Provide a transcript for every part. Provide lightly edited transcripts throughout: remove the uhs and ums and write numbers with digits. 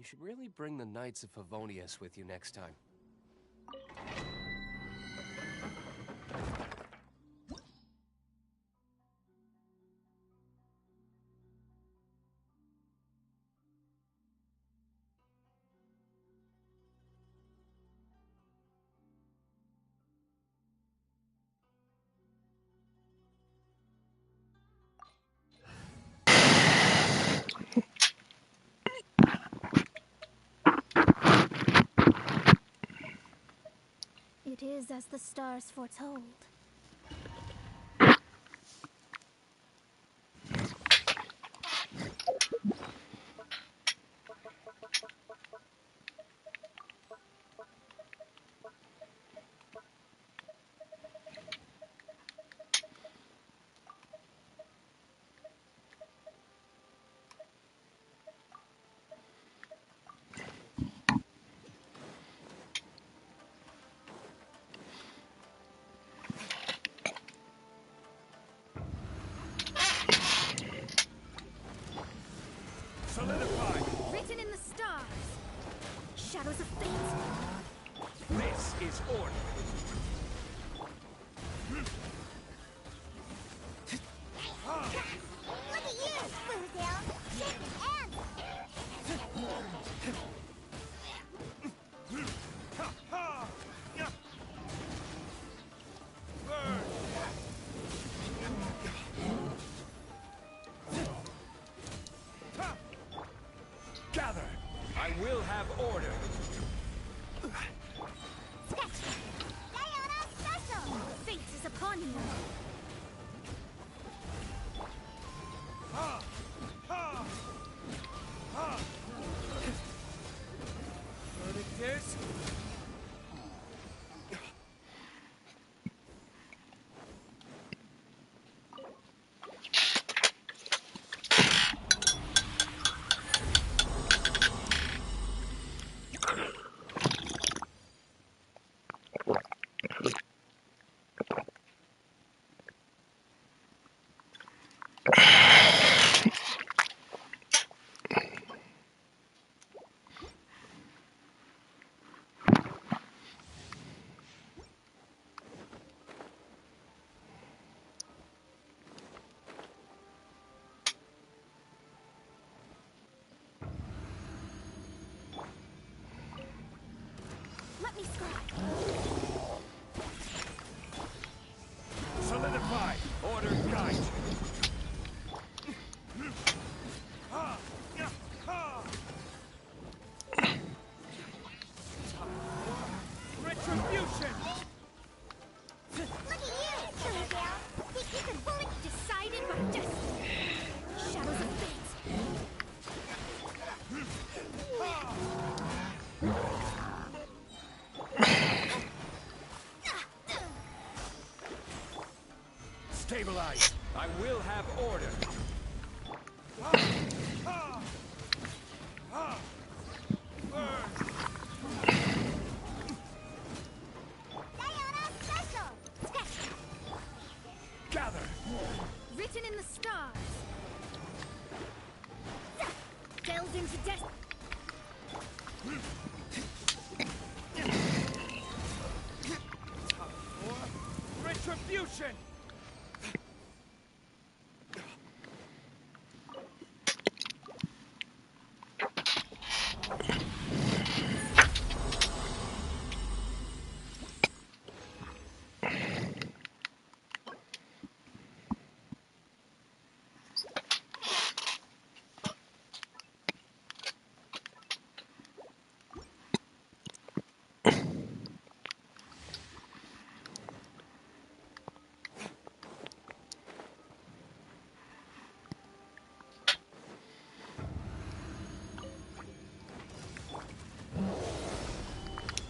should really bring the Knights of Favonius with you next time. It is as the stars foretold. Solidify! Written in the stars. Shadows of fate. This is order. Look at you, Boozdale. Shaking and... Burn! Gather! I will have order. Sketch! Diana Special! Fate is upon you. Ha! Ha! Ha! Verdict is... Let me scribe. Solidify! Order guide! Ha! Ya! Ha! Retribution! Look at you, Boozdale. Think you can bully decided by destiny. Shadows of fate. Stabilize! I will have order! Ha! Ha! Ha! Burn! Diana Special! Sketch! Gather! Written in the stars. Delved into death. Retribution!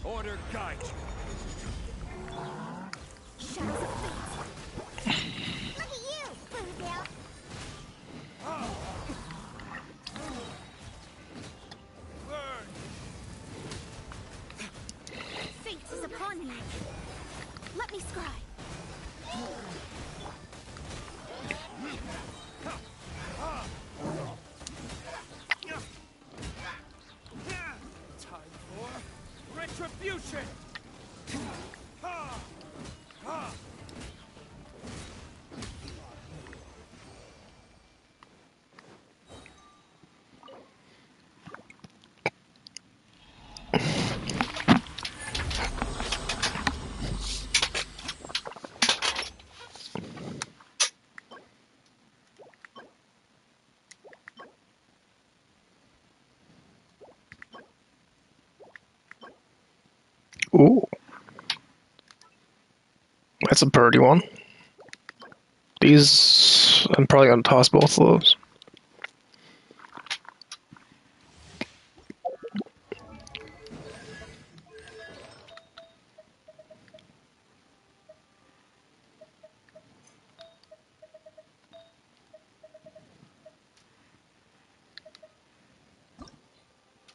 Order guide! Shadows of fate. Look at you, Boozdale. Burn! Fate is upon you. Let me scribe. Ha! Ha! Ooh. That's a pretty one. These... I'm probably gonna toss both of those.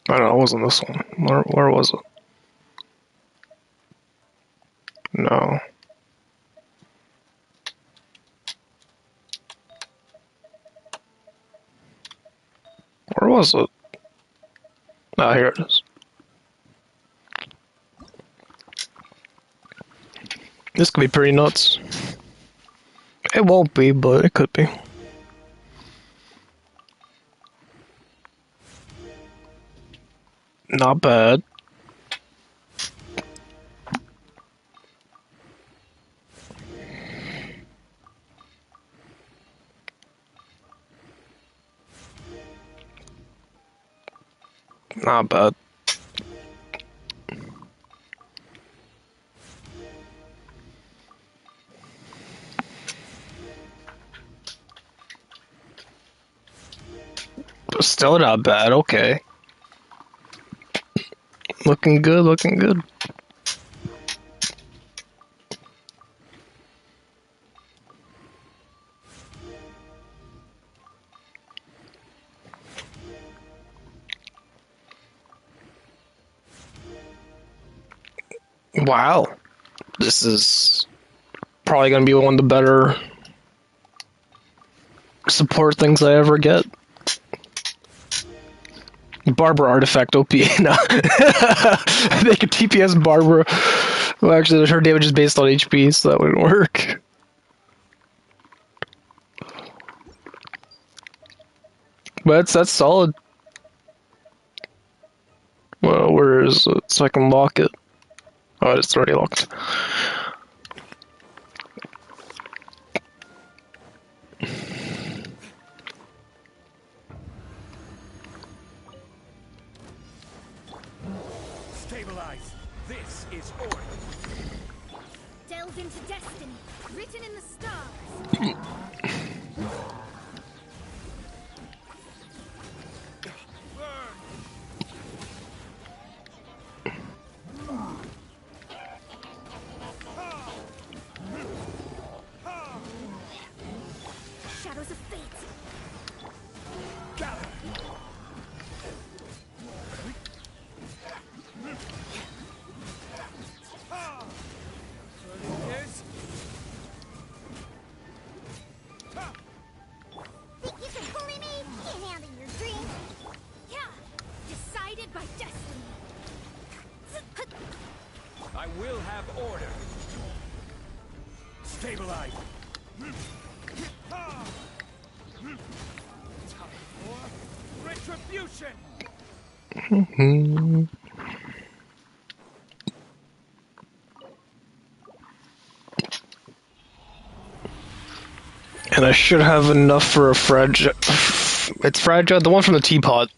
I don't know, it wasn't this one. Where was it? No. Where was it? Ah, here it is. This could be pretty nuts. It won't be, but it could be. Not bad. Not bad. But still not bad, okay. Looking good, looking good. Wow. This is probably gonna be one of the better support things I ever get. Barbara artifact OP. No. Make a TPS Barbara. Well, actually, her damage is based on HP, so that wouldn't work. But that's solid. Well, where is it? So I can lock it. Oh, it's already locked. Stabilize. This is order. Delve into destiny, written in the stars. Shadows of fate. Gather. Yes. Think you can bully me? Can't handle your dream. Yeah, decided by destiny. I will have order. Stabilize. Time for retribution. And I should have enough for a fragile. It's fragile. The one from the teapot.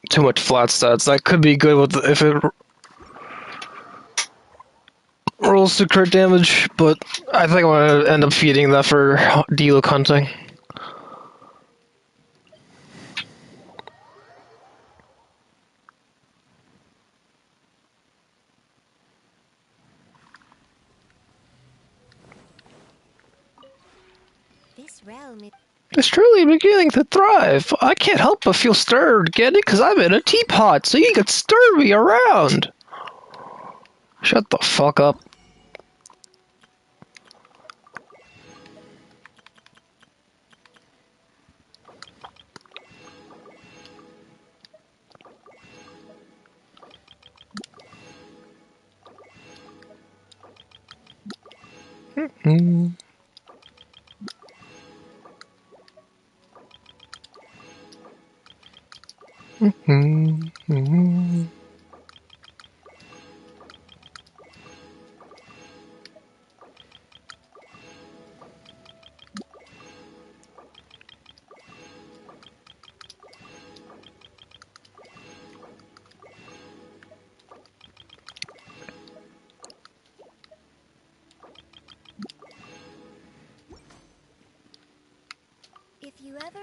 Too much flat stats. That could be good with if it rolls to crit damage, but I think I'm gonna end up feeding that for Diluc hunting. This realm is... It's truly beginning to thrive. I can't help but feel stirred, get it? Because I'm in a teapot, so you can stir me around. Shut the fuck up. ever...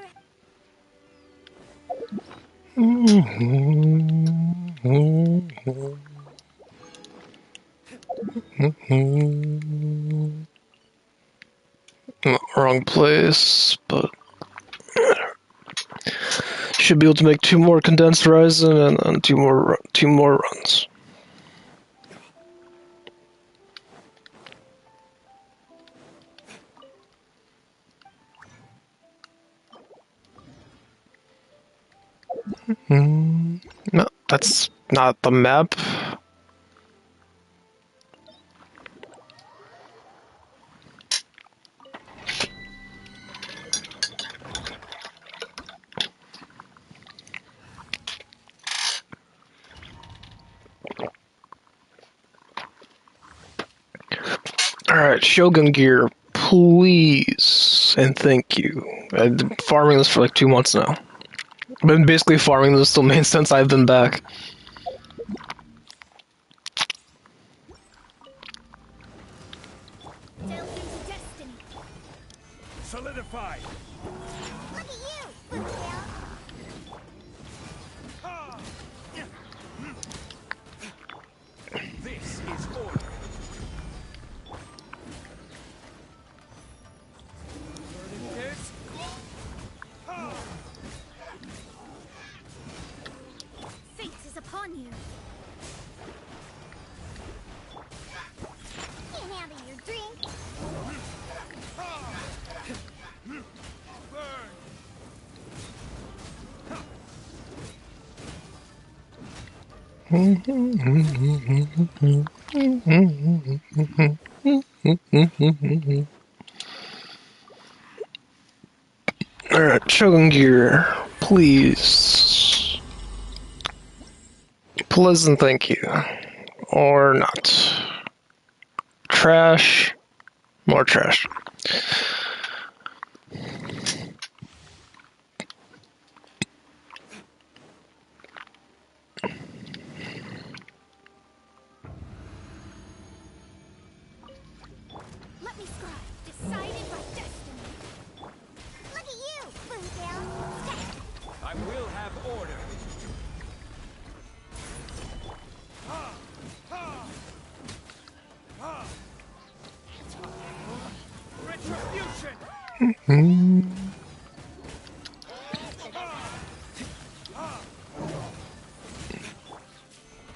Wrong place, but should be able to make 2 more condensed resin and then 2 more runs. No, that's not the map. Alright, Shogun gear, please, and thank you. I've been farming this for like 2 months now. I've been basically farming this domain since I've been back. Delve into destiny. Solidified. Look at you, Bootail. This is order. Fate is upon you. Can't handle your drink. Alright, Shogun gear, please. Pleasant thank you. Or not. Trash. More trash. Let me scribe. Decided by destiny. Look at you, Bootail. I will have order. Retribution.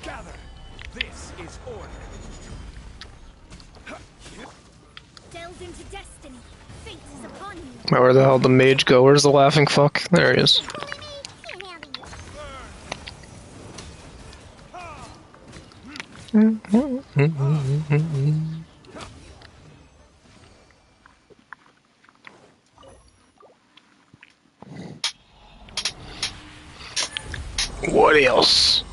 Gather. This is order. Delve into destiny. Fate is upon you. Where the hell did the mage go? Where's the laughing fuck? There he is. Bully me. Can't handle you. What else?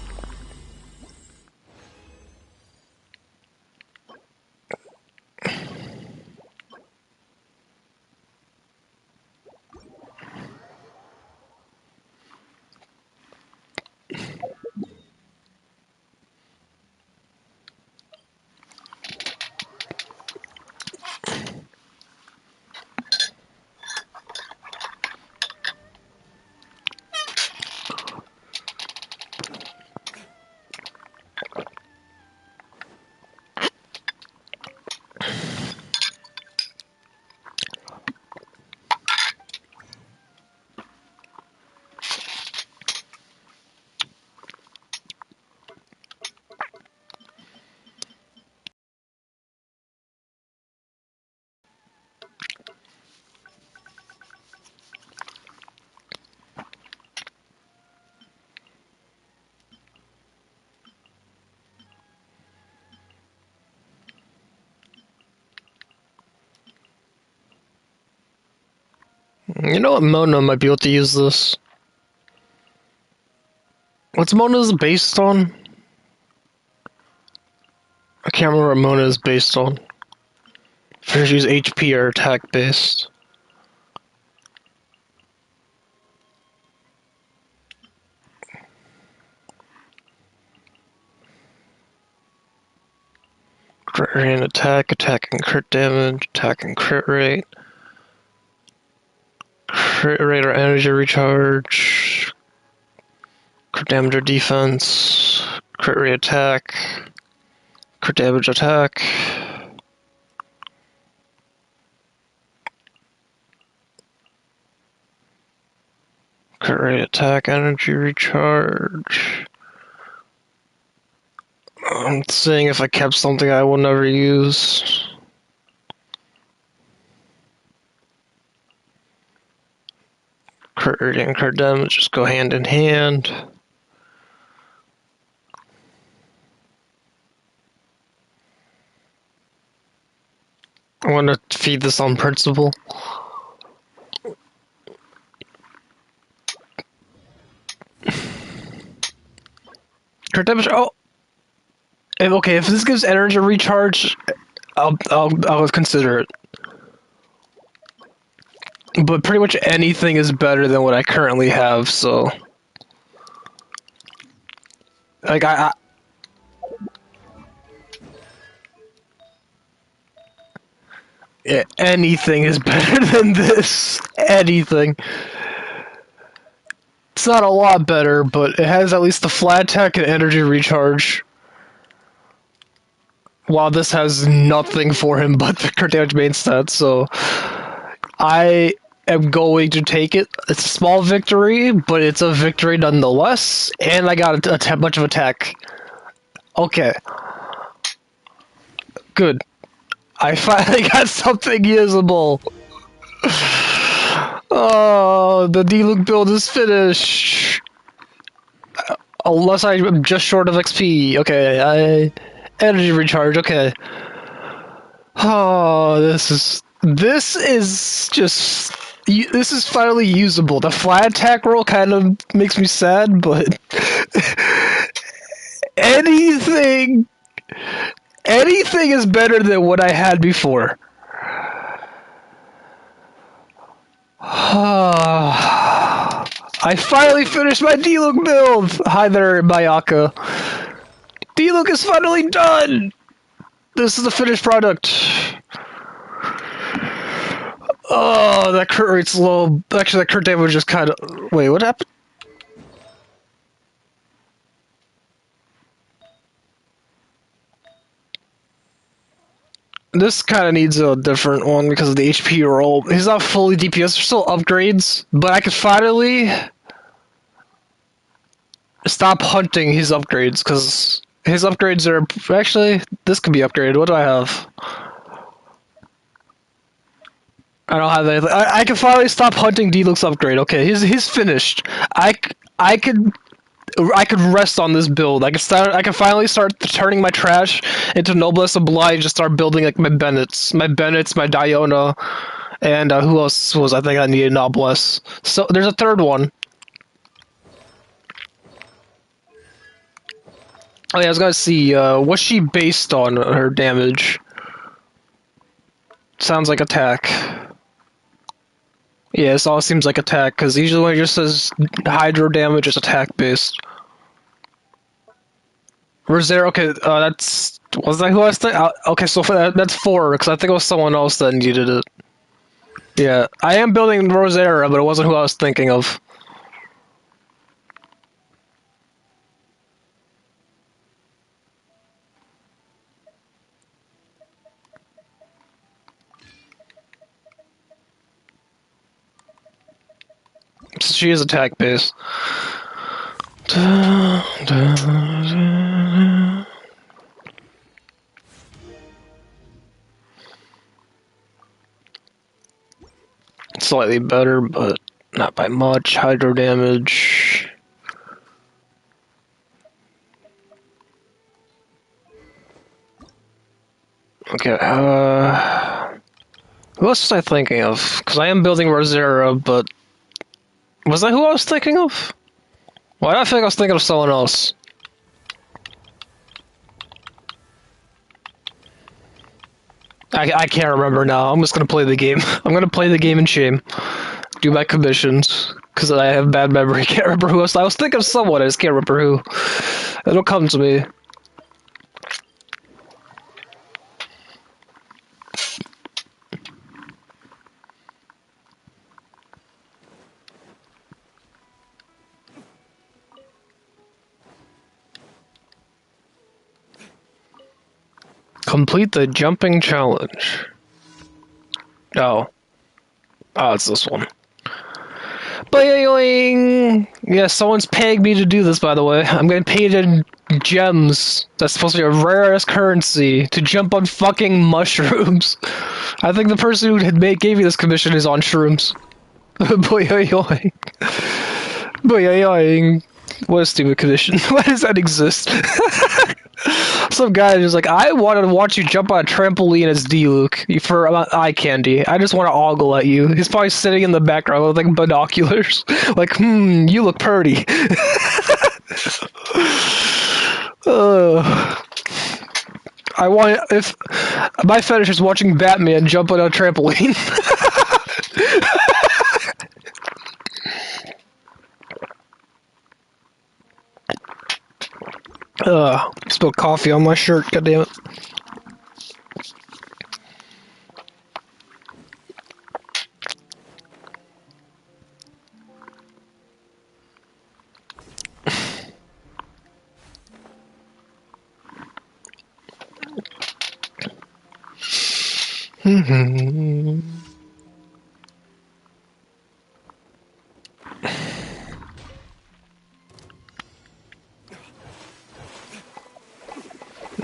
You know what? Mona might be able to use this. What's Mona's based on? I can't remember what Mona is based on. I use HP or attack based. Crit rate and attack and crit damage, attack and crit rate. Crit rate or energy recharge. Crit damage or defense. Crit rate attack. Crit damage attack. Crit rate attack, energy recharge. I'm seeing if I kept something I will never use. Crit rate and crit damage just go hand in hand. I want to feed this on principle. Crit damage. Oh, okay. If this gives energy recharge, I'll consider it. But pretty much anything is better than what I currently have. So, like yeah, anything is better than this. Anything. It's not a lot better, but it has at least the flat attack and energy recharge. While this has nothing for him but the crit damage main stats, so I am going to take it. It's a small victory, but it's a victory nonetheless, and I got a bunch of attack. Okay. Good. I finally got something usable. Oh, the D-Luke build is finished. Unless I'm just short of XP. Okay, energy recharge, okay. Oh, this is just... This is finally usable. The flat attack roll kind of makes me sad, but... anything is better than what I had before. I finally finished my D-Luke build! Hi there, Mayaka. D-Luke is finally done! This is the finished product. Oh, that crit rate's low. Actually, that crit damage is kind of... Wait, what happened? This kind of needs a different one because of the HP roll. He's not fully DPS. There's still upgrades, but I could finally stop hunting his upgrades because his upgrades are... Actually, this could be upgraded. What do I have? I don't have anything. I can finally stop hunting D-Luke's upgrade. Okay, he's finished. I could rest on this build. I can finally start turning my trash into Noblesse Oblige and start building like my Bennett's, my Diona, and who else was I think I needed Noblesse. So there's a third one. Oh yeah, I was gonna see. What's she based on her damage? Sounds like attack. Yeah, this all seems like attack, because usually when it just says hydro damage, it's attack based. Rosero, okay, that's... Was that who I was thinking? Okay, so for that's 4, because I think it was someone else that needed it. Yeah, I am building Rosera, but it wasn't who I was thinking of. So she is attack based. Slightly better, but not by much. Hydro damage. Okay, who else was I thinking of? Because I am building Rosera, but... Was that who I was thinking of? Why did I think I was thinking of someone else? I can't remember now. I'm just gonna play the game. I'm gonna play the game in shame. Do my commissions. Because I have bad memory. Can't remember who else. I was thinking of someone, I just can't remember who. It'll come to me. Complete the jumping challenge. Oh. Oh, it's this one. Boing! Yeah, someone's paying me to do this, by the way. I'm getting paid in gems. That's supposed to be a rarest currency to jump on fucking mushrooms. I think the person who gave me this commission is on shrooms. Boing! Boing! What a stupid commission. Why does that exist? Some guy is like, I want to watch you jump on a trampoline as D-Luke for eye candy. I just want to ogle at you. He's probably sitting in the background with like binoculars. Like, you look pretty. I want, if my fetish is watching Batman jump on a trampoline. Spilled coffee on my shirt, goddammit.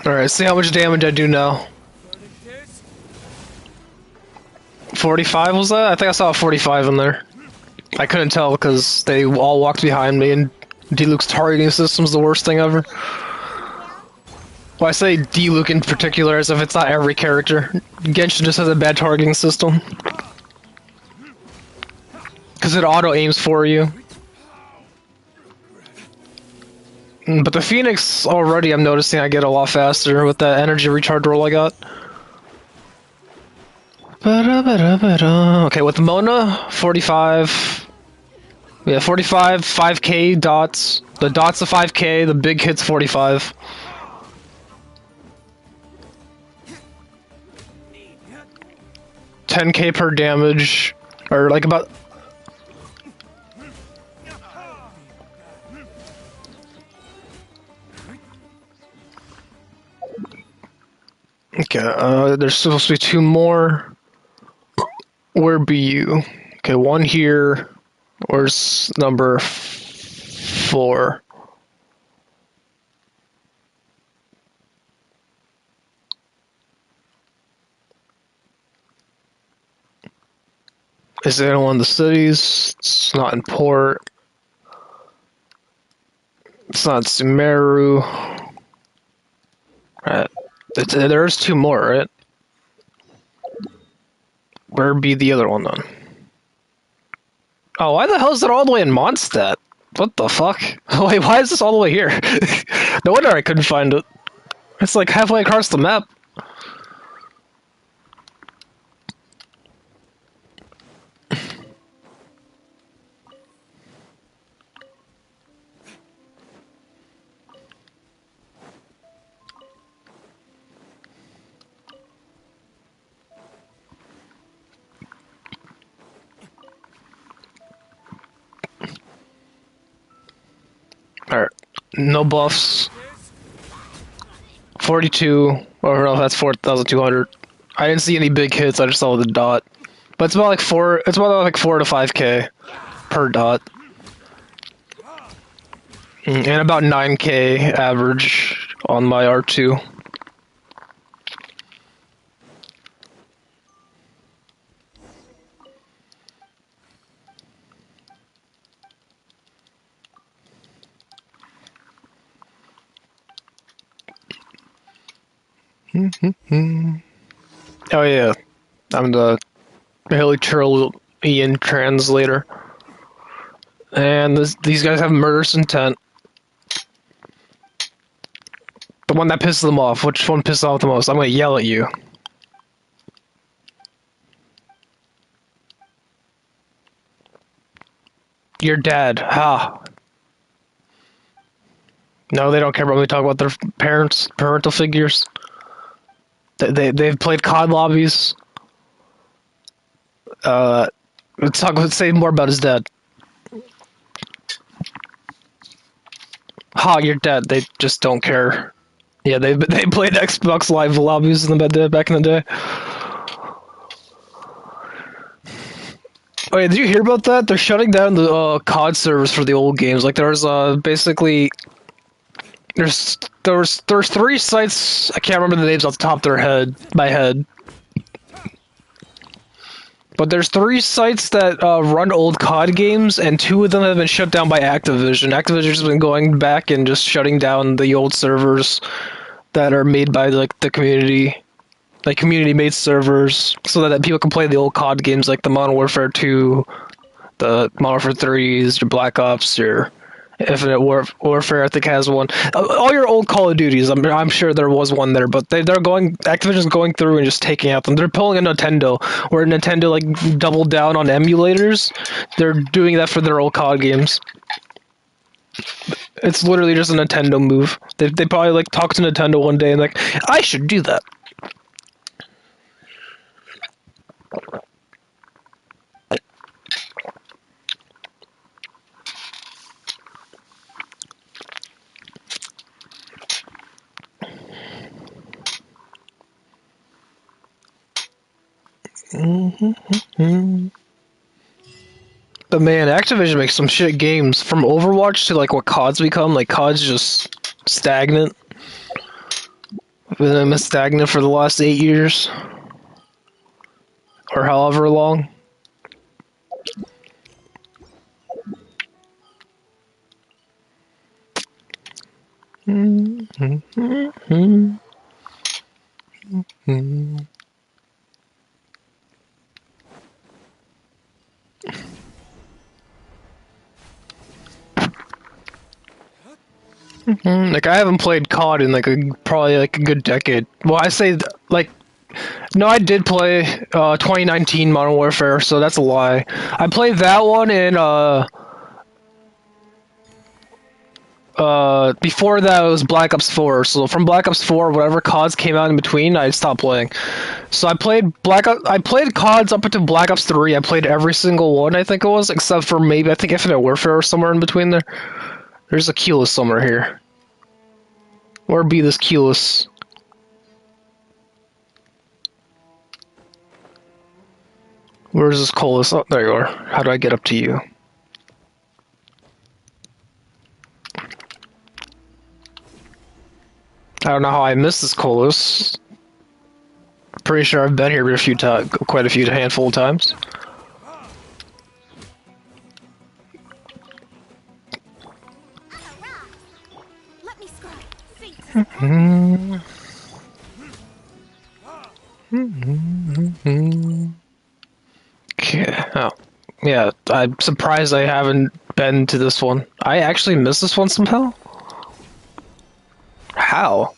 Alright, see how much damage I do now. 45 was that? I think I saw a 45 in there. I couldn't tell because they all walked behind me and D-Luke's targeting system's the worst thing ever. Well, I say D-Luke in particular as if it's not every character. Genshin just has a bad targeting system. Because it auto-aims for you. But the Phoenix, already I'm noticing I get a lot faster with that energy recharge roll I got. Okay, with Mona, 45. Yeah, 45, 5k dots. The dots of 5k, the big hit's 45. $10k per damage, or like about... Okay, there's supposed to be 2 more. Where be you? Okay, 1 here. Where's number 4? Is there one in the cities? It's not in Port. It's not in Sumeru. Right. There's 2 more, right? Where be the other one then? Oh, why the hell is it all the way in Mondstadt? What the fuck? Wait, why is this all the way here? No wonder I couldn't find it. It's like halfway across the map. Alright, no buffs. 42, or no, that's 4,200. I didn't see any big hits, I just saw the dot. But it's about like 4 to 5k per dot. And about 9k average on my R2. Oh yeah, I'm the Hilly translator. And these guys have murderous intent. The one that pisses them off. Which one pisses off the most? I'm gonna yell at you. You're dead. Ha. No, they don't care about me talking about their parental figures. They've played COD lobbies. Let's say more about his dad. Ha, you're dead. They just don't care. Yeah, they played Xbox Live lobbies in the back in the day. Oh yeah, did you hear about that? They're shutting down the COD servers for the old games. Like there's basically there's three sites. I can't remember the names off the top of my head. But there's three sites that run old COD games, and two of them have been shut down by Activision. Activision's been going back and just shutting down the old servers that are made by like the community, like community-made servers, so that people can play the old COD games like the Modern Warfare 2, the Modern Warfare 3s, your Black Ops, your Infinite Warfare, I think has one. All your old Call of Duties, I'm sure there was one there, but they're going. Activision's going through and just taking out them. They're pulling a Nintendo, where Nintendo like doubled down on emulators. They're doing that for their old COD games. It's literally just a Nintendo move. They probably like talk to Nintendo one day and like, I should do that. But man, Activision makes some shit games. From Overwatch to like what COD's become, like COD's just stagnant. Been stagnant for the last 8 years. Or however long. Like I haven't played COD in like probably like a good decade. Well, I say like no, I did play 2019 Modern Warfare, so that's a lie. I played that one in before that it was Black Ops 4. So from Black Ops 4, whatever CODs came out in between, I stopped playing. So I played CODs up until Black Ops 3. I played every single one, I think it was, except for maybe I think Infinite Warfare or somewhere in between there. There's a Keyless somewhere here. Where be this Keyless? Where's this Colas? Oh, there you are. How do I get up to you? I don't know how I missed this Colas. Pretty sure I've been here a few times, quite a few handful of times. Let me Okay. Oh, yeah. I'm surprised I haven't been to this one. I actually missed this one somehow. How?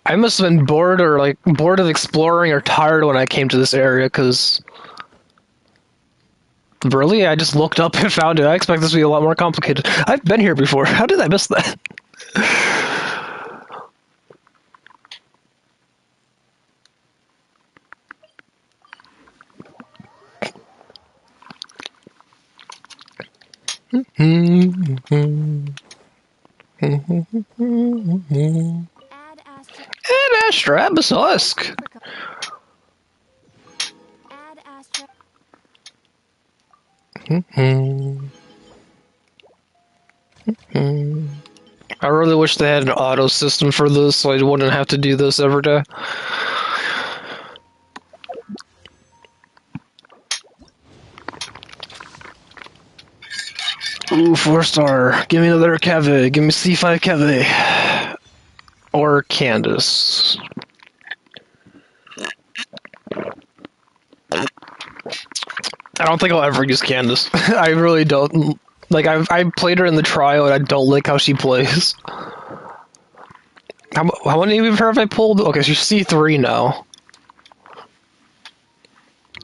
I must have been bored or like bored of exploring or tired when I came to this area, because really, I just looked up and found it. I expect this to be a lot more complicated. I've been here before. How did I miss that? add Astra. And Astra Basilisk. Add Astra. I really wish they had an auto system for this, so I wouldn't have to do this every day. Ooh, 4-star. Give me another Keve. Give me C5 Keve. Or Candace. I don't think I'll ever use Candace. I really don't. Like, I played her in the trial, and I don't like how she plays. How many of her have I pulled? Okay, she's C3 now.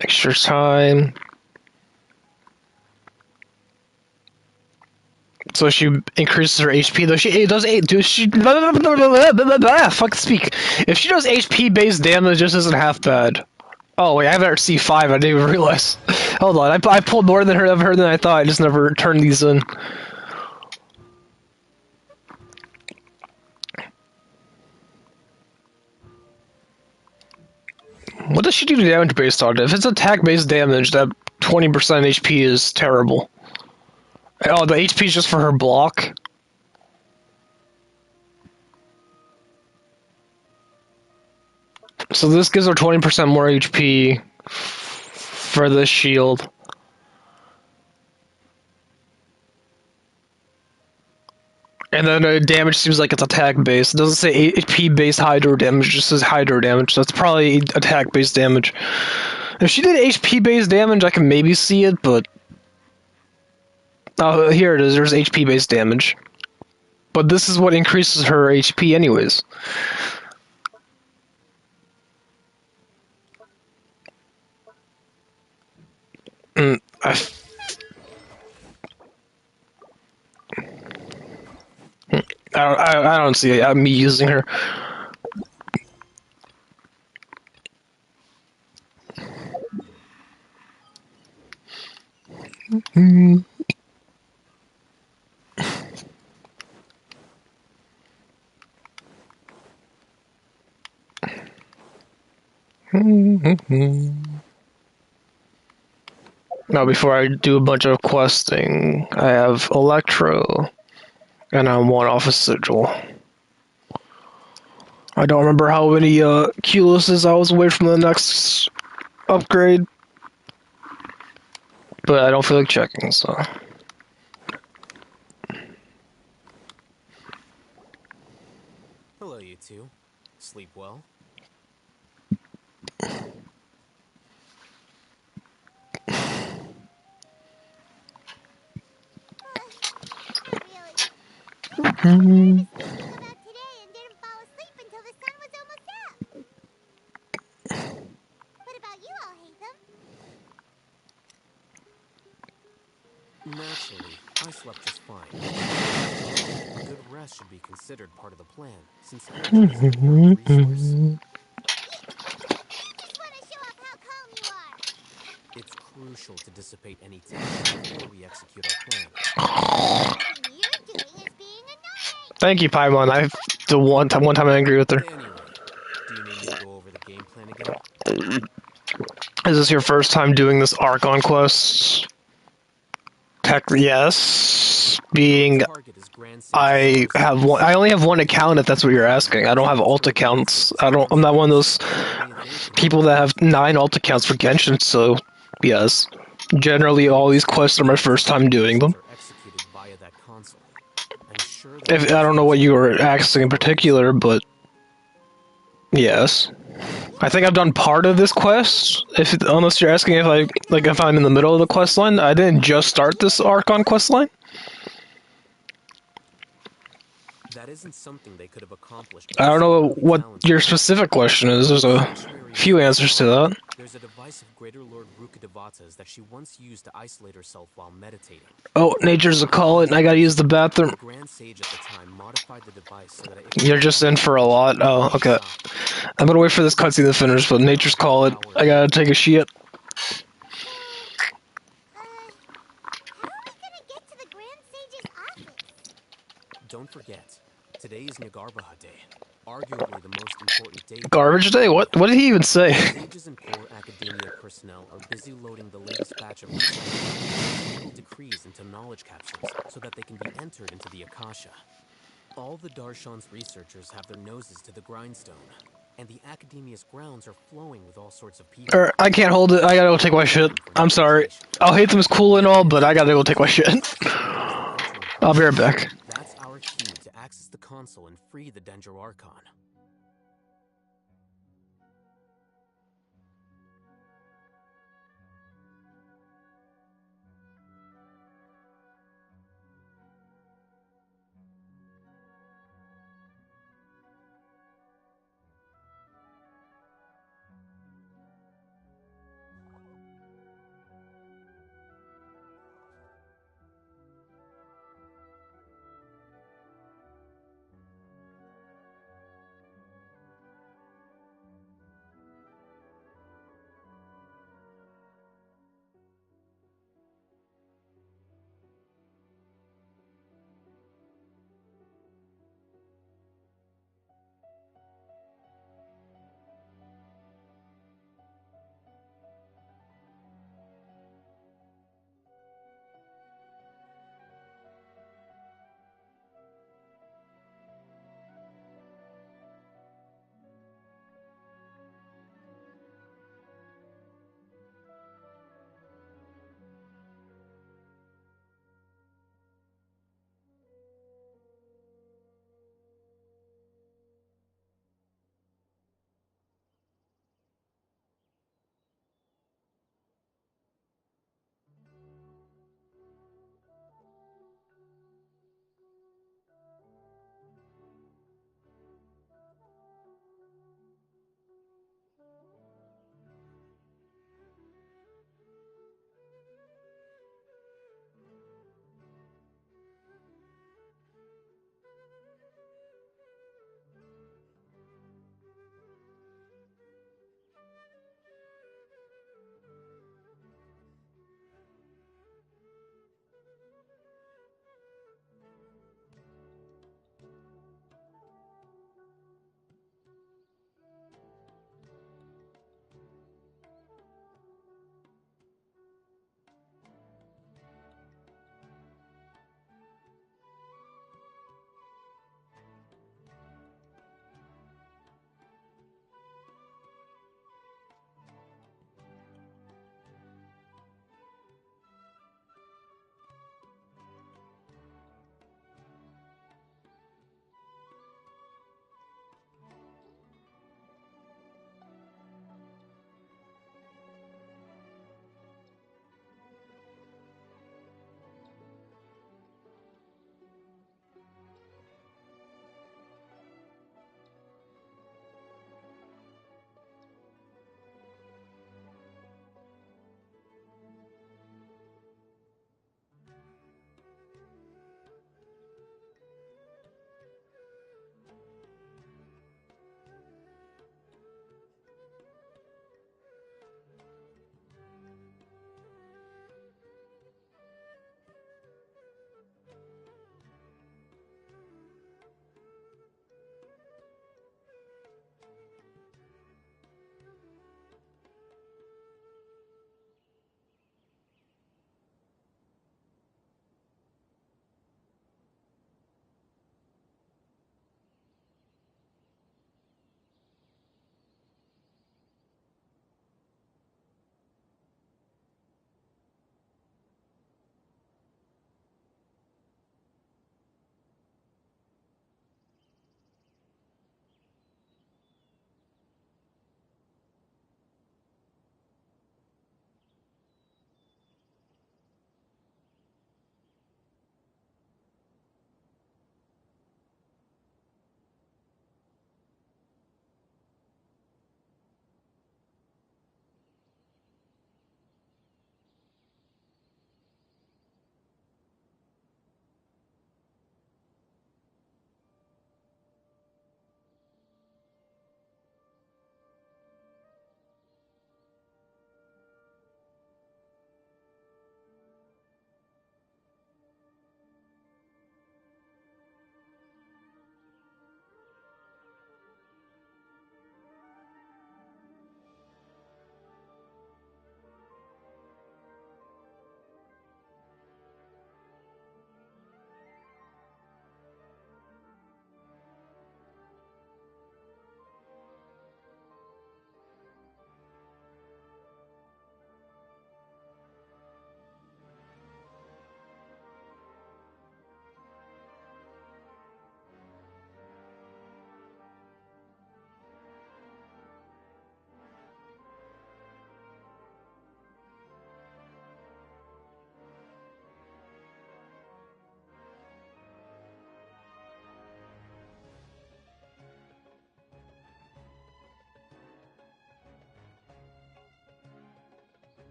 Extra time. So she increases her HP, though she does 8. Dude, she. Fuck, speak. If she does HP based damage, this isn't half bad. Oh, wait, I have her at C5. I didn't even realize. Hold on, I pulled more than her than I thought. I just never turned these in. What does she do damage based on? If it's attack based damage, that 20% HP is terrible. Oh, the HP is just for her block? So this gives her 20% more HP for this shield. And then damage seems like it's attack based. It doesn't say HP based hydro damage, it just says hydro damage. So it's probably attack based damage. If she did HP based damage, I can maybe see it, but... Oh, here it is. There's HP based damage. But this is what increases her HP anyways. I don't see me using her. Now, before I do a bunch of questing, I have Electro, and I'm one off a sigil. I don't remember how many Q-losses I was away from the next upgrade, but I don't feel like checking, so... Hello, you two. Sleep well? Really. I was thinking about today and didn't fall asleep until the sun was almost up. What about you all, Hatham? Naturally, I slept just fine. Good rest should be considered part of the plan, since energy is an important resource. You just want to show off how calm you are. It's crucial to dissipate any tension before we execute our plan. Everything you're doing is being annoying. Thank you, Paimon. One time I agree with her. Anyway, do you need me to go over the game plan again? Is this your first time doing this Archon quest? Yes. Being Target is Grand I only have one account if that's what you're asking. I don't have alt accounts. I'm not one of those people that have 9 alt accounts for Genshin, so yes. Generally all these quests are my first time doing them. If I don't know what you were asking in particular, but yes. I think I've done part of this quest. Unless you're asking if I'm in the middle of the quest line. I didn't just start this Archon quest line. That isn't something they could have accomplished. I don't know what your specific question is. There's a few answers to that. There's a device of Greater Lord Rukkhadevata's that she once used to isolate herself while meditating. Oh, nature's a call and I gotta use the bathroom. The Grand Sage at the time modified the device so that it You're just in for a lot. Oh, okay. I'm gonna wait for this cutscene to finish, but nature's call it. I gotta take a shit. How are we gonna get to the Grand Sage's office? Don't forget, today is Nagarbaha Day, arguably the most important day. Garbage day? What did he even say? Sages and core academia personnel are busy loading the latest batch of research decrees into knowledge capsules so that they can be entered into the Akasha. All the Darshan's researchers have their noses to the grindstone, and the academia's grounds are flowing with all sorts of people. I can't hold it. I gotta go take my shit. I'm sorry. I'll hate them as cool and all, but I gotta go take my shit. I'll be right back. That's our cue to access the console and free the Dendro Archon.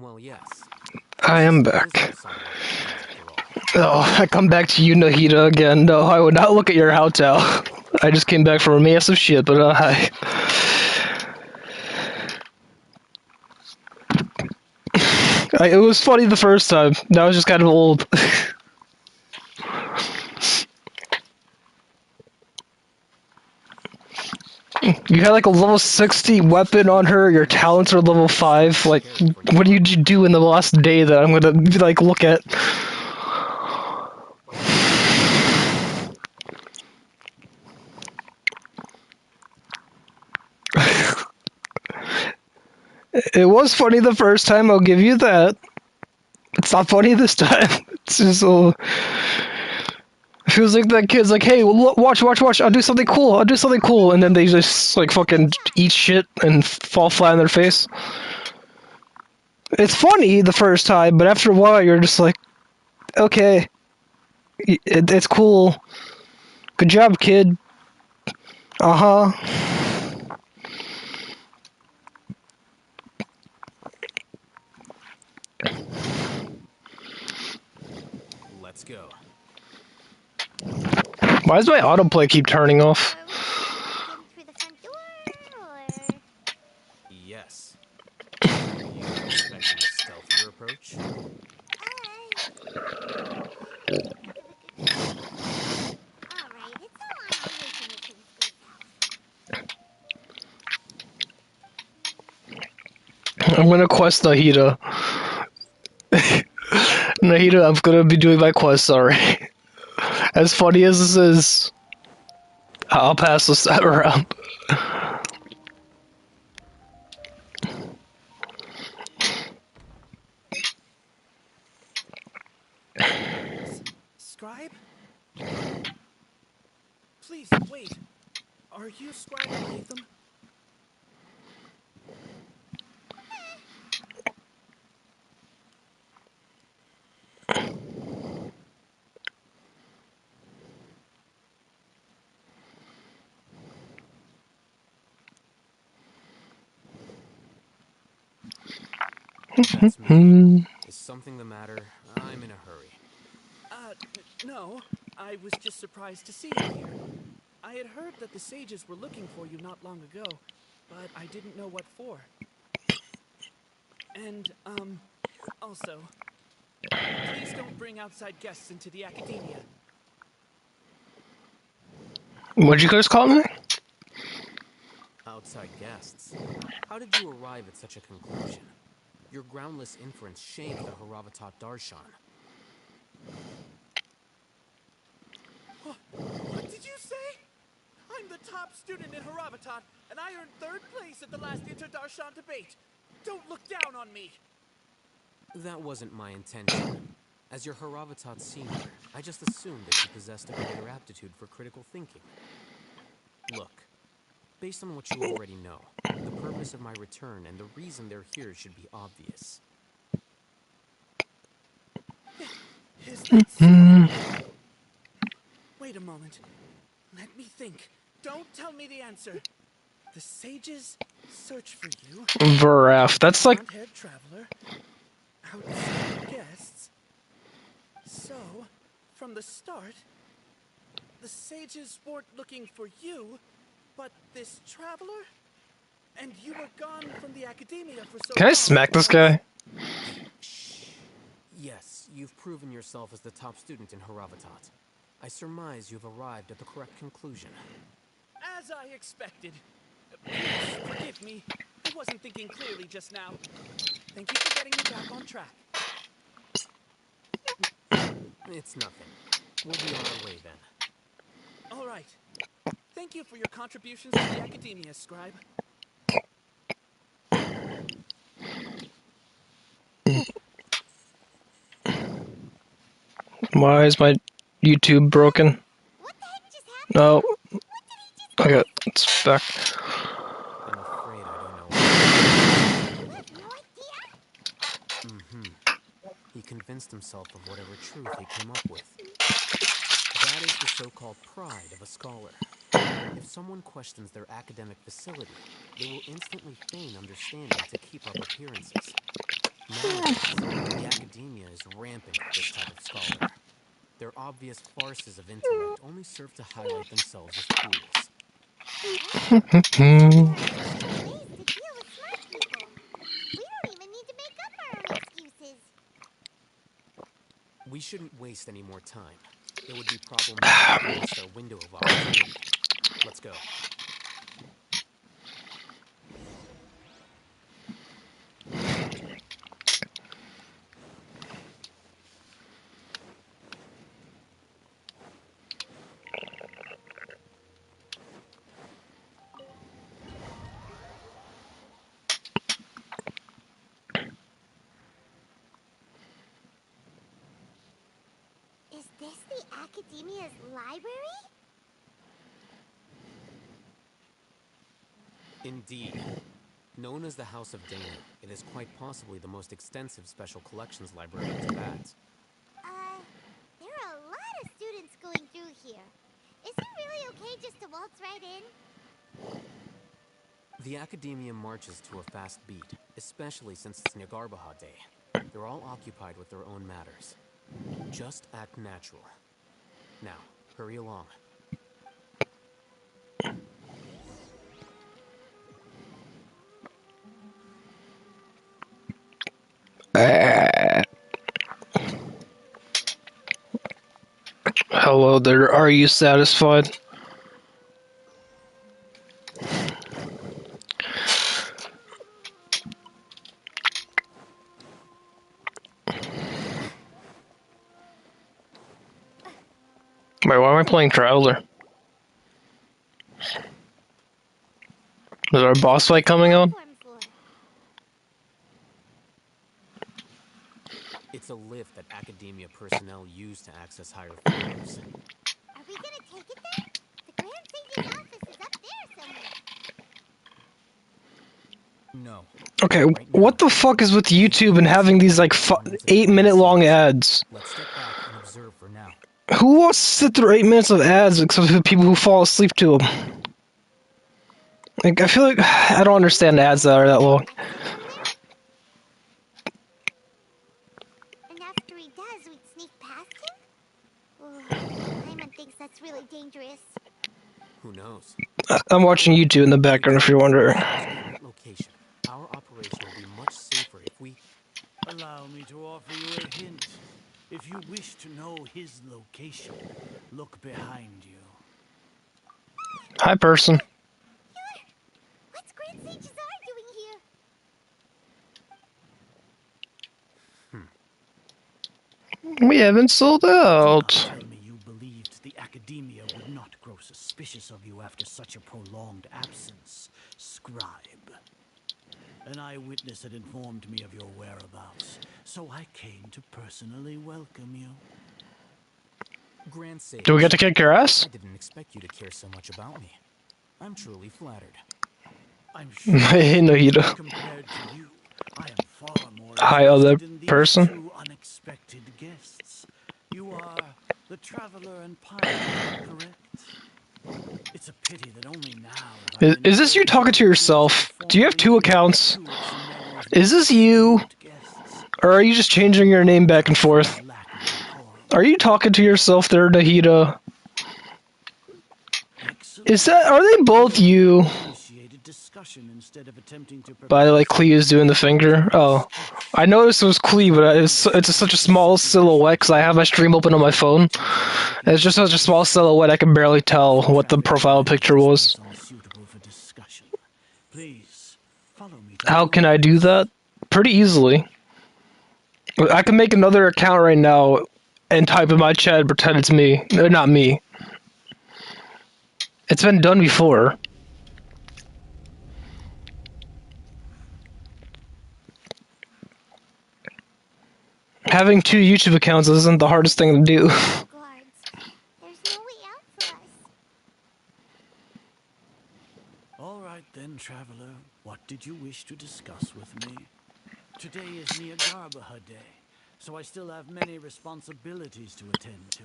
Well, yes. I am back. Oh, I come back to you, Nahida, again. No, I would not look at your hotel. I just came back from a massive shit, but hi. It was funny the first time. Now it's just kind of old. You had like a level 60 weapon on her, your talents are level 5. Like, what did you do in the last day that I'm gonna, like, look at? It was funny the first time, I'll give you that. It's not funny this time. It's just a... It feels like that kid's like, hey, watch, I'll do something cool, and then they just, like, fucking eat shit and fall flat on their face. It's funny the first time, but after a while you're just like, okay, it's cool. Good job, kid. Uh-huh. Let's go. Why does my autoplay keep turning off? Are we just in through the front door, or...? Yes. Were you expecting a stealthier approach? Alright, it's a long way to make things go south. I'm gonna quest Nahida. Nahida, I'm gonna be doing my quest, sorry. As funny as this is, I'll pass this time around. Scribe? Please, wait. Are you Scribe Latham? That's me. Is something the matter? I'm in a hurry. No. I was just surprised to see you here. I had heard that the sages were looking for you not long ago, but I didn't know what for. And, also, please don't bring outside guests into the academia. What'd you guys call me? Outside guests. How did you arrive at such a conclusion? Your groundless inference shamed the Haravatat Darshan. What did you say? I'm the top student in Haravatat, and I earned 3rd place at the last Inter-Darshan debate. Don't look down on me. That wasn't my intention. As your Haravatat senior, I just assumed that you possessed a greater aptitude for critical thinking. Look, based on what you already know, the purpose of my return and the reason they're here should be obvious. Is that so? Wait a moment. Let me think. Don't tell me the answer. The sages search for you. Varaf, that's like... Blonde-haired traveler. Outside guests. So, from the start, the sages weren't looking for you, but this traveler? And you were gone from the academia for so long. Can I smack this guy? Shh. Yes, you've proven yourself as the top student in Haravatat. I surmise you've arrived at the correct conclusion. As I expected. Please forgive me. I wasn't thinking clearly just now. Thank you for getting me back on track. It's nothing. We'll be on our way then. All right. Thank you for your contributions to the academia, Scribe. Why is my YouTube broken? What the heck just happened? No. What did he just... Okay, it's back. I'm afraid I don't know. You have no idea? He convinced himself of whatever truth he came up with. That is the so-called pride of a scholar. If someone questions their academic facility, they will instantly feign understanding to keep up appearances. Nowadays, the academia is rampant with this type of scholar. Their obvious farces of intellect only serve to highlight themselves as fools. There are actual ways to deal with smart people. We don't even need to make up our own excuses. We shouldn't waste any more time. It would be problematic if we missed our window of opportunity. Let's go. Is this the Academia's library? Indeed. Known as the House of Dana, it is quite possibly the most extensive special collections library in Tibet. There are a lot of students going through here. Is it really okay just to waltz right in? The Academia marches to a fast beat, especially since it's Nagarbaha Day. They're all occupied with their own matters. Just act natural. Now, hurry along. Hello there, are you satisfied? Wait, why am I playing Traveler? Is our boss fight coming on? Platform floor. It's a lift that Academia personnel use to access higher floors. Are we gonna take it then? The Grand Sage's office is up there somewhere. No. Okay, Right what now, the fuck is with YouTube and having these like 8-minute long ads? let's step back and observe for now. Who wants to sit through 8 minutes of ads except for people who fall asleep to them? Like, I feel like I don't understand ads that are that long. Exit from there? And after he does, we'd sneak past him? Oh, Hyman thinks that's really dangerous. Who knows? I'm watching YouTube in the background if you're wondering. Current location. Our operation will be much safer if we... Allow me to offer you a hint. If you wish to know his location, look behind you. Hi, person. What's Grand Sage's art doing here? We haven't sold out. Tell me you believed the Academia would not grow suspicious of you after such a prolonged absence, scribe. An eyewitness had informed me of your whereabouts, so I came to personally welcome you. Grand Sage. Do we get to kick your ass? I didn't expect you to care so much about me. I'm truly flattered. I'm sure Hey, Nahida. compared to you, I am far more Hi, other interested in these person. two unexpected guests. You are the traveler and pioneer, correct? It's a pity that only now. Is this you talking to yourself? Do you have two accounts? Is this you? Or are you just changing your name back and forth? Are you talking to yourself there, Nahida? Are they both you? By like Clea's doing the finger? Oh. I noticed it was Clee, but it's such a small silhouette because I have my stream open on my phone. And it's just such a small silhouette I can barely tell what the profile picture was. How can I do that? Pretty easily. I can make another account right now and type in my chat and pretend it's me. Not me. It's been done before. Having two YouTube accounts isn't the hardest thing to do. Guards. There's no way out for us. All right then, traveler. What did you wish to discuss with me? Today is Nagarbaha Day, so I still have many responsibilities to attend to.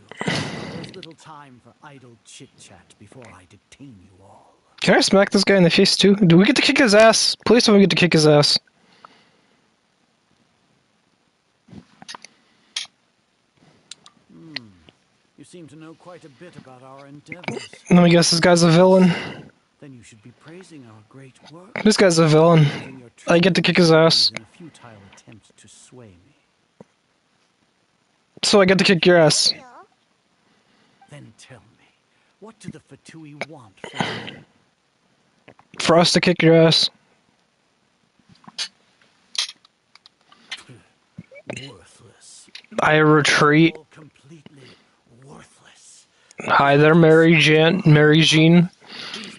There's little time for idle chit-chat before I detain you all. Can I smack this guy in the face too? Do we get to kick his ass? Please tell me we get to kick his ass. seem to know quite a bit about our endeavors. Let me guess, this guy's a villain. Then you should be praising our great work. This guy's a villain. Using your I get to kick his ass. in a futile attempt to sway me. So I get to kick your ass. You. Then tell me, what do the Fatui want from me? For us to kick your ass. Worthless. I retreat. All completely worthless. Hi there, Mary Jean. These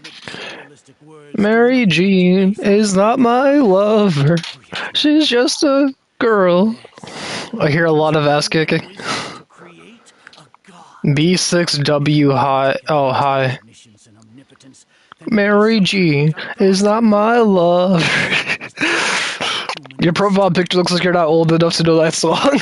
materialistic words Mary Jean is not my lover. She's just a girl. I hear a lot of ass kicking. to create a god. B6W high. Oh, hi. Omniscience and omnipotence, Mary Jean is not my lover. Your profile picture looks like you're not old enough to know that song.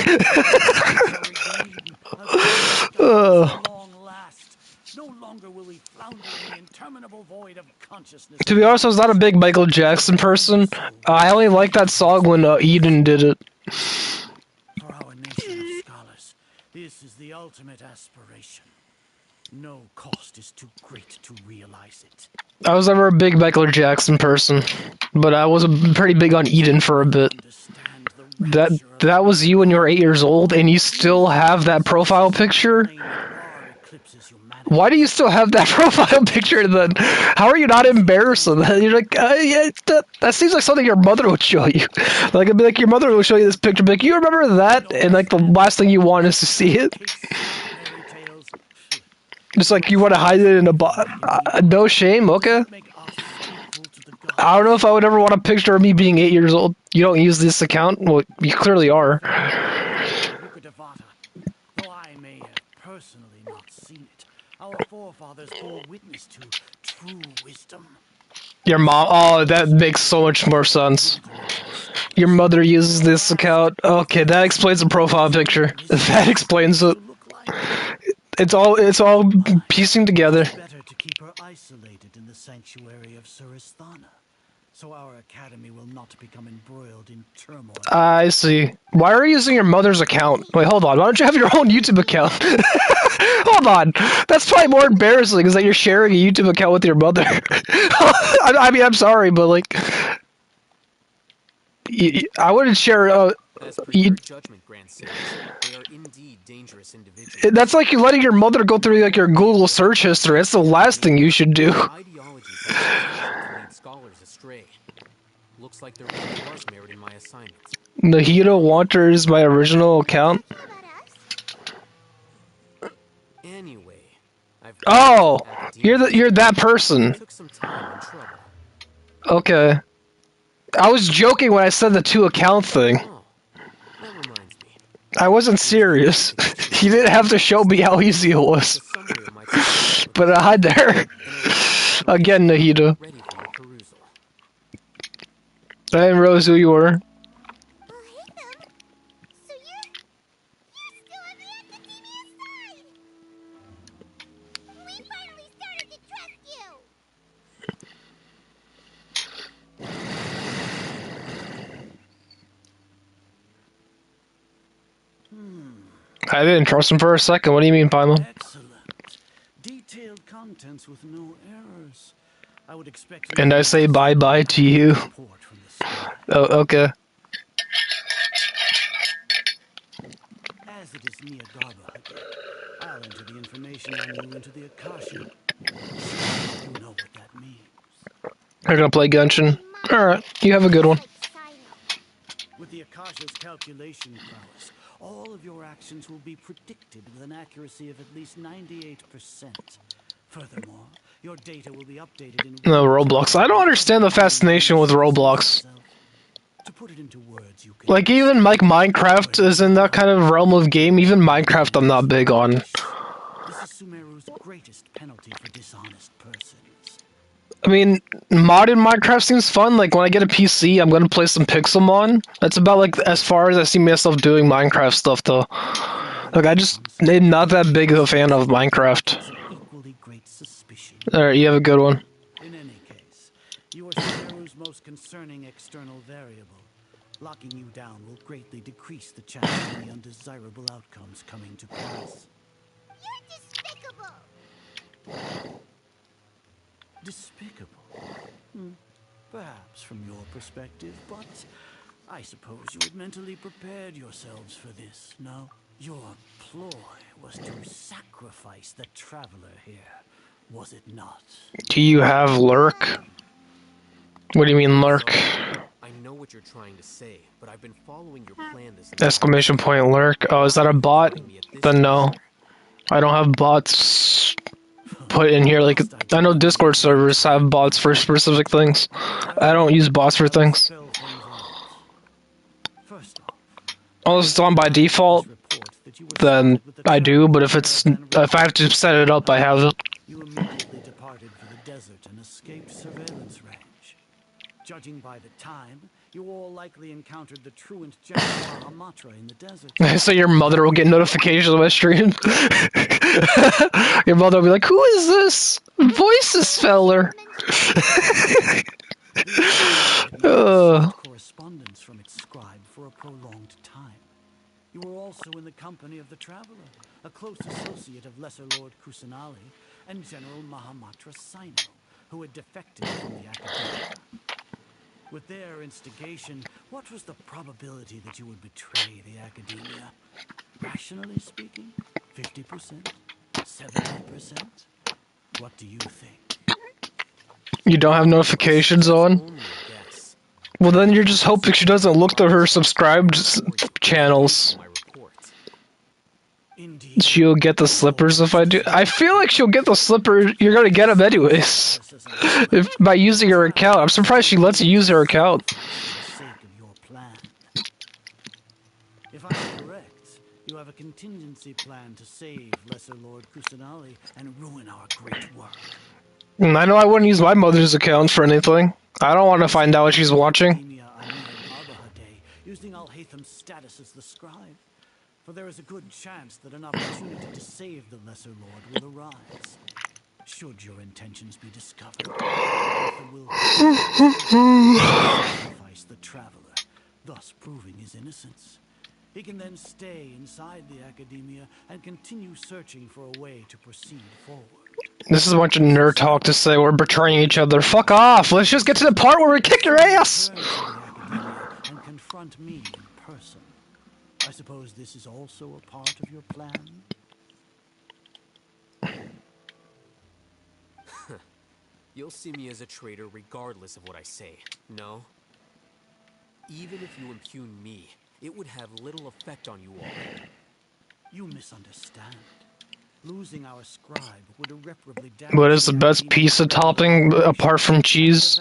long last. No longer will we flounder in the interminable void of consciousness. To be honest, I was not a big Michael Jackson person. I only liked that song when Eden did it. For our nation of scholars, this is the ultimate aspiration. No cost is too great to realize it. I was never a big Michael Jackson person, but I was pretty big on Eden for a bit. Understand the That was you when you were 8 years old, and you still have that profile picture? eclipses humanity. Why do you still have that profile picture then? How are you not embarrassed of that? You're like, yeah, that seems like something your mother would show you. Like, it'd be like your mother will show you this picture, be like, you remember that? And like the last thing you want is to see it. Fairy tales Just like you want to hide it in no shame, okay? make us equal to the gods. I don't know if I would ever want a picture of me being 8 years old. You don't use this account? Well, you clearly are. Devata, though I may have personally not seen it, our forefathers bore witness to true wisdom. Your mom? Oh, that makes so much more sense. Your mother uses this account. Okay, that explains the profile picture. That explains it. Look like It's all piecing together. better to keep her isolated in the sanctuary of Surasthana, so our academy will not become embroiled in turmoil. I see. Why are you using your mother's account? Wait, hold on. Why don't you have your own YouTube account? Hold on. That's probably more embarrassing, is that you're sharing a YouTube account with your mother. I mean, I'm sorry, but like, I wouldn't share. As per your judgment, Grand Sage, they are indeed dangerous individuals. That's like you letting your mother go through like your Google search history. That's the last thing you should do. Their ideologies have the potential to lead scholars astray. Looks like there really was merit in my assignment. Nahida Wanter is my original account. How about us? Anyway, I've Oh, you're that person. took some time and trouble. Okay. I was joking when I said the 2 account thing. Oh, that reminds me. I wasn't serious. You didn't have to show me how easy it was. The summary of my class But hi there. Again, Nahida. ready for your perusal. I didn't realize who you were. Oh, hey, them. So you're still on the academia side. We finally started to trust you. I didn't trust him for a second. What do you mean, Paimon? Excellent. Detailed contents with no errors. I would expect. And I say bye-bye to you. Report from the sky. Oh, okay. As it is near Garba, I'll enter the information on you into the Akasha. You know what that means. You're gonna play Genshin. Alright, you have a good one. With the Akasha's calculation prowess, all of your actions will be predicted with an accuracy of at least 98%. Furthermore, your data will be updated in No, Roblox. I don't understand the fascination with Roblox. To put it into words you can Like, even like Minecraft is in that kind of realm of game. Even Minecraft I'm not big on. This is Sumeru's greatest penalty for dishonest persons. I mean, modded Minecraft seems fun. Like, when I get a PC, I'm gonna play some Pixelmon. That's about, like, as far as I see myself doing Minecraft stuff, though. Like, I'm not that big of a fan of Minecraft. Equally great suspicion. Alright, you have a good one. In any case, you are Sumeru's most concerning external variable. Locking you down will greatly decrease the chance of any undesirable outcomes coming to pass. You're Despicable. Perhaps from your perspective, but I suppose you had mentally prepared yourselves for this, no? Your ploy was to sacrifice the traveler here, was it not? Do you have lurk? What do you mean lurk? I know what you're trying to say, but I've been following your plan this Exclamation point lurk. Oh, is that a bot? Then no. I don't have bots put in here. Like, I know Discord servers have bots for specific things. I don't use bots for things. Spell things out. First off, Unless it's on by default, report that you were then spotted with the I do, but traveler if I have to set it up, I have it. You immediately departed for the desert and escaped surveillance range. Judging by the time, you all likely encountered the truant General Mahamatra in the desert. So your mother will get notifications of my stream. Your mother will be like, "Who is this voices feller?" Correspondence from its scribe for a prolonged time. You were also in the company of the traveler, a close associate of Lesser Lord Kusanali and General Mahamatra Sino, who had defected from the academia. With their instigation, what was the probability that you would betray the academia? Rationally speaking, 50%? 70%? What do you think? You don't have notifications on? Only a guess. Well, then you're just hoping she doesn't look to her subscribed channels. My report. Indeed. She'll get the slippers if I do. I feel like she'll get the slippers. You're gonna get them anyways. If by using her account. I'm surprised she lets you use her account. For the sake of your plan. If I'm correct, you have a contingency plan to save Lesser Lord Kusanali and ruin our great work. And I know I wouldn't use my mother's account for anything. I don't want to find out what she's watching. Using Al-Haytham's status as the scribe, for there is a good chance that an opportunity to save the Lesser Lord will arise. Should your intentions be discovered, Haytham will sacrifice the traveler, thus proving his innocence. He can then stay inside the academia and continue searching for a way to proceed forward. This is a bunch of nerd talk to say we're betraying each other. Fuck off! Let's just get to the part where we kick your ass! Return to the academia and confront me in person. I suppose this is also a part of your plan? You'll see me as a traitor regardless of what I say, no? Even if you impugn me, it would have little effect on you all. You misunderstand. Losing our scribe would irreparably damage. What is the best piece of topping apart from cheese?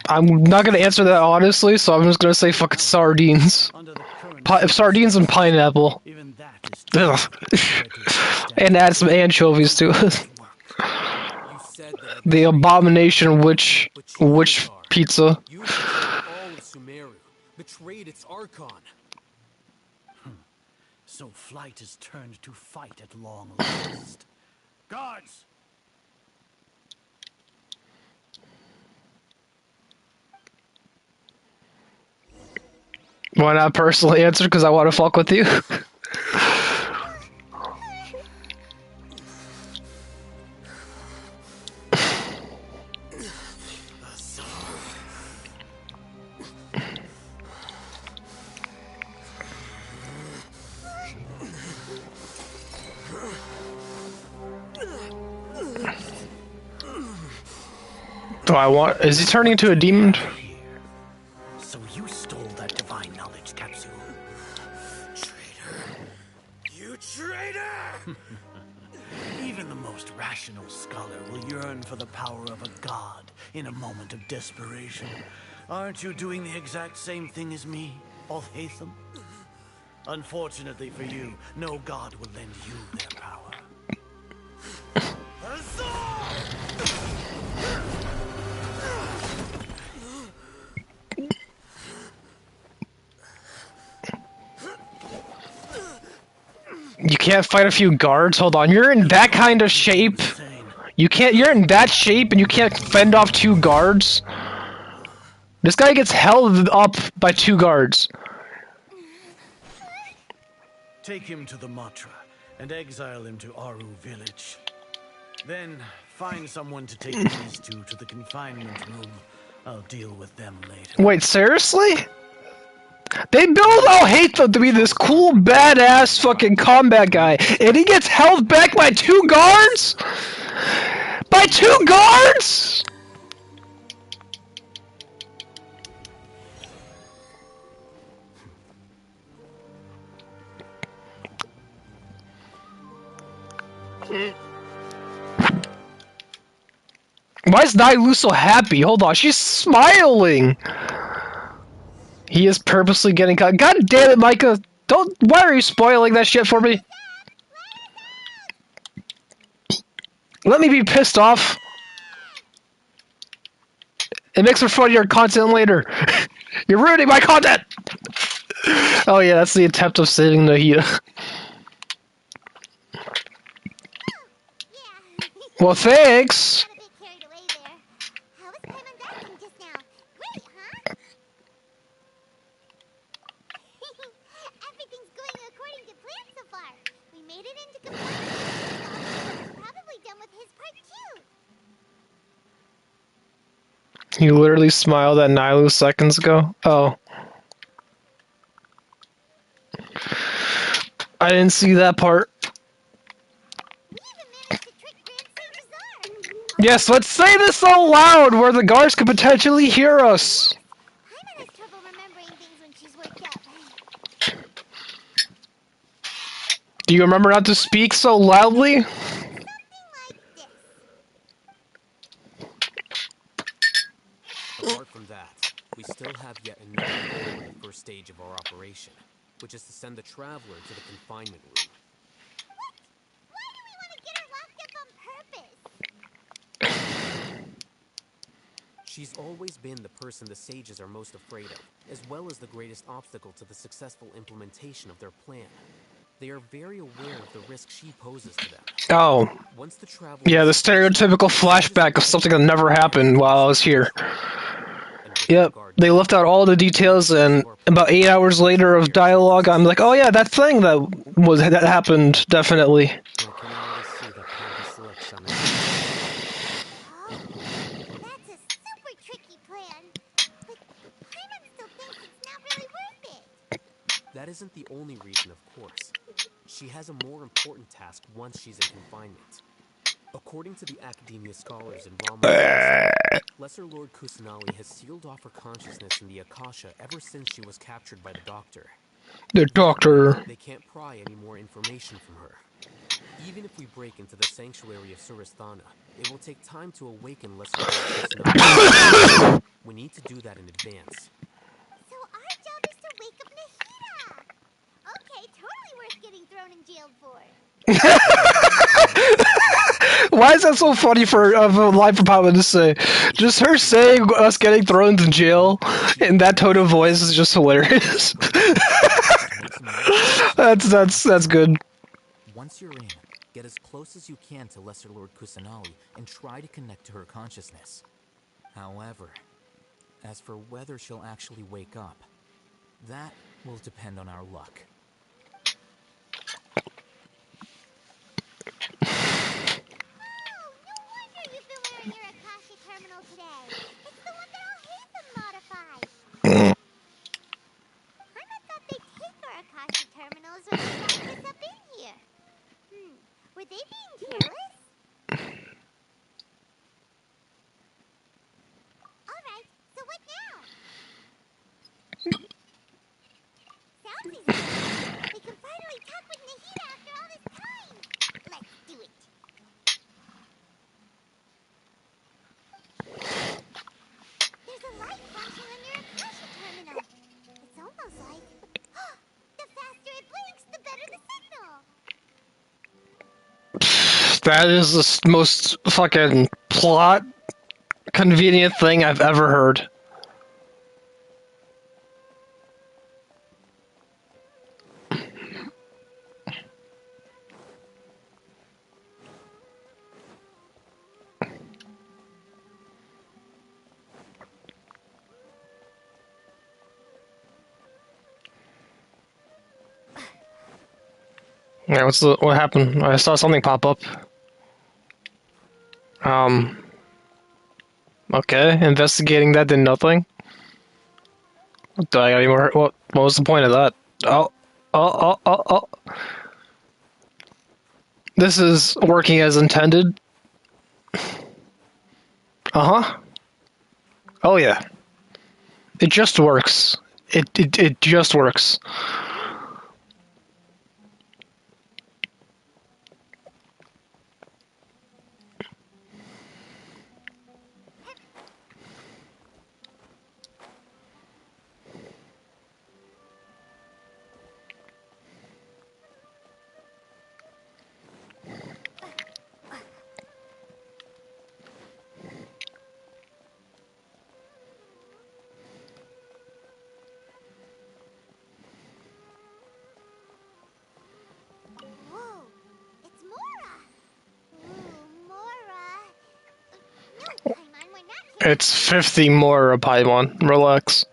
I'm not gonna answer that honestly, so I'm just gonna say fucking sardines. Sardines and pineapple. Ugh. And add some anchovies to it. The abomination witch pizza. You betrayed all of Sumeru, betrayed its Archon. So flight is turned to fight at long last. Guards! Why not personally answer? Because I want to fuck with you. Do I want? Is he turning into a demon? So you stole that divine knowledge capsule. Traitor. You traitor! Even the most rational scholar will yearn for the power of a god in a moment of desperation. Aren't you doing the exact same thing as me, Al-Haytham? Unfortunately for you, no god will lend you their power. You can't fight a few guards? Hold on, you're in that kind of shape? You can't- you're in that shape and you can't fend off 2 guards? This guy gets held up by 2 guards. Take him to the Matra and exile him to Aru village. Then find someone to take these two to the confinement room. I'll deal with them later. Wait, seriously? They build all hate them to be this cool, badass fucking combat guy, and he gets held back by 2 guards? By 2 guards?! Why is Nailu so happy? Hold on, she's smiling! He is purposely getting caught. God damn it, Micah! Don't. Why are you spoiling that shit for me? Let me be pissed off. It makes for funnier content later. You're ruining my content! Oh yeah, that's the attempt of saving Nahida. Yeah. Well, thanks! Got a bit carried away there. How was Paimon's acting just now? Great, huh? Everything's going according to plan so far. We made it into confinement. Probably done with his part too. He literally smiled at Nailu seconds ago. Oh. I didn't see that part. We even managed to trick Grand Sage Azar. Yes, let's say this out loud where the guards could potentially hear us. Paimon has trouble remembering things when she's worked up. Do you remember not to speak so loudly? Something like this. Apart from that, we still have yet another goal in the first stage of our operation, which is to send the Traveler to the confinement room. Why do we want to get her locked up on purpose? She's always been the person the sages are most afraid of, as well as the greatest obstacle to the successful implementation of their plan. They are very aware of the risk she poses to them. Oh. Once the Traveler Yeah, the is released, stereotypical flashback of something that never happened while I was here. and with Yep, regard they to left out all the details, and about 8 hours later of dialogue, I'm like, oh yeah, that thing that happened, definitely. I can already see the pompous looks on his Oh, that's a super tricky plan. But Paimon still thinks it's not really worth it. That isn't the only reason, of course. She has a more important task once she's in confinement. According to the academia scholars in Rama, Lesser Lord Kusanali has sealed off her consciousness in the Akasha ever since she was captured by the Doctor. The doctor. They can't pry any more information from her. Even if we break into the sanctuary of Surasthana, it will take time to awaken Lesser Lord Kusanali. We need to do that in advance. So our job is to wake up Nahida. Okay, totally worth getting thrown in jail for. Why is that so funny for a line for Papa to say? Just her saying us getting thrown in jail in that tone of voice is just hilarious. That's good. Once you're in, get as close as you can to Lesser Lord Kusanali and try to connect to her consciousness. However, as for whether she'll actually wake up, that will depend on our luck. Oh, no wonder you've been wearing your Akasha terminal today. It's the one that Al-Haytham modified. Paimon thought they'd take our Akasha terminals when they locked us up in here. Were they being careless? Alright, so what now? Sounds easy. We can finally talk with Nahida after all this time. Let's do it. There's a light flashing on your Akasha terminal. It's almost like... the faster it blinks, the better the signal. That is the most fucking plot convenient thing I've ever heard. Yeah, what happened? I saw something pop up. Okay, investigating that did nothing. Do I got any more? What was the point of that? Oh, oh. This is working as intended. Uh-huh. Oh yeah. It just works. It just works. Whoa, it's Mora. Ooh, Mora. No, Paimon, we're not here. It's 50 more a Paimon. Relax.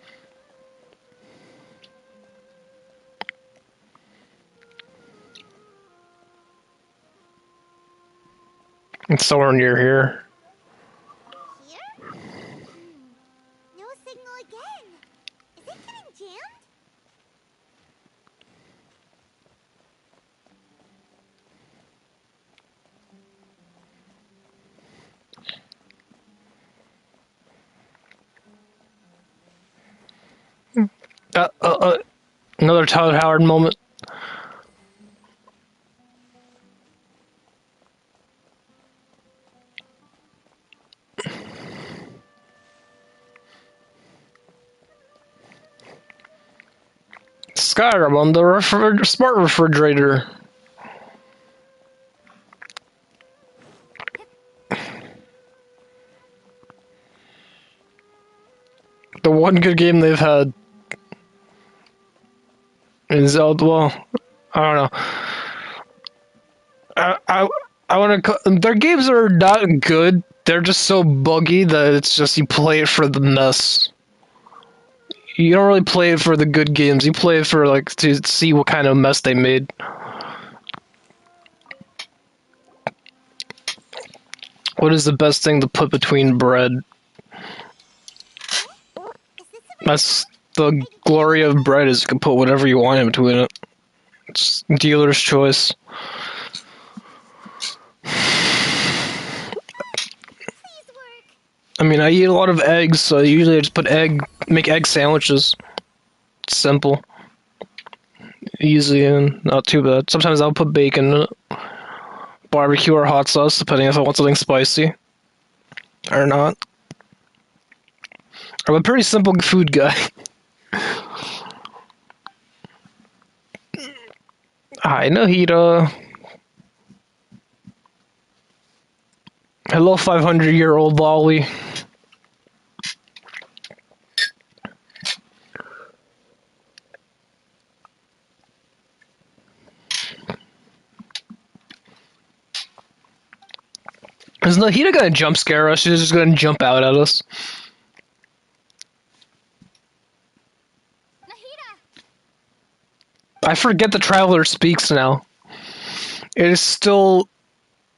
It's somewhere near here. Here? No signal again. Is it getting jammed? Another Todd Howard moment. Skyrim on the smart refrigerator. The one good game they've had in Zelda. Well, I don't know. I want to. Their games are not good. They're just so buggy that it's just you play it for the mess. You don't really play it for the good games. You play it for like to see what kind of mess they made. What is the best thing to put between bread? Is this a That's the glory of bread, is you can put whatever you want in between it. It's dealer's choice. please work? I mean, I eat a lot of eggs, so usually I just make egg sandwiches. It's simple. Easy and not too bad. Sometimes I'll put bacon in it. Barbecue or hot sauce, depending if I want something spicy. Or not. I'm a pretty simple food guy. Hi, Nahida. Hello, 500-year-old Lolly. Is Nahida gonna jump scare us? She's just gonna jump out at us. Nahida! I forget the Traveler speaks now. It is still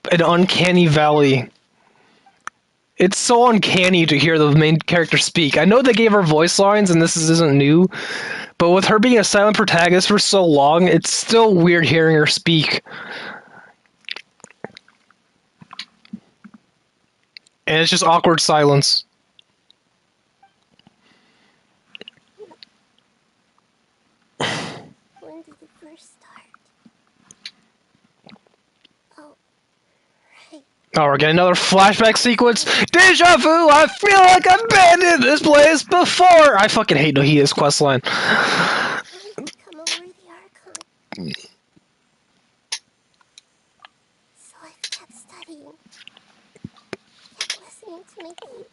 an uncanny valley. It's so uncanny to hear the main character speak. I know they gave her voice lines and this isn't new, but with her being a silent protagonist for so long, it's still weird hearing her speak. And it's just awkward silence. When did it first start? Oh, right. Oh, we're getting another flashback sequence. Deja vu! I feel like I've been in this place before! I fucking hate Nahida's questline. Really become a worthy Archon. So I've kept studying. Kept listening to my keyboard.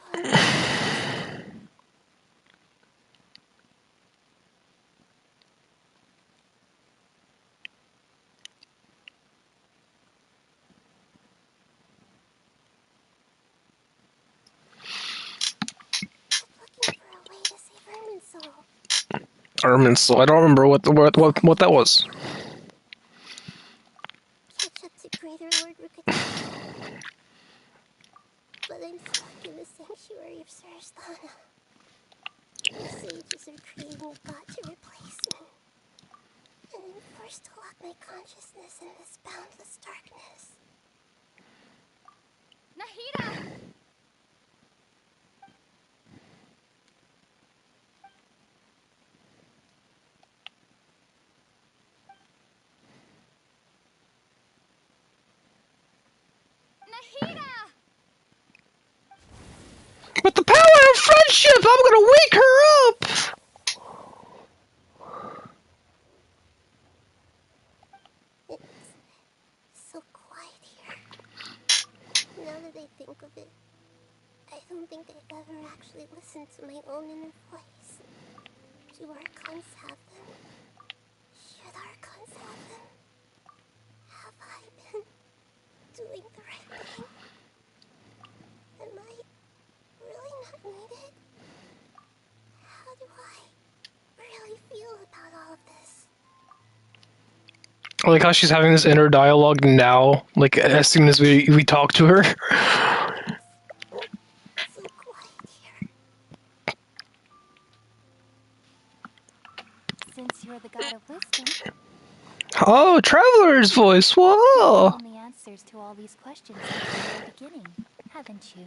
Looking for a way to save Irminsul. So I don't remember what that was. Catch up to Greater Lord Rukataka. are creating a god to replace me. And I'm forced to lock my consciousness in this boundless darkness. Nahida! Nahida! With the power of friendship, I'm gonna wake her up! It's so quiet here. Now that I think of it, I don't think I've ever actually listened to my own inner voice. Do Archons have them? Should Archons have them? Have I been doing the right thing? Am I really not needed? How do I really feel about all of this? I like how she's having this inner dialogue now, like as soon as we talk to her. So quiet here. Since you're the god of wisdom, Oh, Traveler's voice, whoa! found the answers to all these questions at the very beginning, haven't you?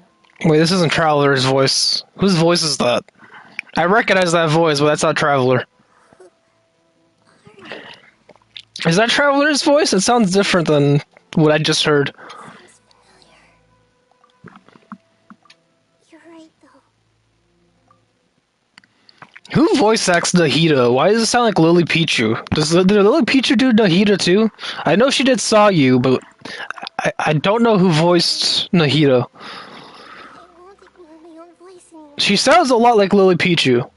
Wait, this isn't Traveler's voice. Whose voice is that? I recognize that voice, but that's not Traveler. Is that Traveler's voice? It sounds different than what I just heard. Sounds familiar. You're right, though. Who voice acts Nahida? Why does it sound like Lily Pichu? Did Lily Pichu do Nahida too? I know she did Saw You, but I don't know who voiced Nahida. I won't ignore my own voice anymore. She sounds a lot like Lily Pichu.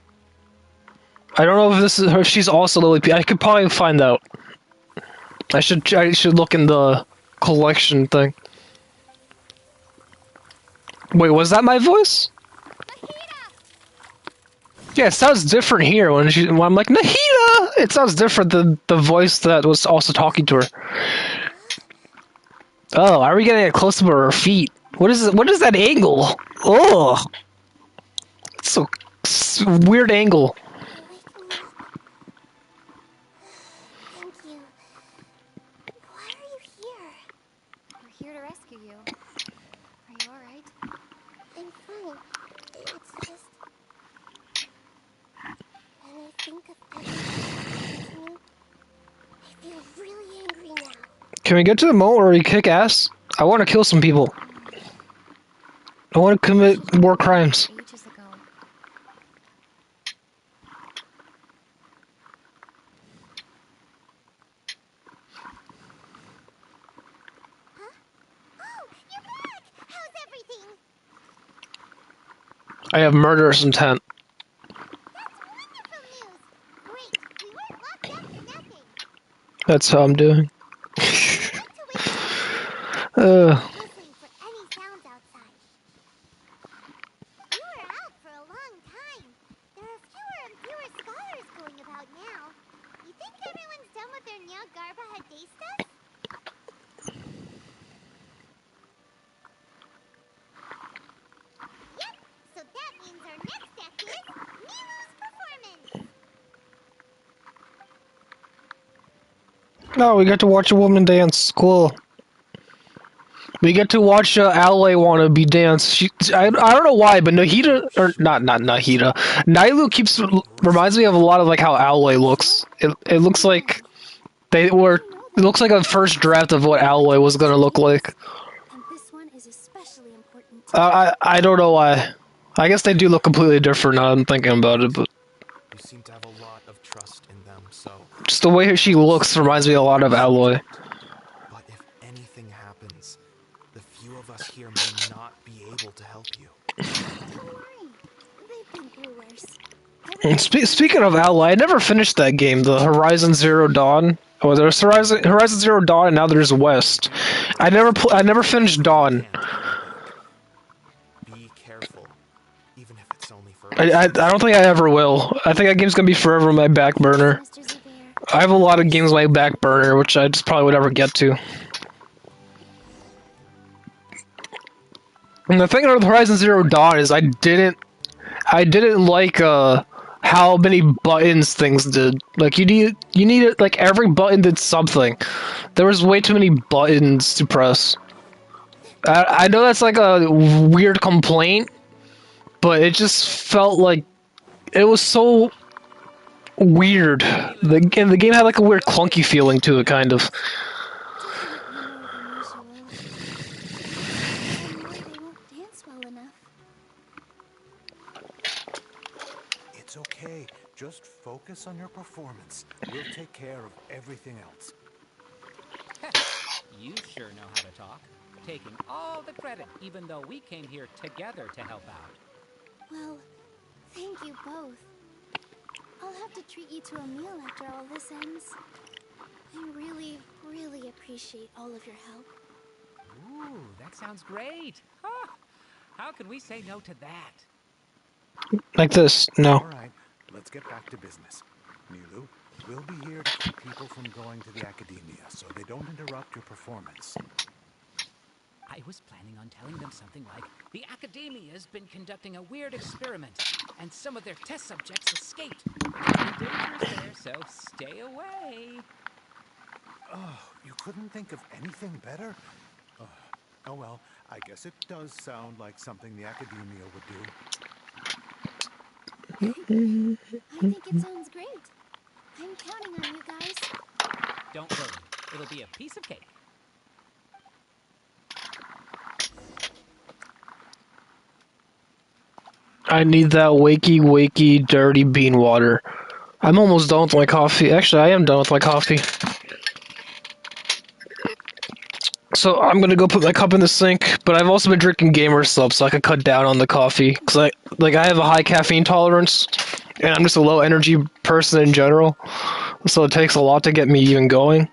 I don't know if this is her. If she's also Lily Pichu. I could probably find out. I should look in the collection thing. Wait, was that my voice? Yeah, it sounds different here when I'm like Nahida. It sounds different than the voice that was also talking to her. Oh, are we getting a close up of her feet? What is it? What is that angle? Oh, it's it's a weird angle. You wake me up. Thank you. Why are you here? We're here to rescue you. Are you alright? I'm fine. It's just... When I think of everything that's happened to me, I feel really angry now. Can we get to the moment where we kick ass? I want to kill some people. I want to commit war crimes. Ages ago. Huh? Oh, you're back! How's everything? I have murderous intent. That's wonderful news! Great, we weren't locked up for nothing. That's how I'm doing. I went to wake you up. Listening for any sounds outside. You were out for a long time. There are fewer and fewer scholars going about now. You think everyone's done with their Nya Garba Hade stuff? Yep, so that means our next act is Milu's performance. No, we get to watch a woman dance. Cool. We get to watch Aloy wannabe dance. I don't know why, but Nahida, or not Nahida, Nailu reminds me of a lot of like how Aloy looks. It looks like it looks like a first draft of what Aloy was gonna look like. And this one is especially important. I don't know why. I guess they do look completely different now I'm thinking about it, but You seem to have a lot of trust in them, so... just the way she looks reminds me a lot of Aloy. But if anything happens, the few of us here may not be able to help you. Don't worry. They've been through worse. And speaking of Aloy, I never finished that game, the Horizon Zero Dawn. Oh, there's Horizon Zero Dawn, and now there's West. I never finished Dawn. Be careful, even if it's only for... I don't think I ever will. I think that game's gonna be forever on my back burner. Mr. Zubair. I have a lot of games on my back burner, which I just probably would never get to. And the thing with Horizon Zero Dawn is I didn't like how many buttons things did. Like you needed like every button did something. There was way too many buttons to press. I know that's like a weird complaint, but it just felt like it was so weird. The game had like a weird clunky feeling to it, kind of. Definitely more than usual. I'm worried I won't dance well enough. It's okay. Just focus on your performance. We'll take care of everything else. You sure know how to talk. Taking all the credit, even though we came here together to help out. Well, thank you both. I'll have to treat you to a meal after all this ends. I really, really appreciate all of your help. Ooh, that sounds great. Ah, how can we say no to that? Like this, no. All right, let's get back to business. Nilu, we'll be here to keep people from going to the academia so they don't interrupt your performance. I was planning on telling them something like, the Academia's been conducting a weird experiment, and some of their test subjects escaped. It's pretty dangerous there, so stay away. Oh, you couldn't think of anything better? Oh well, I guess it does sound like something the academia would do. I think it sounds great. I'm counting on you guys. Don't worry, it'll be a piece of cake. I need that wakey, dirty bean water. I'm almost done with my coffee. Actually, I am done with my coffee. So I'm gonna go put my cup in the sink, but I've also been drinking gamer sub so I could cut down on the coffee. Cause I have a high caffeine tolerance, and I'm just a low energy person in general. So it takes a lot to get me even going.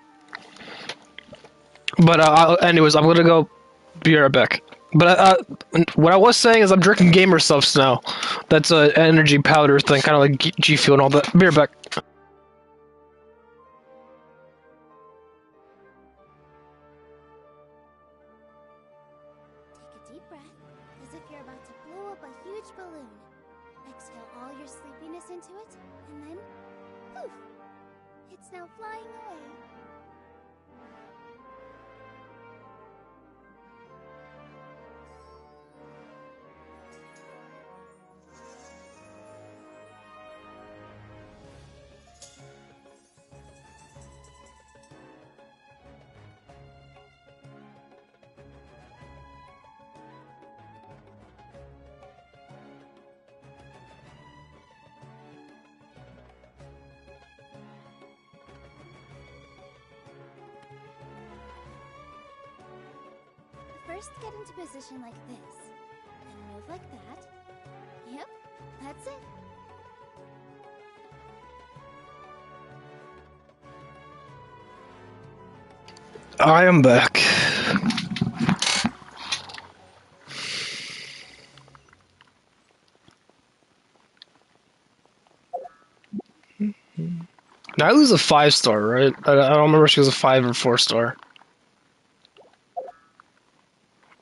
But anyways, I'm gonna go be right back. But what I was saying is I'm drinking gamer subs now. That's a energy powder thing, kind of like G Fuel and all that. Be right back. Take a deep breath, as if you're about to blow up a huge balloon. Exhale all your sleepiness into it, and then, poof! It's now flying away. First, get into position like this. Then move like that. Yep, that's it. I am back. Now was a 5-star, right? I don't remember if she was a 5 or 4-star.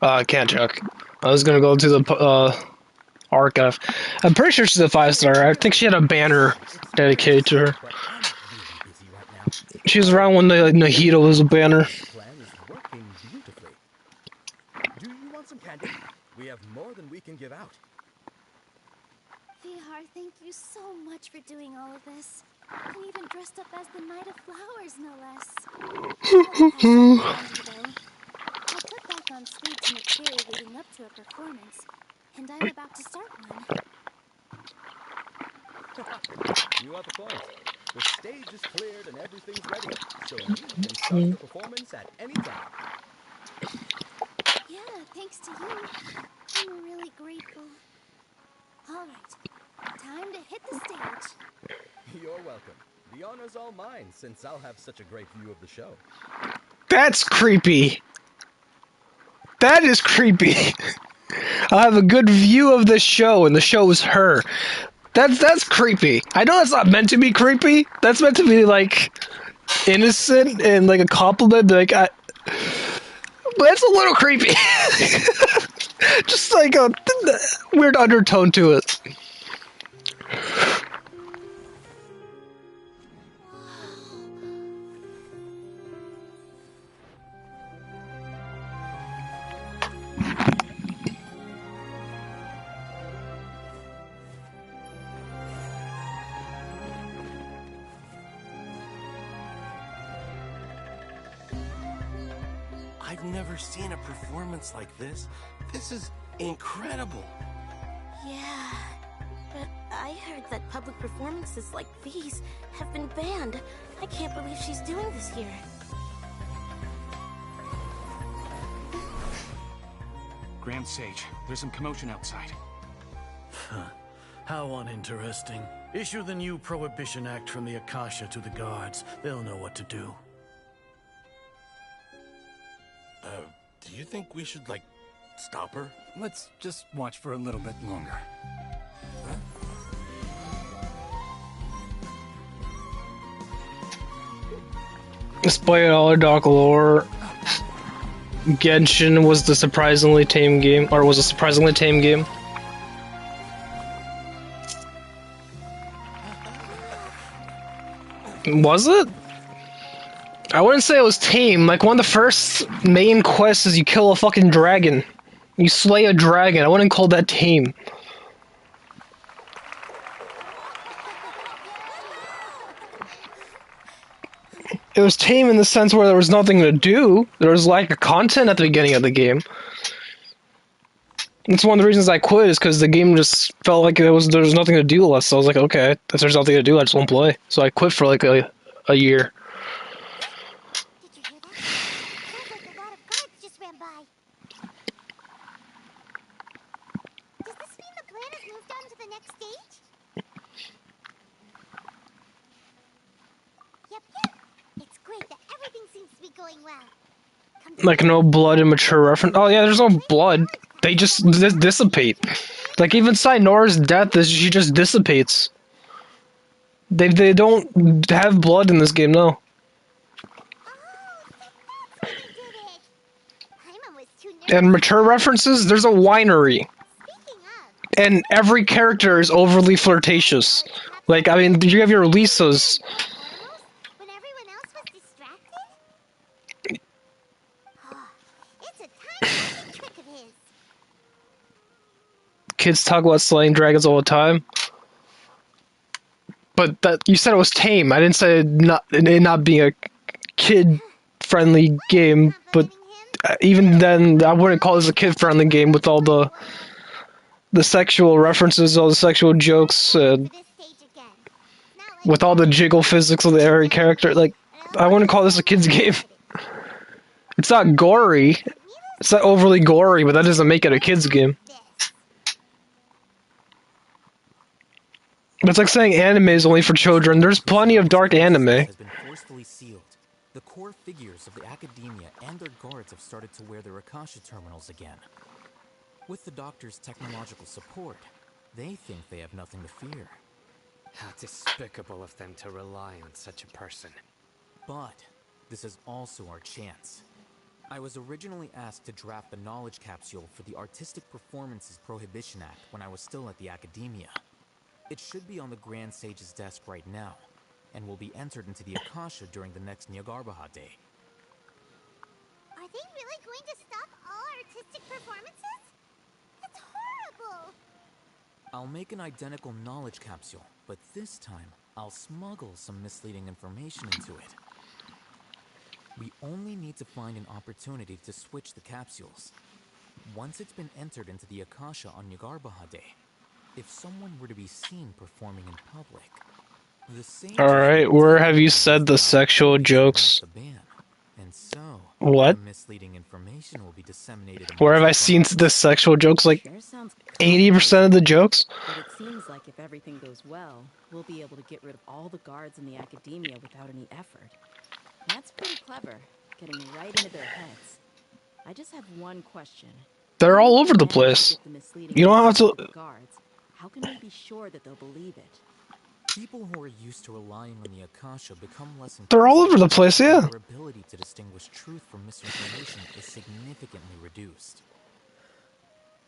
I can't check. I was gonna go to the archive. I'm pretty sure she's a 5-star. I think she had a banner dedicated to her. But I'm really busy right now. She was around when the Nahida was a banner. Plan is working beautifully. Do you want some candy? We have more than we can give out. Vihar, thank you so much for doing all of this. And even dressed up as the Knight of Flowers, no less. I cut back on sweets and material leading up to a performance, and I'm about to start one. You have a point. The stage is cleared and everything's ready, so you can start the performance at any time. Yeah, thanks to you. I'm really grateful. All right, time to hit the stage. You're welcome. The honor's all mine, since I'll have such a great view of the show. That's creepy. That is creepy. I'll have a good view of the show, and the show is her. That's creepy. I know that's not meant to be creepy. That's meant to be like innocent and like a compliment. Like, but it's a little creepy. Just like a weird undertone to it. I've never seen a performance like this. This is incredible. Yeah, but I heard that public performances like these have been banned. I can't believe she's doing this here. Grand Sage, there's some commotion outside. How uninteresting. Issue the new Prohibition Act from the Akasha to the guards. They'll know what to do. Do you think we should, like, stop her? Let's just watch for a little bit longer. Despite all the dark lore, Genshin was the surprisingly tame game, or was a surprisingly tame game. Was it? I wouldn't say it was tame. Like, one of the first main quests is you kill a fucking dragon. You slay a dragon. I wouldn't call that tame. It was tame in the sense where there was nothing to do. There was lack of content at the beginning of the game. That's one of the reasons I quit, is because the game just felt like there was nothing to do less. So I was like, okay, if there's nothing to do, I just won't play. So I quit for like a year. Did you hear that? Sounds like a lot of guards just ran by. Does this mean the plan has moved on to the next stage? Yep. It's great that everything seems to be going well. Like, no blood and mature reference. Oh yeah, there's no blood. They just dissipate. Like, even Saynora's death, she just dissipates. They don't have blood in this game, no. And mature references, there's a winery. And every character is overly flirtatious. Like, I mean, you have your Lisas. When everyone else was distracted? It's a tiny trick of his. Kids talk about slaying dragons all the time. But that, you said it was tame. I didn't say it not being a kid-friendly game, but even then, I wouldn't call this a kid-friendly game with all the sexual references, all the sexual jokes, with all the jiggle physics of every character. Like, I wouldn't call this a kid's game. It's not gory. It's not overly gory, but that doesn't make it a kid's game. It's like saying anime is only for children. There's plenty of dark anime. Has been forcefully sealed. The core figures of the academia and their guards have started to wear their Akasha terminals again. With the doctor's technological support, they think they have nothing to fear. How despicable of them to rely on such a person. But this is also our chance. I was originally asked to draft the knowledge capsule for the Artistic Performances Prohibition Act when I was still at the academia. It should be on the Grand Sage's desk right now, and will be entered into the Akasha during the next Nyagarbha Day. Are they really going to stop all artistic performances? That's horrible! I'll make an identical knowledge capsule, but this time, I'll smuggle some misleading information into it. We only need to find an opportunity to switch the capsules. Once it's been entered into the Akasha on Nyagarbha Day, if someone were to be seen performing in public, the same. Alright, where have you said the sexual jokes? And so, what? Misleading information will be disseminated. Where have I seen the sexual jokes? Like 80% of the jokes? But it seems like if everything goes well, we'll be able to get rid of all the guards in the academia without any effort. That's pretty clever, getting right into their heads. I just have one question. They're all over the place. You don't have to. Guards. How can we be sure that they'll believe it? People who are used to relying on the Akasha become less. They're all over the place, yeah. Their ability to distinguish truth from misinformation is significantly reduced.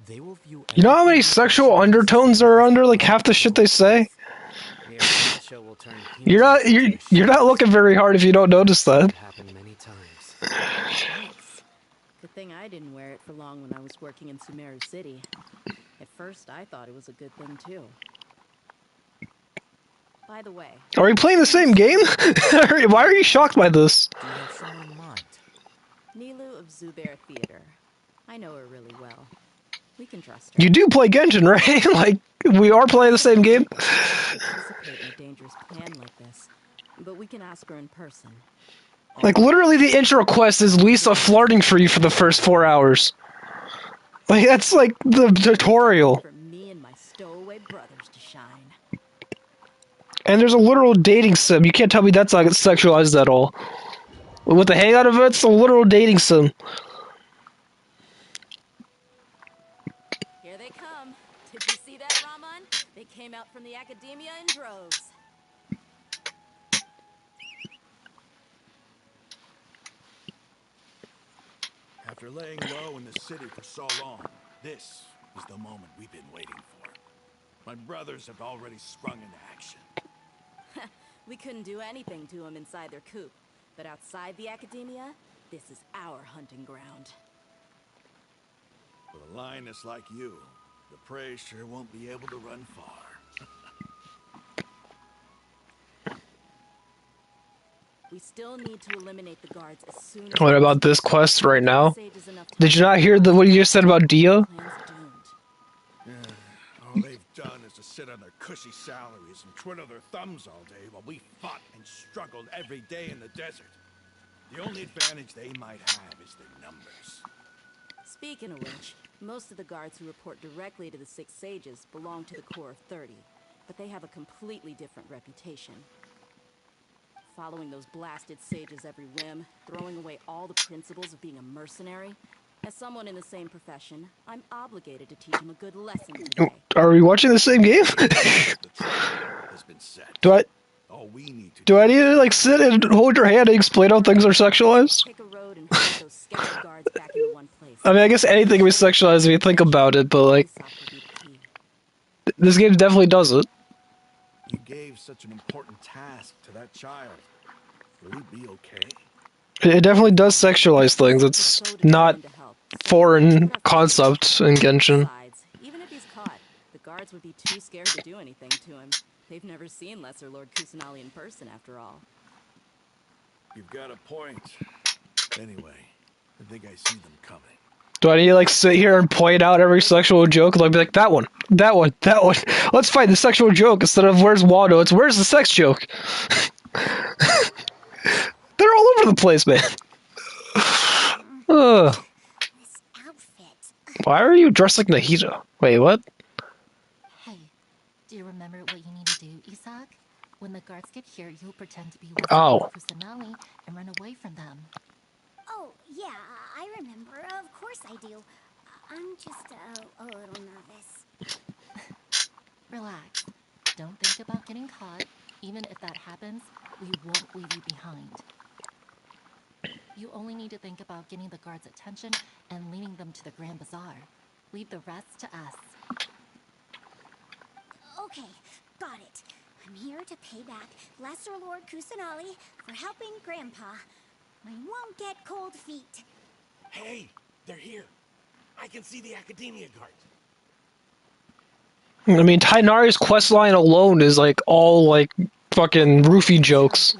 They will view. You know how many sexual undertones are under like half the shit they say? You're not looking very hard if you don't notice that. Happened many times. Thanks. Good thing I didn't wear it for long when I was working in Sumeru City. At first, I thought it was a good thing too. By the way, are we playing the same game? Why are you shocked by this? Do you have someone in mind? Nilu of Zubair Theater. I know her really well. We can trust her. You do play Genshin, right? Like, we are playing the same game? Participate in a dangerous plan like this, but we can ask her in person. Like, literally the intro quest is Lisa flirting for you for the first 4 hours. Like, that's like the tutorial. For me and my stowaway brothers to shine. And there's a literal dating sim. You can't tell me that's not sexualized at all. With the hangout of it, it's a literal dating sim. Here they come. Did you see that, Rahman? They came out from the academia in droves. After laying low in the city for so long, this is the moment we've been waiting for. My brothers have already sprung into action. We couldn't do anything to them inside their coop, but outside the academia, this is our hunting ground. With a lioness like you, the prey sure won't be able to run far. We still need to eliminate the guards as soon as What about this quest right now? Did you not hear what you just said about Dia? All they've done is to sit on their cushy salaries and twiddle their thumbs all day while we fought and struggled every day in the desert. The only advantage they might have is their numbers. Speaking of which, most of the guards who report directly to the Six Sages belong to the Corps of 30, but they have a completely different reputation. Following those blasted sages every whim, throwing away all the principles of being a mercenary. As someone in the same profession, I'm obligated to teach them a good lesson today. Are we watching the same game? do I need to like sit and hold your hand and explain how things are sexualized? I mean, I guess anything can be sexualized if you think about it, but like, this game definitely does it. You gave such an important task to that child. Will he be okay? It definitely does sexualize things. It's not foreign concept in Genshin. Besides, even if he's caught, the guards would be too scared to do anything to him. They've never seen Lesser Lord Kusanali in person, after all. You've got a point. Anyway, I think I see them coming. Do I need to like sit here and point out every sexual joke? Like, be like, that one, that one, that one. Let's find the sexual joke instead of where's Waldo. It's where's the sex joke. They're all over the place, man. Why are you dressed like Nahida? Wait, what? Hey, do you remember what you need to do, Isaac? When the guards get here, you'll pretend to be Kusanali and run away from them. Oh, yeah, I remember. Of course I do. I'm just a little nervous. Relax. Don't think about getting caught. Even if that happens, we won't leave you behind. You only need to think about getting the guards' attention and leading them to the Grand Bazaar. Leave the rest to us. Okay, got it. I'm here to pay back Lesser Lord Kusanali for helping Grandpa. I won't get cold feet. Hey, they're here. I can see the Academia guards. I mean, Tainari's questline alone is like all like fucking roofie jokes.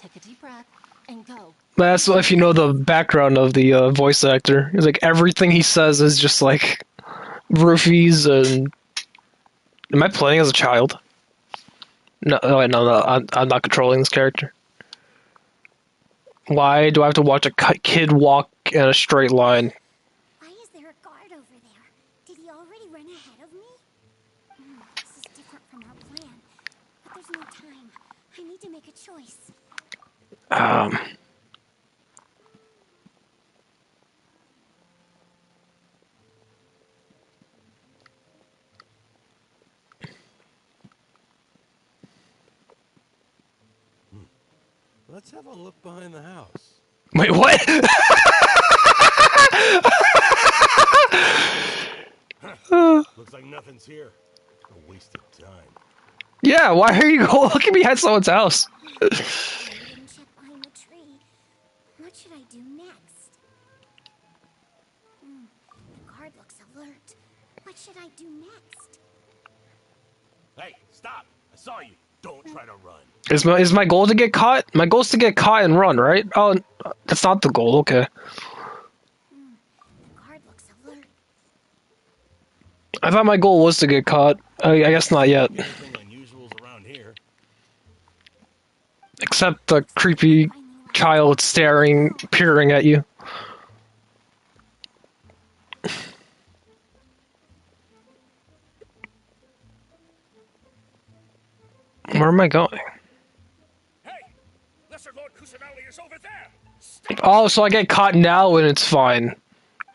Take a deep breath and go. That's if you know the background of the voice actor. It's like everything he says is just like roofies and. Am I playing as a child? No, wait, no, I'm not controlling this character. Why do I have to watch a kid walk in a straight line? Why is there a guard over there? Did he already run ahead of me? This is different from our plan. But there's no time. I need to make a choice. Let's have a look behind the house. Wait, what? Looks like nothing's here. A waste of time. Yeah, why are you looking behind someone's house? I didn't check behind the tree. What should I do next? The guard looks alert. What should I do next? Hey, stop! I saw you. Don't try to run. Is my goal to get caught? My goal is to get caught and run, right? Oh, that's not the goal. Okay. I thought my goal was to get caught. I guess not yet. Anything unusual's around here. Except the creepy child staring, peering at you. Where am I going? Hey! Lesser Lord Kusanali is over there! Oh, so I get caught now and it's fine.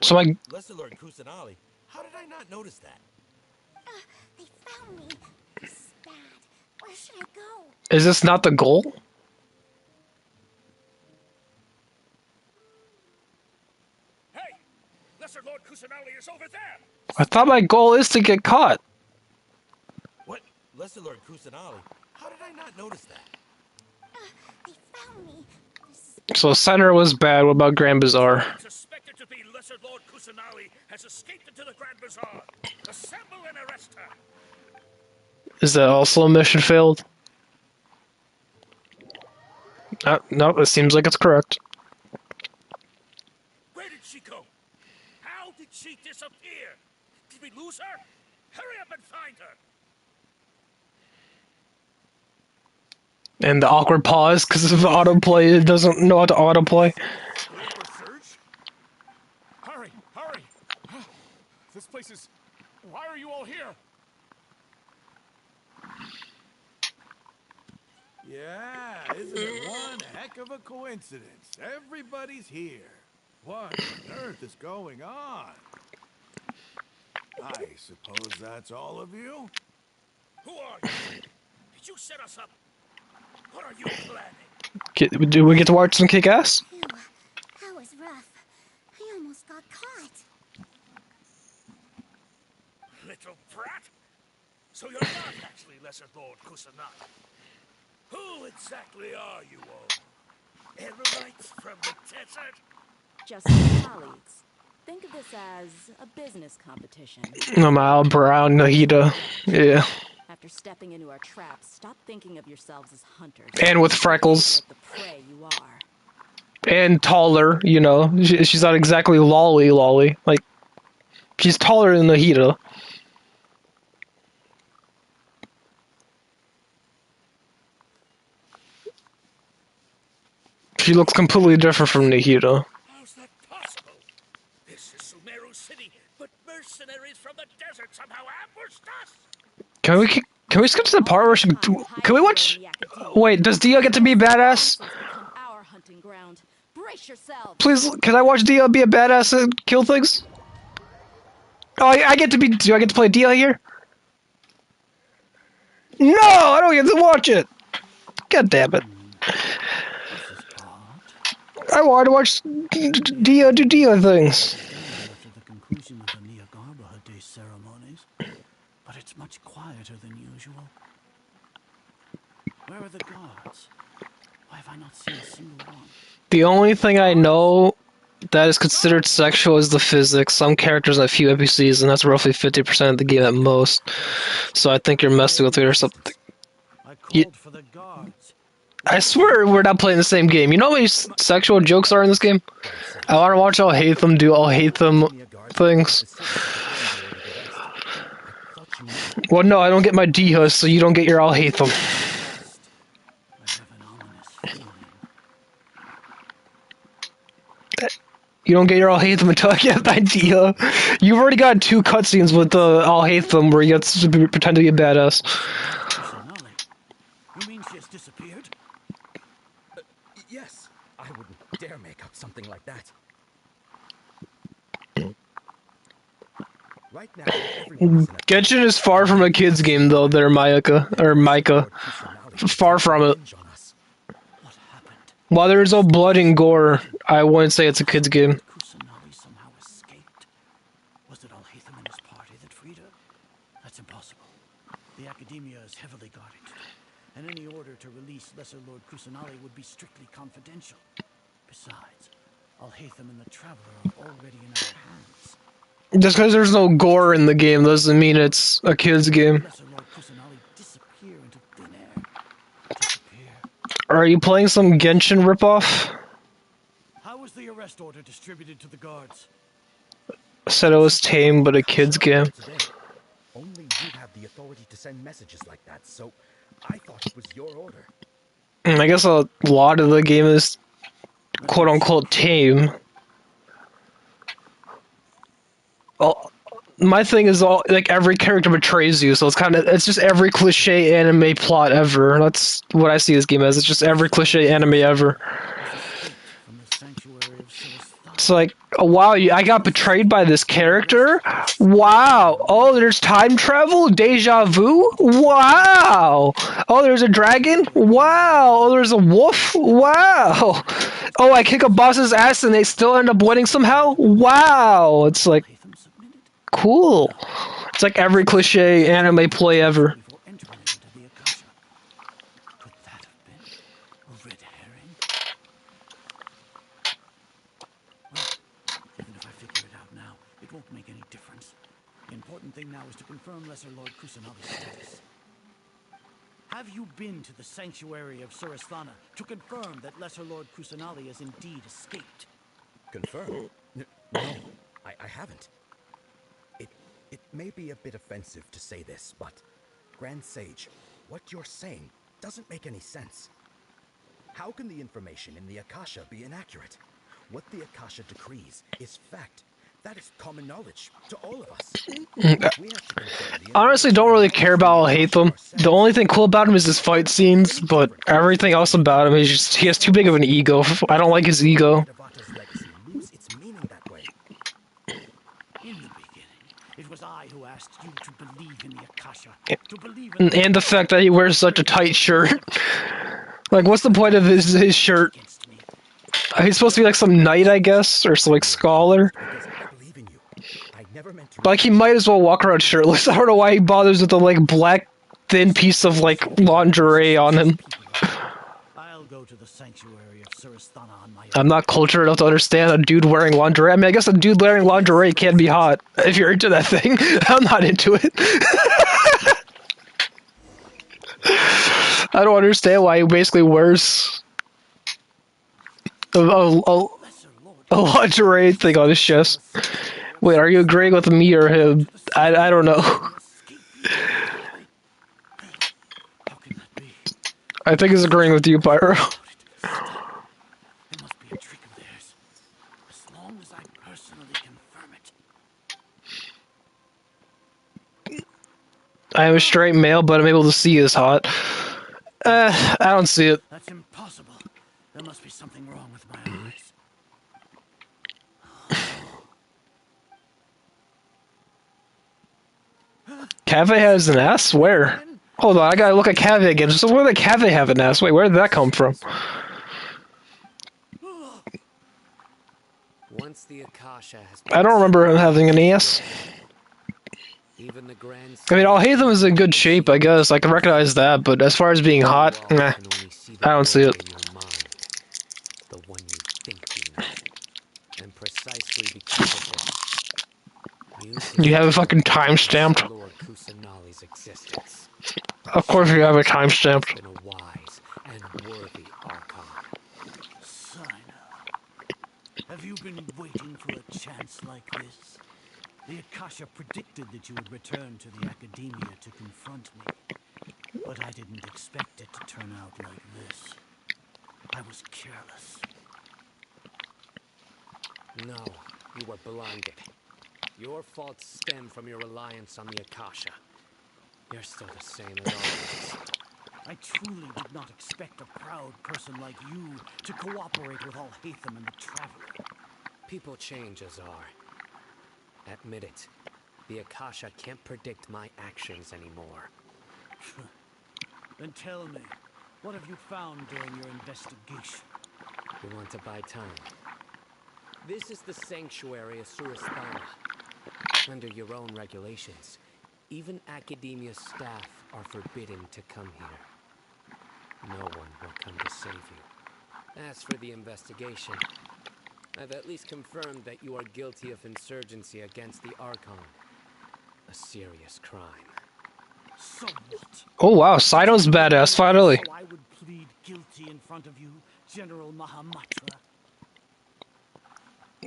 So I... Lesser Lord Kusanali. How did I not notice that? They found me. This is bad. Where should I go? Is this not the goal? Hey! Lesser Lord Kusanali is over there! I thought my goal is to get caught. What? Lesser Lord Kusanali. How did I not notice that? They found me. So center was bad. What about Grand Bazaar? Suspected to be Lesser Lord Kusanali has escaped into the Grand Bazaar. Assemble and arrest her. Is that also a mission failed? No, it seems like it's correct. Where did she go? How did she disappear? Did we lose her? Hurry up and find her. And the awkward pause because of the autoplay. It doesn't know how to autoplay. Clear for search? Hurry, hurry! This place is... Why are you all here? Yeah, isn't it one heck of a coincidence? Everybody's here. What on earth is going on? I suppose that's all of you? Who are you? Did you set us up? What are you planning? Do we get to watch some kick ass? Phew, that was rough. I almost got caught. Little brat? So you're not actually Lesser Lord Kusanagi. Who exactly are you all? Eremites from the desert? Just like colleagues. Think of this as a business competition. I'm Al Brown, Nahida. Yeah. After stepping into our traps, stop thinking of yourselves as hunters. And with freckles. Like the prey you are. And taller, you know. She's not exactly lolly. Like, she's taller than Nahida. She looks completely different from Nahida. How's that possible? This is Sumeru City, but mercenaries from the desert somehow ambushed us! Can we skip to the part where she... Can we watch... Wait, does Dia get to be badass? Our hunting ground. Brace yourselves. Please, can I watch Dia be a badass and kill things? Oh, I get to be... Do I get to play Dia here? No! I don't get to watch it! God damn it. I want to watch Dia do Dia things. After the conclusion of the Niagarba Day ceremonies, but it's much quieter than usual. Where are the guards? Why have I not seen a single one? The only thing I know that is considered sexual is the physics. Some characters have few NPCs, and that's roughly 50% of the game at most. So I think you're messing with it or something. I swear we're not playing the same game. You know how many sexual jokes are in this game? I want to watch I'll hate them do I'll hate them things. Well, no, I don't get my D-Hus, so you don't get your I'll hate them. You don't get your I'll hate them until I get my D-Hus. You've already got 2 cutscenes with the I'll hate them where you get to pretend to be a badass. You mean she has disappeared? Yes, I wouldn't dare make up something like that. Right now, Genshin is far from a kid's game, though, there, Micah. Far from it. While there's no blood and gore, I wouldn't say it's a kid's game. Kusanali somehow escaped. Was it Al-Haytham and his party that freed her? That's impossible. The Academia is heavily guarded, and any order to release Lesser Lord Kusanali would be strictly confidential. Besides, Al-Haytham and the Traveler are already in our hands. Just because there's no gore in the game doesn't mean it's a kid's game. Lesser Lord Kusanali disappear into thin air. Disappear. Are you playing some Genshin ripoff? How was the arrest order distributed to the guards? Said it was tame, but a kid's game. Only you have the authority to send messages like that, so I thought it was your order. I guess a lot of the game is quote unquote tame. Well, my thing is all like every character betrays you, so it's just every cliche anime plot ever. That's what I see this game as. It's just every cliche anime ever. From the sanctuary of It's like, oh, wow, I got betrayed by this character? Wow. Oh, there's time travel? Deja vu? Wow. Oh, there's a dragon? Wow. Oh, there's a wolf? Wow. Oh, I kick a boss's ass and they still end up winning somehow? Wow. It's like, cool. It's like every cliche anime play ever. before entering it into the Akasha. Could that have been a red herring? Well, even if I figure it out now, it won't make any difference. The important thing now is to confirm Lesser Lord Kusanali's status. Have you been to the sanctuary of Surasthana to confirm that Lesser Lord Kusanali has indeed escaped? Confirm? No, I haven't. It may be a bit offensive to say this, but Grand Sage, what you're saying doesn't make any sense. How can the information in the Akasha be inaccurate? What the Akasha decrees is fact. That is common knowledge to all of us. Honestly, don't really care about hate them. The only thing cool about him is his fight scenes, but everything else about him is just he has too big of an ego. I don't like his ego. Lose its meaning that way. In the beginning, it was I who asked you to believe in the Akasha. To believe And the fact that he wears such a tight shirt. Like, what's the point of his shirt? He's supposed to be like some knight, I guess, or some like scholar. Like, he might as well walk around shirtless. I don't know why he bothers with the like black thin piece of like lingerie on him. I'll go to the sanctuary of Surasthana on my own. I'm not cultured enough to understand a dude wearing lingerie. I mean, I guess a dude wearing lingerie can be hot if you're into that thing. I'm not into it. I don't understand why he basically wears a lingerie thing on his chest. Wait, are you agreeing with me or him? I don't know. I think he's agreeing with you, Pyro. It must be a trick of theirs. As long as I personally confirm it. I am a straight male, but I'm able to see as hot. I don't see it. That's impossible. There must be something wrong with my eyes. Cave has an ass? Where? Hold on, I gotta look at Cave again. So where did Cave have an ass? Wait, where did that come from? Once the Akasha has I don't remember him having an ass. even the grand I mean, Alhaitham is in good shape, I guess. I can recognize that, but as far as being hot, nah. I don't see it. the one you think you know. And precisely because of this, You have a fucking timestamp. Lord Kusanali's existence. Of course you have a timestamp. Been a wise and worthy Archon. Have you been waiting for a chance like this? The Akasha predicted that you would return to the Academia to confront me. But I didn't expect it to turn out like this. I was careless. No, you were blinded. Your faults stem from your reliance on the Akasha. You're still the same as always. I truly did not expect a proud person like you to cooperate with Alhaitham and the Traveler. People change, Azar. Admit it. The Akasha can't predict my actions anymore. Then tell me, what have you found during your investigation? You want to buy time? This is the sanctuary of Surasthana. Under your own regulations, even Academia staff are forbidden to come here. No one will come to save you. As for the investigation, I've at least confirmed that you are guilty of insurgency against the Archon. A serious crime. So what? Oh wow, Saito's badass, finally. So I would plead guilty in front of you, General Mahamatra.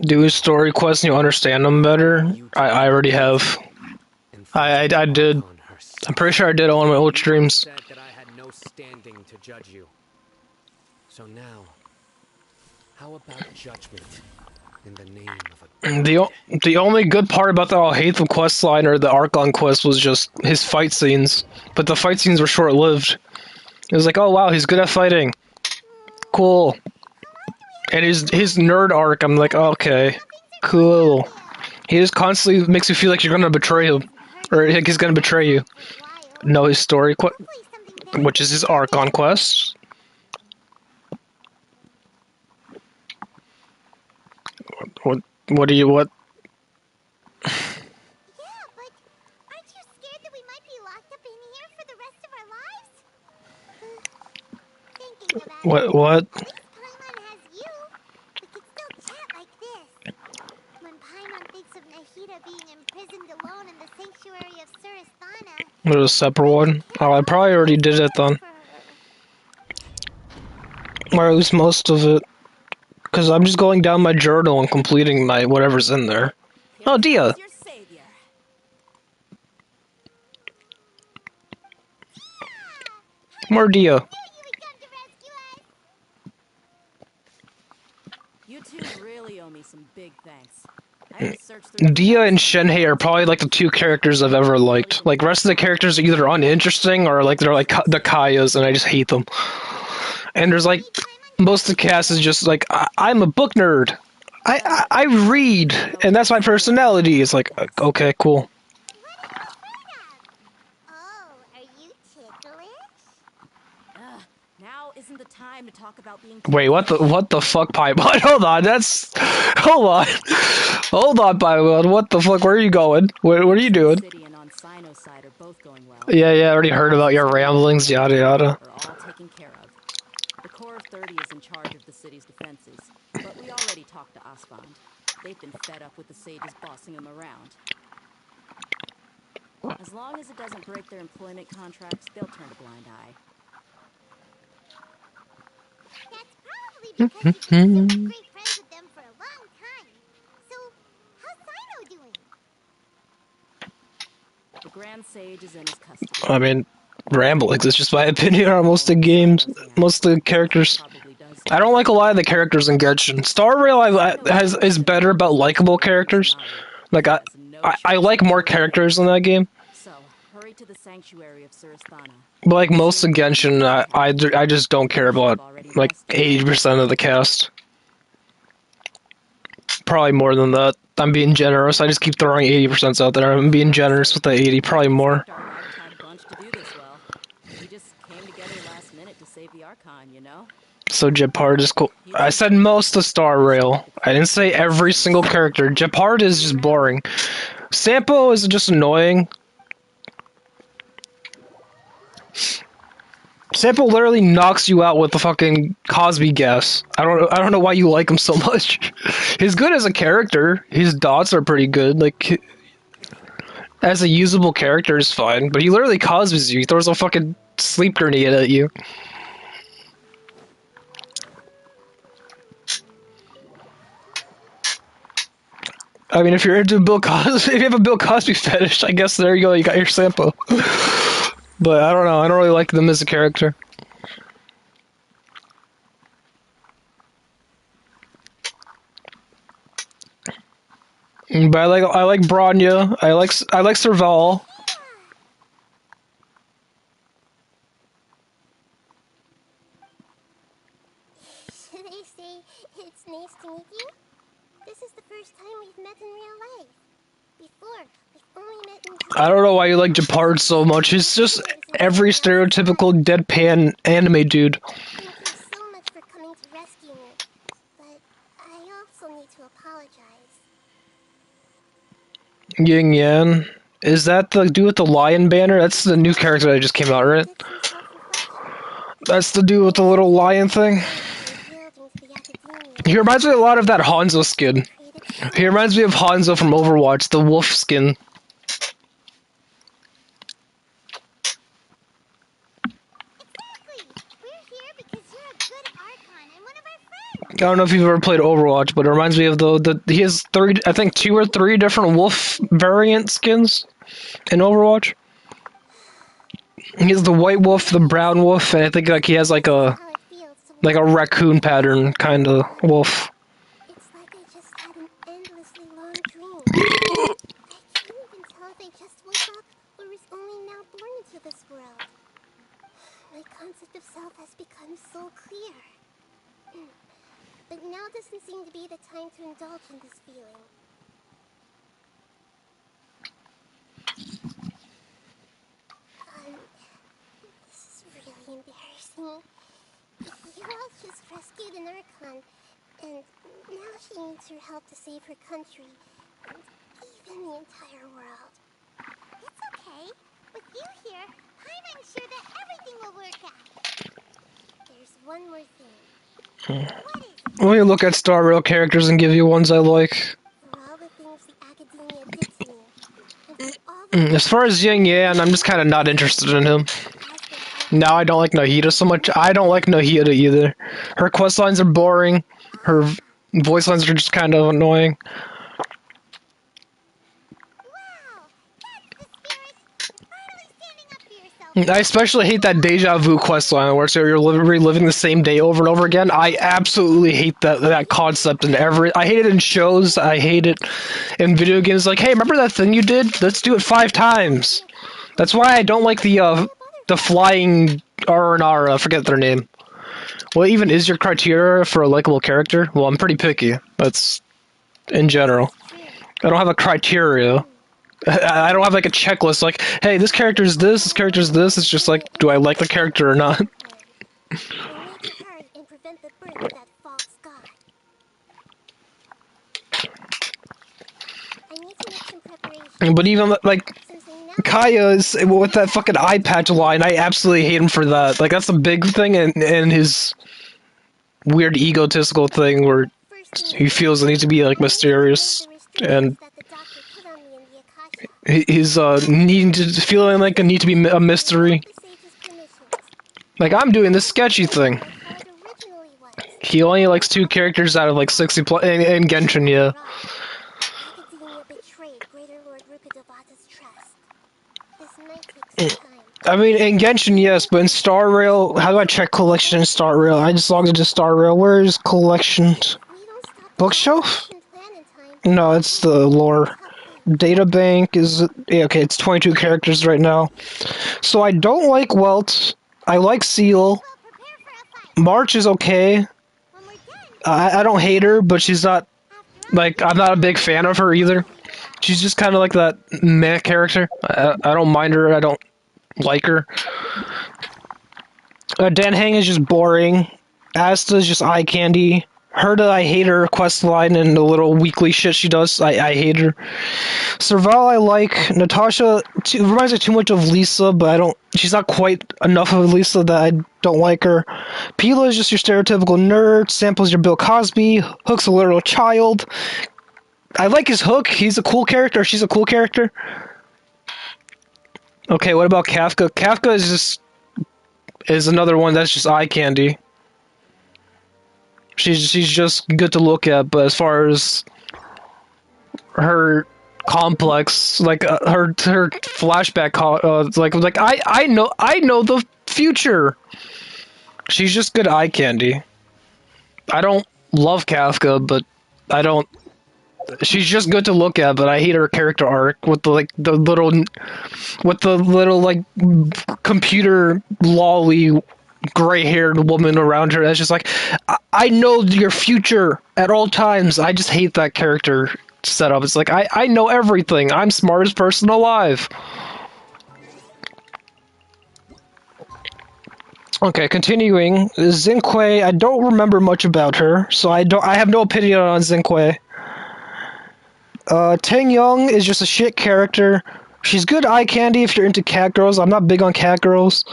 Do a story quest and you understand them better? I already have. I did. I'm pretty sure I did on my old streams. Said that I had no standing to judge you. So now, how about judgment in the name of a god? The only good part about the Alhaitham quest line or the Archon quest was just his fight scenes, but the fight scenes were short lived. It was like, oh wow, he's good at fighting. Cool. And his nerd arc, I'm like, okay, cool. He just constantly makes you feel like you're gonna betray him, or like he's gonna betray you. Know his story, which is his Archon quest. What do you what? Yeah, but aren't you scared that we might be locked up in here for the rest of our lives? Thinking about it. What? At least Paimon has you. We could still chat like this. When Paimon thinks of Nahida being imprisoned alone in the sanctuary of Surasthana, There's a separate one. Oh, I probably already did it then. Or at least most of it. Because I'm just going down my journal and completing my whatever's in there. Oh, Dia! More Dia. You two really owe me some big thanks. I had to search through Dia and Shenhei are probably like the two characters I've ever liked. Like, rest of the characters are either uninteresting or like they're like the Kayas and I just hate them. And there's like, most of the cast is just like, I'm a book nerd. I read, and that's my personality. It's like, okay, cool. Oh, are you ticklish? Now isn't the time to talk about being Wait, what the fuck, Piebald? Hold on, hold on, Piebald. What the fuck? Where are you going? What are you doing? Yeah, I already heard about your ramblings, yada yada. Are all taken care of. The Corps of 30 is in charge of the city's defenses, but we already talked to Asfand. They've been fed up with the sages bossing them around. As long as it doesn't break their employment contracts, they'll turn a blind eye. That's probably because you've been super great friends with them for a long time. So, how's Sino doing? The Grand Sage is in his custody. I mean, ramblings. It's just my opinion on most of the games, most of the characters. I don't like a lot of the characters in Genshin. Star Rail is better about likable characters. Like I like more characters in that game. So, hurry to the sanctuary of Surasthana. But like most of Genshin, I just don't care about like 80% of the cast. Probably more than that. I'm being generous. I just keep throwing 80% out there. I'm being generous with the 80, probably more. We just came together last minute to save the Archon, you know? So Gepard is cool. I said most of Star Rail. I didn't say every single character. Gepard is just boring. Sampo is just annoying. Sampo literally knocks you out with the fucking Cosby gas. I don't know why you like him so much. He's good as a character. His dots are pretty good. Like as a usable character is fine, but he literally Cosbys you. He throws a fucking sleep grenade at you. I mean, if you're into Bill Cosby, if you have a Bill Cosby fetish, I guess there you go. You got your Sampo. But I don't know. I don't really like them as a character. But I like Bronya. I like Serval. Should I say it's nice to meet you? This is the first time we've met in real life. Before, we've only met in... I don't know why you like Gepard so much. He's just every stereotypical deadpan anime dude. Thank you so much for coming to rescue me. But I also need to apologize. Yin Yan. Is that the dude with the lion banner? That's the new character that just came out, right? That's the dude with the little lion thing. He reminds me a lot of that Hanzo skin. He reminds me of Hanzo from Overwatch, the wolf skin. I don't know if you've ever played Overwatch, but it reminds me of the he has I think 2 or 3 different wolf variant skins in Overwatch. He has the white wolf, the brown wolf, and I think like he has like a raccoon pattern kind of wolf. It's like I just had an endlessly long dream. I can't even tell if I just woke up or was only now born into this world. My concept of self has become so clear. But now doesn't seem to be the time to indulge in this feeling. This is really embarrassing. Yara's just rescued an Archon, and now she needs her help to save her country, and even the entire world. It's okay. With you here, I'm sure that everything will work out. There's one more thing. Let me look at Star Rail characters and give you ones I like. For all the things the Academia did to me, and for all the As far as Yang Yan, I'm just kind of not interested in him. Now I don't like Nahida so much. I don't like Nahida either. Her quest lines are boring. Her voice lines are just kind of annoying. I especially hate that deja vu questline where you're reliving the same day over and over again. I absolutely hate that concept in I hate it in shows. I hate it in video games. Like, hey, remember that thing you did? Let's do it 5 times. That's why I don't like the flying R&R. I forget their name. What even is your criteria for a likable character? Well, I'm pretty picky. That's in general. I don't have a criteria. I don't have like a checklist like, hey, this character's this character's this. It's just like, do I like the character or not? We need to hurry and prevent the birth of that false god. I need to make some preparations. But even like Kaya is with that fucking eye patch line, I absolutely hate him for that. Like that's a big thing, and his weird egotistical thing where he feels the need to be like mysterious and he's needing to feeling like a need to be a mystery. Like I'm doing this sketchy thing. He only likes 2 characters out of like 60 in Genshin, yeah. Academia betrayed Greater Lord Rukkhadevata's trust. This might take some time. I mean, in Genshin, yes, but in Star Rail, how do I check collection in Star Rail? I just logged into Star Rail. Where is collections? Bookshelf? No, it's the lore. Databank is yeah, okay. It's 22 characters right now. So I don't like Welt. I like Seal. March is okay. I don't hate her, but she's not like I'm not a big fan of her either. She's just kind of like that meh character. I don't mind her. I don't like her. Dan Hang is just boring. Asta is just eye candy. Herta, I hate her quest line and the little weekly shit she does. I hate her. Serval, I like. Natasha reminds me too much of Lisa, but I don't. She's not quite enough of Lisa that I don't like her. Pila is just your stereotypical nerd. Sample's your Bill Cosby. Hook's a literal child. I like his Hook. He's a cool character. She's a cool character. Okay, what about Kafka? Kafka is another one that's just eye candy. She's just good to look at, but as far as her complex, like her flashback, like I know the future. She's just good eye candy. I don't love Kafka, but I don't. She's just good to look at, but I hate her character arc with the little like computer lolly gray-haired woman around her. That's just like, I know your future at all times. I just hate that character setup. It's like I know everything. I'm smartest person alive. Okay, continuing. Xinque, I don't remember much about her, so I have no opinion on Xinque. Tang Yong is just a shit character. She's good eye candy if you're into cat girls. I'm not big on cat girls.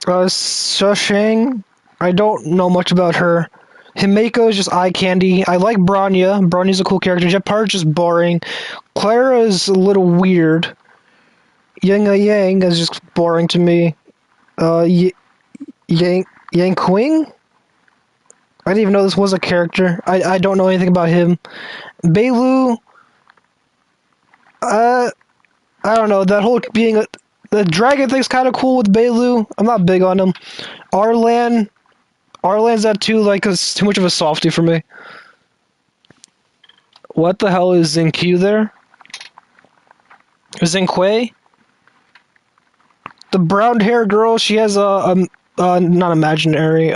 Shashang, I don't know much about her. Himeko is just eye candy. I like Bronya. Bronya's a cool character. Jepar's just boring. Clara is a little weird. Yang is just boring to me. Yang Qing? I didn't even know this was a character. I don't know anything about him. Beilu, I don't know. That whole the dragon thing's kind of cool with Beilu. I'm not big on him. Arlan's that too. Like, it's too much of a softie for me. What the hell is Zinque there? Zinque? The brown hair girl. She has not imaginary.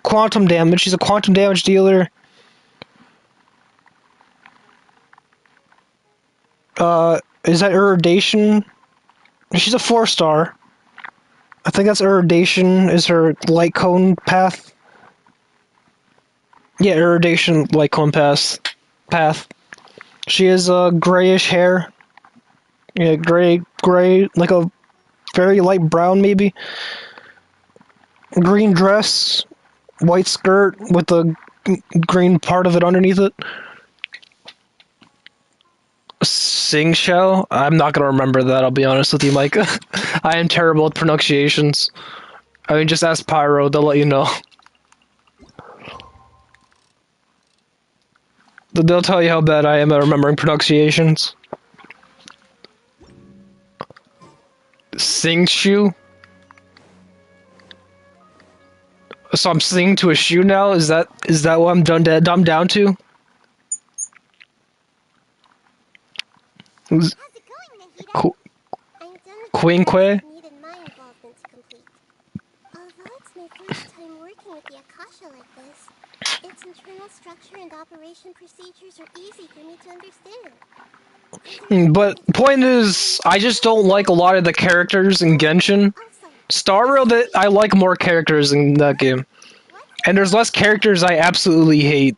Quantum damage. She's a quantum damage dealer. Is that Iridation? She's a 4-star. I think that's Iridation is her light cone path. Yeah, Iridation light cone path. She has grayish hair. Yeah, gray, like a very light brown maybe. Green dress, white skirt with the green part of it underneath it. Sing Shell? I'm not gonna remember that, I'll be honest with you, Micah. I am terrible with pronunciations. I mean, just ask Pyro, they'll let you know. They'll tell you how bad I am at remembering pronunciations. Sing Shoe? So I'm singing to a shoe now? Is that what I'm down to? How's it going, Nahida? I'm done with Queen Que? needed my involvement to complete. Although it's my first time working with the Akasha like this, its internal structure and operation procedures are easy for me to understand. But point is, I just don't like a lot of the characters in Genshin. Star Rail, that I like more characters in that game, and there's less characters I absolutely hate.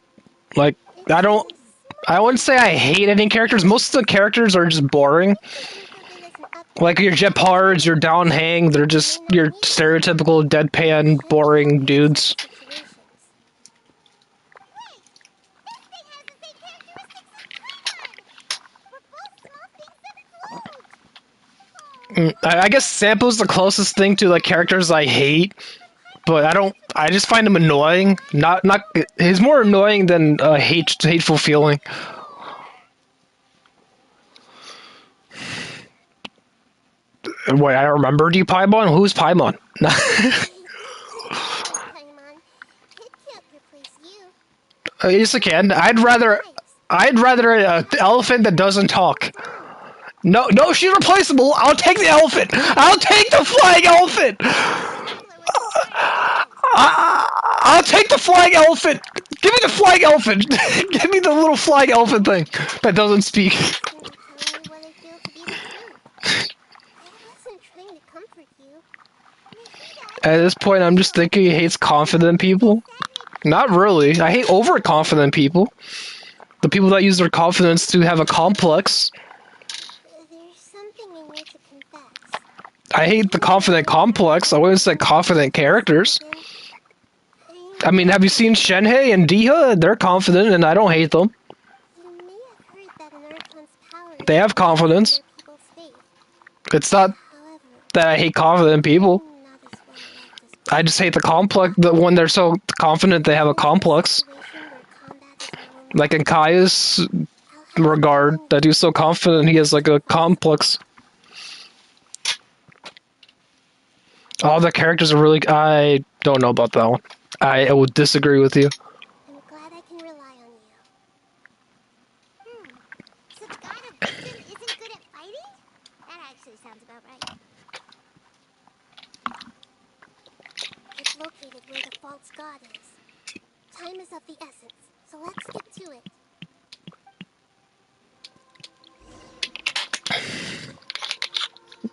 Like, I wouldn't say I hate any characters. Most of the characters are just boring. Like your Jepards, your Downhang, they're just your stereotypical deadpan, boring dudes. I guess Sampo's the closest thing to the characters I hate, but I just find him annoying. He's more annoying than a hateful feeling. Wait, I remembered you, Paimon? Who's Paimon? Yes, I can. I'd rather an elephant that doesn't talk. No, she's replaceable. I'll take the elephant. I'll take the flying elephant. I'll take the flying elephant. Give me the flying elephant. Give me the little flying elephant thing that doesn't speak. At this point, I'm just thinking he hates confident people. Not really. I hate overconfident people. The people that use their confidence to have a complex. I hate the confident complex. I wouldn't say confident characters. I mean, have you seen Shenhei and Diha? They're confident, and I don't hate them. They have confidence. It's not that I hate confident people. I just hate the complex. When they're so confident, they have a complex. Like in Kaya's regard, that he's so confident, he has like a complex. All the characters are really. I don't know about that one. I would disagree with you. I'm glad I can rely on you. So the god of wisdom isn't good at fighting? That actually sounds about right. It's located where the false god is. Time is of the essence, so let's get to it.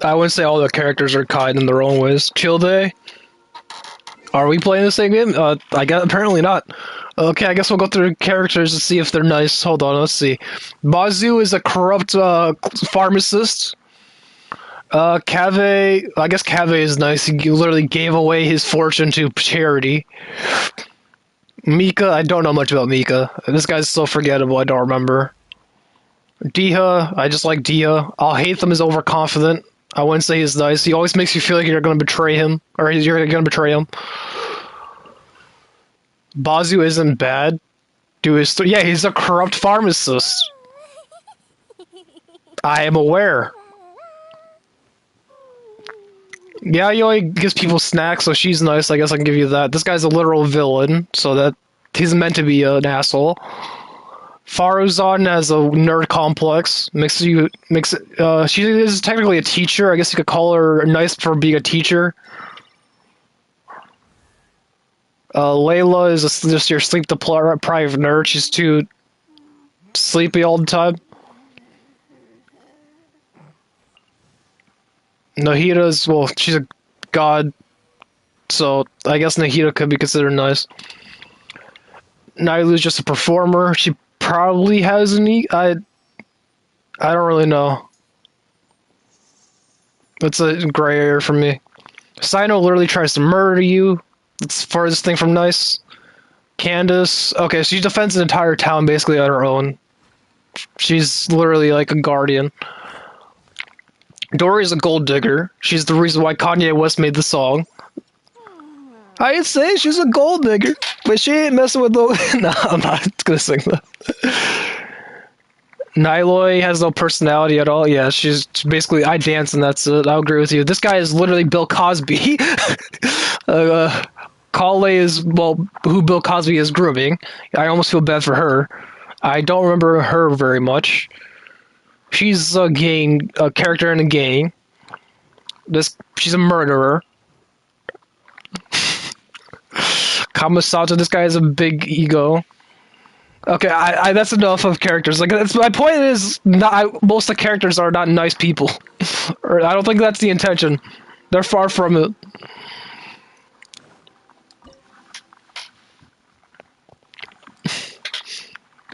I wouldn't say all the characters are kind in their own ways. Chill Day? Are we playing the same game? I guess apparently not. Okay, I guess we'll go through characters and see if they're nice. Hold on, let's see. Bazu is a corrupt pharmacist. Cave, I guess Cave is nice. He literally gave away his fortune to charity. Mika, I don't know much about Mika. This guy's so forgettable, I don't remember. Diha, I just like Diha. I'll hate them as overconfident. I wouldn't say he's nice. He always makes you feel like you're gonna betray him. Or you're gonna betray him. Bazu isn't bad. Yeah, he's a corrupt pharmacist. I am aware. Yeah, he only gives people snacks, so she's nice. I guess I can give you that. This guy's a literal villain, so that he's meant to be an asshole. Faruzan has a nerd complex. She is technically a teacher. I guess you could call her nice for being a teacher. Layla is just your sleep deprived nerd. She's too sleepy all the time. Nahita's, well, she's a god, so I guess Nahita could be considered nice. Nailu's just a performer. She probably has an I don't really know. That's a gray area for me. Sino literally tries to murder you. It's the farthest thing from nice. Candace, okay, she defends an entire town basically on her own. She's literally like a guardian. Dory's a gold digger. She's the reason why Kanye West made the song. I'd say she's a gold digger, but she ain't messing with no. No, I'm not gonna sing that. Niloy has no personality at all. Yeah, she's basically I dance and that's it. I'll agree with you. This guy is literally Bill Cosby. Kale is, well, who Bill Cosby is grooming. I almost feel bad for her. I don't remember her very much. She's a character in a gang. She's a murderer. Kamasato, this guy has a big ego. Okay, that's enough of characters. Like, my point is, most of the characters are not nice people. Or I don't think that's the intention. They're far from it.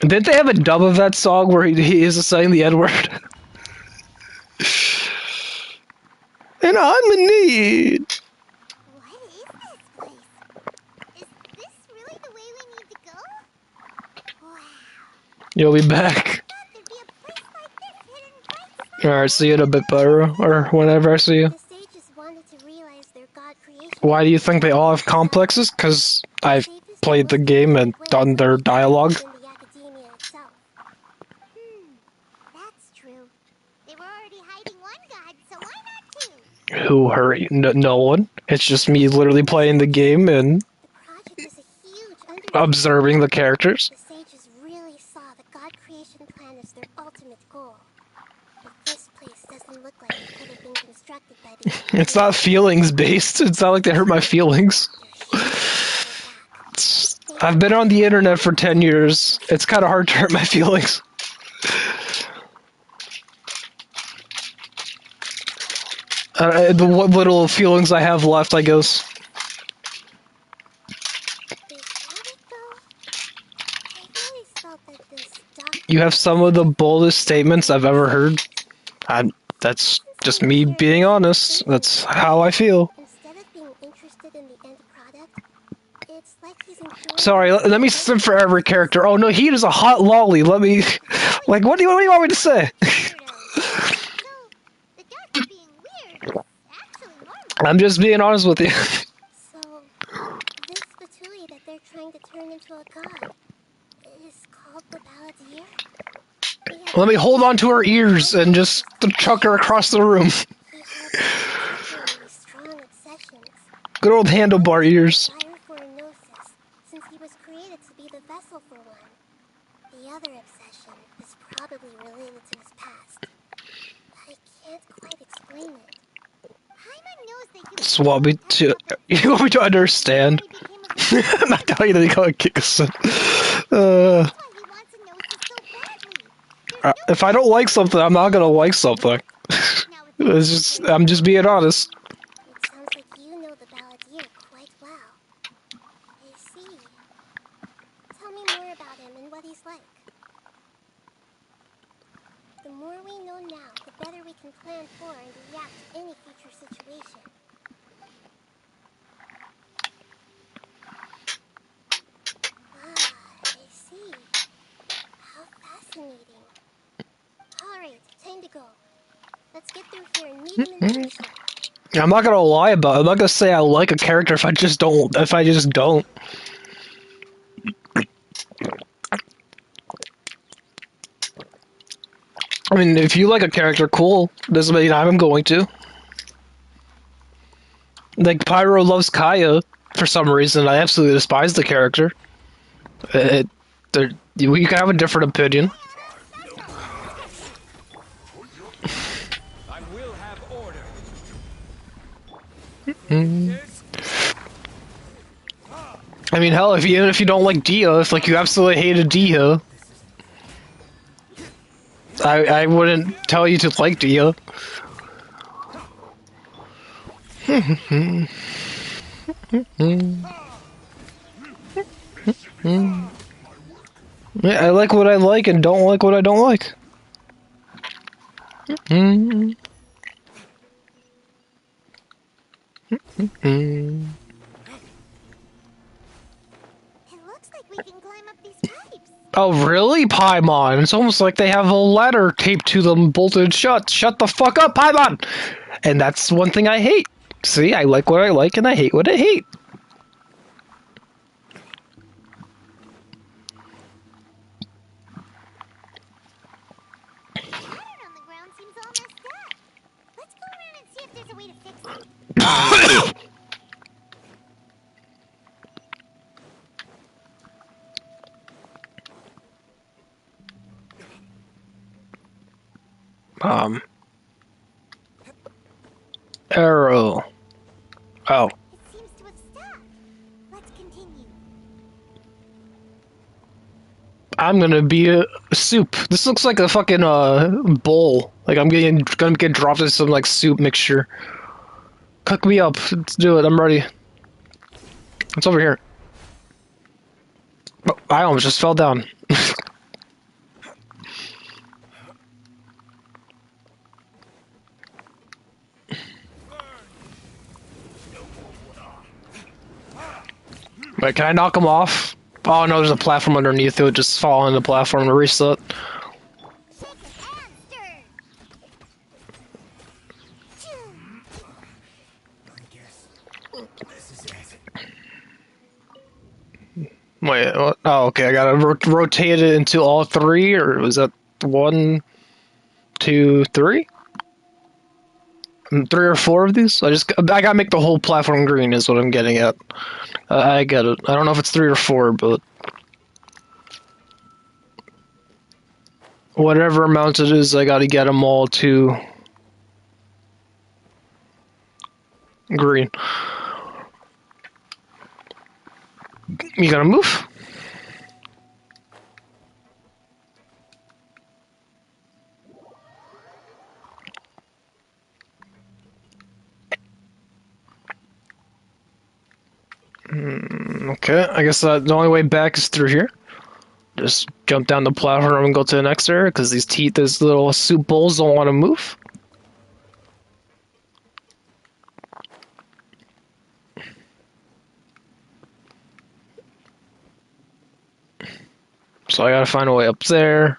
Didn't they have a dub of that song where he is saying the N-word? And I'm in need. What is this place? Is this really the way we need to go? Wow. You'll be back. Alright, see you in a bit, Byro. Or whenever I see you. Why do you think they all have complexes? Because I've played the game and done their dialogue. That's true. They were already hiding one god, so why not two? Who hurt you? No one. It's just me literally playing the game and observing the characters. The sages really saw the god creation plan as their ultimate goal. But this place doesn't look like it could have been constructed by the It's not feelings based. It's not like they hurt my feelings. I've been on the internet for 10 years. It's kind of hard to hurt my feelings. What little feelings I have left, I guess. You have some of the boldest statements I've ever heard. That's just me being honest. That's how I feel. Sorry, let me sim for every character. Oh no, he is a hot lolly. Let me... Like, what do you want me to say? I'm just being honest with you. So, this Fatui that they're trying to turn into a god is called the Balladeer? Let me hold on to her ears and just chuck her across the room. Good old handlebar ears. Since he was created to be the vessel for one. The other obsession is probably related to his past. I can't quite explain it. Just want me to... You want me to understand? I'm not telling you to become a Kikasun. If I don't like something, I'm not gonna like something. I'm just being honest. It sounds like you know the Balladeer quite well. I see. Tell me more about him and what he's like. The more we know now, the better we can plan for and react to any future situation. I see. How fascinating. Alright, time to go. Let's get through here and meet him in person. I'm not gonna lie about it. I'm not gonna say I like a character if I just don't. I mean, if you like a character, cool. Doesn't mean I'm going to. Like, Pyro loves Kaya for some reason. I absolutely despise the character. It, you can have a different opinion. I will have order. I mean, hell, even if you don't like Dia, if like you absolutely hated Dia, I wouldn't tell you to like Dia. Yeah, I like what I like and don't like what I don't like. It looks like we can climb up these pipes. Oh, really, Paimon? It's almost like they have a ladder taped to them, bolted shut. Shut the fuck up, Paimon! And that's one thing I hate. See, I like what I like and I hate what I hate. The pattern on the ground seems all messed up. Let's go around and see if there's a way to fix it. Arrow. Oh. It seems to have stopped. Let's continue. I'm gonna be a soup. This looks like a fucking bowl. Like I'm gonna get dropped in some like soup mixture. Cook me up. Let's do it. I'm ready. It's over here. Oh, I almost just fell down. Wait, can I knock him off? Oh no, there's a platform underneath. It would just fall on the platform to reset. Wait, what? Oh, okay. I gotta rotate it into all three, or was that 1, 2, 3? 3 or 4 of these? I gotta make the whole platform green, is what I'm getting at. I get it. I don't know if it's 3 or 4, but whatever amount it is, I gotta get them all to green. You gotta move. Okay, I guess the only way back is through here. Just jump down the platform and go to the next area, because these little soup bowls don't want to move. So I gotta find a way up there.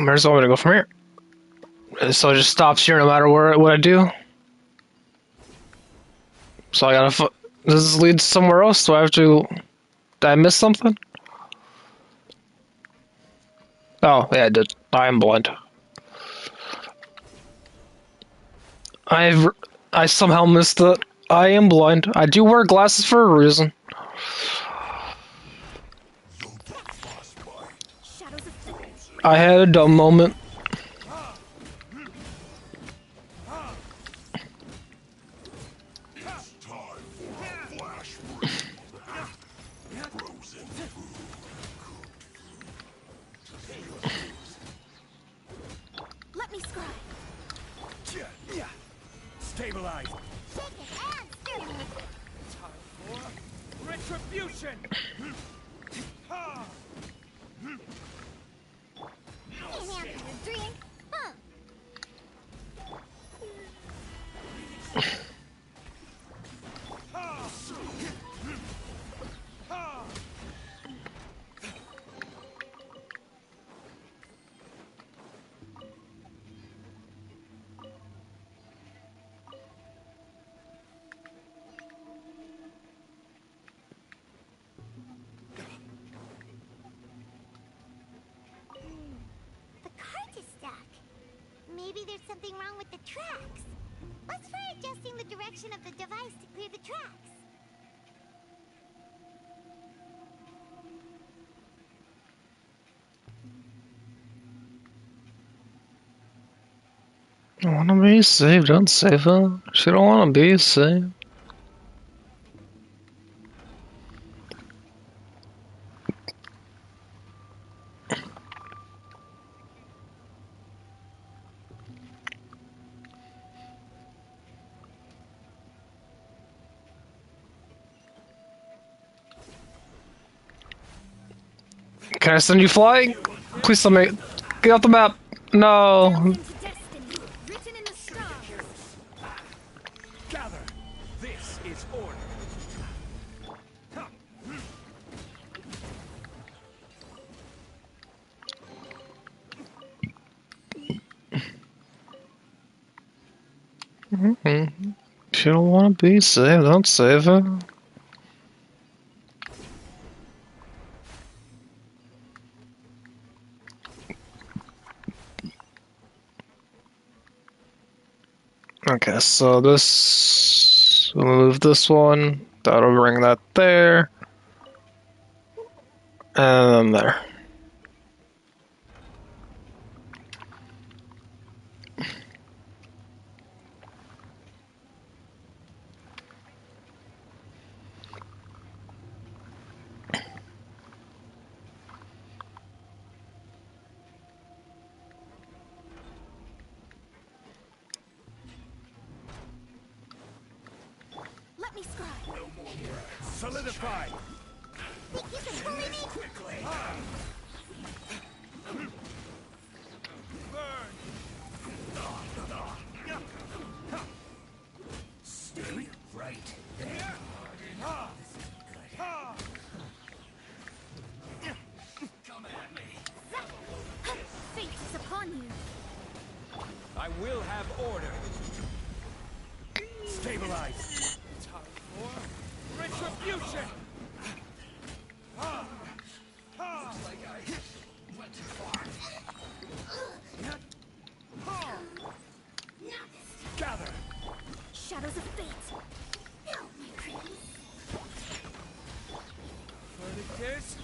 Where's the way to go from here? So it just stops here no matter what I do. So I gotta. Does this lead somewhere else? Do I have to? Did I miss something? Oh, yeah, I did. I am blind. I somehow missed it. I am blind. I do wear glasses for a reason. I had a dumb moment. Let me scribe. Stabilize. Retribution! Can't have your drink, huh? The cards is stuck. Maybe there's something wrong with the tracks. Let's try adjusting the direction of the device to clear the tracks. I wanna be saved, don't save her. She don't wanna be saved. Can I send you flying? Please tell me. Get off the map. No. Gather. This is order. She don't wanna be saved, don't save her. Okay, so this... We'll move this one. That'll bring that there. And then there. Let me scribe. Solidify. Think you can bully me? Quickly. Stay right there. Come at me. Fate is upon you. I will have order. Stabilize. Time for retribution. Looks like I went too far. Gather. Shadows of fate. Help my dreams. Verdict is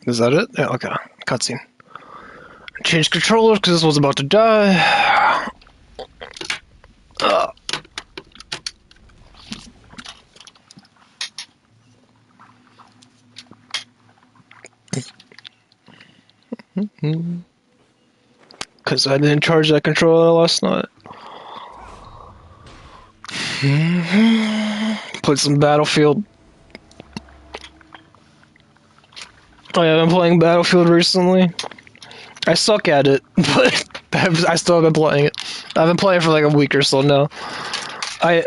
Is that it? Yeah, okay. Cutscene. Change controller because this one's about to die. Because I didn't charge that controller last night. Put some Battlefield. Oh yeah, I've been playing Battlefield recently. I suck at it, but I still have been playing it. I've been playing for like a week or so now. I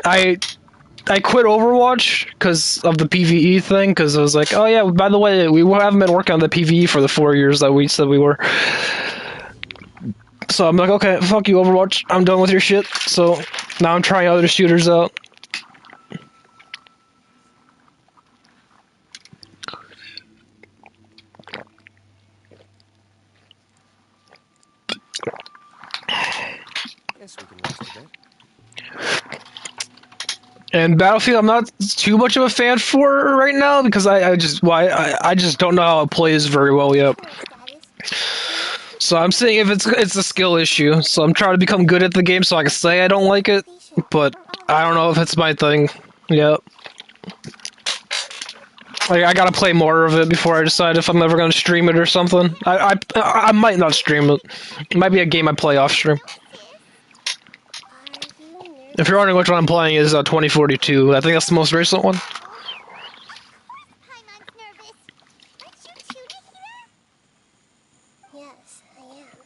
quit Overwatch because of the PvE thing, because I was like, oh yeah, by the way, we haven't been working on the PvE for the 4 years that we said we were. So I'm like, okay, fuck you, Overwatch. I'm done with your shit. So now I'm trying other shooters out. Guess we can rest a bit. And Battlefield, I'm not too much of a fan for right now because I just don't know how it plays very well yet. So I'm saying if it's a skill issue. So I'm trying to become good at the game so I can say I don't like it, but I don't know if it's my thing. Yep. Like I gotta play more of it before I decide if I'm ever gonna stream it or something. I might not stream it. It might be a game I play off stream. If you're wondering which one I'm playing is 2042. I think that's the most recent one. Paimon's nervous. Aren't you two to hear? Yes, I am.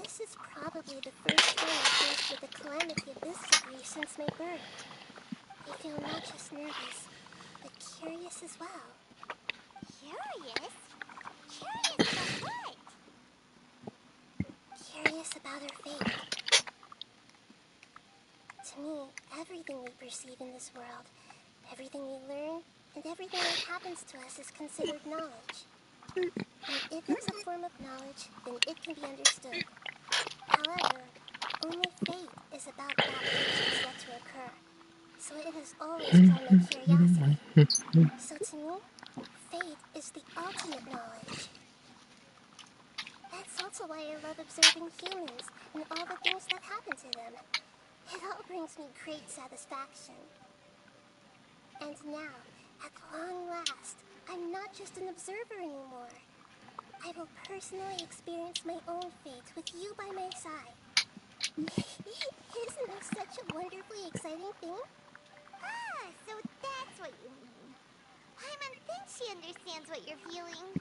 This is probably the first time I've faced with a calamity of this degree since my birth. I feel not just nervous, but curious as well. Curious? Curious about what? Curious about her fate. To me, everything we perceive in this world, everything we learn, and everything that happens to us is considered knowledge. And if it's a form of knowledge, then it can be understood. However, only fate is about that which is yet to occur. So it has always primed my curiosity. So to me, fate is the ultimate knowledge. That's also why I love observing humans and all the things that happen to them. It all brings me great satisfaction. And now, at long last, I'm not just an observer anymore. I will personally experience my own fate with you by my side. Isn't this such a wonderfully exciting thing? Ah, so that's what you mean. Paimon thinks she understands what you're feeling.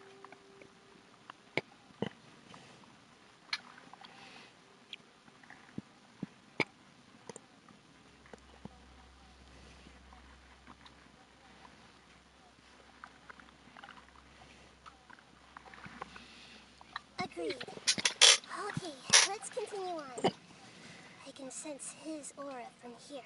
Agreed. Okay, let's continue on. I can sense his aura from here.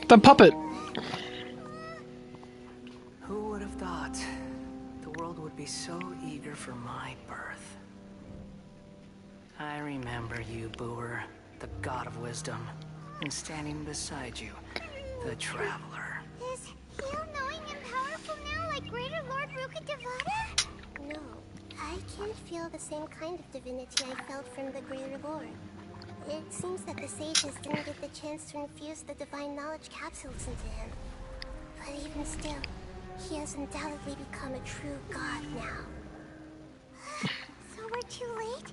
The puppet. Who would have thought the world would be so eager for my birth? I remember you, Booer, the god of wisdom, and standing beside you, the traveler. Is he all-knowing and powerful now like Greater Lord Rukkhadevata? No, I can't feel the same kind of divinity I felt from the Greater Lord. It seems that the sages didn't get the chance to infuse the divine knowledge capsules into him. But even still, he has undoubtedly become a true god now. So we're too late?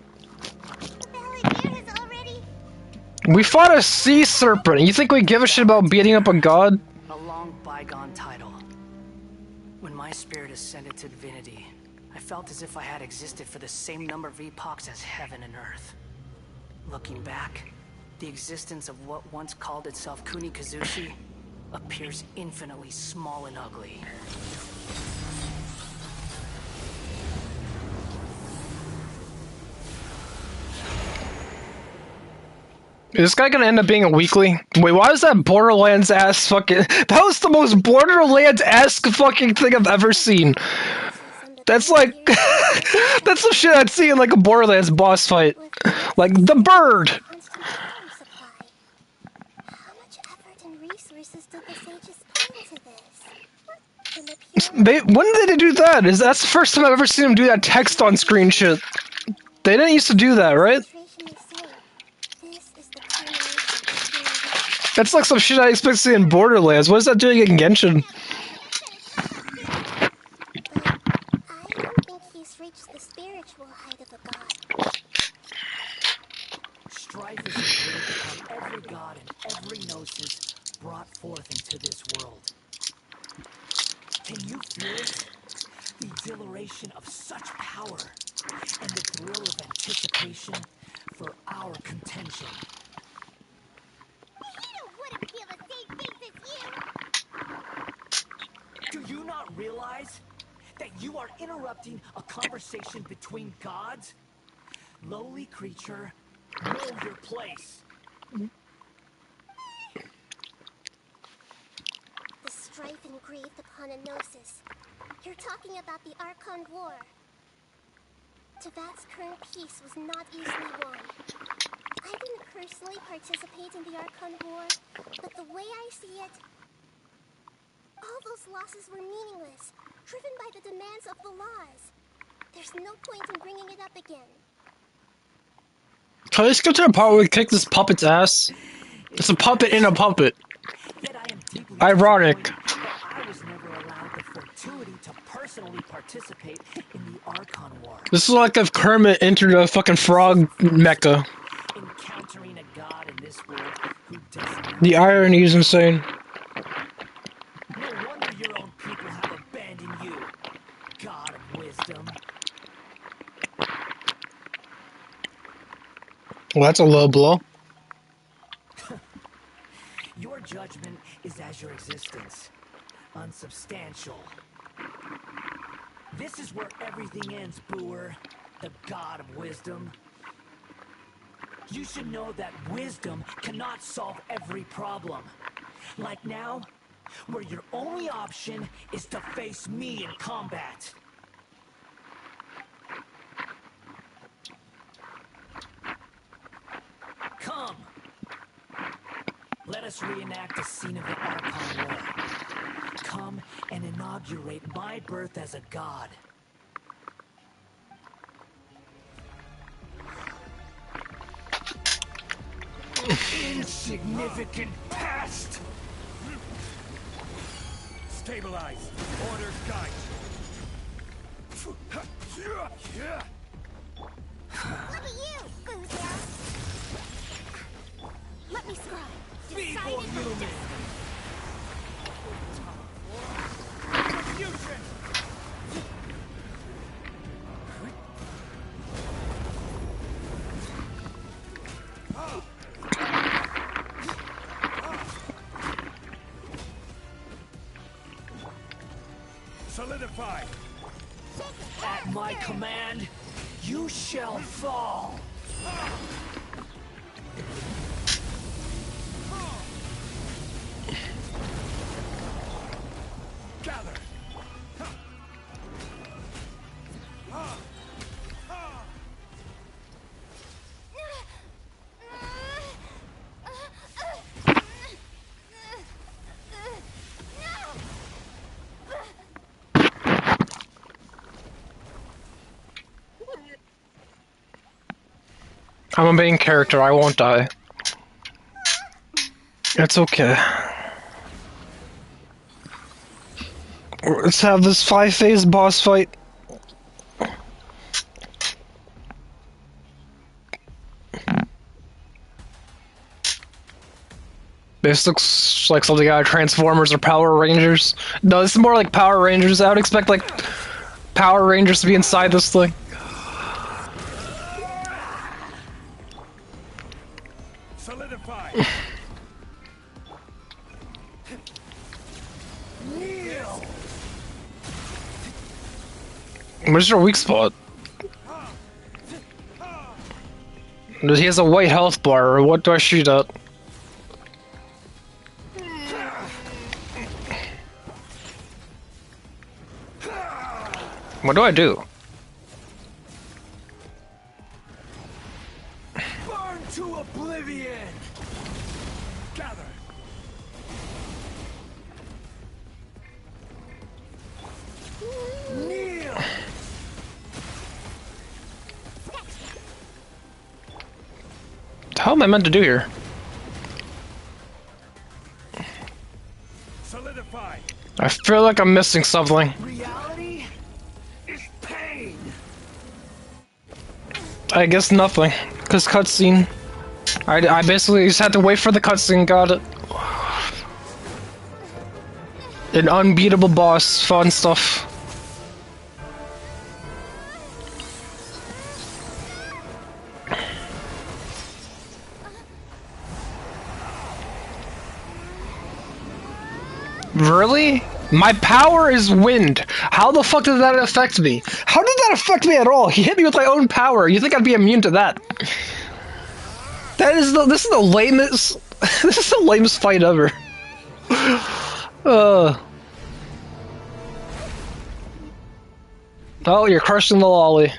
The Balladeer has already... We fought a sea serpent. You think we give a shit about beating up a god? A long bygone title. When my spirit ascended to divinity, I felt as if I had existed for the same number of epochs as heaven and earth. Looking back, the existence of what once called itself Kunikazushi appears infinitely small and ugly. Is this guy gonna end up being a weekly? Wait, why is that Borderlands ass fucking... That was the most Borderlands-esque fucking thing I've ever seen. That's like... That's some shit I'd see in like a Borderlands boss fight. Like, the bird! constant power supply. How much effort and resources did the sages put into this? When did they do that? That's the first time I've ever seen them do that text on screen shit. They didn't used to do that, right? This is the culmination of human reach. That's like some shit I expect to see in Borderlands. What is that doing in Genshin? I don't think he's reached the spiritual height of a god. Strife is inflicted upon every god and every gnosis brought forth into this world. Can you feel it? The exhilaration of such power and the thrill of anticipation for our contention. Who wouldn't feel the you not realize that you are interrupting a conversation between gods? Lowly creature, know your place. The strife engraved upon a gnosis. You're talking about the Archon War. Tevat's current peace was not easily won. I didn't personally participate in the Archon War, but the way I see it, all those losses were meaningless, driven by the demands of the laws. There's no point in bringing it up again. Can I skip to the part where we kick this puppet's ass? It's a puppet in a puppet. Ironic. I was never allowed the fortuity to personally participate in the Archon War. This is like if Kermit entered a fucking frog mecha. Encountering a god in this world who doesn't. The irony is insane. No wonder your own people have abandoned you, god of wisdom. Well, that's a low blow. Your judgment is as your existence, unsubstantial. This is where everything ends, Booer, the god of wisdom. You should know that wisdom cannot solve every problem. Like now, where your only option is to face me in combat. Come. Let us reenact the scene of the Archon War. Come and inaugurate my birth as a god. Insignificant pest! Stabilize. Orders guide. Look at you, Boozle! Let me scribe. Feeble human! Fusion! Solidify! At my command, you shall fall! Gather! I'm a main character, I won't die. It's okay. Let's have this 5-phase boss fight. This looks like something out of Transformers or Power Rangers. No, this is more like Power Rangers. I would expect like Power Rangers to be inside this thing. Solidify! Where's your weak spot? He has a white health bar, or what do I shoot at? What do I do? Burn to oblivion! Gather! Kneel! What the hell am I meant to do here? Solidify! I feel like I'm missing something. Reality is pain! I guess nothing. Cause cutscene. I basically just had to wait for the cutscene, got it. An unbeatable boss, fun stuff. Really? My power is wind. How the fuck did that affect me? How did that affect me at all? He hit me with my own power. You think I'd be immune to that? This is the lamest this is the lamest fight ever. Oh, you're crushing the lolly.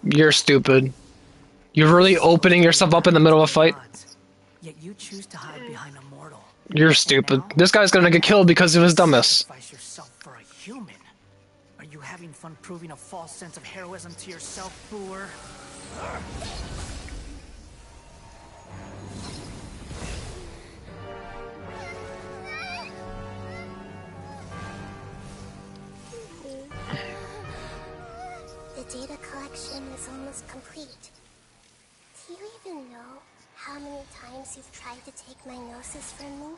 You're stupid. You're really opening yourself up in the middle of a fight? Yet you choose to hide behind a mortal. You're stupid. This guy's gonna get killed because of his dumbness. Sacrifice yourself for a human. Are you having fun proving a false sense of heroism to yourself, Booer? The data collection is almost complete. Do you even know how many times you've tried to take my gnosis from me?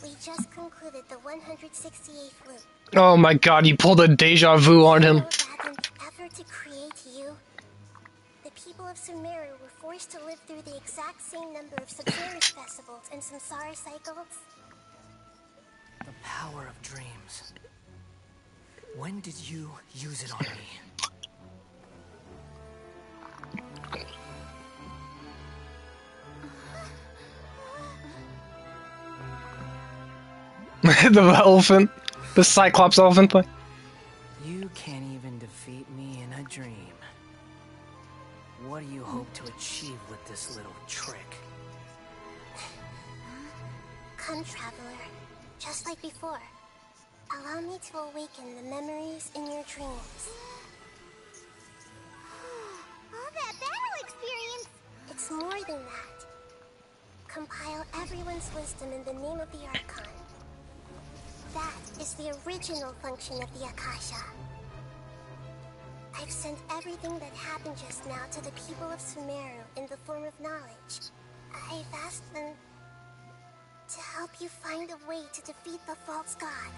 We just concluded the 168th loop. Oh my god, you pulled a deja vu on him. In an effort to create you, the people of Sumeru were forced to live through the exact same number of Subterraneous festivals and Samsara cycles. The power of dreams. When did you use it on me? The elephant. The Cyclops elephant thing. You can't even defeat me in a dream. What do you hope to achieve with this little trick? Come, traveler. Just like before. Allow me to awaken the memories in your dreams. All that battle experience! It's more than that. Compile everyone's wisdom in the name of the Archon. That is the original function of the Akasha. I've sent everything that happened just now to the people of Sumeru in the form of knowledge. I've asked them to help you find a way to defeat the false god.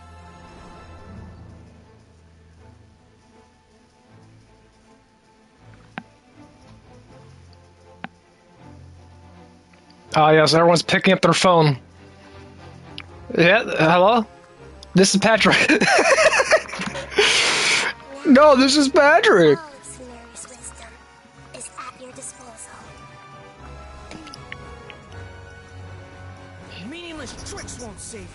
Ah, yes, everyone's picking up their phone. Yeah, hello? This is Patrick. No, this is Patrick. All of Sumeru's wisdom is at your disposal. Meaningless tricks won't save you.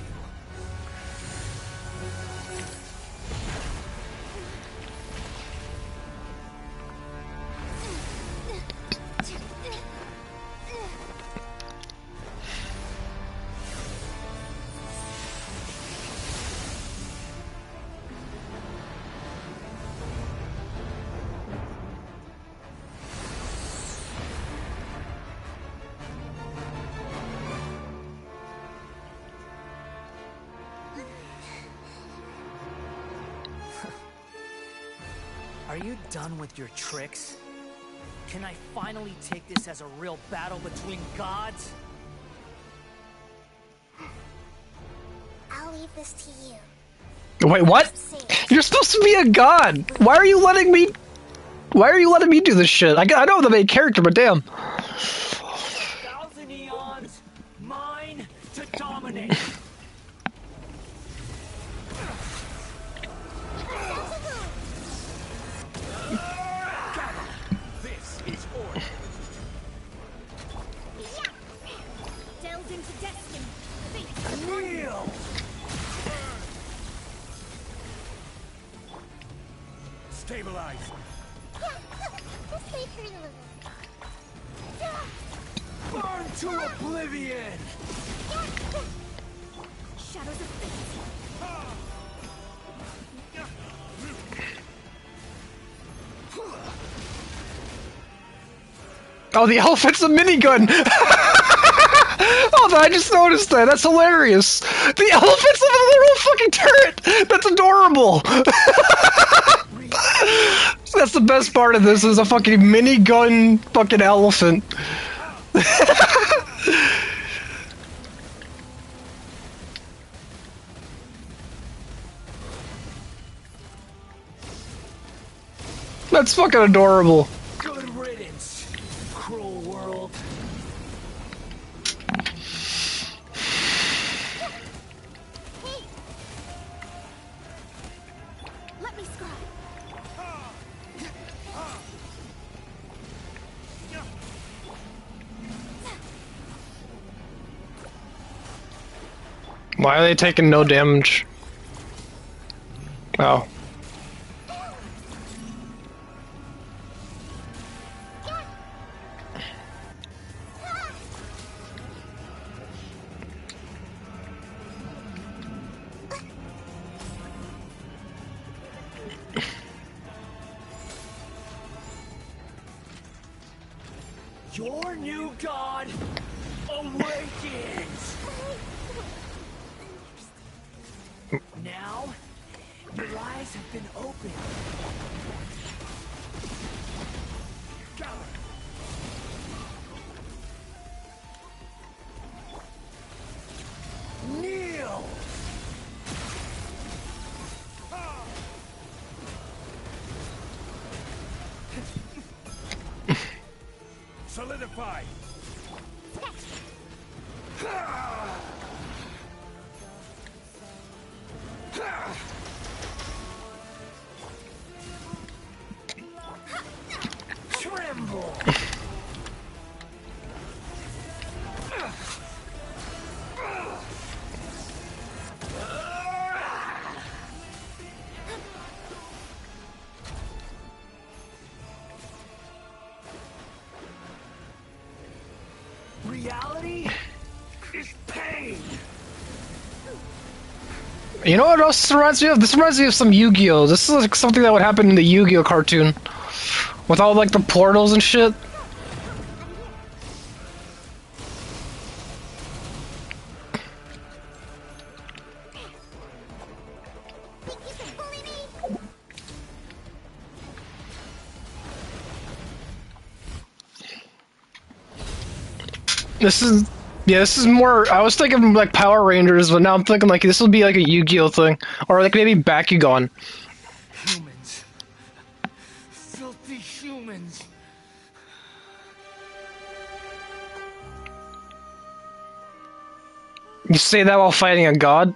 Are you done with your tricks? Can I finally take this as a real battle between gods? I'll leave this to you. Wait, what? You're supposed to be a god. Why are you letting me do this shit? I know the main character, but damn. 1,000 eons, mine to dominate. This is order. Delve into destiny. Real. Stabilize. This may hurt a little. Burn to oblivion. Shadows of fate. Oh, the elephant's a minigun! Oh, I just noticed that. That's hilarious. The elephant's a literal fucking turret! That's adorable! That's the best part of this is a fucking minigun fucking elephant. That's fucking adorable. Good riddance, cruel world. Let me scry. Why are they taking no damage? Oh. Your new god awakens! Now, your eyes have been opened. Kneel! Solidify! Tremble! Reality is pain! You know what else this reminds me of? This reminds me of some Yu-Gi-Oh! This is like something that would happen in the Yu-Gi-Oh! Cartoon. With all like the portals and shit. This is... Yeah, this is more... I was thinking like Power Rangers, but now I'm thinking like this will be like a Yu-Gi-Oh! Thing. Or like maybe Bakugan. Humans. Filthy humans. You say that while fighting a god?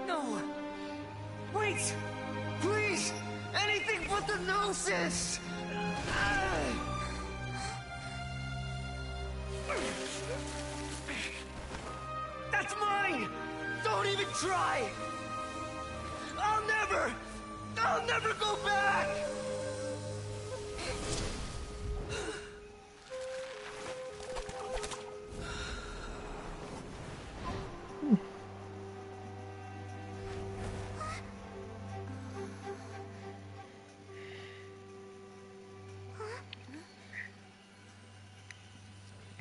No! Wait! Please! Anything but the gnosis! That's mine! Don't even try! I'll never go back!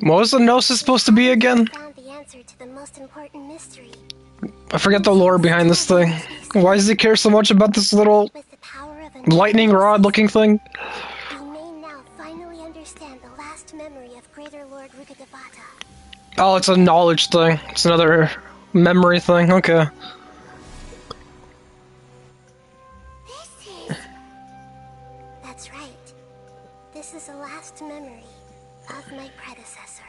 What was the Gnosis supposed to be again? Found the answer to the most important mystery. I forget the lore behind this thing. Why does he care so much about this little lightning rod looking thing? We may now finally understand the last memory of Greater Lord Rukkhadevata. Oh, it's a knowledge thing. It's another memory thing. Okay. That's right. This is the last memory of my predecessor.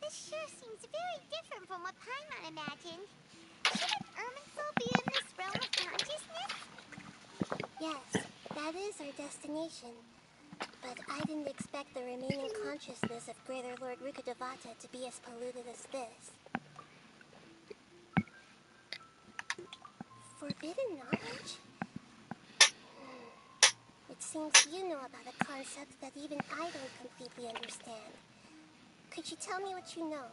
This sure seems very different from what Paimon imagined. Shouldn't Irminsul be in this realm of consciousness? Yes, that is our destination. But I didn't expect the remaining consciousness of Greater Lord Rukkhadevata to be as polluted as this. Forbidden knowledge? It seems you know about a concept that even I don't completely understand. Could you tell me what you know?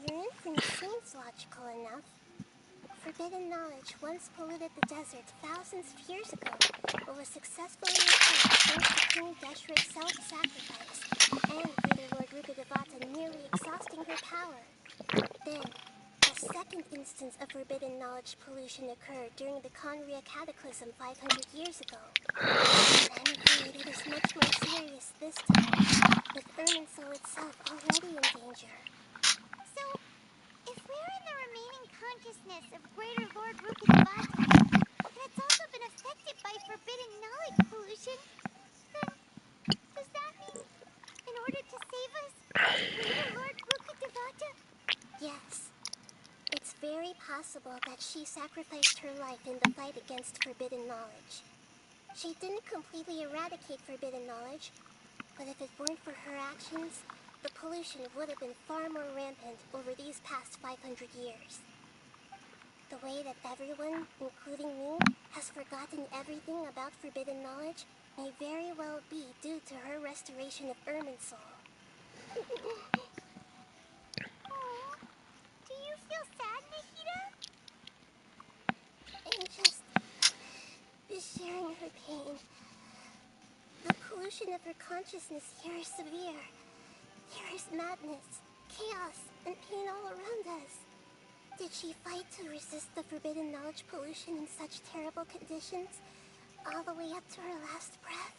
Your inference seems logical enough. Forbidden knowledge once polluted the desert thousands of years ago, but was successfully repaired thanks to King Deshret's self-sacrifice and Greater Lord Rukkhadevata nearly exhausting her power. Then, a second instance of forbidden knowledge pollution occurred during the Conria Cataclysm 500 years ago. I'm afraid it is much more serious this time, with Irminsul itself already in danger. So, if we're in the remaining consciousness of Greater Lord Rukkhadevata, and it's also been affected by forbidden knowledge pollution, then does that mean in order to save us, Greater Lord Rukkhadevata? Yes. It's very possible that she sacrificed her life in the fight against forbidden knowledge. She didn't completely eradicate forbidden knowledge, but if it weren't for her actions, the pollution would have been far more rampant over these past 500 years. The way that everyone, including me, has forgotten everything about forbidden knowledge may very well be due to her restoration of Irminsul. Do you feel sad, Nahida? I'm just sharing her pain. The pollution of her consciousness here is severe. There is madness, chaos, and pain all around us. Did she fight to resist the forbidden knowledge pollution in such terrible conditions, all the way up to her last breath?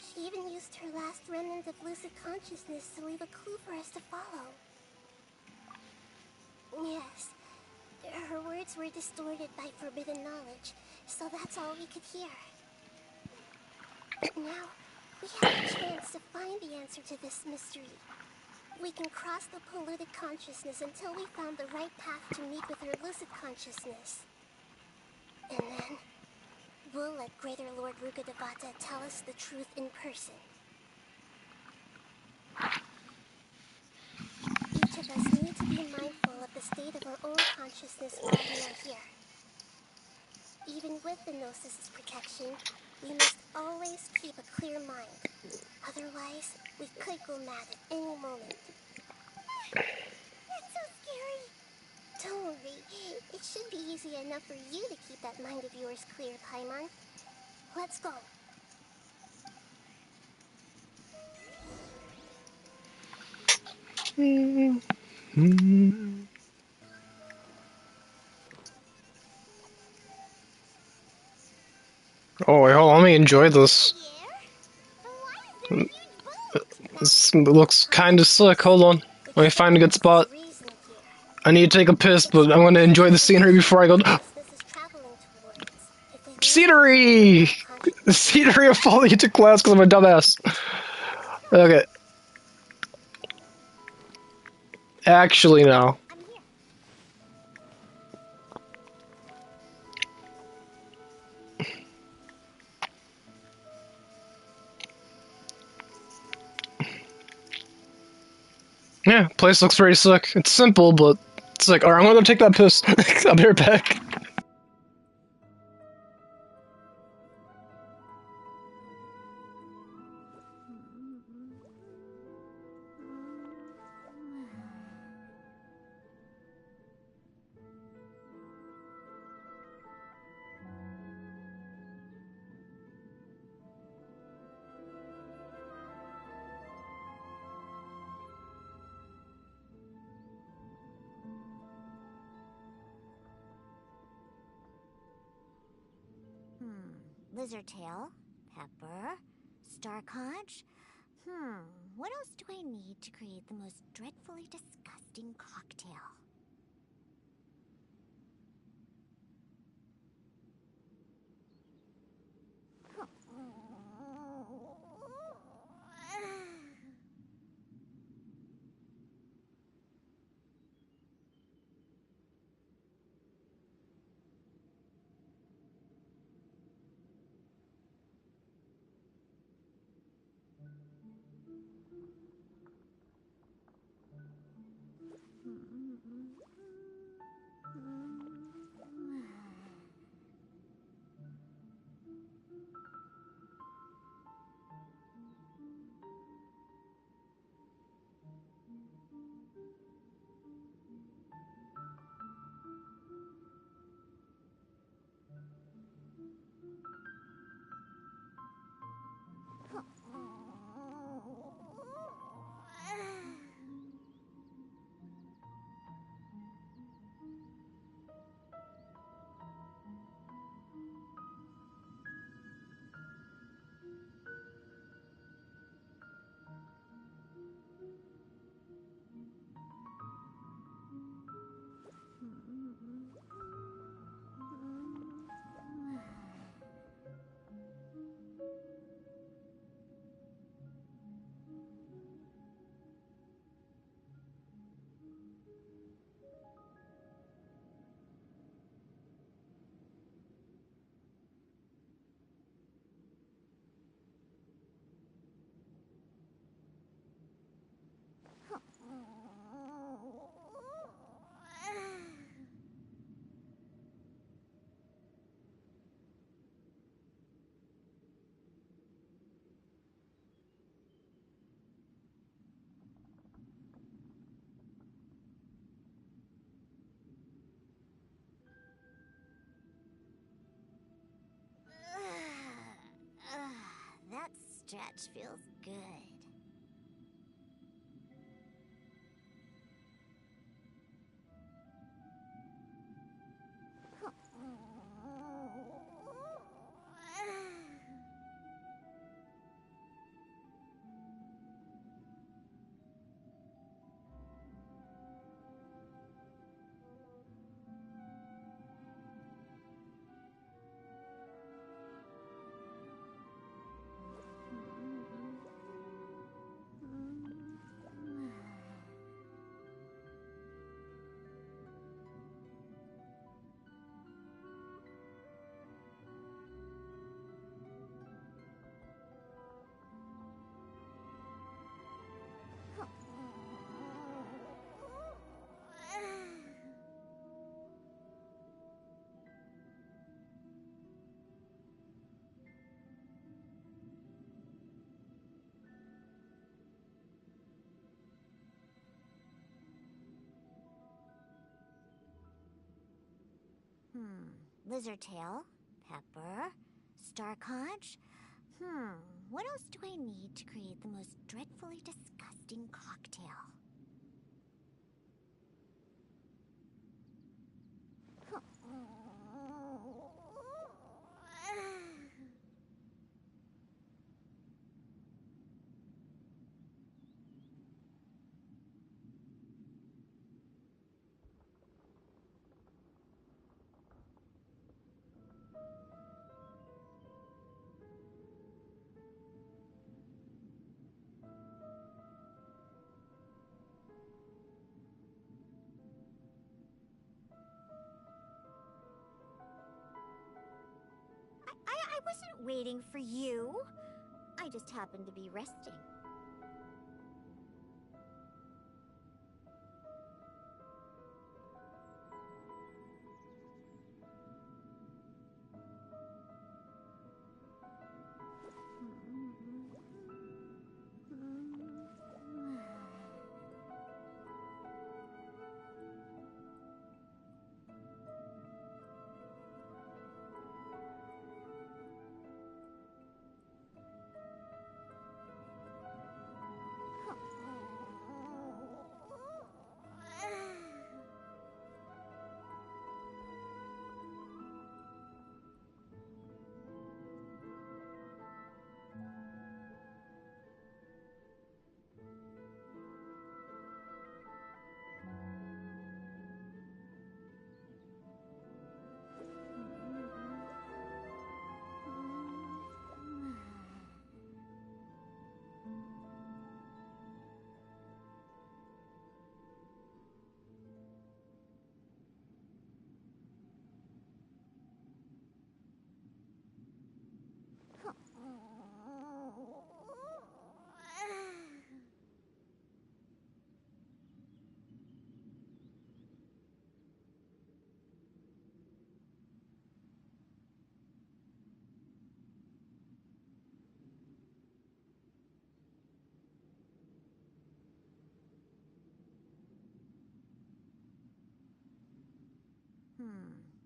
She even used her last remnant of lucid consciousness to leave a clue for us to follow. Yes, her words were distorted by forbidden knowledge, so that's all we could hear. But now, we have a chance to find the answer to this mystery. We can cross the polluted consciousness until we found the right path to meet with her lucid consciousness. And then, we'll let Greater Lord Rukkhadevata tell us the truth in person. Each of us need to be mindful of the state of our own consciousness while we are here. Even with the Gnosis' protection, we must always keep a clear mind. Otherwise, we could go mad at any moment. That's so scary. Don't worry, it should be easy enough for you to keep that mind of yours clear, Paimon. Let's go. Oh wait, hold on, let me enjoy this. This looks kinda sick, hold on. Let me find a good spot. I need to take a piss, but I'm gonna enjoy the scenery before I go. Scenery! The scenery of falling into class because I'm a dumbass. Okay. Actually, no. Yeah, place looks pretty sick. It's simple, but it's like, alright, I'm gonna go take that piss. I'll be right back. Lizardtail, Pepper, Starconch. What else do I need to create the most dreadfully disgusting cocktail? That stretch feels good. Lizard tail, pepper, star conch. What else do I need to create the most dreadfully disgusting cocktail? I wasn't waiting for you. I just happened to be resting.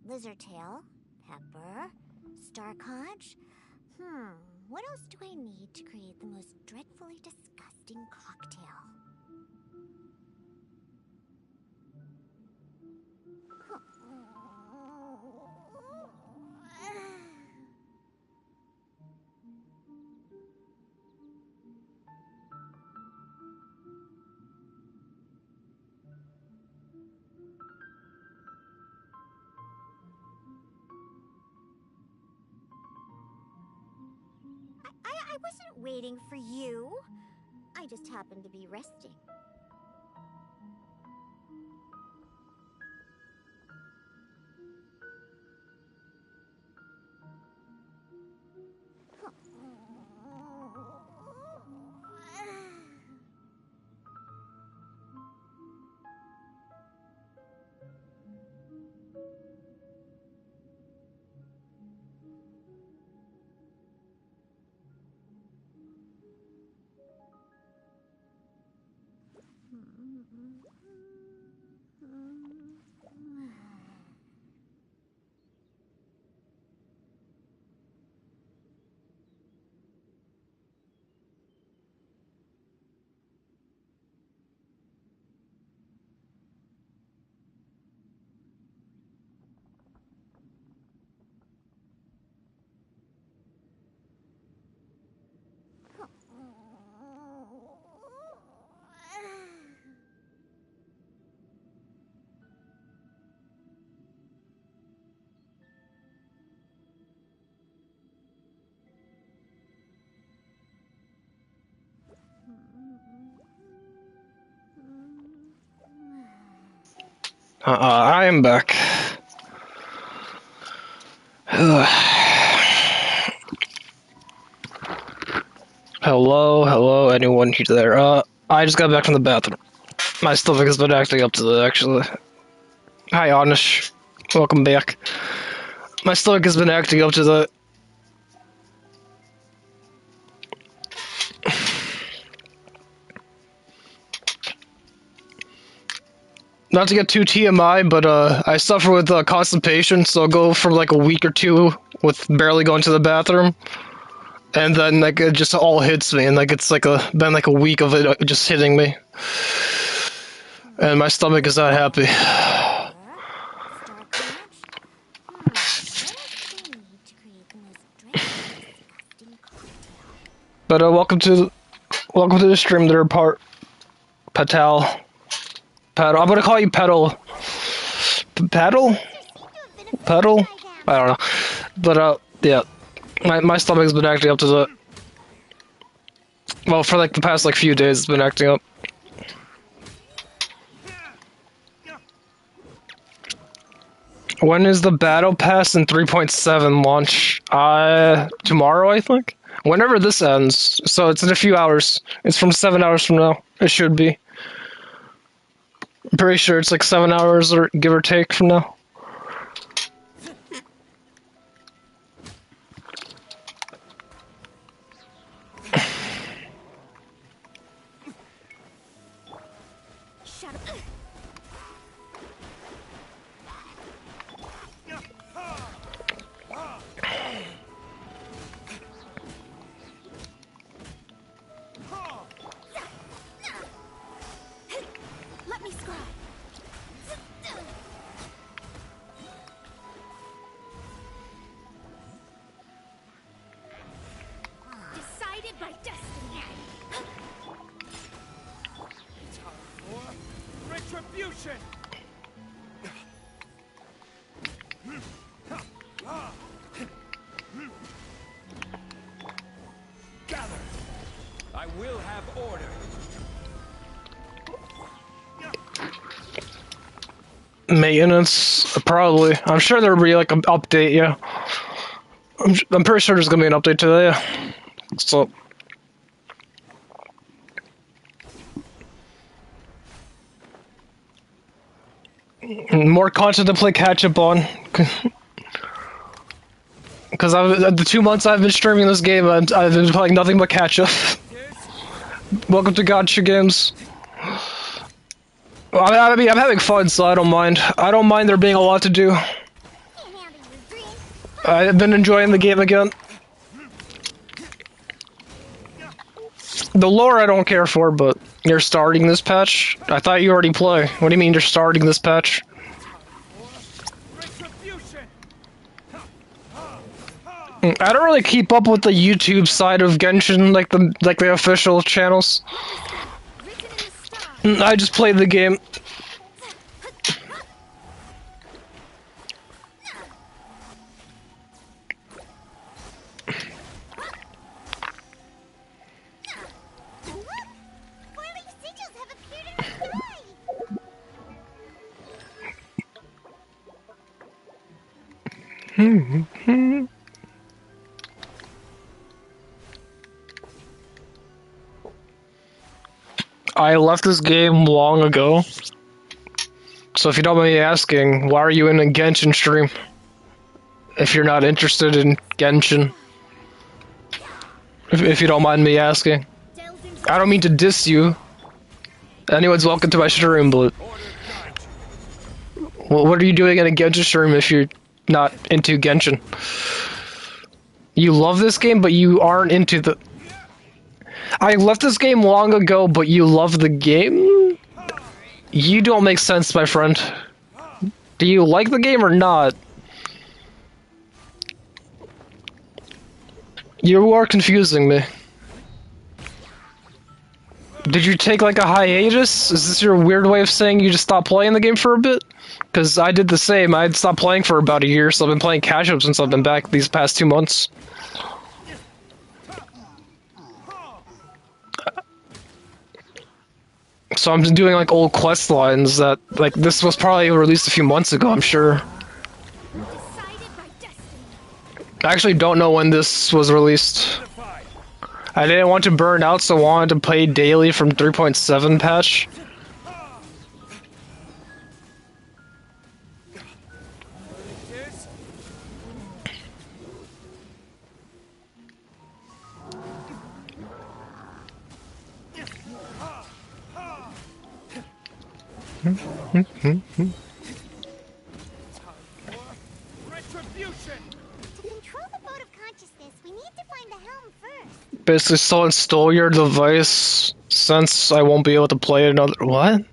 Lizard tail, pepper, star conch. what else do I need to create the most dreadfully disgusting cocktail? I wasn't waiting for you. I just happened to be resting. I am back. Hello, anyone there? I just got back from the bathroom. My stomach has been acting up today, actually. Hi, Anish. Welcome back. My stomach has been acting up today. Not to get too TMI, but I suffer with constipation, so I'll go for like a week or two with barely going to the bathroom. And then like it just all hits me, and like it's like been like a week of it just hitting me, and my stomach is not happy. But welcome to the stream there, Patel. I'm gonna call you Petal. Petal? Petal? I don't know. But yeah, my stomach's been acting up to the. Well, for like the past like few days, it's been acting up. When is the battle pass in 3.7 launch? Tomorrow, I think. Whenever this ends, so it's in a few hours. It's from 7 hours from now. It should be. I'm pretty sure it's like 7 hours, or give or take, from now. Maintenance, probably. I'm sure there'll be like an update, yeah. I'm pretty sure there's gonna be an update today, yeah. So. More content to play catch up on. Because the 2 months I've been streaming this game, I've been playing nothing but catch up. Welcome to Gotcha Games. I mean, I'm having fun, so I don't mind. I don't mind there being a lot to do. I've been enjoying the game again. The lore I don't care for, but you're starting this patch? I thought you already play. What do you mean you're starting this patch? I don't really keep up with the YouTube side of Genshin, like the official channels. I just play the game. I left this game long ago. So if you don't mind me asking, why are you in a Genshin stream? If you're not interested in Genshin. If you don't mind me asking. I don't mean to diss you. Anyone's welcome to my stream, but... Well, what are you doing in a Genshin stream if you're not into Genshin? You love this game, but you aren't into the... I left this game long ago, but you love the game? You don't make sense, my friend. Do you like the game or not? You are confusing me. Did you take like a hiatus? Is this your weird way of saying you just stopped playing the game for a bit? Because I did the same. I had stopped playing for about a year, so I've been playing catch-up since I've been back these past 2 months. So I'm just doing like old quest lines that, like, this was probably released a few months ago, I'm sure. I actually don't know when this was released. I didn't want to burn out, so I wanted to play daily from 3.7 patch. Basically, so install your device since I won't be able to play another. What?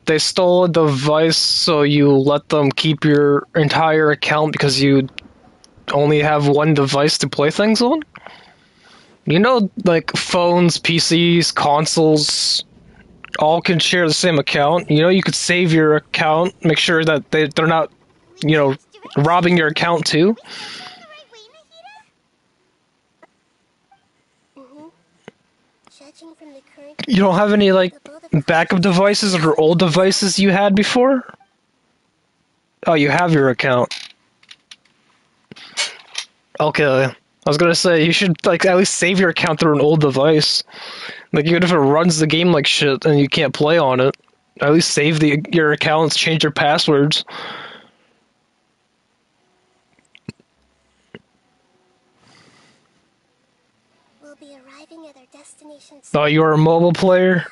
They stole a device so you let them keep your entire account because you only have one device to play things on? You know, like phones, PCs, consoles, all can share the same account. You know, you could save your account, make sure that they're not, you know, robbing your account too. You don't have any, like, backup devices or old devices you had before? Oh, you have your account. Okay. I was gonna say, you should, like, at least save your account through an old device. Like, even if it runs the game like shit and you can't play on it, at least save your accounts, change your passwords. Oh, you're a mobile player?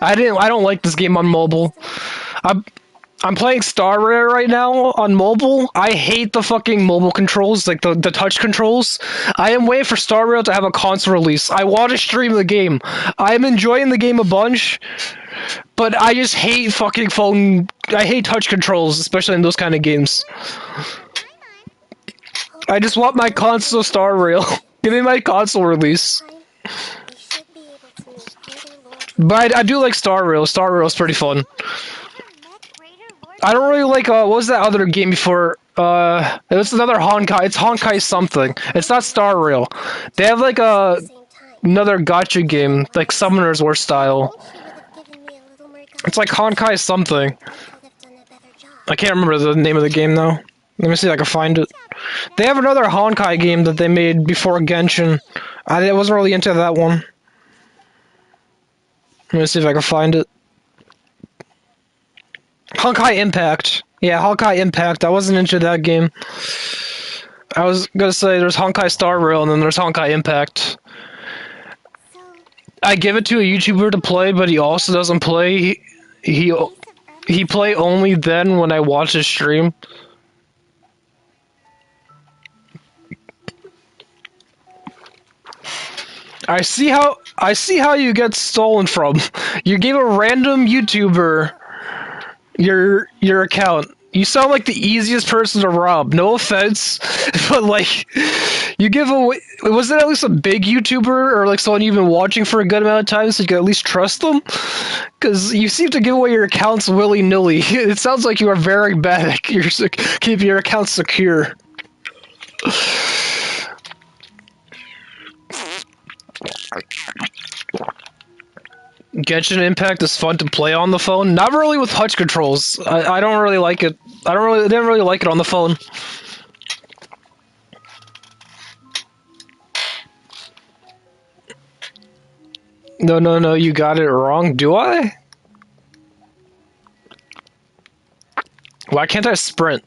I don't like this game on mobile. I'm playing Star Rare right now on mobile. I hate the fucking mobile controls, like the touch controls. I am waiting for Star Rare to have a console release. I want to stream the game. I'm enjoying the game a bunch, but I just hate fucking phone. I hate touch controls, especially in those kind of games. I just want my console Star Rail. Give me my console release. But I do like Star Rail. Star Rail's pretty fun. I don't really like, what was that other game before? It was another Honkai. It's Honkai something. It's not Star Rail. They have like another gacha game, like Summoner's War style. It's like Honkai something. I can't remember the name of the game though. Let me see if I can find it. They have another Honkai game that they made before Genshin. I wasn't really into that one. Let me see if I can find it. Honkai Impact. Yeah, Honkai Impact. I wasn't into that game. I was gonna say there's Honkai Star Rail and then there's Honkai Impact. I give it to a YouTuber to play, but he also doesn't play. He play only then when I watch his stream. I see how you get stolen from. You gave a random YouTuber your account. You sound like the easiest person to rob. No offense, but like you give away. Was it at least a big YouTuber or like someone you've been watching for a good amount of time, so you can at least trust them? Because you seem to give away your accounts willy nilly. It sounds like you are very bad at keeping your accounts secure. Genshin Impact is fun to play on the phone. Not really with touch controls. I don't really like it. I didn't really like it on the phone. No, you got it wrong. Do I? Why can't I sprint?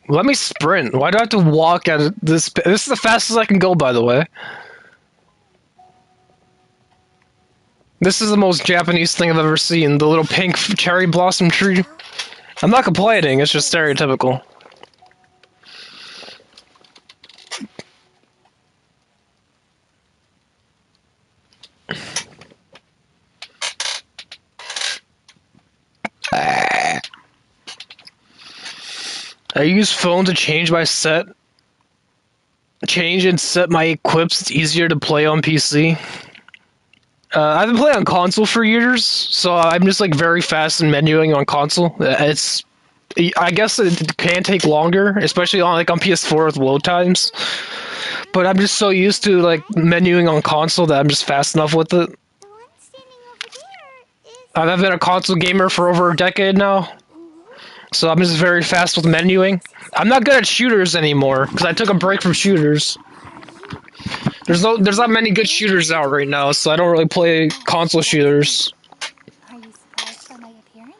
Let me sprint. Why do I have to walk at this? This is the fastest I can go, by the way. This is the most Japanese thing I've ever seen. The little pink cherry blossom tree. I'm not complaining, it's just stereotypical. I use phone to change my set. Change and set my equips. It's easier to play on PC. I've been playing on console for years, so I'm just like very fast in menuing on console. I guess it can take longer, especially on PS4 with load times. But I'm just so used to like menuing on console that I'm just fast enough with it. I've been a console gamer for over a decade now, so I'm just very fast with menuing. I'm not good at shooters anymore because I took a break from shooters. There's not many good shooters out right now, so I don't really play console shooters. Are you surprised by my appearance?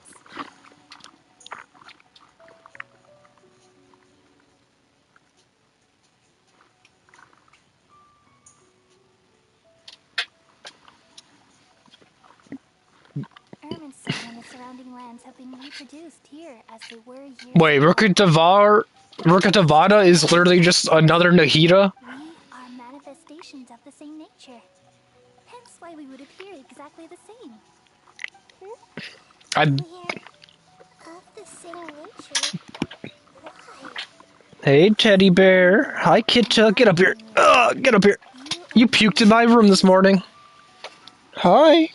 Irminsul and the surrounding lands have been reproduced here as they were years Wait, ago. Rukkhadevata is literally just another Nahida? We are manifestations of the same nature. Hence why we would appear exactly the same. We're of the same nature. Why? Hey, teddy bear. Hi, Kitcha. Get up here. Get up here. You puked in my room this morning. Hi.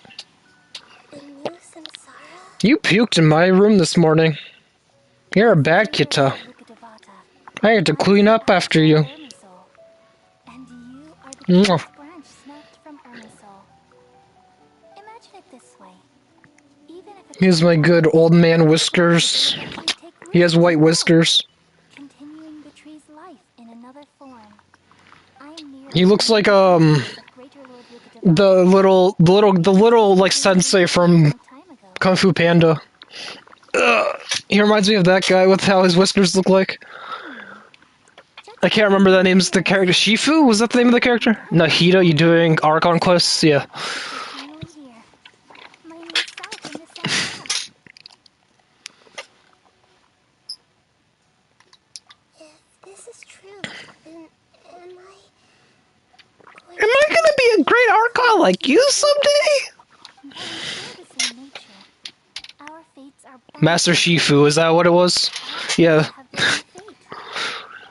The new samsara? You puked in my room this morning. You're a bad Kitcha. I had to clean up after you. And you are the Mwah. first branch snapped from Irminsul. Imagine it this way. Even if a Here's my good old man whiskers. He has white whiskers. continuing the tree's life in another form. I'm near He looks like the little like sensei from Kung Fu Panda. He reminds me of that guy with how his whiskers look like. I can't remember the name's the character. Shifu? Was that the name of the character? Nahida, you doing Archon quests? Yeah. Finally here. My new self in the samsara. If this is true, then am I gonna be a great Archon like you someday? While we share the same nature, our fates are bound. Master Shifu, is that what it was? Yeah.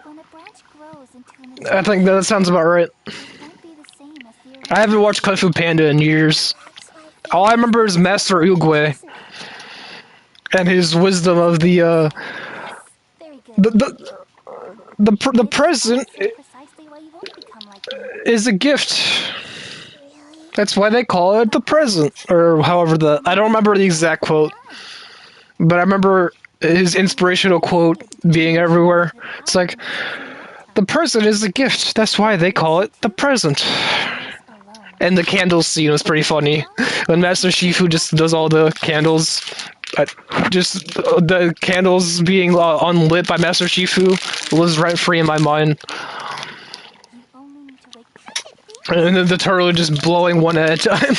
When a branch grows into an I think that sounds about right. won't be the same as the I haven't watched Kung Fu Panda in years. All I remember is Master Oogway. And his wisdom of the present precisely why you won't become like me. is a gift. That's why they call it the present. Or however I don't remember the exact quote. But I remember his inspirational quote being everywhere. It's like, the present is a gift. That's why they call it the present. And the candles scene was pretty funny. When Master Shifu just does all the candles. Just the candles being unlit by Master Shifu lives rent free in my mind. And then the turtle just blowing one at a time.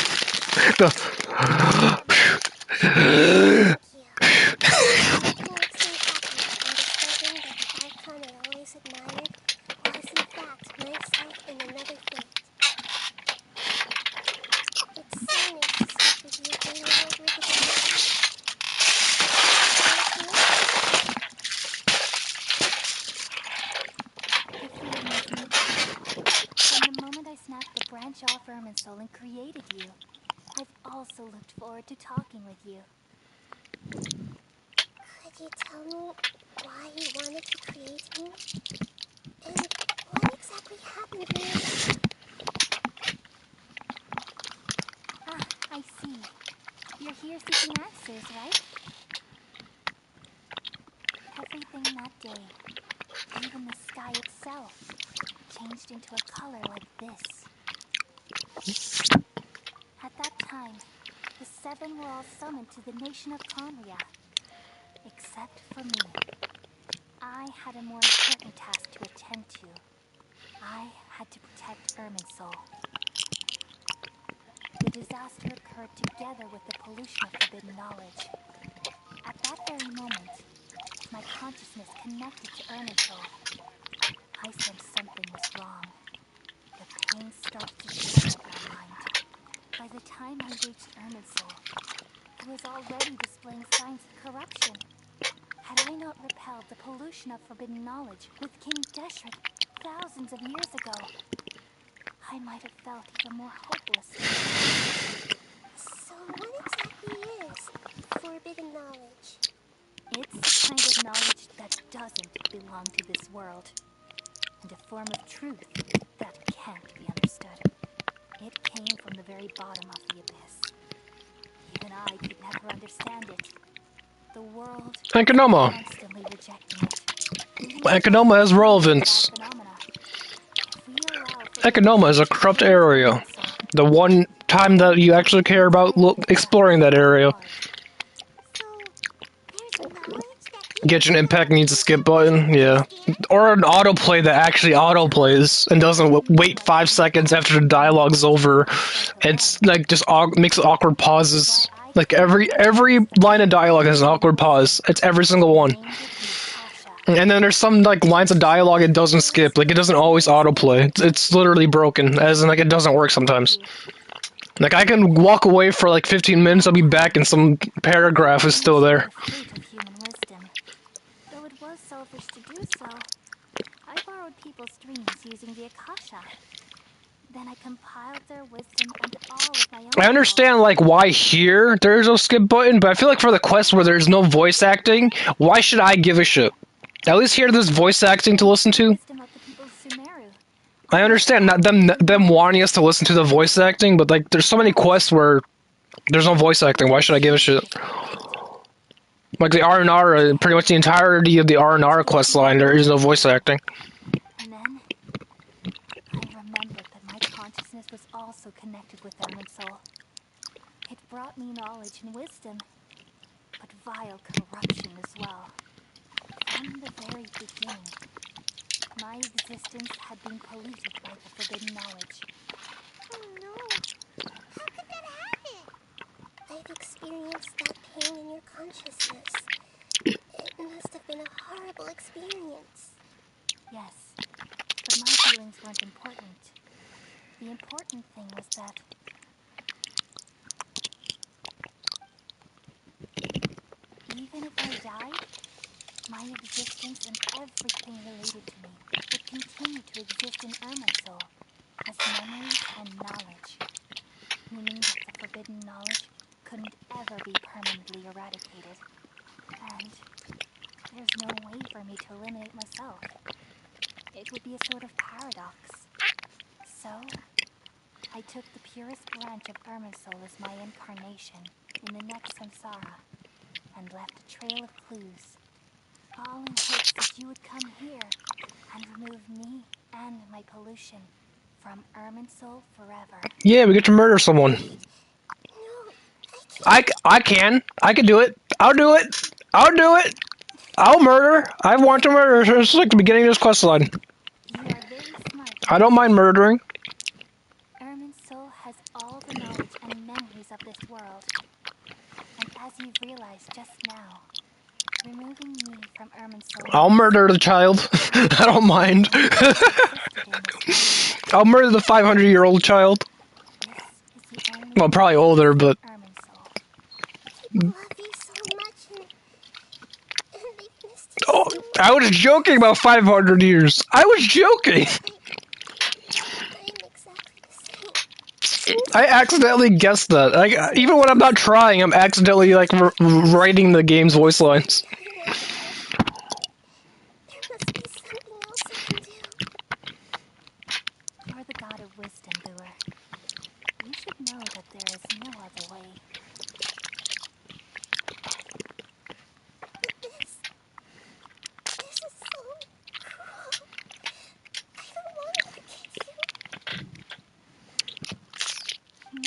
Irminsul and created you, I've also looked forward to talking with you. Could you tell me why you wanted to create me? And what exactly happened in your life? Ah, I see. You're here seeking answers, right? Everything that day, even the sky itself, changed into a color like this. At that time, the seven were all summoned to the nation of Conria. Except for me. I had a more important task to attend to. I had to protect Irminsul. The disaster occurred together with the pollution of forbidden knowledge. At that very moment, my consciousness connected to Irminsul. I sensed something was wrong. The pain started to torment my mind. By the time I reached Irminsul, it was already displaying signs of corruption. Had I not repelled the pollution of forbidden knowledge with King Deshret thousands of years ago, I might have felt even more hopeless. So what exactly is forbidden knowledge? It's a kind of knowledge that doesn't belong to this world, and a form of truth that can't be understood. It came from the very bottom of the abyss. Even I could never understand it. The world Ekonoma. constantly rejecting it. Ekonoma has relevance. Ekonoma is a corrupt area. The one time that you actually care about exploring that area. Genshin Impact needs a skip button, yeah. Or an autoplay that actually autoplays and doesn't wait 5 seconds after the dialogue's over. It's like just makes awkward pauses. Like every line of dialogue has an awkward pause. It's every single one. And then there's some like lines of dialogue it doesn't skip. Like it doesn't always autoplay. It's literally broken, as in like it doesn't work sometimes. Like I can walk away for like 15 minutes, I'll be back and some paragraph is still there. Though it was selfish to do so, I borrowed people's dreams using the Akasha. Then I compiled their wisdom and all of my own. I understand like why here there's no skip button, but I feel like for the quest where there's no voice acting, why should I give a shit? At least here there's voice acting to listen to. I understand not them wanting us to listen to the voice acting, but like there's so many quests where there's no voice acting. Why should I give a shit? Like the R&R, pretty much the entirety of the R&R quest line, there is no voice acting. And then I remembered that my consciousness was also connected with Irminsul. It brought me knowledge and wisdom, but vile corruption as well. From the very beginning, my existence had been polluted by the forbidden knowledge. Oh no. How could that happen? I've experienced that pain in your consciousness. It must have been a horrible experience. Yes, but my feelings weren't important. The important thing was that even if I died, my existence and everything related to me would continue to exist in Irminsul as memories and knowledge, meaning that the forbidden knowledge couldn't ever be permanently eradicated. And there's no way for me to eliminate myself. It would be a sort of paradox. So, I took the purest branch of Irminsul as my incarnation in the next samsara, and left a trail of clues, all in hopes that you would come here and remove me and my pollution from Irminsul forever. Yeah, we get to murder someone. I can do it. I'll do it. I'll murder. I want to murder. It's like the beginning of this quest line. I don't mind murdering. Irminsul has all the knowledge and memories of this world. And as you've realized just now, removing me from Irminsul... I'll murder the child. I don't mind. I'll murder the 500-year-old child. Well, probably older, but... People love you so much and they've missed you Oh, so much. I was joking about 500 years. I was joking. I'm exactly the same. I accidentally guessed that. Like, even when I'm not trying, I'm accidentally like writing the game's voice lines. There must be something else I can do. You're the god of wisdom, Booer. You should know that there is no other way. But this is so cruel. I don't want to look at you.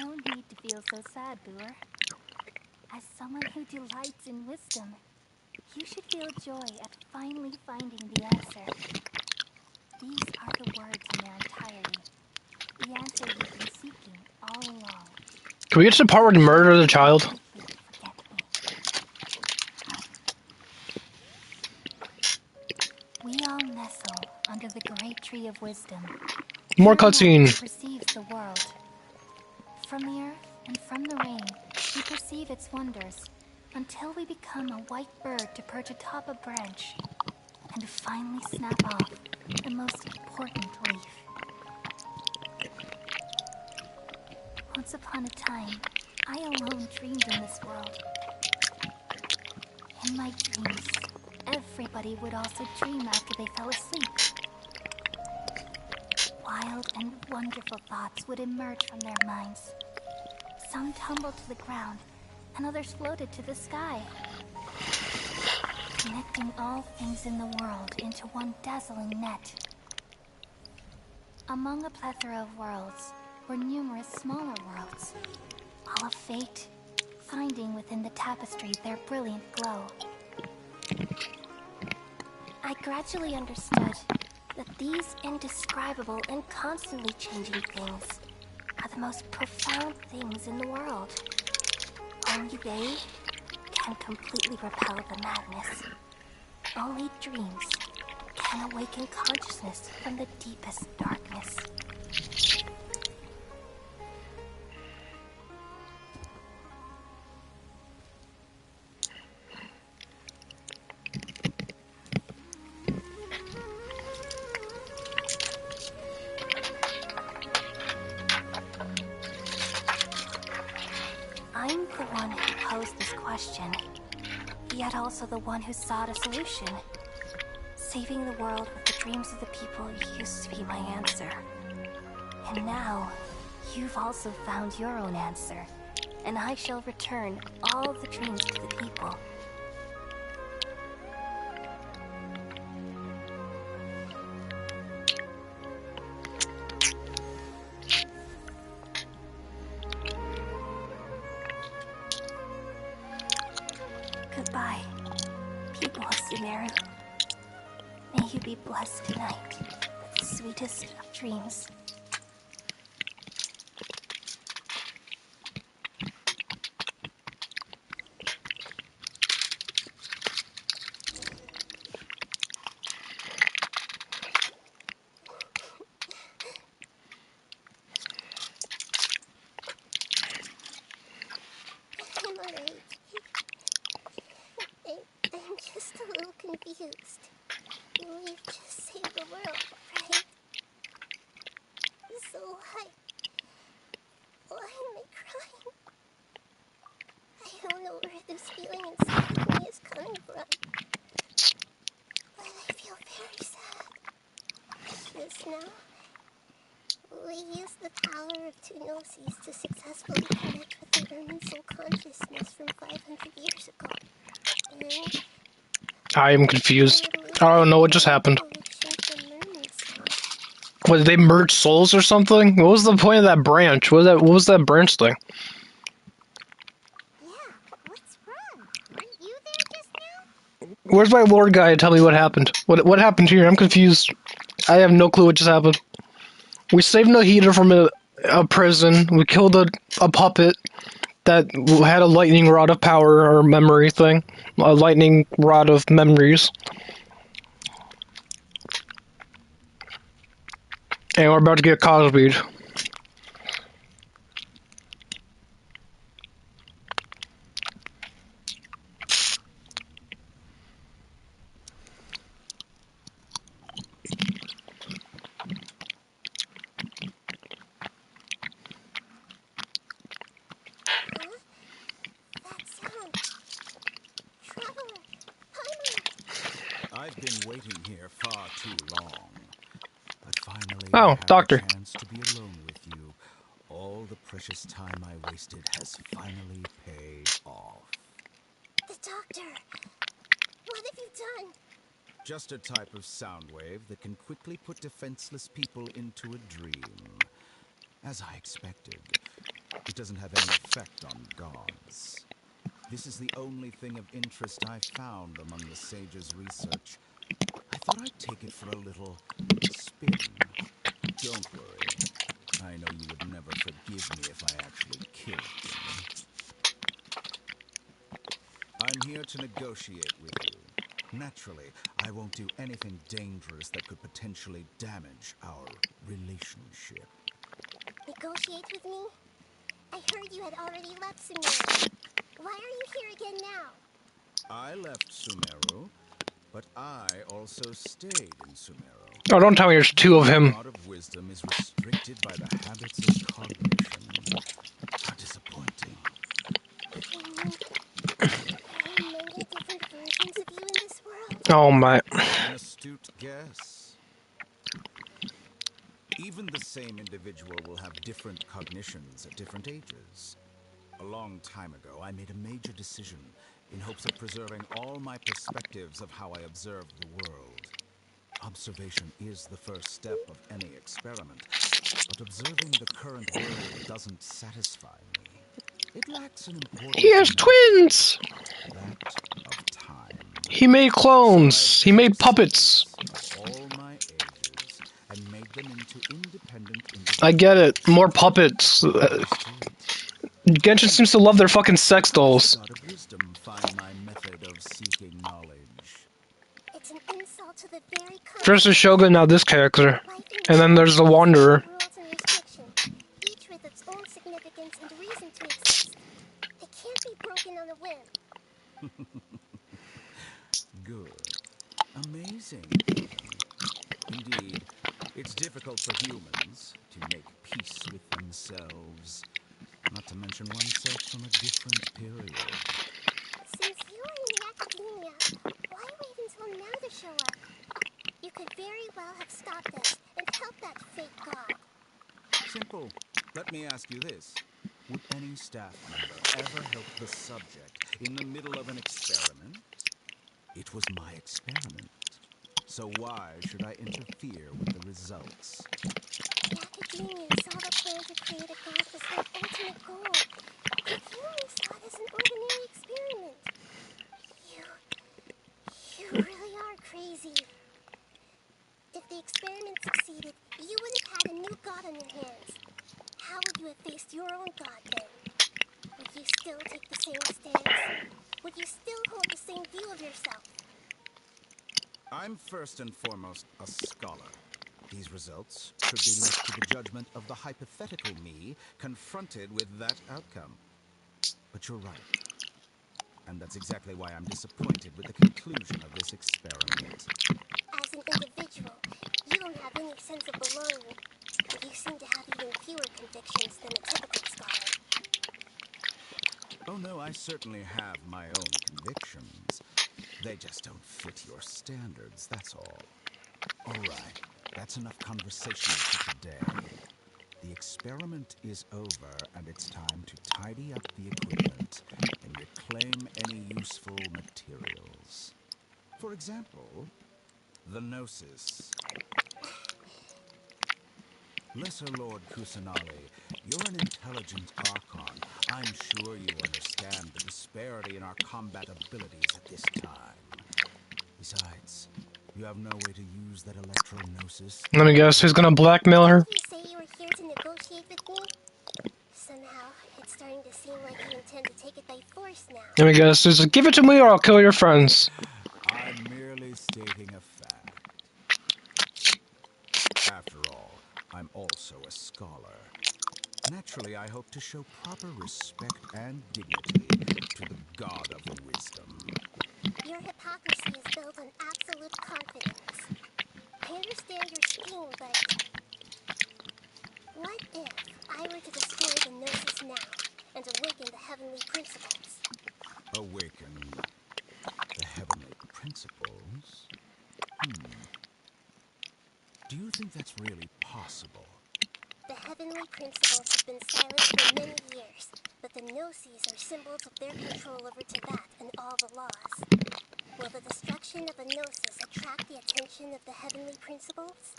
No need to feel so sad, Booer. As someone who delights in wisdom, you should feel joy at finally finding the answer. These are the words in their entirety. The answer you've been seeking all along. Can we get to the part where they murder the child? We all nestle under the great tree of wisdom. More Through cutscene. night perceives the world. From the earth and from the rain, we perceive its wonders, until we become a white bird to perch atop a branch, and finally snap off the most important leaf. Once upon a time, I alone dreamed in this world. In my dreams, everybody would also dream after they fell asleep. Wild and wonderful thoughts would emerge from their minds. Some tumbled to the ground, and others floated to the sky, connecting all things in the world into one dazzling net. Among a plethora of worlds were numerous smaller worlds, all of fate, finding within the tapestry their brilliant glow. I gradually understood that these indescribable and constantly changing things are the most profound things in the world. Only they can completely repel the madness. Only dreams can awaken consciousness from the deepest darkness. I'm the one who posed this question, yet also the one who sought a solution. Saving the world with the dreams of the people used to be my answer. And now, you've also found your own answer, and I shall return all the dreams to the people. Goodbye, people of Sumeru. May you be blessed tonight with the sweetest of dreams. I'm alright. I'm just a little confused. We've just saved the world, right? So why am I crying? I don't know where this feeling inside of me is coming from. But I feel very sad. Just now, we used the power of two gnosis to successfully connect with the Ermin soul consciousness from 500 years ago. And I am confused. I don't know what just happened. evolution from Mermaid soul. What, did they merge souls or something? What was the point of that branch? What was that branch thing? What's wrong? Weren't you there just now? Where's my lord guy to tell me what happened? What happened here? I'm confused. I have no clue what just happened. We saved Nahida from a prison. We killed a puppet that had a lightning rod of power or memory thing. A lightning rod of memories. And we're about to get Cosby'd. here far too long. But finally, Oh, I have doctor. the chance to be alone with you. All the precious time I wasted has finally paid off. The doctor! What have you done? Just a type of sound wave that can quickly put defenseless people into a dream. As I expected, it doesn't have any effect on gods. This is the only thing of interest I found among the sage's research. I thought I'd take it for a little spin. Don't worry. I know you would never forgive me if I actually killed them. I'm here to negotiate with you. Naturally, I won't do anything dangerous that could potentially damage our relationship. Negotiate with me? I heard you had already left Sumeru. Why are you here again now? I left Sumeru, but I also stayed in Sumeru. Oh, don't tell me there's two of Being him. a god of wisdom is restricted by the habits of cognition. How disappointing. You mean there are many different versions of you in this world? Oh my. An astute guess. Even the same individual will have different cognitions at different ages. A long time ago, I made a major decision in hopes of preserving all my perspectives of how I observed the world. Observation is the first step of any experiment, but observing the current world doesn't satisfy me. It lacks an important He has dimension, twins! that of time. He made So clones. I've He made picked puppets. sages of all my ages and made them into independent I individuals. get it. More puppets. Genshin seems to love their fucking sex dolls. God of wisdom find my method of seeking knowledge. It's an insult to the very First the concept of Shogun, now this character. life in And this then there's the world has its Wanderer. own rules and restrictions, each with its own significance and reason to exist. They can't be broken on a whim. Good. Amazing, even. Indeed, it's difficult for humans to make peace with themselves, not to mention oneself from a different period. Since you are in the academia, why wait until now to show up? You could very well have stopped us and helped that fake god. Simple. Let me ask you this. Would any staff member ever help the subject in the middle of an experiment? It was my experiment. So why should I interfere with the results? The academia saw the plan to create a god as their ultimate goal. But you only saw it as an ordinary experiment. You really are crazy. If the experiment succeeded, you would have had a new god on your hands. How would you have faced your own god then? Would you still take the same stance? Would you still hold the same view of yourself? I'm first and foremost a scholar. These results should be left to the judgment of the hypothetical me confronted with that outcome. But you're right. And that's exactly why I'm disappointed with the conclusion of this experiment. As an individual, you don't have any sense of belonging. You seem to have even fewer convictions than a typical scholar. Oh no, I certainly have my own convictions. They just don't fit your standards, that's all. Alright, that's enough conversation for today. The experiment is over, and it's time to tidy up the equipment and reclaim any useful materials. For example, the Gnosis. Lesser Lord Kusanali, you're an intelligent Archon. I'm sure you understand the disparity in our combat abilities at this time. Besides, you have no way to use that electro-gnosis. Let me guess, who's gonna blackmail her? Did you say you were here to negotiate with me? Somehow, it's starting to seem like you intend to take it by force now. Let me guess, just give it to me or I'll kill your friends. I'm merely stating a fact. After all, I'm also a scholar. Naturally, I hope to show proper respect and dignity to the God of Wisdom. Your hypocrisy is built on absolute confidence. I understand your scheme, but what if I were to destroy the Gnosis now and awaken the heavenly principles? Awaken the heavenly principles? Do you think that's really possible? The heavenly principles have been silent for many years, but the Gnosis are symbols of their control over Teyvat and all the laws. Will the destruction of a Gnosis attract the attention of the heavenly principles?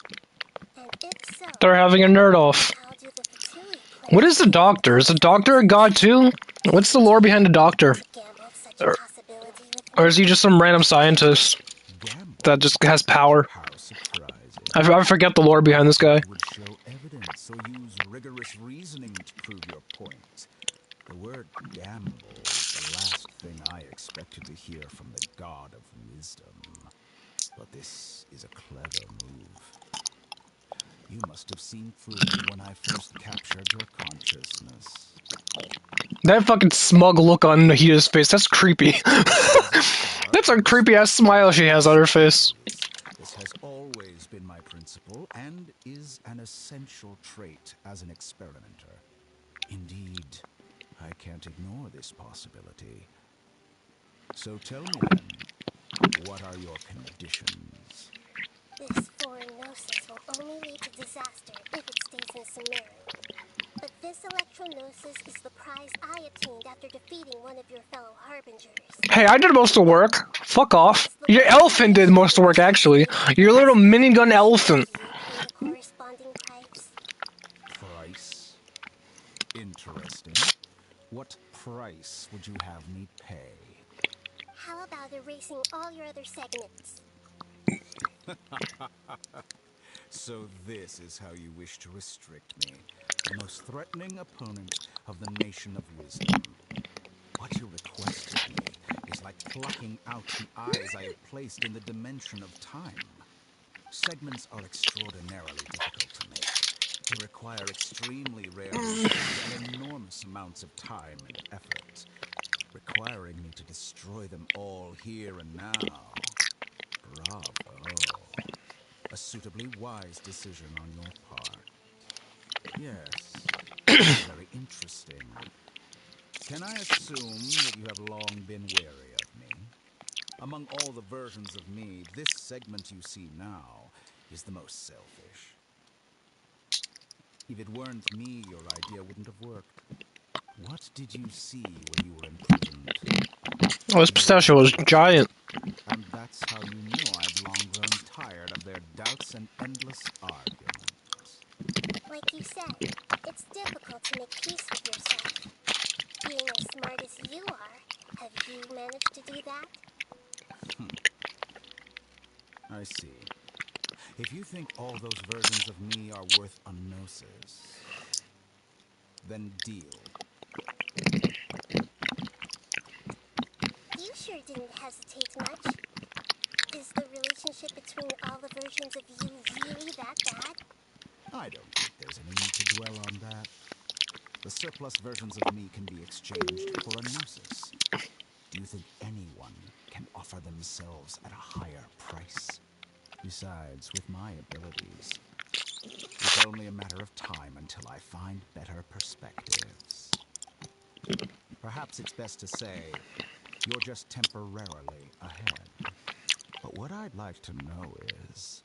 And if so, They're having a nerd off. how do the Fatui plan What is the Doctor? Is the Doctor a god too? What's the lore behind the Doctor? to gamble such a possibility with Or me? is he just some random scientist that just has power? How surprising. I forget the lore behind this guy. You would show evidence or use rigorous reasoning to prove your point. The word gamble is the last thing I expected to hear from the god of wisdom. But this is a clever move. You must have seen through me when I first captured your consciousness. That fucking smug look on Nahida's face, that's creepy. That's a creepy ass smile she has on her face. This has always been my principle and is an essential trait as an experimenter. Indeed, I can't ignore this possibility. So tell me then, what are your conditions? This foreign Gnosis will only lead to disaster if it stays in Sumeru. But this electro-Gnosis is the prize I obtained after defeating one of your fellow Harbingers. Hey, I did most of the work. Fuck off. Your elephant did most of the work, actually. Your little minigun elephant. Pay the corresponding price. Price? Interesting. What price would you have me pay? How about erasing all your other segments? So this is how you wish to restrict me, the most threatening opponent of the Nation of Wisdom. What you request of me is like plucking out the eyes I have placed in the dimension of time. Segments are extraordinarily difficult to make. They require extremely rare resources and enormous amounts of time and effort, requiring me to destroy them all here and now. Bravo. A suitably wise decision on your part. Yes, very interesting. Can I assume that you have long been wary of me? Among all the versions of me, this segment you see now is the most selfish. If it weren't me, your idea wouldn't have worked. What did you see when you were imprisoned? Oh, this pistachio was giant. And that's how you know I've long grown tired of their doubts and endless arguments. Like you said, it's difficult to make peace with yourself. Being as smart as you are, have you managed to do that? I see. If you think all those versions of me are worth a gnosis, then deal. You sure didn't hesitate much. Is the relationship between all the versions of you really that bad? I don't think there's any need to dwell on that. The surplus versions of me can be exchanged for a gnosis. Do you think anyone can offer themselves at a higher price? Besides, with my abilities, it's only a matter of time until I find better perspectives. Perhaps it's best to say, you're just temporarily ahead. But what I'd like to know is,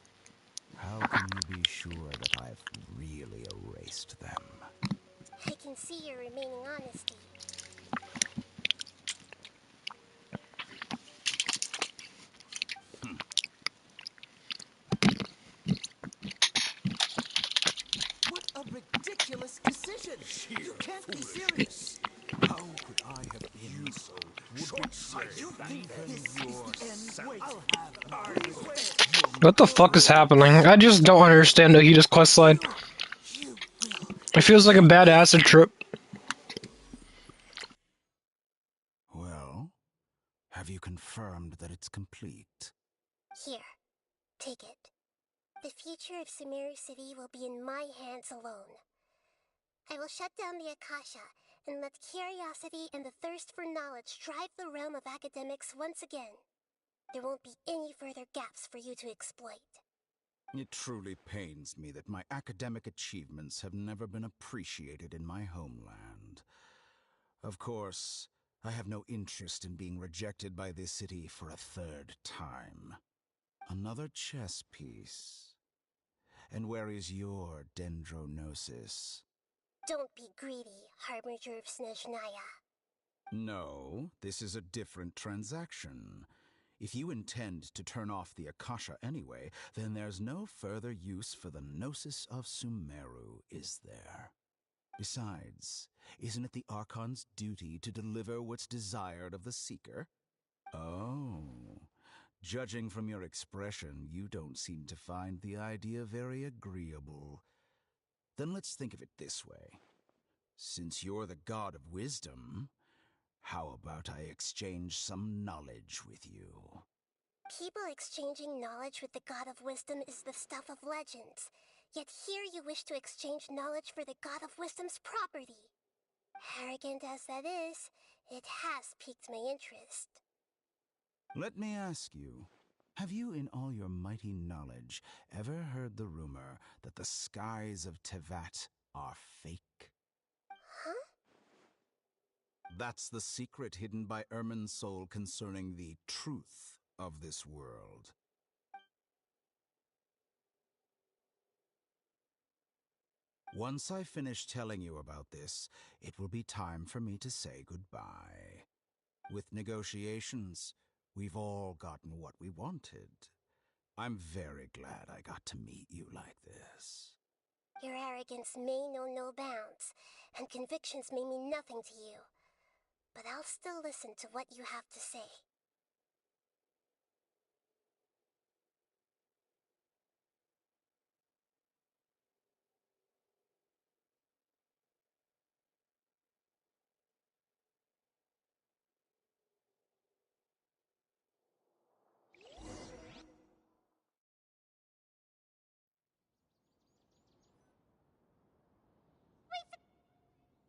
how can you be sure that I've really erased them? I can see your remaining honesty. What a ridiculous decision! You can't be serious! How could I have been so short-sighted? You think this is the end? Wait, I'll have What the fuck is happening? I just don't understand Nahida's questline. It feels like a bad acid trip. Well, have you confirmed that it's complete? Here, take it. The future of Sumeru City will be in my hands alone. I will shut down the Akasha and let curiosity and the thirst for knowledge drive the realm of academics once again. There won't be any further gaps for you to exploit. It truly pains me that my academic achievements have never been appreciated in my homeland. Of course, I have no interest in being rejected by this city for a third time. Another chess piece. And where is your dendronosis? Don't be greedy, Harbinger of Snezhnaya. No, this is a different transaction. If you intend to turn off the Akasha anyway, then there's no further use for the Gnosis of Sumeru, is there? Besides, isn't it the Archon's duty to deliver what's desired of the Seeker? Oh, judging from your expression, you don't seem to find the idea very agreeable. Then let's think of it this way. Since you're the god of wisdom, how about I exchange some knowledge with you? People exchanging knowledge with the God of Wisdom is the stuff of legends. Yet here you wish to exchange knowledge for the God of Wisdom's property. Arrogant as that is, it has piqued my interest. Let me ask you, have you in all your mighty knowledge ever heard the rumor that the skies of Tevat are fake? Huh? That's the secret hidden by Ermin's soul concerning the truth of this world. Once I finish telling you about this, it will be time for me to say goodbye. With negotiations, we've all gotten what we wanted. I'm very glad I got to meet you like this. Your arrogance may know no bounds, and convictions may mean nothing to you. But I'll still listen to what you have to say.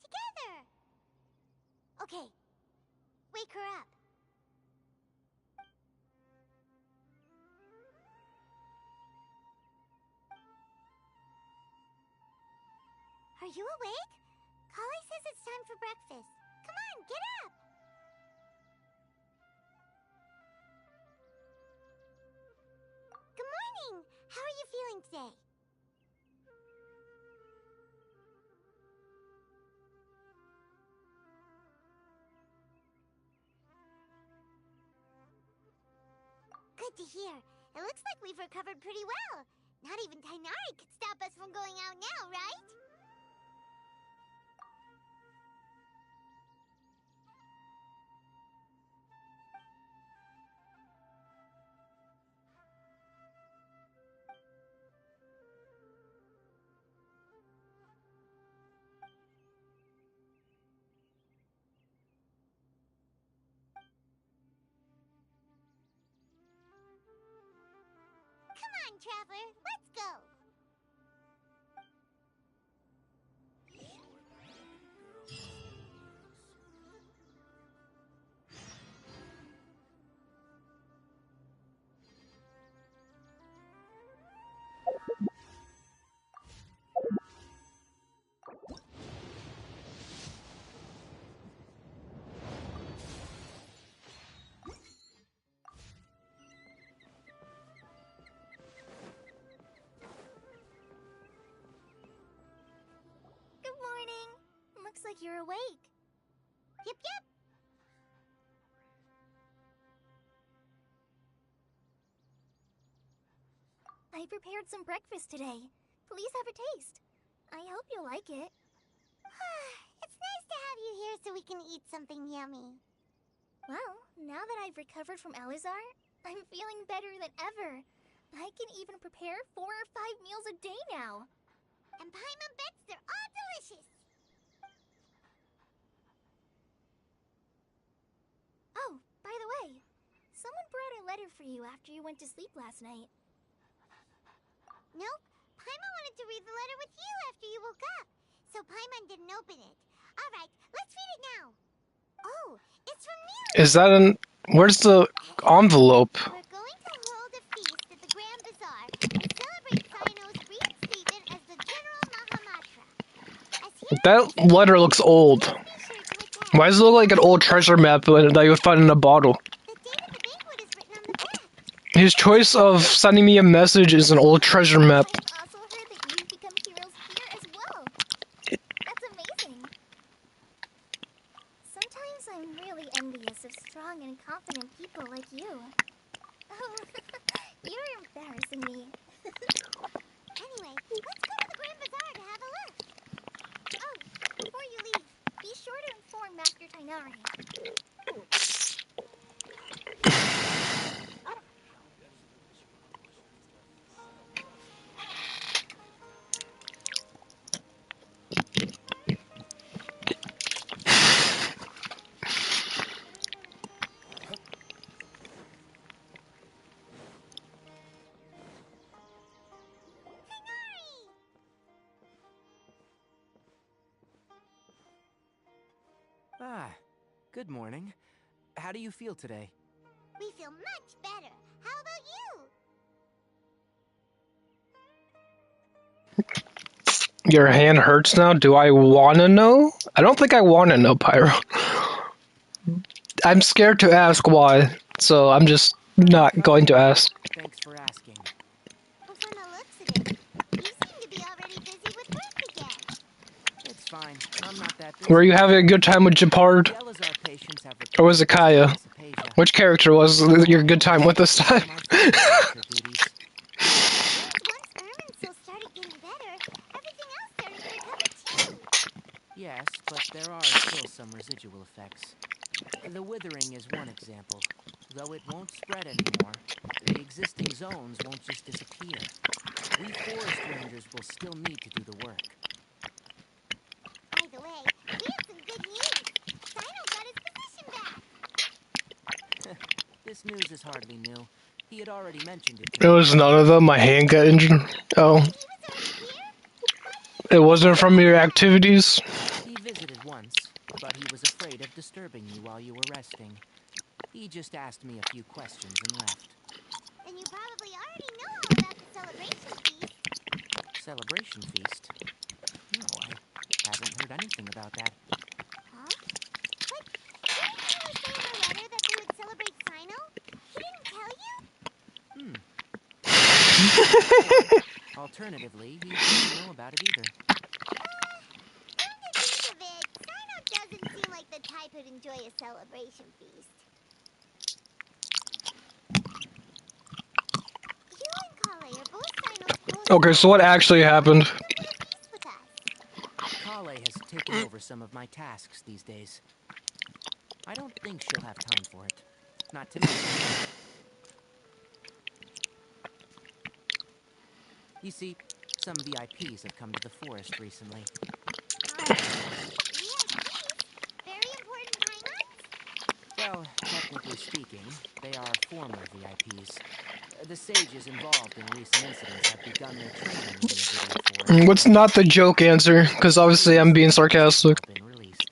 Together! Okay. Wake her up. Are you awake? Kali says it's time for breakfast. Come on, get up! Good morning! How are you feeling today? Good to hear. It looks like we've recovered pretty well. Not even Tainari could stop us from going out now, right? Come on, Traveler, let's go! Good morning. Looks like you're awake. Yep, yep. I prepared some breakfast today. Please have a taste. I hope you'll like it. It's nice to have you here so we can eat something yummy. Well, now that I've recovered from Elazar, I'm feeling better than ever. I can even prepare 4 or 5 meals a day now. And Paimon bets they're all delicious. Oh, by the way, someone brought a letter for you after you went to sleep last night. Nope. Paimon wanted to read the letter with you after you woke up, so Paimon didn't open it. All right, let's read it now. Oh, it's from Miri. Is that an... Where's the envelope? We're going to hold a feast at the Grand Bazaar to celebrate Cyno's reinstatement as the General Mahamatra. That letter looks old. Why does it look like an old treasure map that you would find in a bottle? The date of the banquet is written on the back. His choice of sending me a message is an old treasure map. I've also heard that you've become heroes here as well. That's amazing. Sometimes I'm really envious of strong and confident people like you. Oh, you're embarrassing me. Anyway, let's go to the Grand Bazaar to have a look. Oh, before you leave, be sure to inform Master Tainari. Ah, good morning. How do you feel today? We feel much better. How about you? Your hand hurts now? Do I wanna know? I don't think I wanna know, Pyro. I'm scared to ask why, so I'm just not going to ask. Thanks for asking. Well, from the looks of it, you seem to be already busy with work again. It's fine. I'm not that busy. Were you having a good time with Japard? The Elazar patients have Or was it Kaya? Aphasia. Which character was your good time with this time? Once Erminsul started getting better, everything else started to recover too. Yes, but there are still some residual effects. The withering is one example. Though it won't spread anymore, the existing zones won't just disappear. We forest rangers will still need to do the work. By the way, we have some good news. Sino got his position back. This news is hardly new. He had already mentioned it to It me. was none of them. My hand got injured. Oh. It wasn't from your activities? He visited once, but he was afraid of disturbing you while you were resting. He just asked me a few questions and left. Then you probably already know all about the celebration feast. Celebration feast? No, I haven't heard anything about that. Huh? But didn't Taylor say in her letter that they would celebrate Sino? He didn't tell you? Or, alternatively, he didn't know about it either. Come to think of it, Sino doesn't seem like the type who'd enjoy a celebration feast. You and Kale are both Sino's close Okay, so what actually happened? feast with us. Kale has taken over some of my tasks these days. I don't think she'll have time for it. Not tonight. You see, some VIPs have come to the forest recently. VIPs? Very important Paimons? Well, technically speaking, they are former VIPs. The sages involved in recent incidents have begun their training in the Avidia Forest. What's not the joke answer? Because obviously I'm being sarcastic. Been released.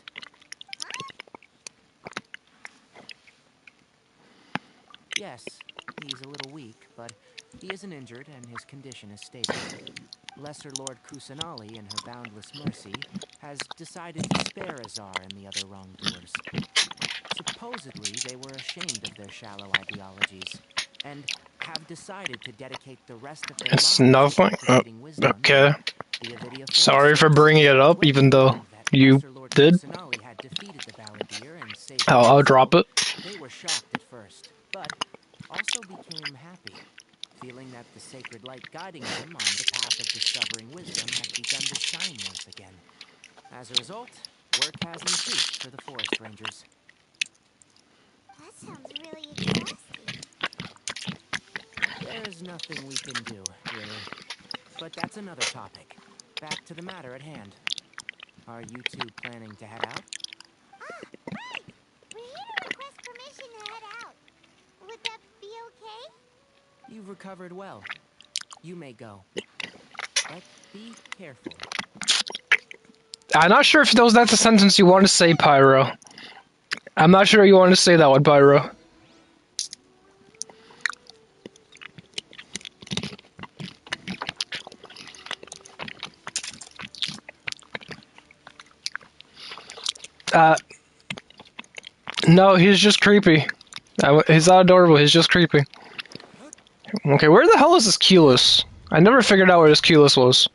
Yes, he's a little weak, but he isn't injured and his condition is stable. Lesser Lord Kusanali, in her boundless mercy, has decided to spare Azar and the other wrongdoers. Supposedly, they were ashamed of their shallow ideologies, and have decided to dedicate the rest of their It's lives nothing. to propagating wisdom. Okay. The Avidia Sorry for Foresters. bringing it up, even though you Lesser Lord did. Kusanali had defeated the Balladeer and saved I'll drop it. They were shocked at first, but also became happy, feeling that the sacred light guiding them on the path of discovering wisdom had begun to shine once again. As a result, work has increased for the forest rangers. That sounds really exhausting. There's nothing we can do, really. But that's another topic. Back to the matter at hand. Are you two planning to head out? Ah, right! We're here to request permission to head out. Would that be okay? You've recovered well. You may go. But be careful. I'm not sure if that's a sentence you want to say, Pyro. I'm not sure you want to say that one, Pyro. No, he's just creepy. He's not adorable, he's just creepy. Okay, where the hell is this keyless? I never figured out where this keyless was.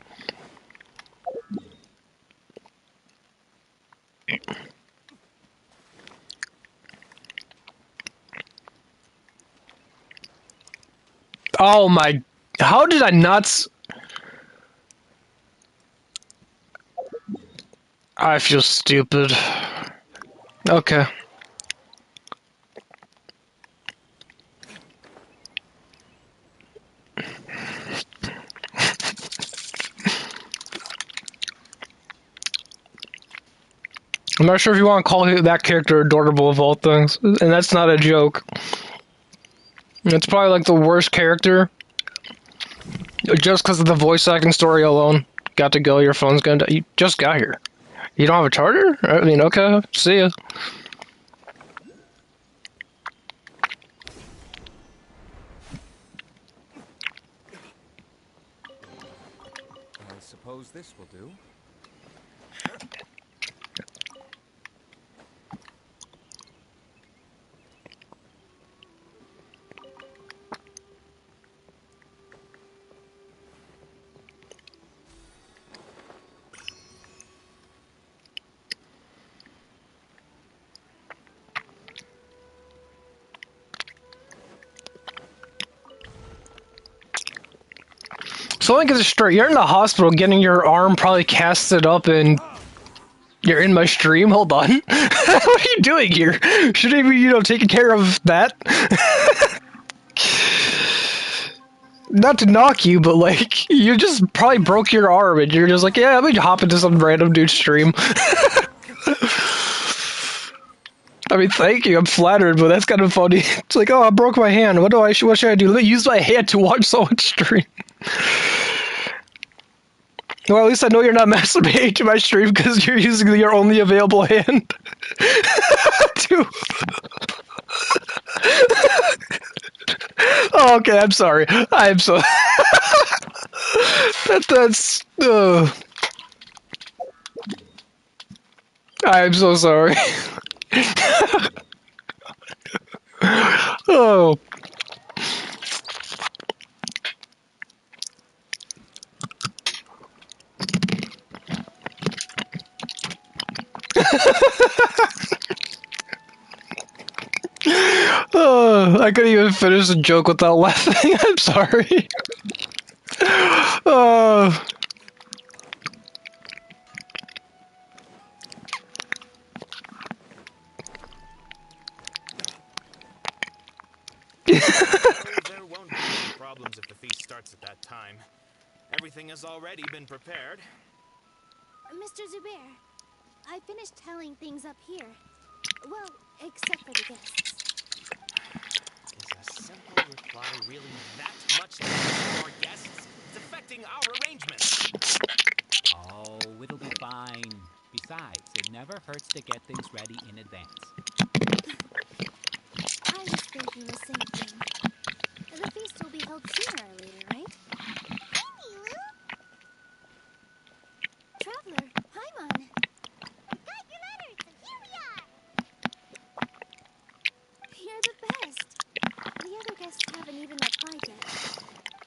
Oh my... How did I not... I feel stupid. Okay. I'm not sure if you want to call that character adorable of all things, and that's not a joke. It's probably like the worst character, just because of the voice acting story alone. Got to go, your phone's gonna die. You just got here. You don't have a charger? I mean, okay, see ya. I suppose this will do. So let me get this straight. You're in the hospital getting your arm probably casted up and you're in my stream? Hold on. What are you doing here? Shouldn't you be, taking care of that? Not to knock you, but like, you just probably broke your arm and you're just like, yeah, let me hop into some random dude's stream. I mean, thank you, I'm flattered, but that's kind of funny. It's like, oh, I broke my hand. What should I do? Let me use my hand to watch someone stream. Well, at least I know you're not masturbating to my stream because you're using your only available hand. Oh, okay, I'm sorry. I'm so... that's... I'm so sorry. Oh. Oh, I couldn't even finish the joke without laughing. I'm sorry. Oh. There won't be any problems if the feast starts at that time. Everything has already been prepared. Mr. Zubair, I finished tallying things up here. Well, except for the guests. Is a simple reply really that much to ask our guests? It's affecting our arrangements. Oh, it'll be fine. Besides, it never hurts to get things ready in advance. I was thinking the same thing. The feast will be held sooner or later, right? Hi, Nilu! Traveler, Paimon! We got your letter, so here we are! You're the best. The other guests haven't even replied yet.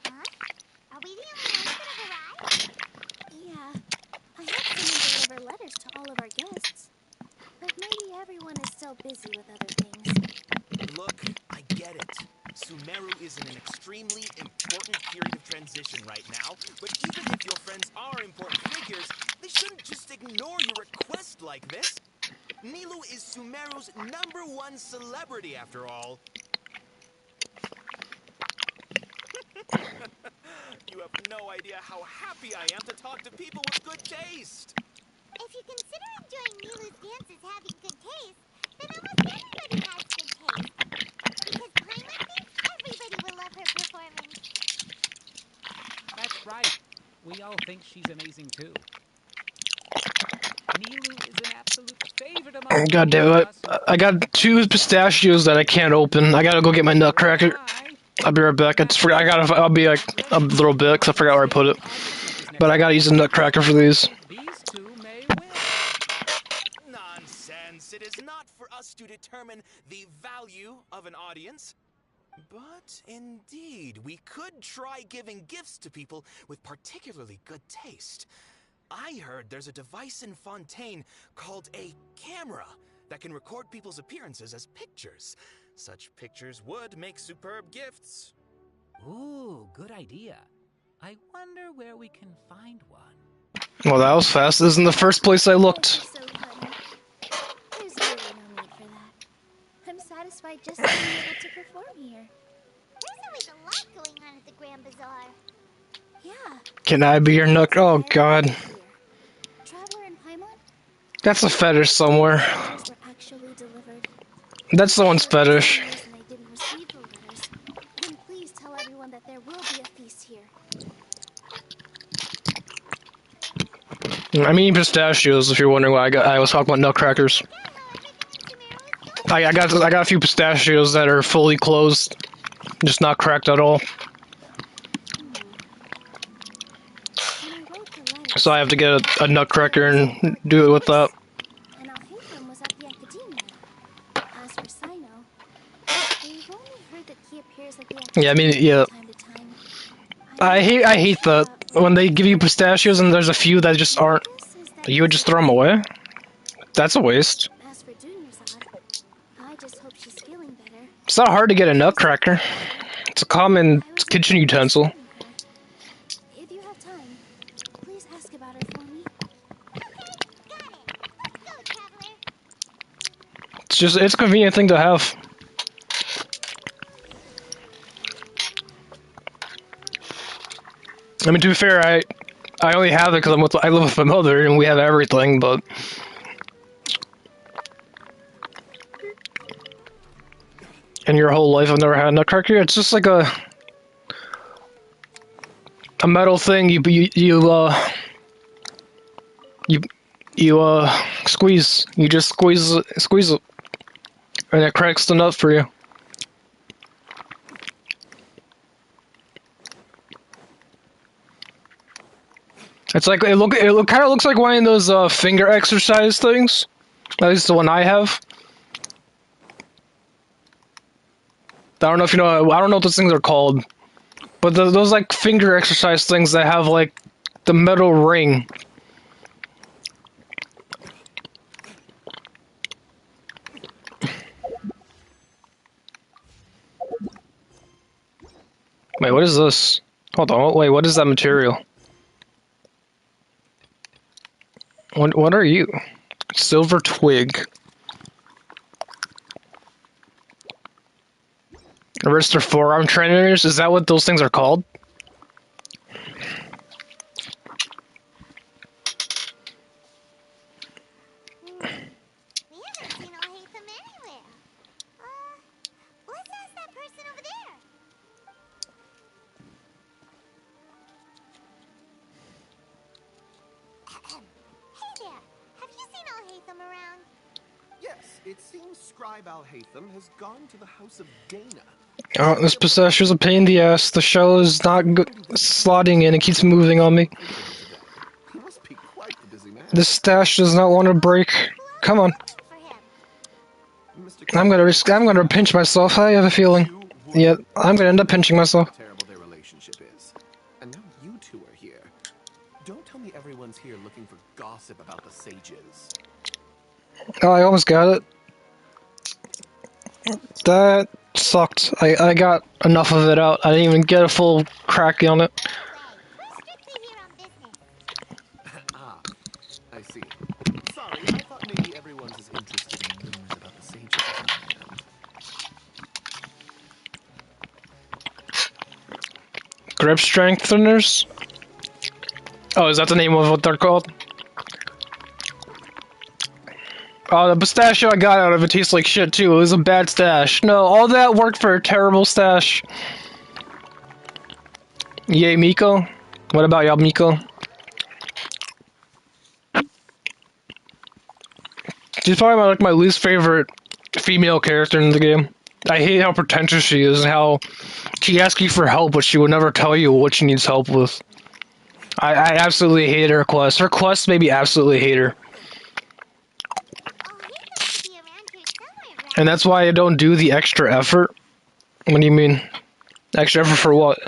Huh? Are we the only ones that have arrived? Yeah. I had someone deliver letters to all of our guests. But maybe everyone is still busy with other things. Look, I get it. Sumeru is in an extremely important period of transition right now, but even if your friends are important figures, they shouldn't just ignore your request like this. Nilu is Sumeru's #1 celebrity, after all. You have no idea how happy I am to talk to people with good taste. If you consider enjoying Nilu's dances having good taste, then almost everybody has good taste. Because Paimon thinks everybody will love her performance. That's right. We all think she's amazing too. Nilu is an absolute favorite among God those damn of it. us who I got 2 pistachios that I can't open. I gotta go get my nutcracker. I'll be right back. I'll be like a little bit because I forgot where I put it. But I gotta use the nutcracker for these. These two may win. Nonsense. It is not for us to determine the value of an audience. But indeed, we could try giving gifts to people with particularly good taste. I heard there's a device in Fontaine called a camera that can record people's appearances as pictures. Such pictures would make superb gifts. Ooh, good idea. I wonder where we can find one. Well, that was fast. This isn't the first place I looked. So funny. There's really no need for that. I'm satisfied just being able to perform here. There's always a lot going on at the Grand Bazaar. Yeah. Can I be your nook? Oh, God. Traveler and Paimon? That's a fetish somewhere. Letters were actually delivered. That's someone's fetish. For some reason I didn't receive the letters. Then please tell everyone that there will be a feast here. I mean pistachios, if you're wondering why I was talking about nutcrackers. I got a few pistachios that are fully closed, just not cracked at all. So I have to get a nutcracker and do it with that. And Al-Haytham was at the Academia. As for Sino, we've only heard that he appears at the Academia Yeah, I mean, yeah. from time to time. I hate that when they give you pistachios and there's a few that just aren't. You would just throw them away. That's a waste. As for Dunyarzad, I just hope she's feeling better. It's not hard to get a nutcracker. It's a common kitchen utensil. If you have time, please ask about it for me. It's a convenient thing to have. I mean, to be fair, I only have it because I live with my mother and we have everything, but in your whole life I've never had a nutcracker. It's just like a metal thing. You squeeze. You just squeeze it, and it cracks the nut for you. It's like it kind of looks like one of those finger exercise things. At least the one I have. I don't know if you know. I don't know what those things are called, but those like finger exercise things that have like the metal ring. Wait, what is this? Hold on. Wait, what is that material? What are you? Silver twig. Wrist or forearm trainers? Is that what those things are called? We haven't seen Al-Haytham anywhere. Let's ask that person over there. Hey there, have you seen Al-Haytham around? Yes, it seems Scribe Al-Haytham has gone to the House of Dana. Oh, this pistachio's a pain in the ass. The shell is not slotting in. It keeps moving on me. He must be quite the busy man. This stash does not want to break. Come on. I'm gonna pinch myself. I have a feeling. Yeah, I'm gonna end up pinching myself. Terrible their relationship is. And now you two are here. Don't tell me everyone's here looking for gossip about the sages. Oh, I almost got it. That sucked. I got enough of it out. I didn't even get a full crack on it. Ah, I see. Sorry, I thought maybe everyone's as interested in news about the sages as I am. Grip strengtheners? Oh, is that the name of what they're called? Oh, the pistachio I got out of it tastes like shit too. It was a bad stash. No, all that worked for a terrible stash. Yay, Miko? What about y'all, Miko? She's probably like my least favorite female character in the game. I hate how pretentious she is and how she asks you for help, but she will never tell you what she needs help with. I absolutely hate her quest. Her quests made me absolutely hate her. And that's why I don't do the extra effort What do you mean? Extra effort for what?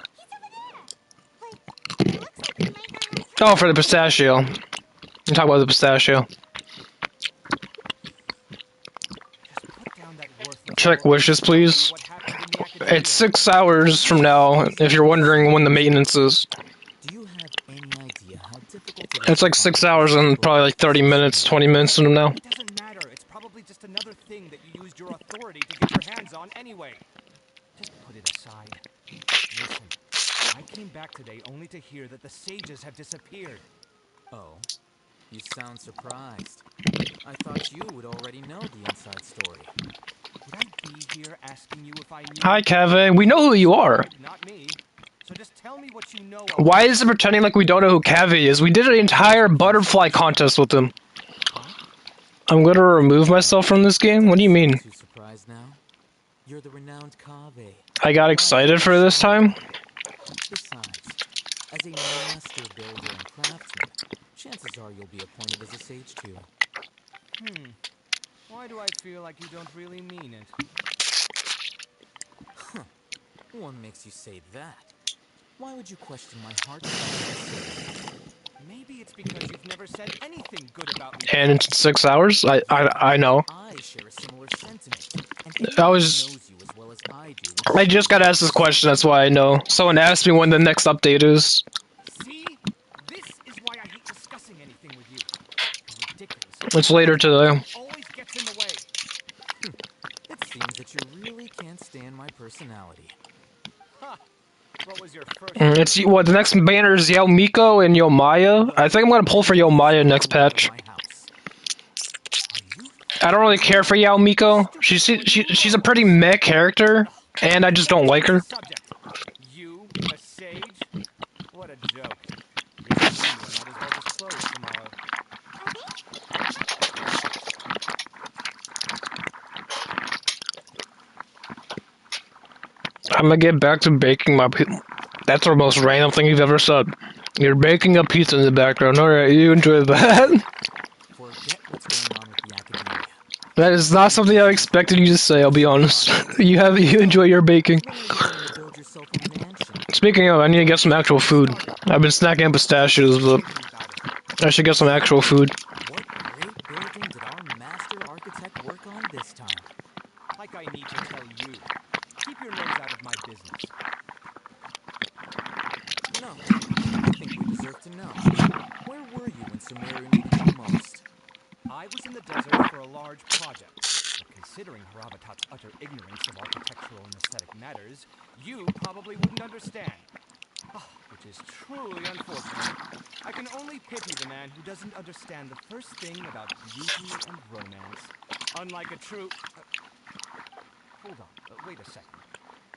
Oh, for the pistachio. You talk about the pistachio. Check wishes, please. It's 6 hours from now, if you're wondering when the maintenance is. Do you have any idea how difficult it is It's to like find 6 hours and probably like 30 minutes, 20 minutes from now. It doesn't matter. It's probably just another thing that you used your authority to get your hands on anyway. Just put it aside. Listen, I came back today only to hear that the sages have disappeared. Oh, you sound surprised. I thought you would already know the inside story. Would I be here asking you if I knew? Hi, Kevin. We know who you are. Not me. So just tell me what you know. Why is it pretending like we don't know who Cavi is? We did an entire butterfly contest with him. I'm gonna remove myself from this game? What do you mean? Too surprised now? You're the renowned Kaveh. I got excited for this time? Besides, as a master builder and craftsman, chances are you'll be appointed as a sage too. Why do I feel like you don't really mean it? Huh. What makes you say that? Why would you question my heartfelt? Maybe it's because you've never said anything good about me. And it's 6 hours? I know. I share a similar sentiment. I just got asked this question, that's why I know. Someone asked me when the next update is. See? This is why I hate discussing anything with you. You're ridiculous. It's later today. Always gets in the way. It seems that you really can't stand my personality. Huh. What was your first? It's what the next banner is Yao Miko and Yo Maya. I think I'm gonna pull for Yo Maya next patch. I don't really care for Yao Miko. She's a pretty meh character, and I just don't like her. You, a sage? What a joke. Guess you might as well just close tomorrow. I'm gonna get back to baking my pizza. That's the most random thing you've ever said. You're baking a pizza in the background. Alright, you enjoy that. Forget what's going on with the academia. That is not something I expected you to say, I'll be honest. You enjoy your baking. Speaking of, I need to get some actual food. I've been snacking on pistachios, but I should get some actual food. What great building did our master architect work on this time? Like I need to tell you. Keep your nose out of my business. No, I think we deserve to know. Where were you when Sumeru needed you most? I was in the desert for a large project. But considering Harabatat's utter ignorance of architectural and aesthetic matters, you probably wouldn't understand. Which is truly unfortunate. I can only pity the man who doesn't understand the first thing about beauty and romance. Unlike a true... hold on, wait a second.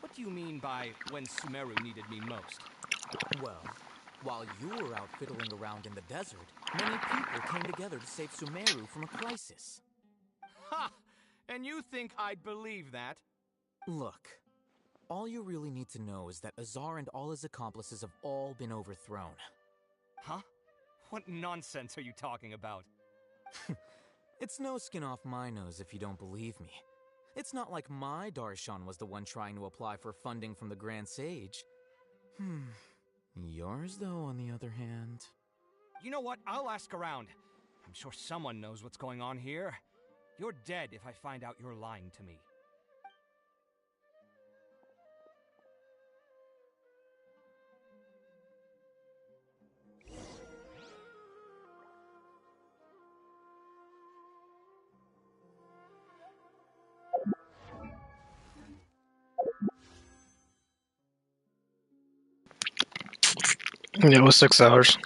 What do you mean by when Sumeru needed me most? Well, while you were out fiddling around in the desert, many people came together to save Sumeru from a crisis. Ha! And you think I'd believe that? Look, all you really need to know is that Azar and all his accomplices have all been overthrown. Huh? What nonsense are you talking about? It's no skin off my nose if you don't believe me. It's not like my Darshan was the one trying to apply for funding from the Grand Sage. Yours, though, on the other hand... You know what? I'll ask around. I'm sure someone knows what's going on here. You're dead if I find out you're lying to me. It was 6 hours.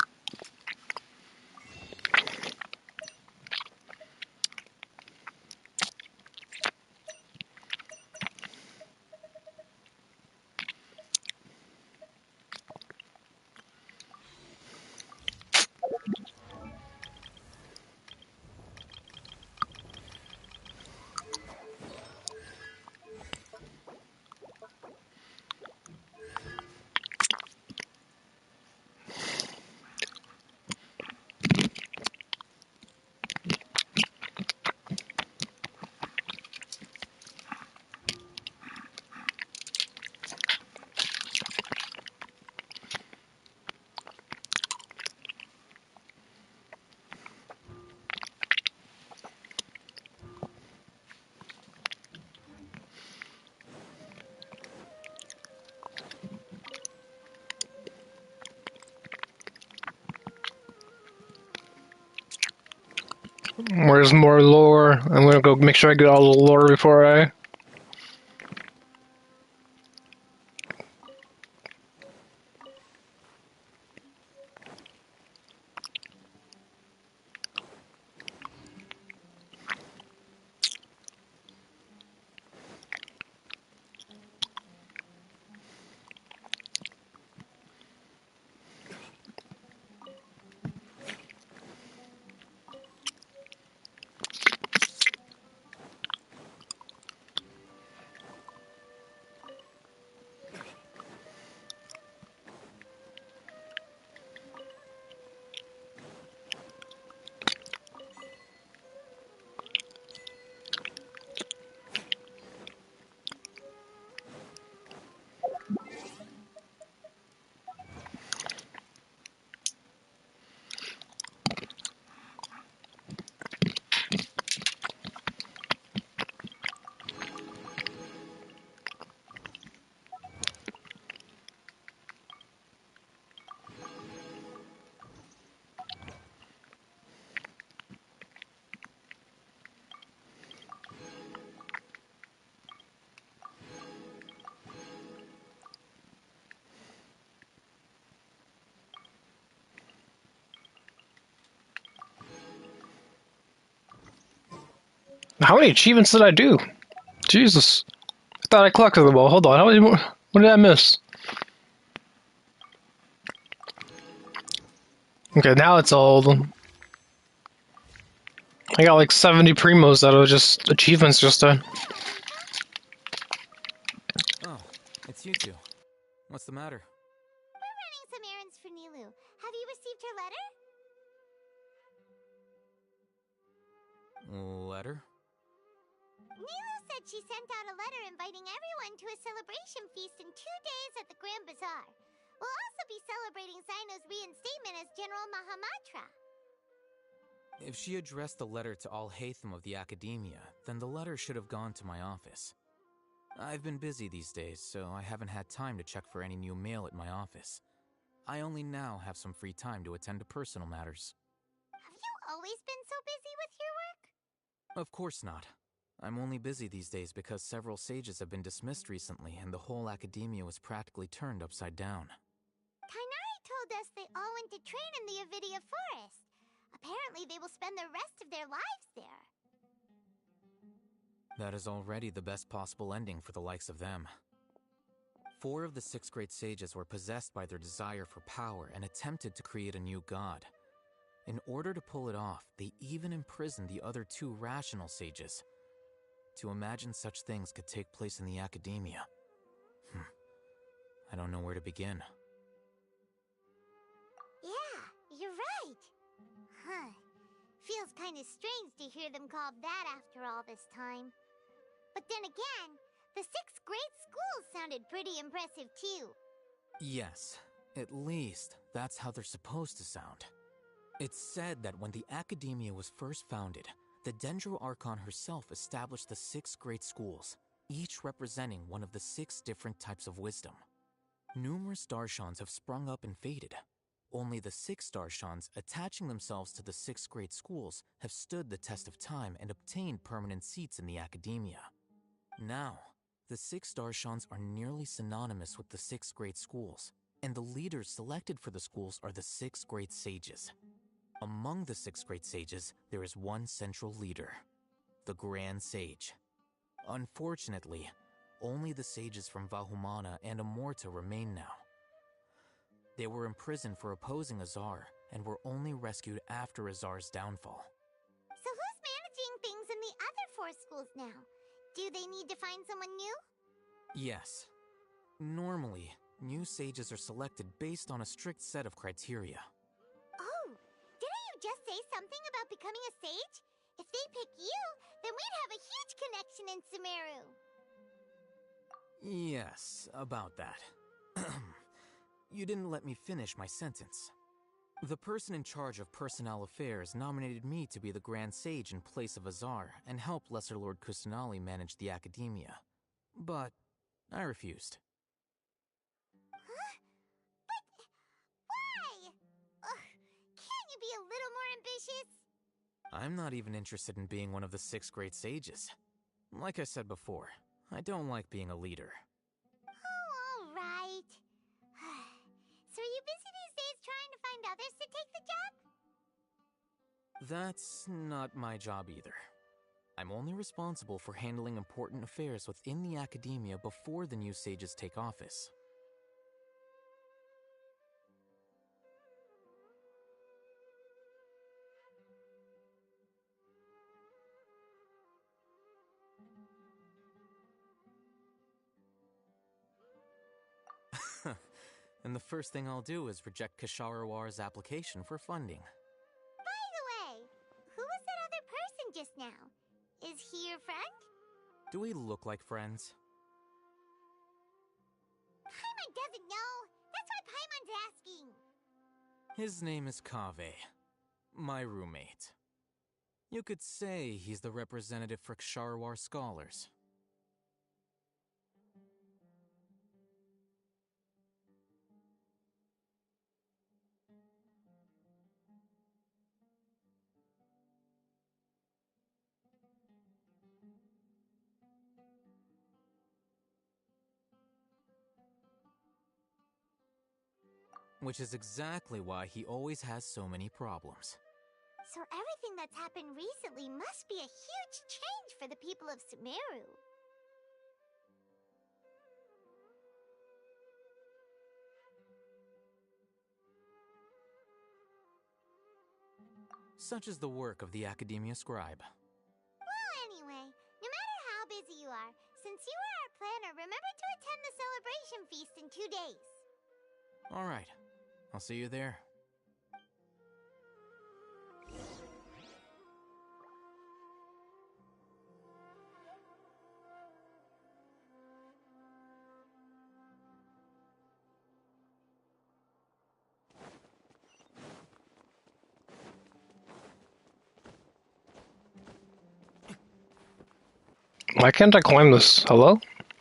Where's more lore? I'm gonna go make sure I get all the lore before I... How many achievements did I do? Jesus. I thought I collected them all. Hold on, how many more? What did I miss? Okay, now it's all of them. I got like 70 primos out of just achievements just then. Oh, it's you two. What's the matter? We're running some errands for Nilu. Have you received her letter? Letter? Nilu said she sent out a letter inviting everyone to a celebration feast in 2 days at the Grand Bazaar. We'll also be celebrating Zino's reinstatement as General Mahamatra. If she addressed the letter to all Hatham of the Academia, then the letter should have gone to my office. I've been busy these days, so I haven't had time to check for any new mail at my office. I only now have some free time to attend to personal matters. Have you always been so busy with your work? Of course not. I'm only busy these days because several sages have been dismissed recently and the whole Academia was practically turned upside down. Kainari told us they all went to train in the Avidia Forest. Apparently they will spend the rest of their lives there. That is already the best possible ending for the likes of them. 4 of the 6 great sages were possessed by their desire for power and attempted to create a new god. In order to pull it off, they even imprisoned the other 2 rational sages. To imagine such things could take place in the Academia. I don't know where to begin. Yeah, you're right. Huh. Feels kind of strange to hear them called that after all this time. But then again, the 6 great schools sounded pretty impressive too. Yes, at least that's how they're supposed to sound. It's said that when the Academia was first founded, the Dendro Archon herself established the 6 great schools, each representing one of the 6 different types of wisdom. Numerous Darshans have sprung up and faded. Only the 6 Darshans attaching themselves to the 6 great schools have stood the test of time and obtained permanent seats in the Academia. Now, the 6 Darshans are nearly synonymous with the 6 great schools, and the leaders selected for the schools are the 6 great sages. Among the 6 great sages, there is one central leader, the Grand Sage. Unfortunately, only the sages from Vahumana and Amorta remain now. They were imprisoned for opposing Azar and were only rescued after Azar's downfall. So who's managing things in the other 4 schools now? Do they need to find someone new? Yes. Normally, new sages are selected based on a strict set of criteria. Oh, didn't you just say something about becoming a sage? If they pick you, then we'd have a huge connection in Sumeru. Yes, about that. You didn't let me finish my sentence. The person in charge of personnel affairs nominated me to be the Grand Sage in place of Azar and help Lesser Lord Kusanali manage the Academia. But I refused. Huh? But why? Ugh, can't you be a little more ambitious? I'm not even interested in being one of the 6th grade sages. Like I said before, I don't like being a leader. Oh, all right. So are you busy these days trying to find others to take the job? That's not my job either. I'm only responsible for handling important affairs within the academia before the new sages take office. And the first thing I'll do is reject Kasharawar's application for funding. By the way, who was that other person just now? Is he your friend? Do we look like friends? Paimon doesn't know. That's why Paimon's asking. His name is Kaveh, my roommate. You could say he's the representative for Ksharawar scholars. Which is exactly why he always has so many problems. So everything that's happened recently must be a huge change for the people of Sumeru. Such is the work of the Academia Scribe. Well, anyway, no matter how busy you are, since you are our planner, remember to attend the celebration feast in 2 days. All right, I'll see you there. Why can't I climb this? Hello?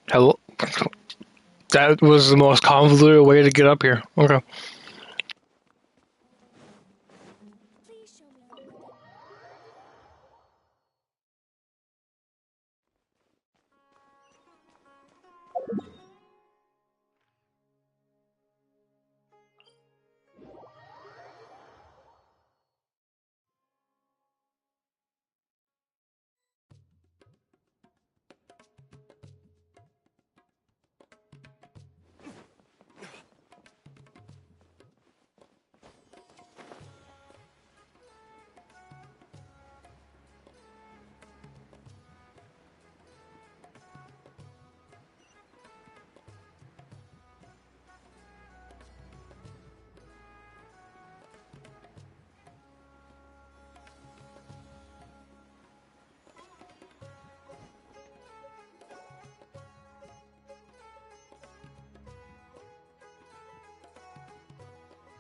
Hello? That was the most convoluted way to get up here. Okay.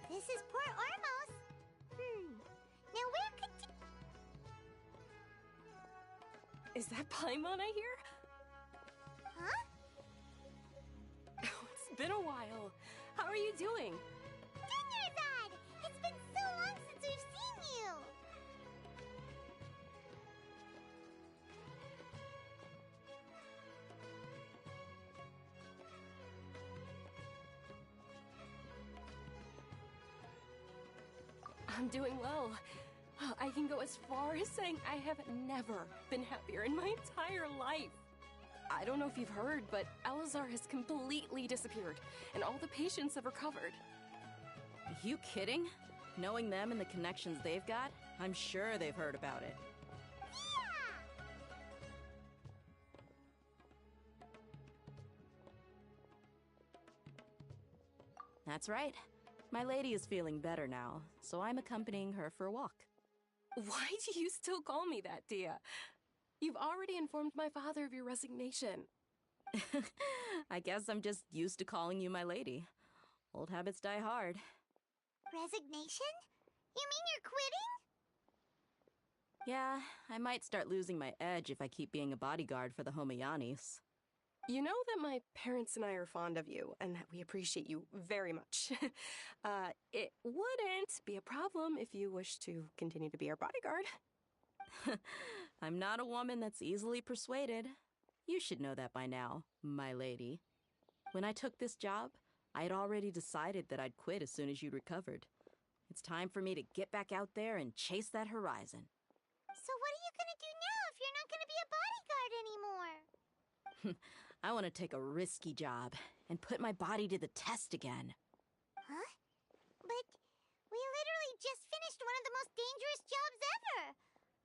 This is Port Ormos. Now where could... Is that Paimon I hear? Huh? Oh, it's been a while. How are you doing? Dunyarzad! It's been so long since we've seen you! I'm doing well. I can go as far as saying I have never been happier in my entire life. I don't know if you've heard, but Elazar has completely disappeared, and all the patients have recovered. You kidding? Knowing them and the connections they've got, I'm sure they've heard about it. That's right. My lady is feeling better now, so I'm accompanying her for a walk. Why do you still call me that, Dia? You've already informed my father of your resignation. I guess I'm just used to calling you my lady. Old habits die hard. Resignation? You mean you're quitting? Yeah, I might start losing my edge if I keep being a bodyguard for the Homayanis. You know that my parents and I are fond of you, and that we appreciate you very much. It wouldn't be a problem if you wish to continue to be our bodyguard. I'm not a woman that's easily persuaded. You should know that by now, my lady. When I took this job, I had already decided that I'd quit as soon as you'd recovered. It's time for me to get back out there and chase that horizon. So what are you gonna do now if you're not gonna be a bodyguard anymore? I want to take a risky job and put my body to the test again. Huh? But we literally just finished one of the most dangerous jobs ever.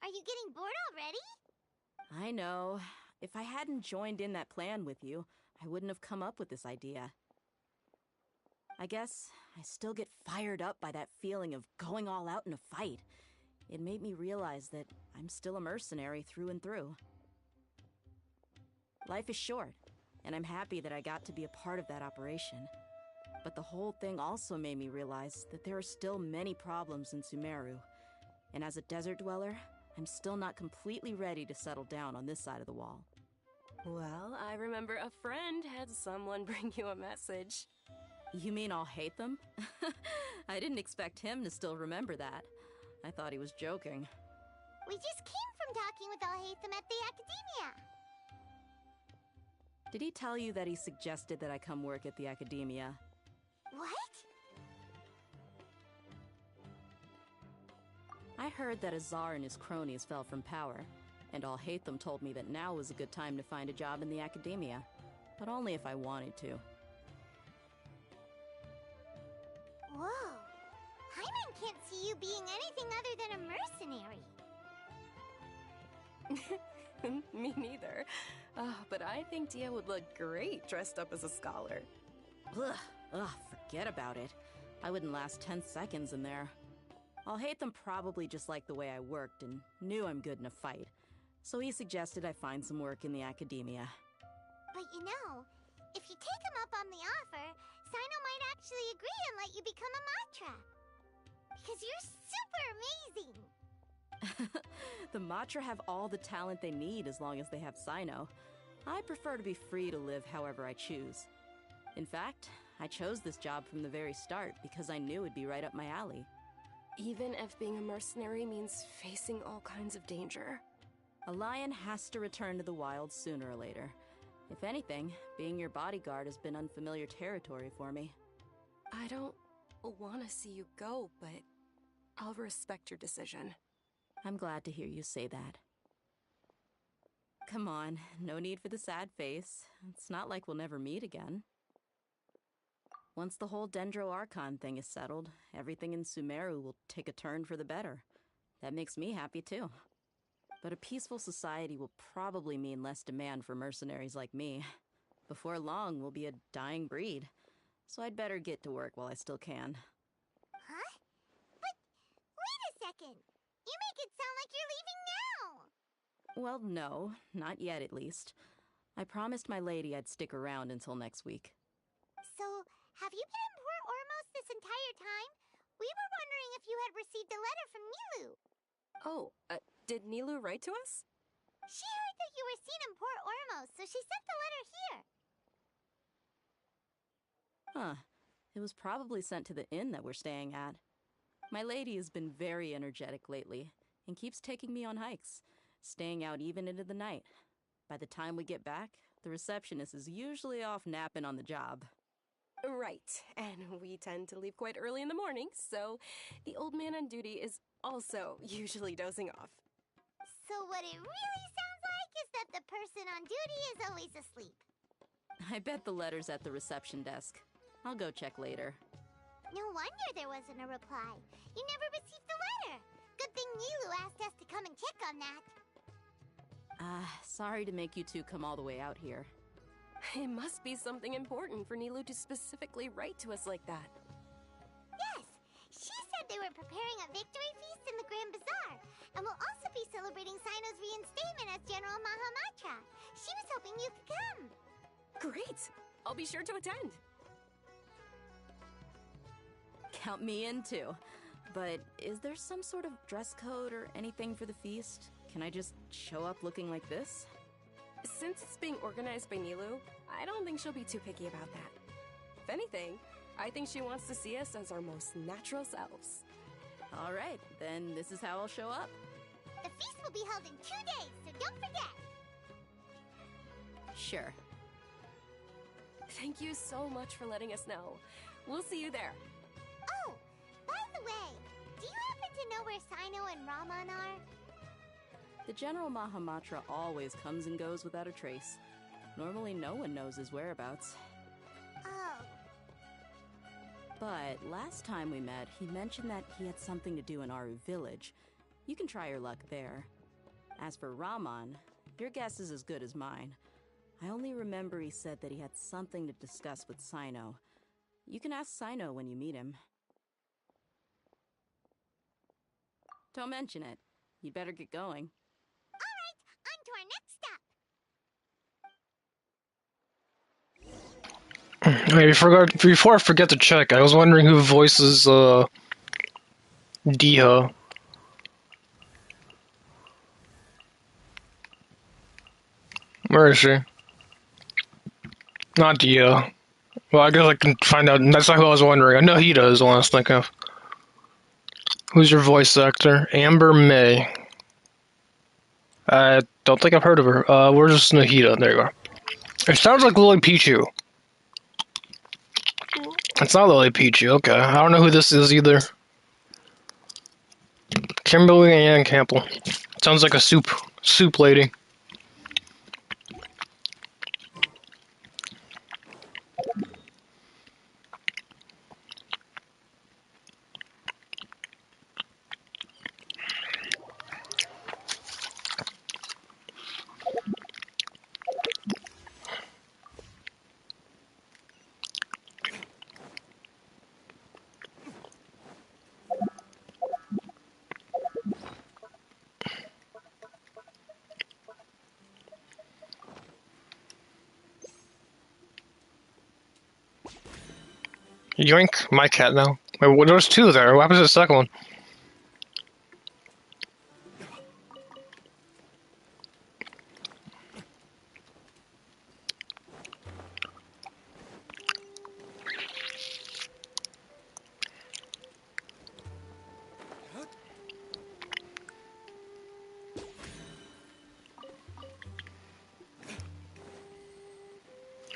Are you getting bored already? I know. If I hadn't joined in that plan with you, I wouldn't have come up with this idea. I guess I still get fired up by that feeling of going all out in a fight. It made me realize that I'm still a mercenary through and through. Life is short, and I'm happy that I got to be a part of that operation. But the whole thing also made me realize that there are still many problems in Sumeru. And as a desert dweller, I'm still not completely ready to settle down on this side of the wall. Well, I remember a friend had someone bring you a message. You mean I'll hate them? I didn't expect him to still remember that. I thought he was joking. We just came from talking with Alhaitham at the Academia. Did he tell you that he suggested that I come work at the Academia? What? I heard that Azar and his cronies fell from power, and Alhaitham told me that now was a good time to find a job in the Academia, but only if I wanted to. Whoa. Hyman can't see you being anything other than a mercenary. Me neither. But I think Dia would look great dressed up as a scholar. Ugh, forget about it. I wouldn't last 10 seconds in there. Alhaitham probably just liked the way I worked and knew I'm good in a fight, so he suggested I find some work in the Academia. But you know, if you take him up on the offer, Sino might actually agree and let you become a Matra. Because you're super amazing! The Matra have all the talent they need as long as they have Sino. I prefer to be free to live however I choose. In fact, I chose this job from the very start because I knew it'd be right up my alley. Even if being a mercenary means facing all kinds of danger. A lion has to return to the wild sooner or later. If anything, being your bodyguard has been unfamiliar territory for me. I don't want to see you go, but I'll respect your decision. I'm glad to hear you say that. Come on, no need for the sad face. It's not like we'll never meet again. Once the whole Dendro Archon thing is settled, everything in Sumeru will take a turn for the better. That makes me happy too. But a peaceful society will probably mean less demand for mercenaries like me. Before long, we'll be a dying breed. So I'd better get to work while I still can. Huh? But wait a second! You make it sound like you're leaving now! Well, no, not yet at least. I promised my lady I'd stick around until next week. So, have you been in Port Ormos this entire time? We were wondering if you had received a letter from Nilu. Oh, did Nilu write to us? She heard that you were seen in Port Ormos, so she sent the letter here. Huh. It was probably sent to the inn that we're staying at. My lady has been very energetic lately, and keeps taking me on hikes, staying out even into the night. By the time we get back, the receptionist is usually off napping on the job. Right, and we tend to leave quite early in the morning, so the old man on duty is also usually dozing off. So what it really sounds like is that the person on duty is always asleep. I bet the letter's at the reception desk. I'll go check later. No wonder there wasn't a reply. You never received the letter. Good thing Nilu asked us to come and check on that. Sorry to make you two come all the way out here. It must be something important for Nilu to specifically write to us like that. Yes, she said they were preparing a victory feast in the Grand Bazaar, and will also be celebrating Sino's reinstatement as General Mahamatra. She was hoping you could come. Great! I'll be sure to attend. Count me in too. But is there some sort of dress code or anything for the feast? Can I just show up looking like this? Since it's being organized by Nilu, I don't think she'll be too picky about that. If anything, I think she wants to see us as our most natural selves. All right, then this is how I'll show up. The feast will be held in 2 days, so don't forget. Sure. Thank you so much for letting us know. We'll see you there. Oh, by the way, do you happen to know where Sino and Raman are? The General Mahamatra always comes and goes without a trace. Normally no one knows his whereabouts. Oh. But last time we met, he mentioned that he had something to do in Aru village. You can try your luck there. As for Raman, your guess is as good as mine. I only remember he said that he had something to discuss with Sino. You can ask Sino when you meet him. Don't mention it. You'd better get going. Alright, on to our next stop. Wait, before I forget to check, I was wondering who voices Diha. Where is she? Not Diha. Well, I guess I can find out. That's not who I was wondering. I know Hida is the one I was thinking of. Who's your voice actor? Amber May. I don't think I've heard of her. Where's Nahida? There you go. It sounds like Lily Pichu. It's not Lily Pichu, okay. I don't know who this is either. Kimberly Ann Campbell. Sounds like a soup lady. Yoink, my cat now. Wait, well, there's two there. What happens to the second one?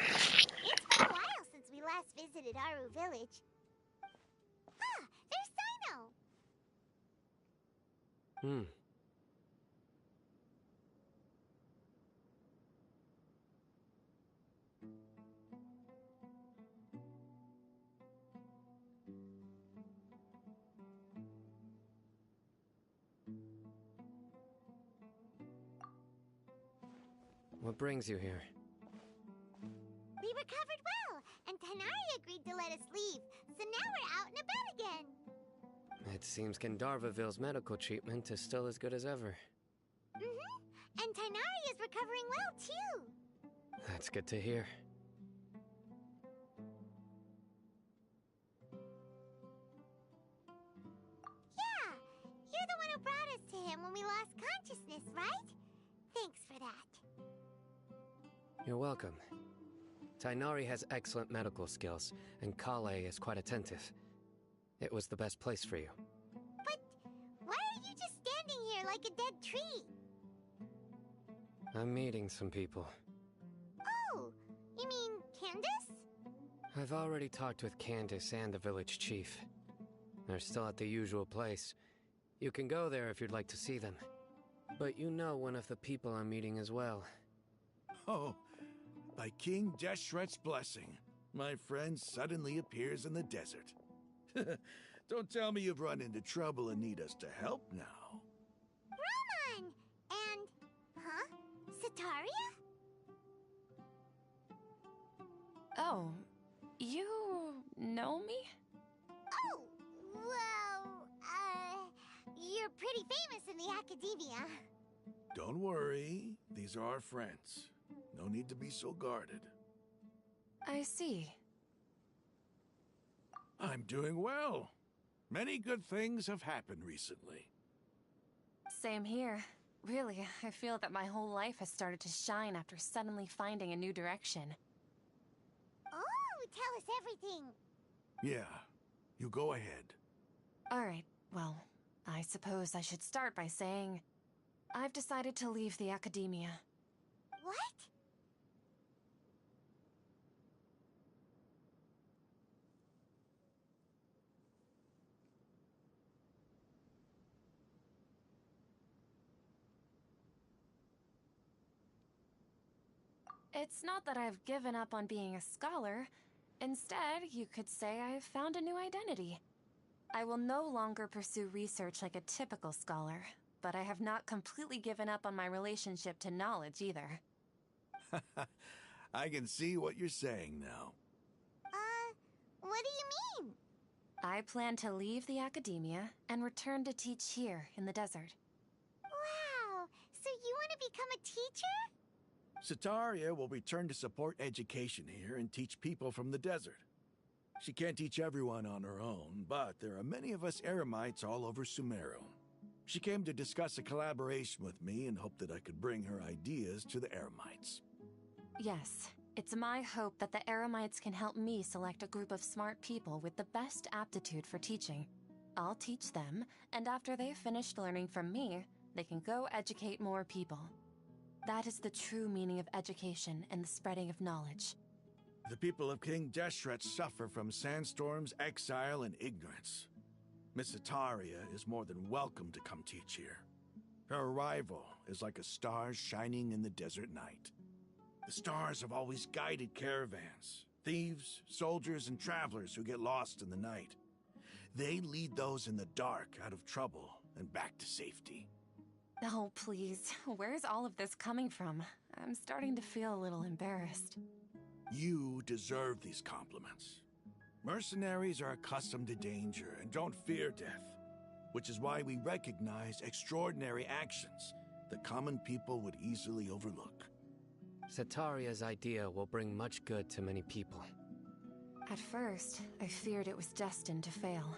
It's been a while since we last visited Aru village. Ah, there's Sino! What brings you here? We recovered well, and Tanari agreed to let us leave, so now we're out and about again. It seems Gandharvaville's medical treatment is still as good as ever. And Tanari is recovering well, too. That's good to hear. Yeah, you're the one who brought us to him when we lost consciousness, right? Thanks for that. You're welcome. Tainari has excellent medical skills, and Kale is quite attentive. It was the best place for you. But why are you just standing here like a dead tree? I'm meeting some people. Oh, you mean Candace? I've already talked with Candace and the village chief. They're still at the usual place. You can go there if you'd like to see them. But you know one of the people I'm meeting as well. Oh, by King Deshret's blessing, my friend suddenly appears in the desert. Don't tell me you've run into trouble and need us to help now. Raman! And... huh? Sataria? Oh, you know me? Oh, well, you're pretty famous in the academia. Don't worry, these are our friends. No need to be so guarded. I see. I'm doing well. Many good things have happened recently. Same here. Really, I feel that my whole life has started to shine after suddenly finding a new direction. Oh, tell us everything. Yeah, you go ahead. Alright, well, I suppose I should start by saying I've decided to leave the academia. What? It's not that I've given up on being a scholar. Instead, you could say I've found a new identity. I will no longer pursue research like a typical scholar, but I have not completely given up on my relationship to knowledge either. I can see what you're saying now. What do you mean? I plan to leave the academia and return to teach here in the desert. Wow, so you want to become a teacher? Sataria will return to support education here and teach people from the desert. She can't teach everyone on her own, but there are many of us Eremites all over Sumeru. She came to discuss a collaboration with me and hoped that I could bring her ideas to the Eremites. Yes, it's my hope that the Eremites can help me select a group of smart people with the best aptitude for teaching. I'll teach them, and after they've finished learning from me, they can go educate more people. That is the true meaning of education and the spreading of knowledge. The people of King Deshret suffer from sandstorms, exile, and ignorance. Miss Sataria is more than welcome to come teach here. Her arrival is like a star shining in the desert night. The stars have always guided caravans, thieves, soldiers, and travelers who get lost in the night. They lead those in the dark out of trouble and back to safety. Oh, please. Where's all of this coming from? I'm starting to feel a little embarrassed. You deserve these compliments. Mercenaries are accustomed to danger and don't fear death, which is why we recognize extraordinary actions that common people would easily overlook. Sataria's idea will bring much good to many people. At first, I feared it was destined to fail.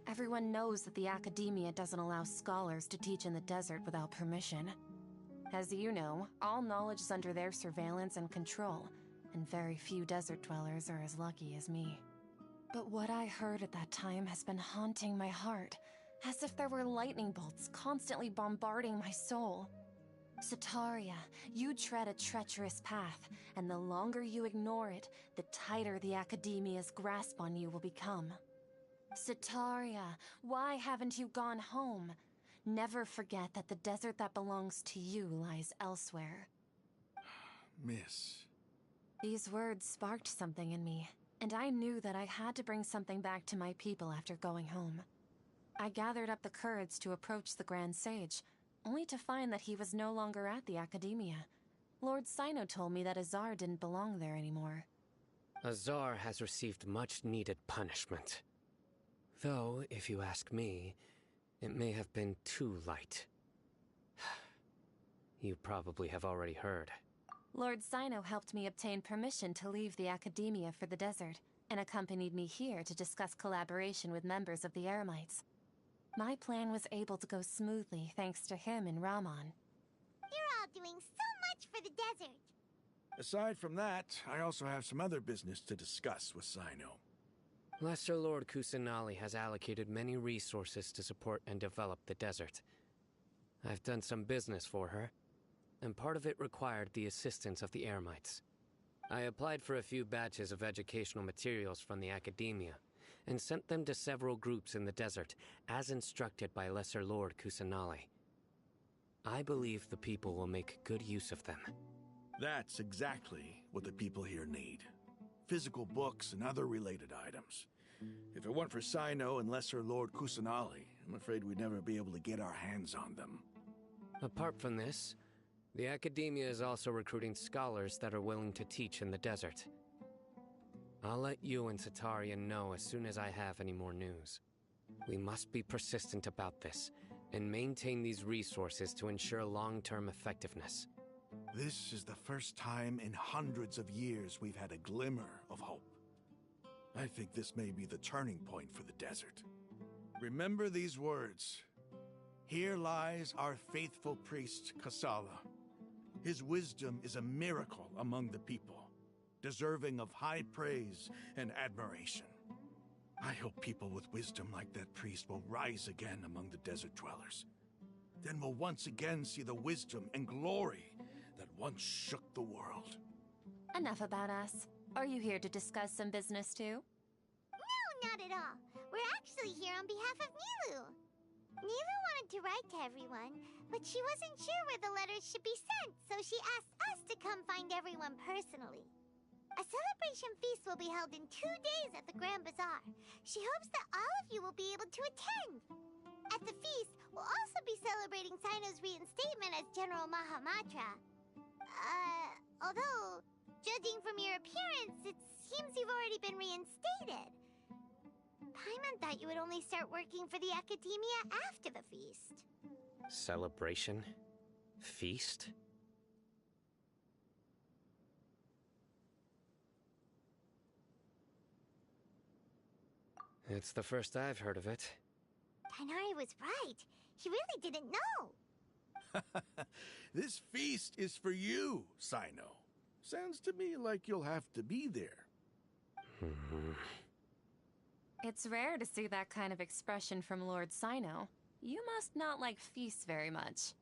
Everyone knows that the academia doesn't allow scholars to teach in the desert without permission. As you know, all knowledge is under their surveillance and control, and very few desert dwellers are as lucky as me. But what I heard at that time has been haunting my heart, as if there were lightning bolts constantly bombarding my soul. Sataria, you tread a treacherous path, and the longer you ignore it, the tighter the academia's grasp on you will become. Sataria, why haven't you gone home? Never forget that the desert that belongs to you lies elsewhere. Miss. These words sparked something in me, and I knew that I had to bring something back to my people after going home. I gathered up the courage to approach the Grand Sage, only to find that he was no longer at the academia. Lord Sino told me that Azar didn't belong there anymore. Azar has received much-needed punishment. Though, if you ask me, it may have been too light. You probably have already heard. Lord Sino helped me obtain permission to leave the academia for the desert, and accompanied me here to discuss collaboration with members of the Eremites. My plan was able to go smoothly thanks to him and Rahman. You're all doing so much for the desert. Aside from that, I also have some other business to discuss with Sino. Lesser Lord Kusanali has allocated many resources to support and develop the desert. I've done some business for her, and part of it required the assistance of the Eremites. I applied for a few batches of educational materials from the academia, and sent them to several groups in the desert, as instructed by Lesser Lord Kusanali. I believe the people will make good use of them. That's exactly what the people here need. Physical books and other related items. If it weren't for Sino and Lesser Lord Kusanali, I'm afraid we'd never be able to get our hands on them. Apart from this, the academia is also recruiting scholars that are willing to teach in the desert. I'll let you and Sataria know as soon as I have any more news. We must be persistent about this, and maintain these resources to ensure long-term effectiveness. This is the first time in hundreds of years we've had a glimmer of hope. I think this may be the turning point for the desert. Remember these words. Here lies our faithful priest, Kasala. His wisdom is a miracle among the people, deserving of high praise and admiration. I hope people with wisdom like that priest will rise again among the desert dwellers. then we'll once again see the wisdom and glory that once shook the world. Enough about us. Are you here to discuss some business too? No, not at all. We're actually here on behalf of Nilu. Nilu wanted to write to everyone, but she wasn't sure where the letters should be sent, so she asked us to come find everyone personally. A celebration feast will be held in 2 days at the Grand Bazaar. She hopes that all of you will be able to attend. At the feast, we'll also be celebrating Sino's reinstatement as General Mahamatra. Although, judging from your appearance, it seems you've already been reinstated. Paimon thought you would only start working for the Academia after the feast. Celebration? Feast? It's the first I've heard of it. Tighnari was right. He really didn't know. This feast is for you, Sino. Sounds to me like you'll have to be there. It's rare to see that kind of expression from Lord Sino. You must not like feasts very much.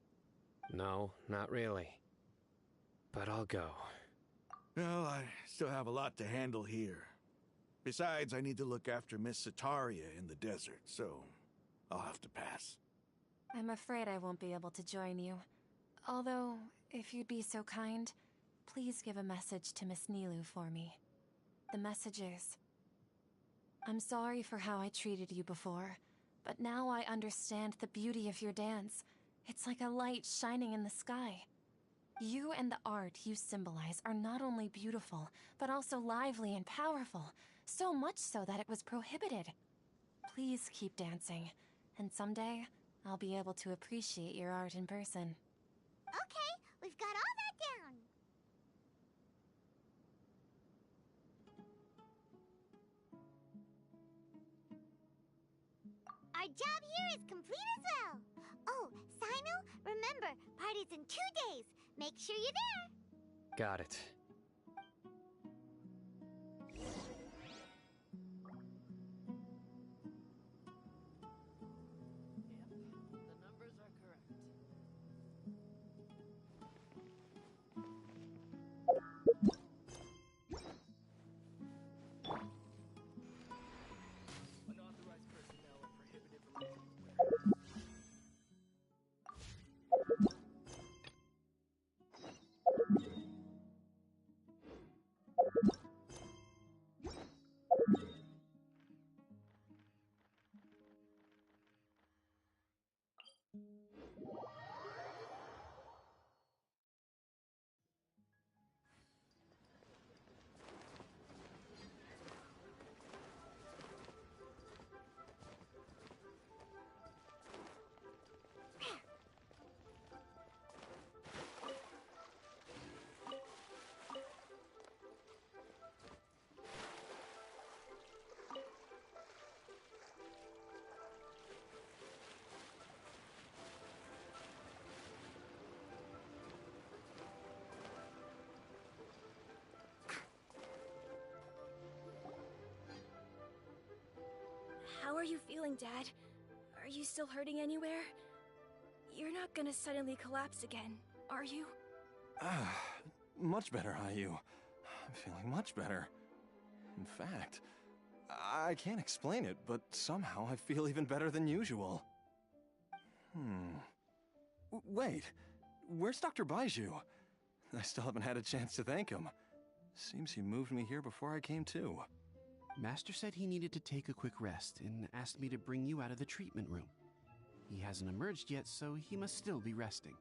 No, not really. But I'll go. Well, I still have a lot to handle here. Besides, I need to look after Miss Sataria in the desert, so I'll have to pass. I'm afraid I won't be able to join you. Although, if you'd be so kind, please give a message to Miss Nilu for me. The message is, I'm sorry for how I treated you before, but now I understand the beauty of your dance. It's like a light shining in the sky. You and the art you symbolize are not only beautiful, but also lively and powerful, so much so that it was prohibited. Please keep dancing, and someday I'll be able to appreciate your art in person. Okay, we've got all that down. Our job here is complete as well. Oh, Sino, remember, party's in 2 days. Make sure you're there. Got it. How are you feeling, Dad? Are you still hurting anywhere? You're not gonna suddenly collapse again, are you? Much better, Ayu. I'm feeling much better. In fact, I can't explain it, but somehow I feel even better than usual. Wait, where's Dr. Baiju? I still haven't had a chance to thank him. Seems he moved me here before I came to. Master said he needed to take a quick rest and asked me to bring you out of the treatment room. He hasn't emerged yet, so he must still be resting.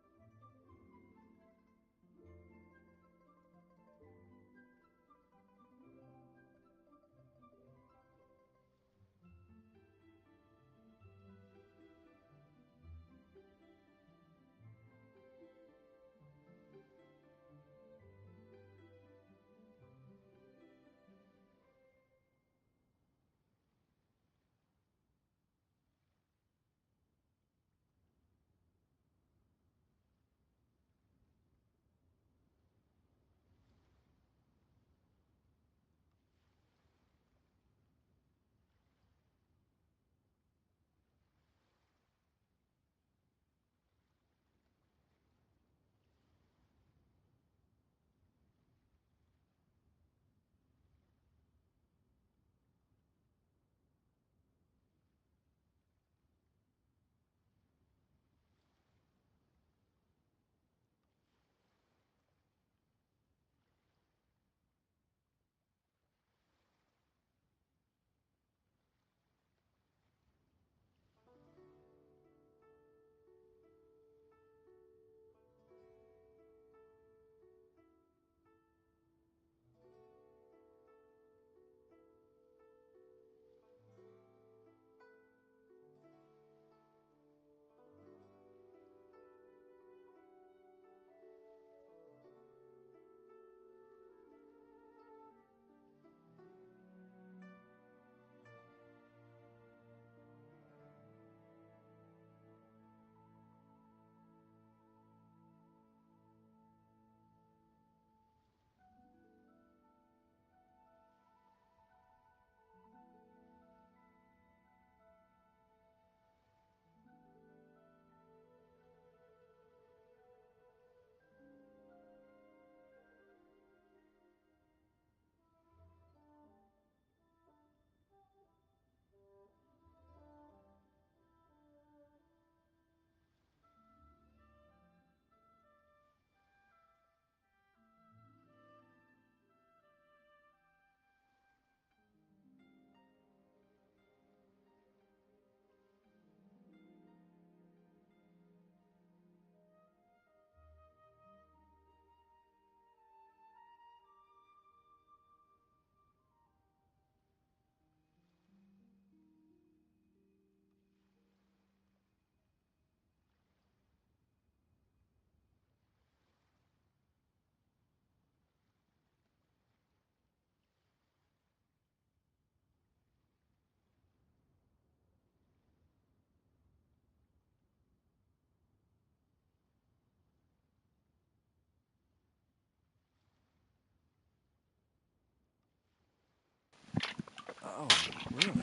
Really?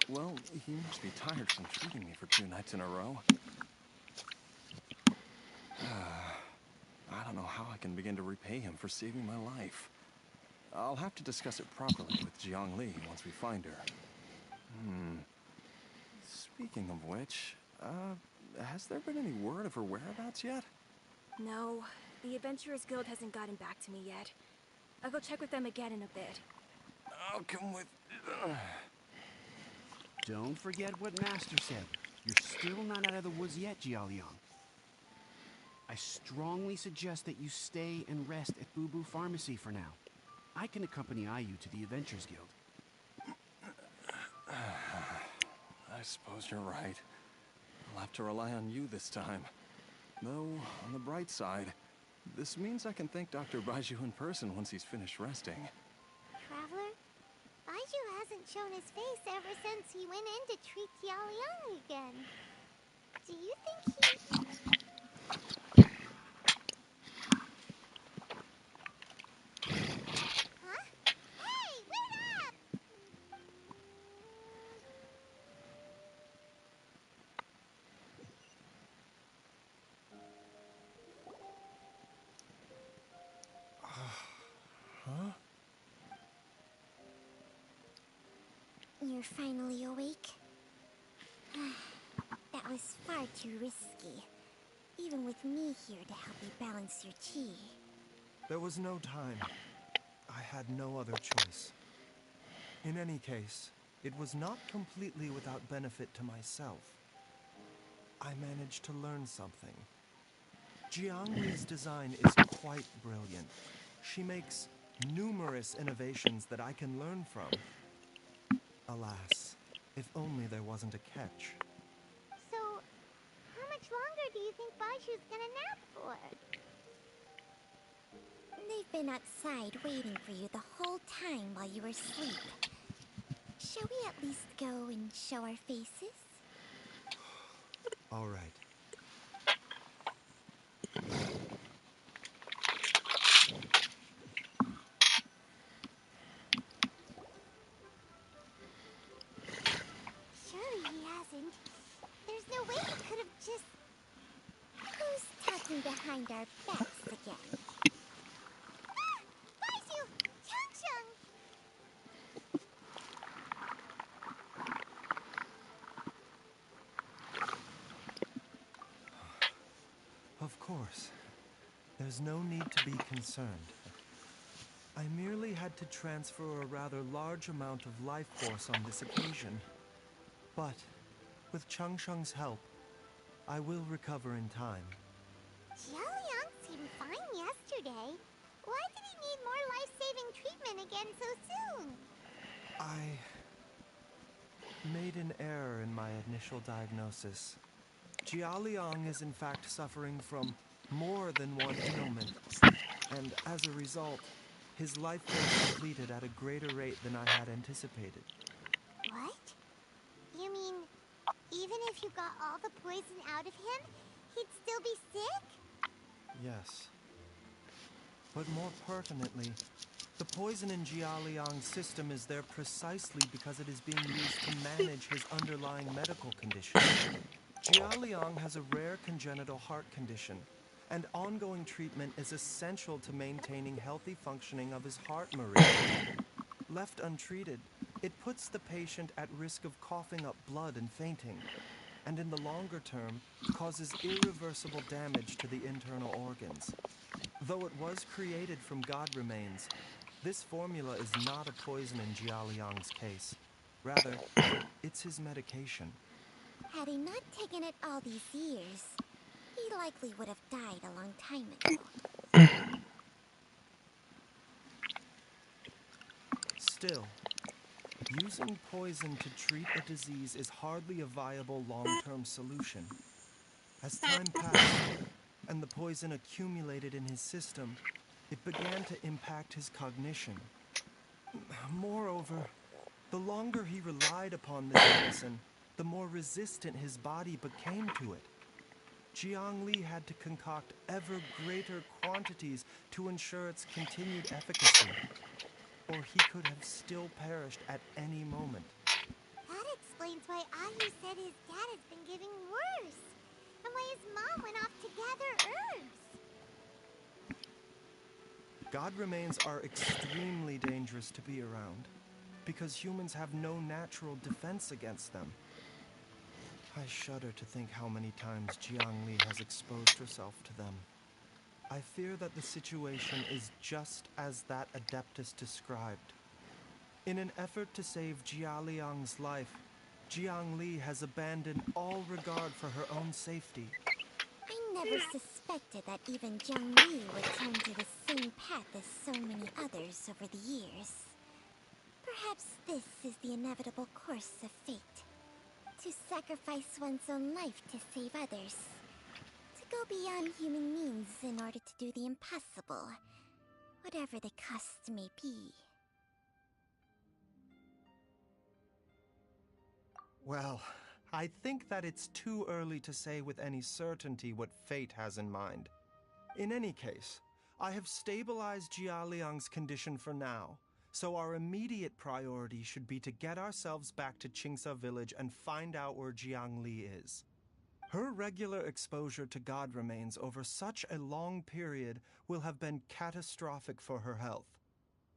Well, he must be tired from treating me for 2 nights in a row. I don't know how I can begin to repay him for saving my life. I'll have to discuss it properly with Jiang Li once we find her. Speaking of which, has there been any word of her whereabouts yet? No, the Adventurers Guild hasn't gotten back to me yet. I'll go check with them again in a bit. I'll come with... Don't forget what Master said. You're still not out of the woods yet, Jialiang. I strongly suggest that you stay and rest at Boo Boo Pharmacy for now. I can accompany Ayu to the Adventurers Guild. I suppose you're right. I'll have to rely on you this time. Though, on the bright side, this means I can thank Dr. Baiju in person once he's finished resting. Traveler, Baiju hasn't shown his face ever since he went in to treat Jialiang again. Do you think he... Huh? Hey, wait up! Huh? You're finally awake? That was far too risky. Even with me here to help you balance your chi. There was no time. I had no other choice. In any case, it was not completely without benefit to myself. I managed to learn something. Jiang Li's design is quite brilliant. She makes numerous innovations that I can learn from. Alas, if only there wasn't a catch. So, how much longer do you think Baiju's gonna nap for? They've been outside waiting for you the whole time while you were asleep. Shall we at least go and show our faces? All right. Surely he hasn't. There's no way he could have just... Who's talking behind our backs again? Ah! Baiju! Chang-Chang! Of course. There's no need to be concerned. I merely had to transfer a rather large amount of life force on this occasion. But, with Chang-Chang's help, I will recover in time. Jialiang seemed fine yesterday. Why did he need more life-saving treatment again so soon? I made an error in my initial diagnosis. Jialiang is in fact suffering from more than one ailment, and as a result, his life force depleted at a greater rate than I had anticipated. What? You mean, even if you got all the poison out of him, he'd still be sick? Yes. But more pertinently, the poison in Jialiang's system is there precisely because it is being used to manage his underlying medical condition. Jialiang has a rare congenital heart condition, and ongoing treatment is essential to maintaining healthy functioning of his heart meridian. Left untreated, it puts the patient at risk of coughing up blood and fainting, and in the longer term, causes irreversible damage to the internal organs. Though it was created from god remains, this formula is not a poison in Jialiang's case. Rather, it's his medication. Had he not taken it all these years, he likely would have died a long time ago. Still, using poison to treat a disease is hardly a viable long-term solution. As time passed, and the poison accumulated in his system, it began to impact his cognition. Moreover, the longer he relied upon this medicine, the more resistant his body became to it. Jiang Li had to concoct ever greater quantities to ensure its continued efficacy. or he could have still perished at any moment. That explains why Ayu said his dad has been getting worse, and why his mom went off to gather herbs. God remains are extremely dangerous to be around, because humans have no natural defense against them. I shudder to think how many times Jiangli has exposed herself to them. I fear that the situation is just as that Adeptus described. In an effort to save Jialiang's life, Jiangli has abandoned all regard for her own safety. I never suspected that even Jiangli would turn to the same path as so many others over the years. Perhaps this is the inevitable course of fate. To sacrifice one's own life to save others. To go beyond human means in order to do the impossible, whatever the cost may be. Well, I think that it's too early to say with any certainty what fate has in mind. In any case, I have stabilized Jialiang's condition for now, so our immediate priority should be to get ourselves back to Qingsa village and find out where Jiangli is. Her regular exposure to God remains over such a long period will have been catastrophic for her health.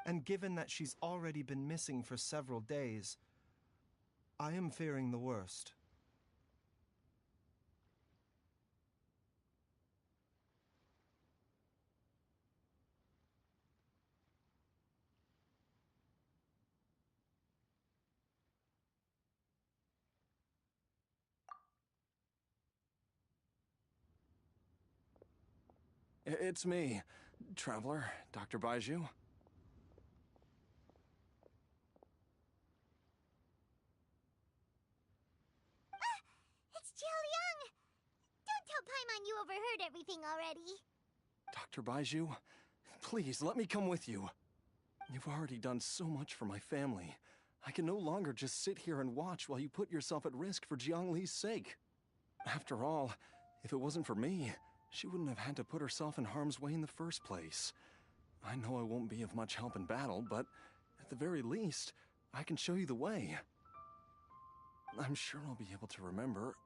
And given that she's already been missing for several days, I am fearing the worst. It's me, Traveler, Dr. Baiju. It's Jialiang! Don't tell Paimon you overheard everything already. Dr. Baiju, please let me come with you. You've already done so much for my family. I can no longer just sit here and watch while you put yourself at risk for Jiangli's sake. After all, if it wasn't for me, she wouldn't have had to put herself in harm's way in the first place. I know I won't be of much help in battle, but at the very least, I can show you the way. I'm sure I'll be able to remember.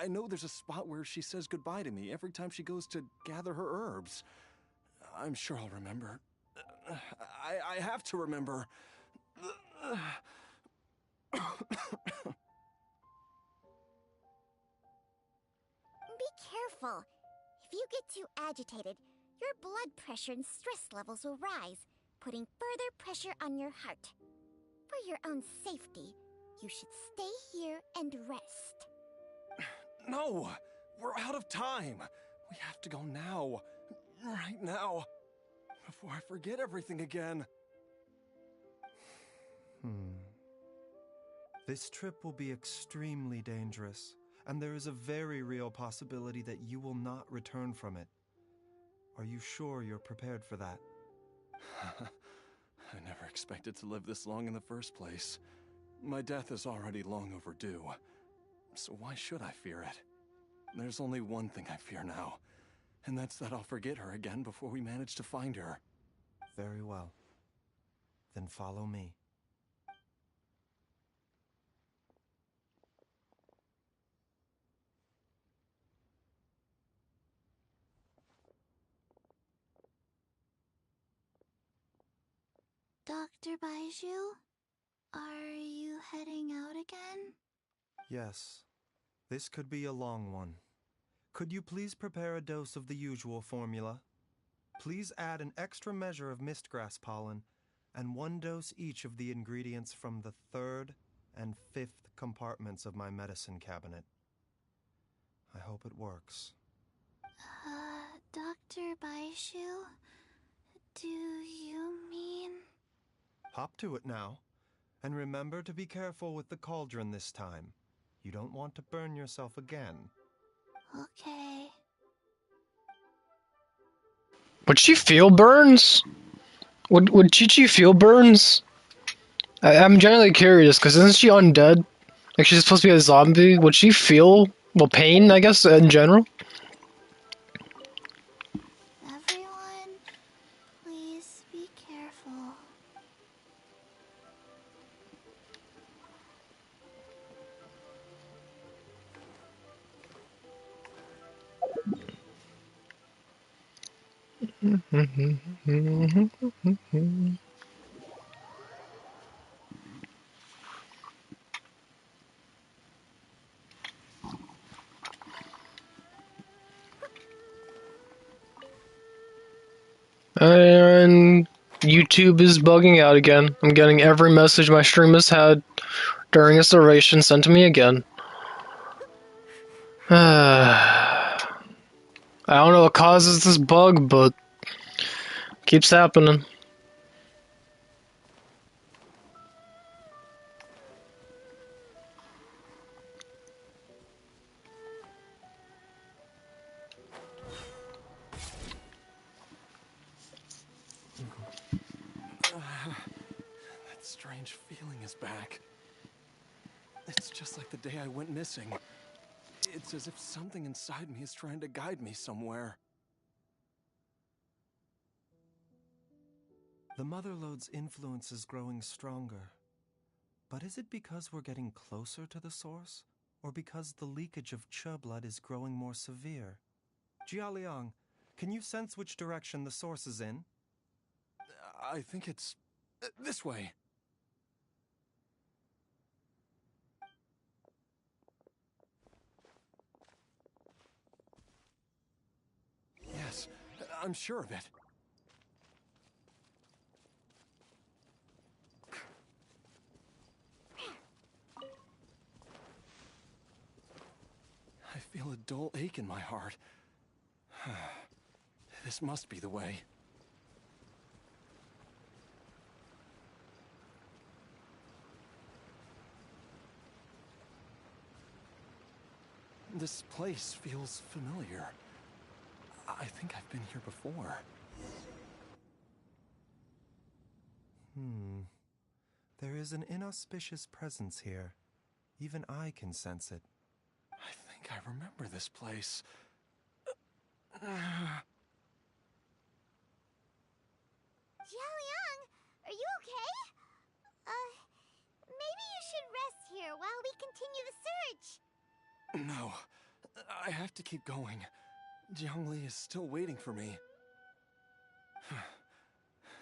I know there's a spot where she says goodbye to me every time she goes to gather her herbs. I'm sure I'll remember. I have to remember. Be careful. If you get too agitated, your blood pressure and stress levels will rise, putting further pressure on your heart. For your own safety, you should stay here and rest. No! We're out of time! We have to go now. Right now. Before I forget everything again. This trip will be extremely dangerous, and there is a very real possibility that you will not return from it. Are you sure you're prepared for that? I never expected to live this long in the first place. My death is already long overdue. So why should I fear it? There's only one thing I fear now, and that's that I'll forget her again before we manage to find her. Very well. Then follow me. Dr. Baiju, are you heading out again? Yes. This could be a long one. Could you please prepare a dose of the usual formula? Please add an extra measure of mistgrass pollen and 1 dose each of the ingredients from the 3rd and 5th compartments of my medicine cabinet. I hope it works. Dr. Baiju, do you mean... Hop to it now, and remember to be careful with the cauldron this time. You don't want to burn yourself again. Okay. Would she feel burns? Would Chi-Chi feel burns? I'm generally curious, because isn't she undead? Like, she's supposed to be a zombie. Would she feel, well, pain, I guess, in general? Everyone, please be careful. And YouTube is bugging out again. I'm getting every message my stream has had during its duration sent to me again. I don't know what causes this bug, but it keeps happening. That strange feeling is back. It's just like the day I went missing. It's as if something inside me is trying to guide me somewhere. The Motherlode's influence is growing stronger. But is it because we're getting closer to the source? Or because the leakage of Che blood is growing more severe? Jialiang, can you sense which direction the source is in? I think it's this way. Yes, I'm sure of it. I feel a dull ache in my heart. This must be the way. This place feels familiar. I think I've been here before. There is an inauspicious presence here. Even I can sense it. I think I remember this place. Jialiang, are you okay? Maybe you should rest here while we continue the search. No, I have to keep going. Jiangli is still waiting for me.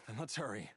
Then let's hurry.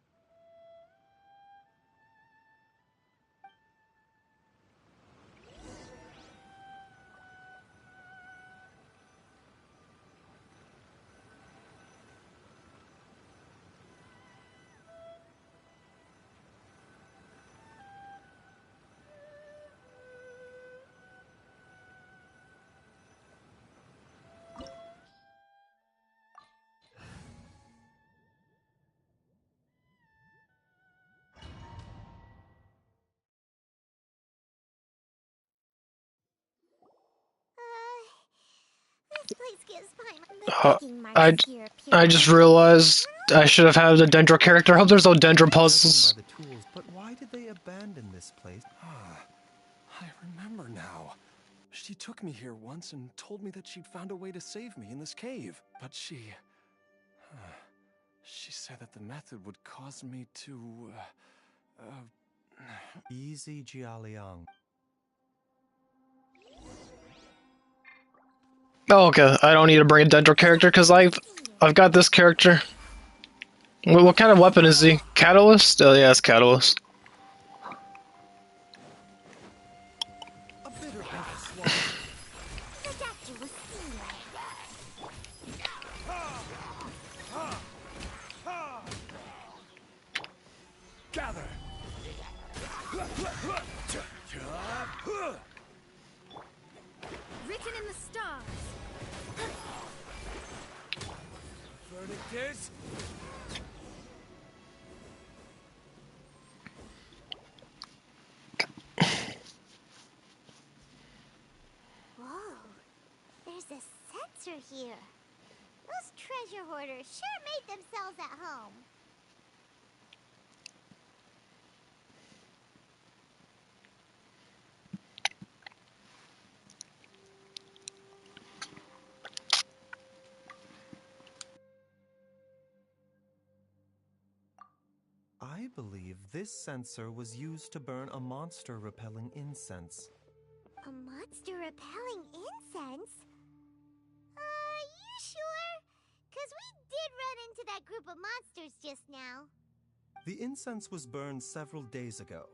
This place gives the digging marks I, here appear I just realized I should have had a Dendro character. I hope there's no Dendro puzzles. By the tools, but why did they abandon this place? I remember now. She took me here once and told me that she'd found a way to save me in this cave. But she said that the method would cause me to, Easy, Jialiang. Oh, okay. I don't need to bring a Dendro character because I've got this character. What kind of weapon is he? Catalyst? Oh yeah, it's Catalyst. A bitter pill to swallow. The doctor will see you. Gather! Written in the stars. Verdict is... Whoa, there's a sensor here. Those treasure hoarders sure made themselves at home. I believe this sensor was used to burn a monster-repelling incense. A monster-repelling incense? You sure? 'Cause we did run that group of monsters just now? The incense was burned several days ago.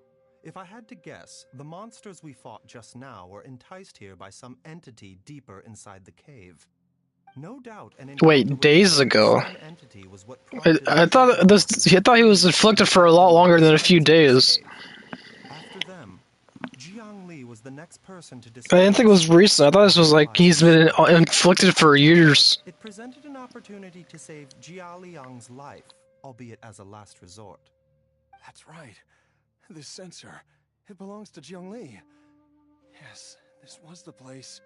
If I had to guess, the monsters we fought just now were enticed here by some entity deeper inside the cave. No doubt an encounter Wait, with days the ago? same entity was what prompted I thought this. I thought he was afflicted for a lot longer than a few days. After them, Jiang Li was the next person to I discover didn't think it was recent. I thought this was like he's been inflicted for years. it presented an opportunity to save Jia Liang's life, albeit as a last resort. That's right. This sensor, it belongs to Jiang Li. Yes, this was the place.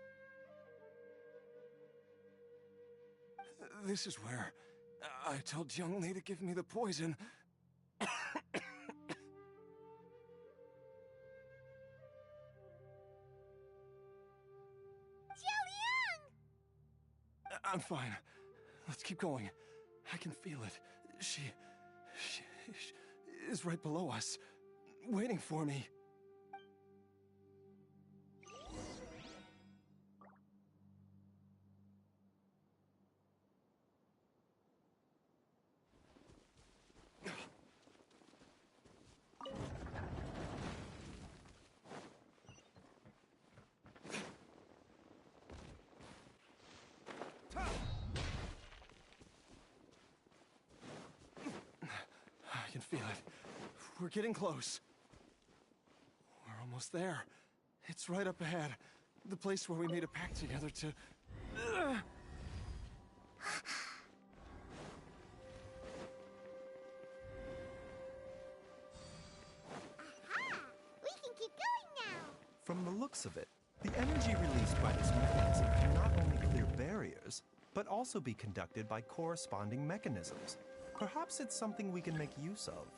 This is where I told Jiang Li to give me the poison. I'm fine. Let's keep going. I can feel it. She is right below us, waiting for me. I can feel it. We're getting close. We're almost there. It's right up ahead. The place where we made a pact together to... We can keep going now. From the looks of it, the energy released by this mechanism can not only clear barriers, but also be conducted by corresponding mechanisms. Perhaps it's something we can make use of.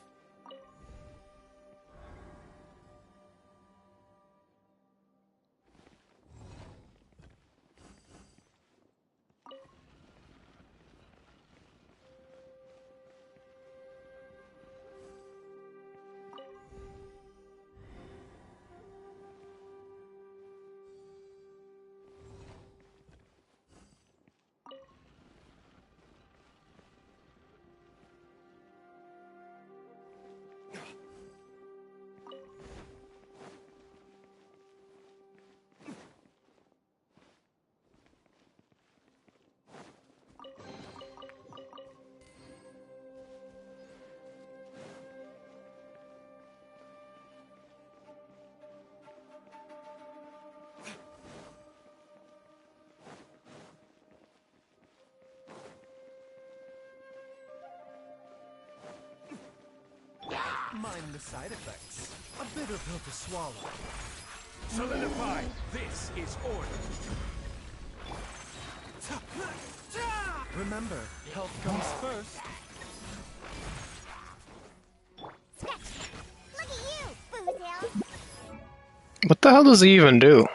Mind the side effects. A bitter pill to swallow. Solidify. This is order. Remember, health comes first. Look at you, Boozle. What the hell does he even do?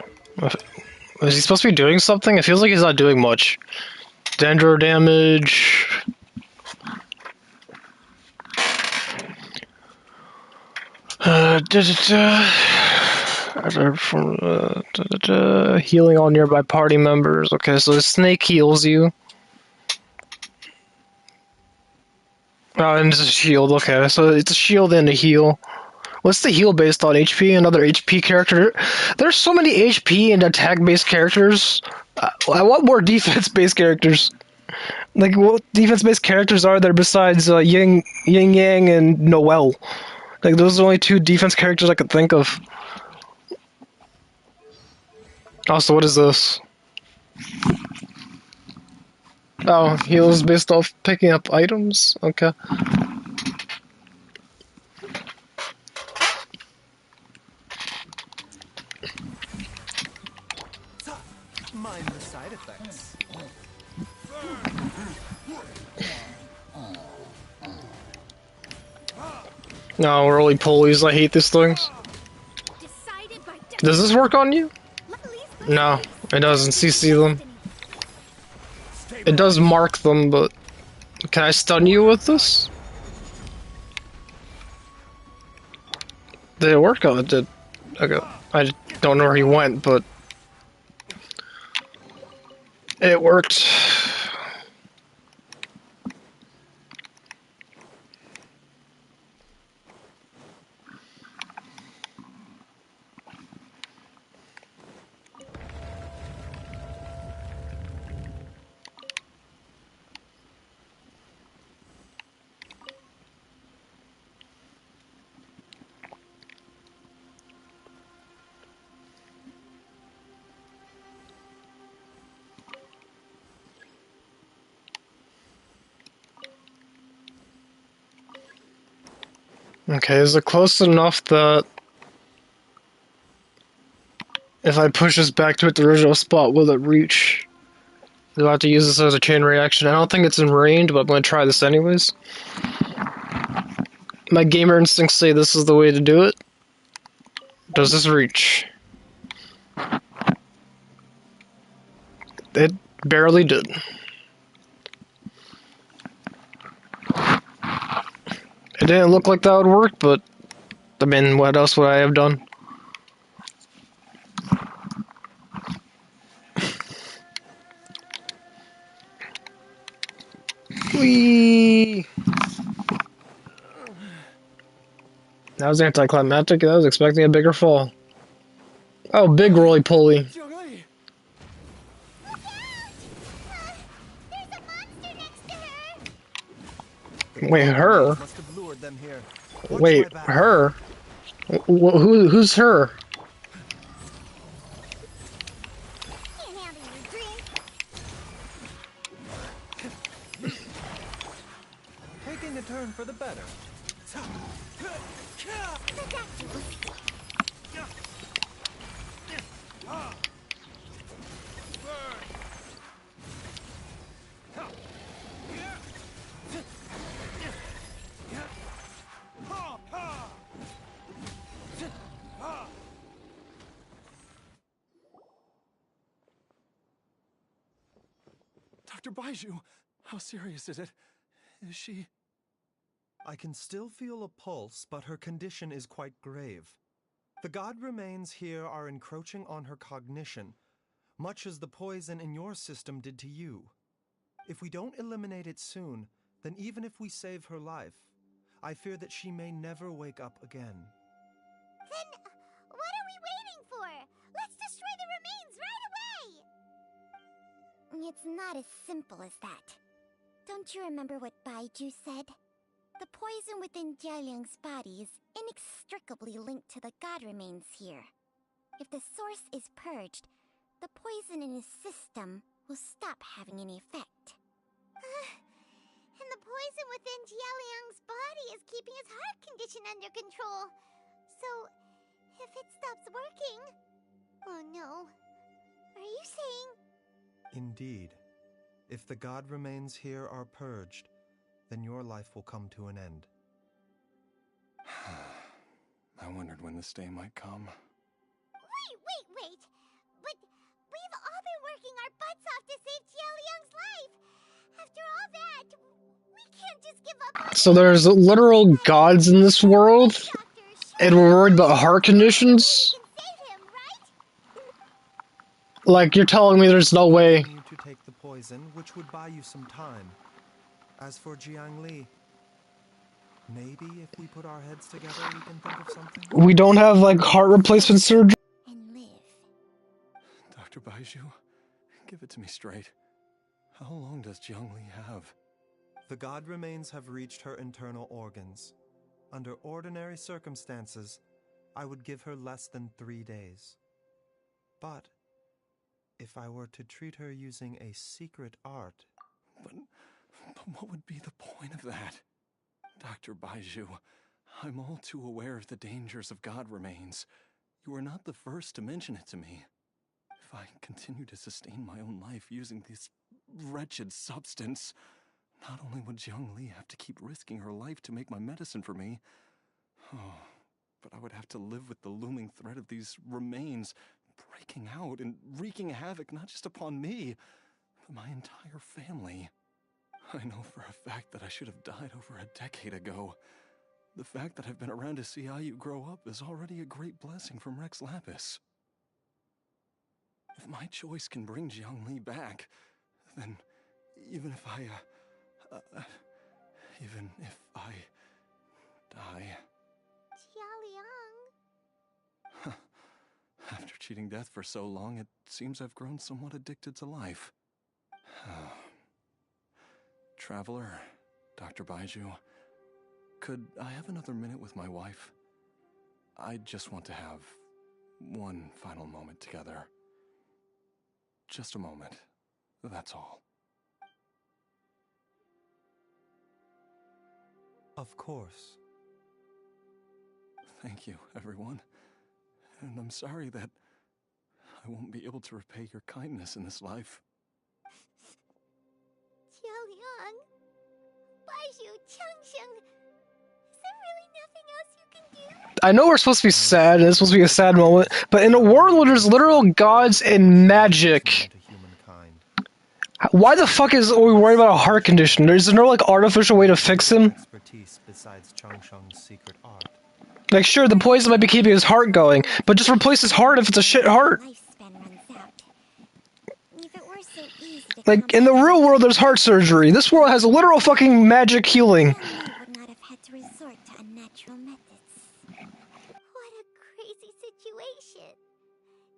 Is he supposed to be doing something? It feels like he's not doing much. Dendro damage. Healing all nearby party members. Okay, so the snake heals you. Oh, and it's a shield. Okay, so it's a shield and a heal. What's the heal based on? HP? Another HP character? There's so many HP and attack-based characters. I want more defense-based characters. Like, what defense-based characters are there besides Yin Yang and Noelle? Like, those are the only two defense characters I could think of. Also, what is this? Oh, heals based off picking up items? Okay. Mind the side effects. No, roly polies, I hate these things. Does this work on you? No, it doesn't CC them. It does mark them, but... Can I stun you with this? Did it work? Oh, it did. Okay. I don't know where he went, but... It worked. Okay, is it close enough that if I push this back to its original spot, will it reach? Do I have to use this as a chain reaction? I don't think it's in range, but I'm going to try this anyways. My gamer instincts say this is the way to do it. Does this reach? It barely did. It didn't look like that would work, but I mean, what else would I have done? Whee! That was anticlimactic. I was expecting a bigger fall. Oh, big roly-poly. Wait, her? Must have lured them here. Wait, her? Who's her? Can't handle your drink. Taking a turn for the better. Dr. Baiju, how serious is it? Is she... I can still feel a pulse, but her condition is quite grave. The god remains here are encroaching on her cognition, much as the poison in your system did to you. If we don't eliminate it soon, then even if we save her life, I fear that she may never wake up again. Then what are we waiting for? Let's destroy the remains right away! It's not as simple as that. Don't you remember what Baiju said? The poison within Jialiang's body is inextricably linked to the god remains here. If the source is purged, the poison in his system will stop having any effect. And the poison within Jialiang's body is keeping his heart condition under control. So, if it stops working... Oh no. Are you saying... Indeed. If the god remains here are purged, then your life will come to an end. I wondered when this day might come. Wait! But we've all been working our butts off to save Jialiang's life! After all that, we can't just give up on... So there's literal gods in this world, and we're worried about heart conditions? Like, you're telling me there's no way... You to take the poison, which would buy you some time. As for Jiangli, maybe if we put our heads together, we can think of something. We don't have, like, heart replacement surgery? Dr. Baiju, give it to me straight. How long does Jiangli have? The god remains have reached her internal organs. Under ordinary circumstances, I would give her less than 3 days. But if I were to treat her using a secret art... But what would be the point of that? Dr. Baiju, I'm all too aware of the dangers of god remains. You are not the first to mention it to me. If I continue to sustain my own life using this wretched substance, not only would Jiangli have to keep risking her life to make my medicine for me, but I would have to live with the looming threat of these remains breaking out and wreaking havoc not just upon me, but my entire family. I know for a fact that I should have died over a decade ago. The fact that I've been around to see how you grow up is already a great blessing from Rex Lapis. If my choice can bring Jiangli back, then even if I die... Jialiang... After cheating death for so long, it seems I've grown somewhat addicted to life. Traveler, Dr. Baiju, could I have another minute with my wife? I just want to have one final moment together. Just a moment, that's all. Of course. Thank you, everyone. And I'm sorry that I won't be able to repay your kindness in this life. Jialiang, Baizhu, Changsheng, is there really nothing else you can do? I know we're supposed to be sad, and it's supposed to be a sad moment, but in a world where there's literal gods and magic, why the fuck are we worried about a heart condition? There's no, like, artificial way to fix him? Expertise besides Changsheng's secret art. Like, sure, the poison might be keeping his heart going, but just replace his heart if it's a shit heart. Like, in the real world, there's heart surgery. This world has literal fucking magic healing. Would not have had to resort to unnatural methods. What a crazy situation.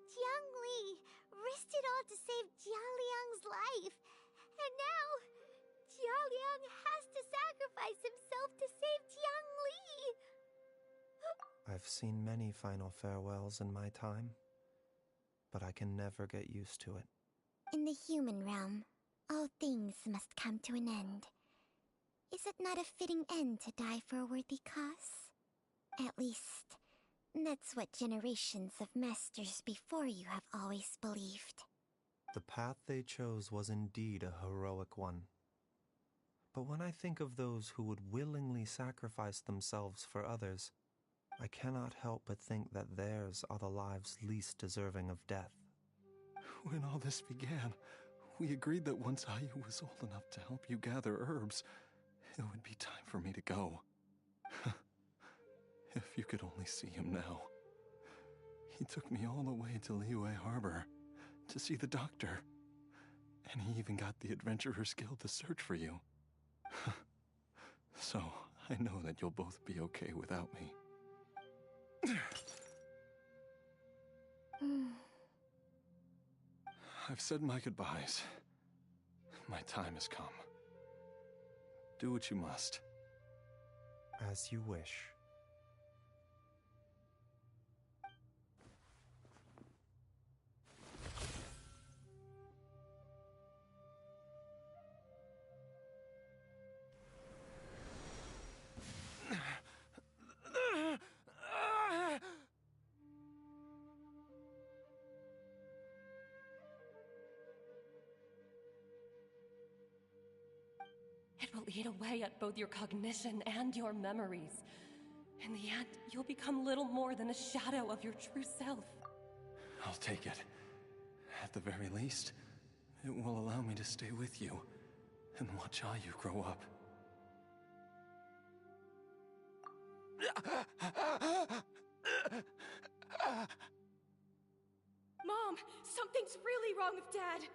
Jiang Li risked it all to save Jialiang's life. And now, Jialiang has to sacrifice himself to save Jiang Li. I've seen many final farewells in my time, but I can never get used to it. In the human realm, all things must come to an end. Is it not a fitting end to die for a worthy cause? At least, that's what generations of masters before you have always believed. The path they chose was indeed a heroic one. But when I think of those who would willingly sacrifice themselves for others, I cannot help but think that theirs are the lives least deserving of death. When all this began, we agreed that once Ayu was old enough to help you gather herbs, it would be time for me to go. If you could only see him now. He took me all the way to Liyue Harbor to see the doctor. And he even got the Adventurers Guild to search for you. So, I know that you'll both be okay without me. I've said my goodbyes. My time has come. Do what you must. As you wish. It will eat away at both your cognition and your memories. In the end, you'll become little more than a shadow of your true self. I'll take it. At the very least, it will allow me to stay with you and watch Ayu grow up. Mom, something's really wrong with Dad.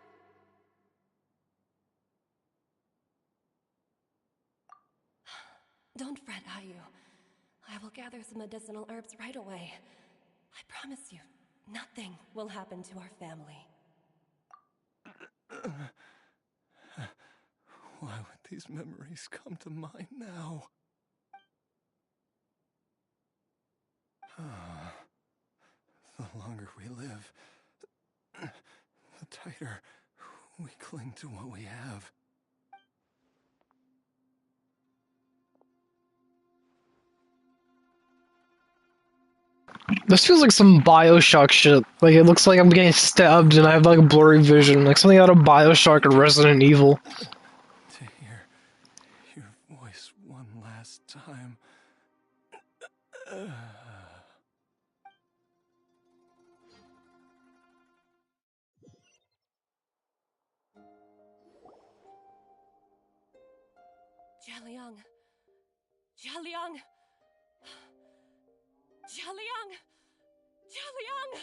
Don't fret, Ayu. I will gather some medicinal herbs right away. I promise you, nothing will happen to our family. Why would these memories come to mind now? The longer we live, the tighter we cling to what we have. This feels like some Bioshock shit. Like, it looks like I'm getting stabbed and I have, like, a blurry vision. Like something out of Bioshock or Resident Evil. To hear your voice one last time. Jialiang. Jialiang. Jialiang. Jialiang.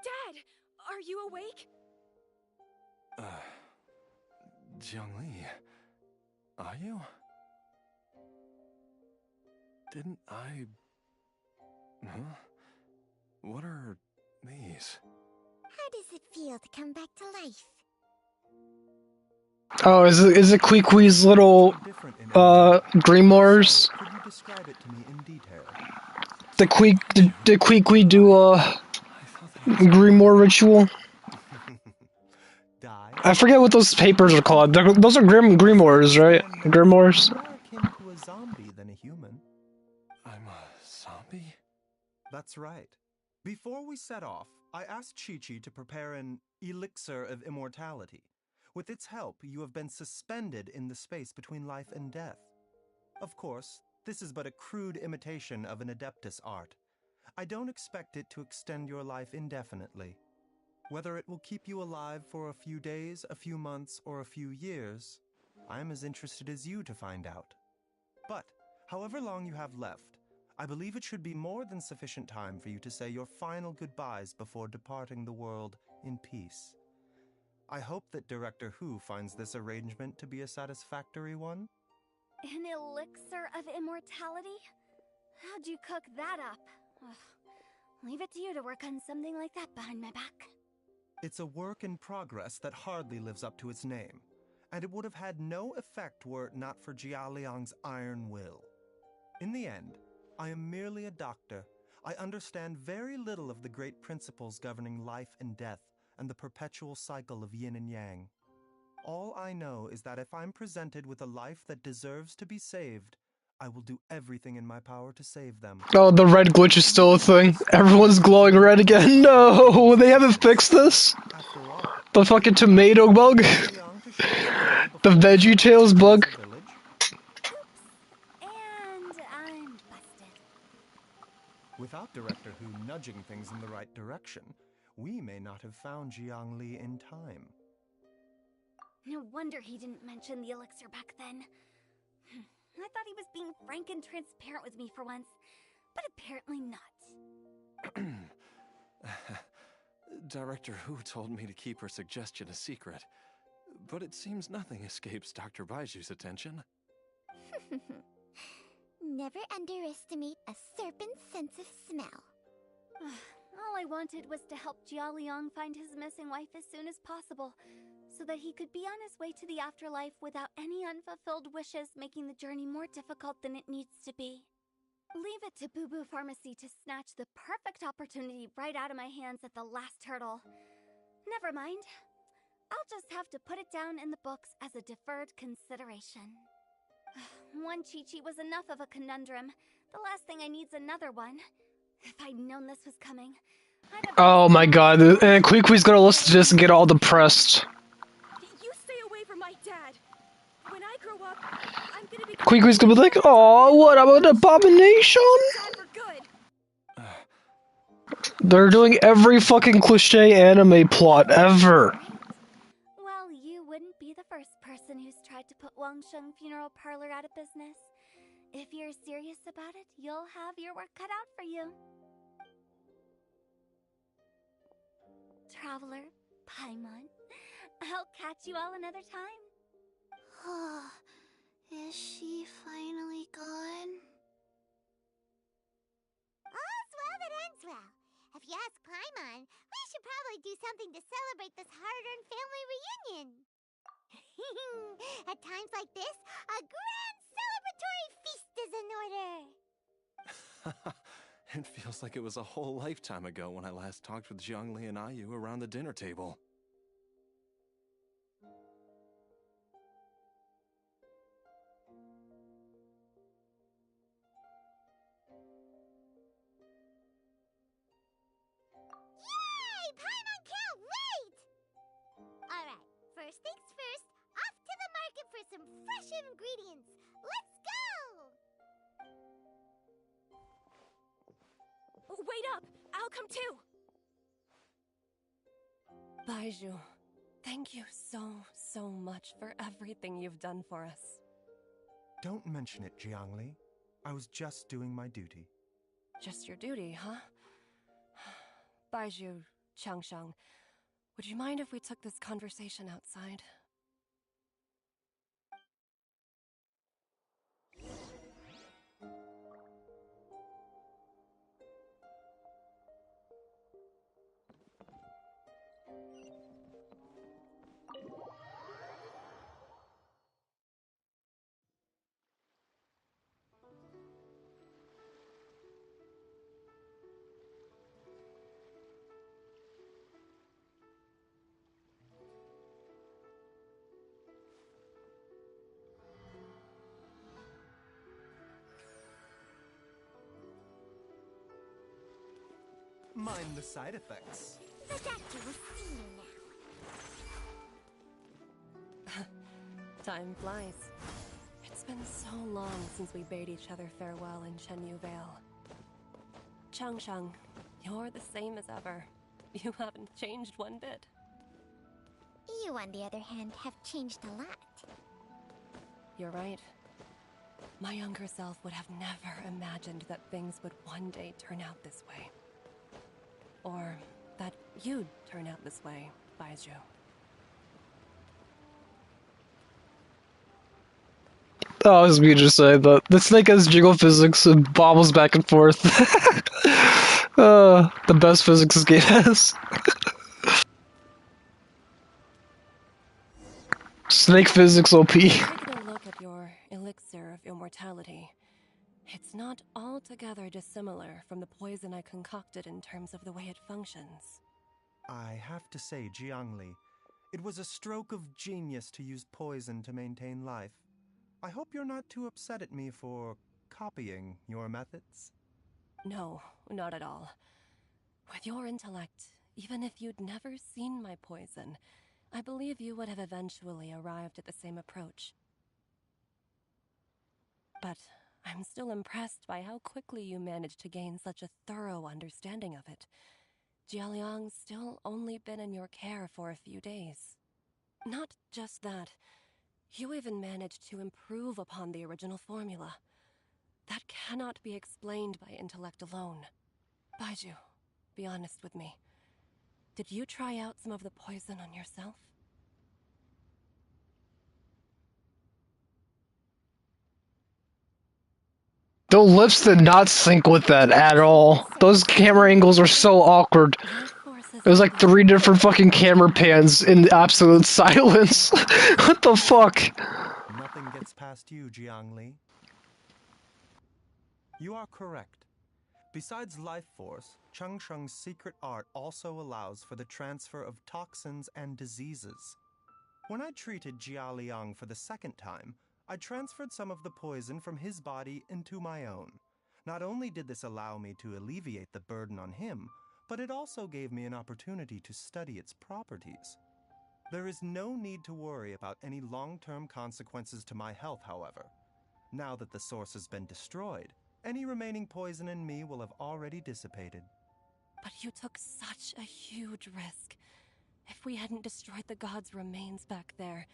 Dad, are you awake? Jiangli, are you? Didn't I... Huh? What are these? How does it feel to come back to life? Oh, is it Queequee's little, grimoires? Could you describe it to me in detail? Did Queequee do a grimoire ritual? I forget what those papers are called. Those are grimoires, right? Grimoires? More akin to a zombie than a human. I'm a zombie? That's right. Before we set off, I asked Chi-Chi to prepare an elixir of immortality. With its help, you have been suspended in the space between life and death. Of course, this is but a crude imitation of an Adeptus art. I don't expect it to extend your life indefinitely. Whether it will keep you alive for a few days, a few months, or a few years, I am as interested as you to find out. But, however long you have left, I believe it should be more than sufficient time for you to say your final goodbyes before departing the world in peace. I hope that Director Who finds this arrangement to be a satisfactory one. An elixir of immortality? How'd you cook that up? Ugh. Leave it to you to work on something like that behind my back. It's a work in progress that hardly lives up to its name, and it would have had no effect were it not for Jia Liang's iron will. In the end, I am merely a doctor. I understand very little of the great principles governing life and death and the perpetual cycle of yin and yang. All I know is that if I'm presented with a life that deserves to be saved, I will do everything in my power to save them. Oh, the red glitch is still a thing. Everyone's glowing red again. No, they haven't fixed this. After all, The fucking tomato bug. The Veggie Tales bug. And I'm busted. Without Director Who nudging things in the right direction, we may not have found Jiang Li in time. No wonder he didn't mention the elixir back then. I thought he was being frank and transparent with me for once, but apparently not. Director Who told me to keep her suggestion a secret, but it seems nothing escapes Dr. Baiju's attention. Never underestimate a serpent's sense of smell. All I wanted was to help Jia Liang find his missing wife as soon as possible, so that he could be on his way to the afterlife without any unfulfilled wishes making the journey more difficult than it needs to be. Leave it to Boo Boo Pharmacy to snatch the perfect opportunity right out of my hands at the last hurdle. Never mind. I'll just have to put it down in the books as a deferred consideration. One Chi-Chi was enough of a conundrum. The last thing I need's another one. If I'd known this was coming, I'd have... Oh my god, and Quiqui's gonna listen to this and get all depressed. You stay away from my dad. When I grow up, I'm gonna be... Quiqui's gonna be like, oh, what about abomination? They're doing every fucking cliche anime plot ever. Well, you wouldn't be the first person who's tried to put Wangsheng Funeral Parlor out of business. If you're serious about it, you'll have your work cut out for you. Traveler, Paimon, I'll catch you all another time. Is she finally gone? All's well that ends well. If you ask Paimon, we should probably do something to celebrate this hard-earned family reunion. At times like this, a grand celebratory feast is in order. It feels like it was a whole lifetime ago when I last talked with Zhongli and Ayu around the dinner table. Yay! Paimon can't wait! Alright, first things first, off to the market for some fresh ingredients. Let's go! Wait up! I'll come too! Baiju, thank you so much for everything you've done for us. Don't mention it, Jiangli. I was just doing my duty. Just your duty, huh? Baiju, Changsheng, would you mind if we took this conversation outside? mind the side effects. The doctor will see you now. Time flies. It's been so long since we bade each other farewell in Chenyu Vale. Changsheng, you're the same as ever. You haven't changed one bit. You, on the other hand, have changed a lot. You're right. My younger self would have never imagined that things would one day turn out this way. Or that you'd turn out this way, Baizhu. Oh, I was me just saying that. The snake has jiggle physics and bobbles back and forth. The best physics this game has. Snake physics OP. Taking a look at your elixir of immortality, it's not altogether dissimilar from the poison I concocted in terms of the way it functions. I have to say, Jiangli, it was a stroke of genius to use poison to maintain life. I hope you're not too upset at me for copying your methods. No, not at all. With your intellect, even if you'd never seen my poison, I believe you would have eventually arrived at the same approach. But I'm still impressed by how quickly you managed to gain such a thorough understanding of it. Jialiang's still only been in your care for a few days. Not just that, you even managed to improve upon the original formula. That cannot be explained by intellect alone. Baizhu, be honest with me. Did you try out some of the poison on yourself? The lips did not sync with that at all. Those camera angles are so awkward. It was like 3 different fucking camera pans in absolute silence. What the fuck? Nothing gets past you, Jiangli. You are correct. Besides life force, Changsheng's secret art also allows for the transfer of toxins and diseases. When I treated Jialiang for the second time, I transferred some of the poison from his body into my own. Not only did this allow me to alleviate the burden on him, but it also gave me an opportunity to study its properties. There is no need to worry about any long-term consequences to my health, however. Now that the source has been destroyed, any remaining poison in me will have already dissipated. But you took such a huge risk. If we hadn't destroyed the god's remains back there,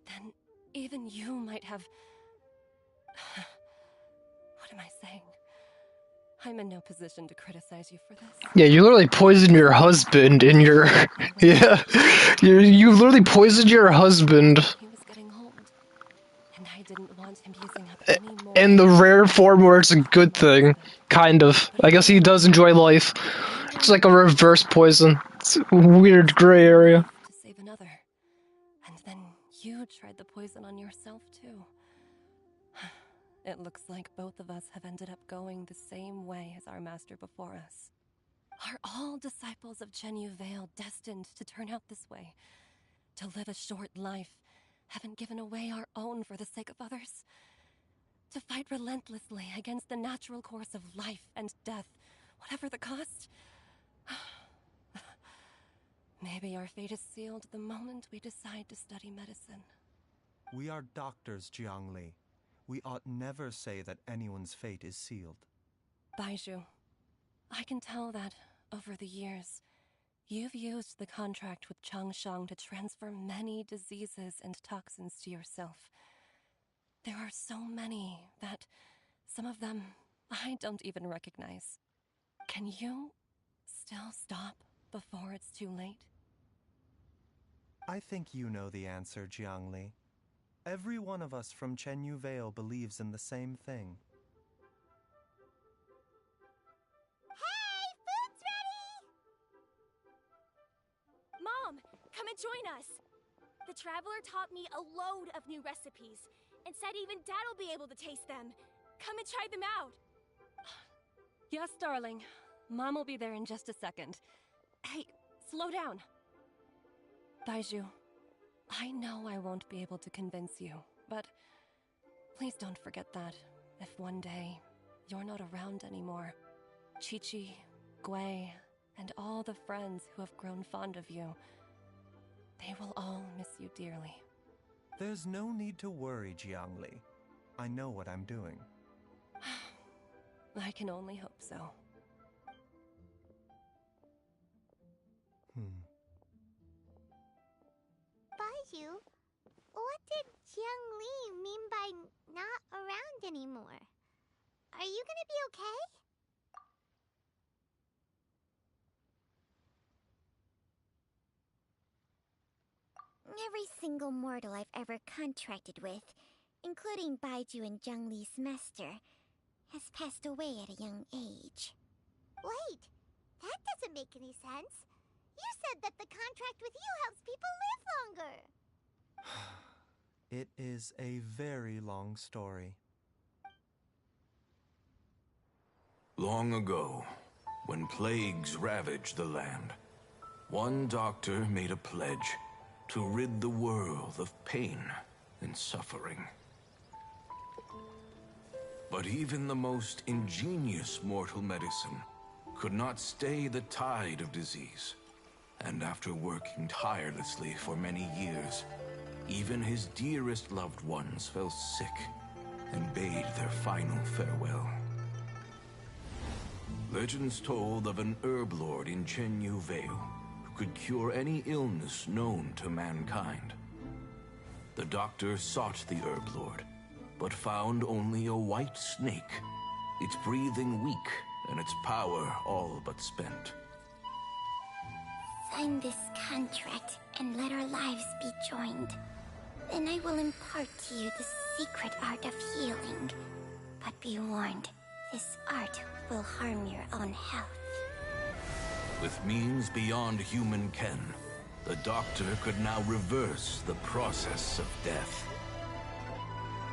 then even you might have... What am I saying? I'm in no position to criticize you for this. Yeah, you literally poisoned your husband in your... Yeah. You literally poisoned your husband. He was getting old, and I didn't want him using up any more... In the rare form where it's a good thing. Kind of. I guess he does enjoy life. It's like a reverse poison. It's a weird gray area. To save another. And then you tried the poison on yourself, too. It looks like both of us have ended up going the same way as our master before us. Are all disciples of Chenyu Vale destined to turn out this way? To live a short life, having given away our own for the sake of others? To fight relentlessly against the natural course of life and death, whatever the cost? Maybe our fate is sealed the moment we decide to study medicine. We are doctors, Jiangli. We ought never say that anyone's fate is sealed. Baizhu, I can tell that, over the years, you've used the contract with Changsheng to transfer many diseases and toxins to yourself. There are so many that, some of them, I don't even recognize. Can you still stop before it's too late? I think you know the answer, Jiangli. Every one of us from Chenyu Vale believes in the same thing. Hey, food's ready! Mom, come and join us. The Traveler taught me a load of new recipes and said even Dad'll be able to taste them. Come and try them out. Yes, darling. Mom will be there in just a second. Hey, slow down. Baizhu, I know I won't be able to convince you, but please don't forget that if one day you're not around anymore, Chi-Chi, Gui, and all the friends who have grown fond of you. They will all miss you dearly. There's no need to worry, Jiangli. I know what I'm doing. I can only hope so. Baju, what did Jiang Li mean by not around anymore? Are you gonna be okay? Every single mortal I've ever contracted with, including Baiju and Jiang Li's master, has passed away at a young age. Wait, that doesn't make any sense. You said that the contract with you helps people live longer. It is a very long story. Long ago, when plagues ravaged the land, one doctor made a pledge to rid the world of pain and suffering. But even the most ingenious mortal medicine could not stay the tide of disease. And after working tirelessly for many years, even his dearest loved ones fell sick and bade their final farewell. Legends told of an herb lord in Chenyu Vale who could cure any illness known to mankind. The doctor sought the herb lord, but found only a white snake, its breathing weak and its power all but spent. Sign this contract and let our lives be joined. Then I will impart to you the secret art of healing. But be warned, this art will harm your own health. With means beyond human ken, the doctor could now reverse the process of death.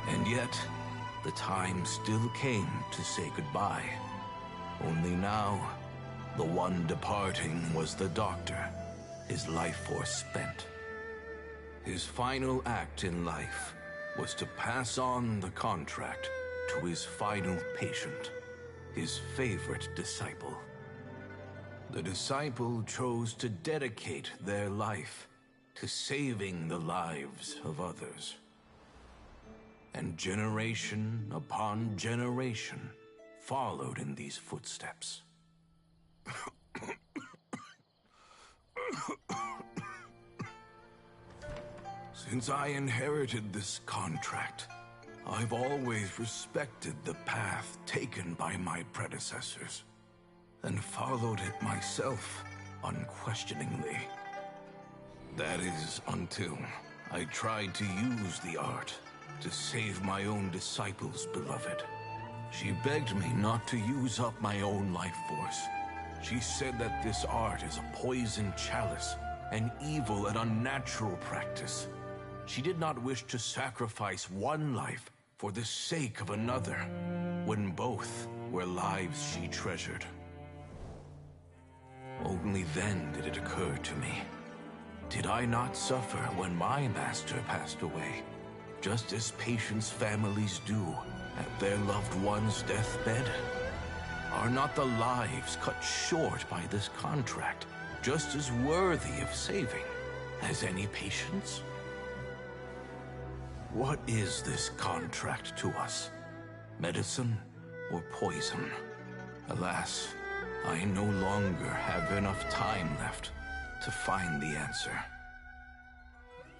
And yet, the time still came to say goodbye. Only now, the one departing was the doctor, his life force spent. His final act in life was to pass on the contract to his final patient, his favorite disciple. The disciple chose to dedicate their life to saving the lives of others. And generation upon generation followed in these footsteps. Since I inherited this contract, I've always respected the path taken by my predecessors, and followed it myself unquestioningly. That is, until I tried to use the art to save my own disciple's beloved. She begged me not to use up my own life force. She said that this art is a poison chalice, an evil and unnatural practice. She did not wish to sacrifice one life for the sake of another, when both were lives she treasured. Only then did it occur to me. Did I not suffer when my master passed away, just as patients' families do at their loved one's deathbed? Are not the lives cut short by this contract just as worthy of saving as any patient's? What is this contract to us? Medicine or poison? Alas, I no longer have enough time left to find the answer.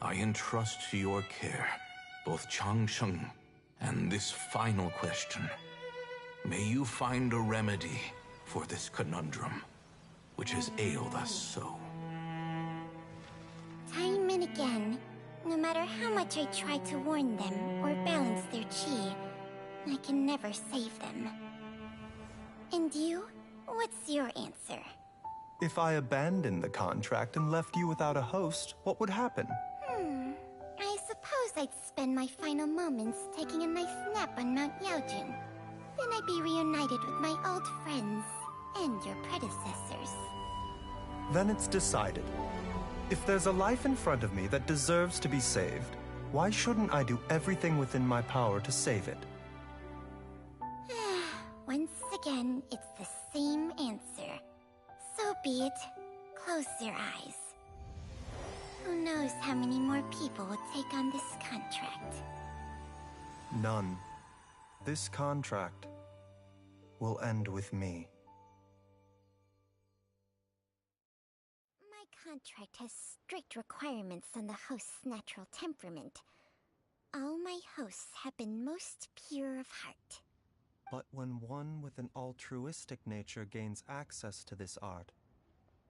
I entrust to your care both Changsheng and this final question. May you find a remedy for this conundrum, which has ailed us so. Time and again, no matter how much I try to warn them or balance their chi, I can never save them. And you? What's your answer? If I abandoned the contract and left you without a host, what would happen? I suppose I'd spend my final moments taking a nice nap on Mount Yaojun. Then I'd be reunited with my old friends and your predecessors. Then it's decided. If there's a life in front of me that deserves to be saved, why shouldn't I do everything within my power to save it? Once again, it's the same answer. So be it. Close your eyes. Who knows how many more people will take on this contract? None. This contract will end with me. My contract has strict requirements on the host's natural temperament. All my hosts have been most pure of heart. But when one with an altruistic nature gains access to this art,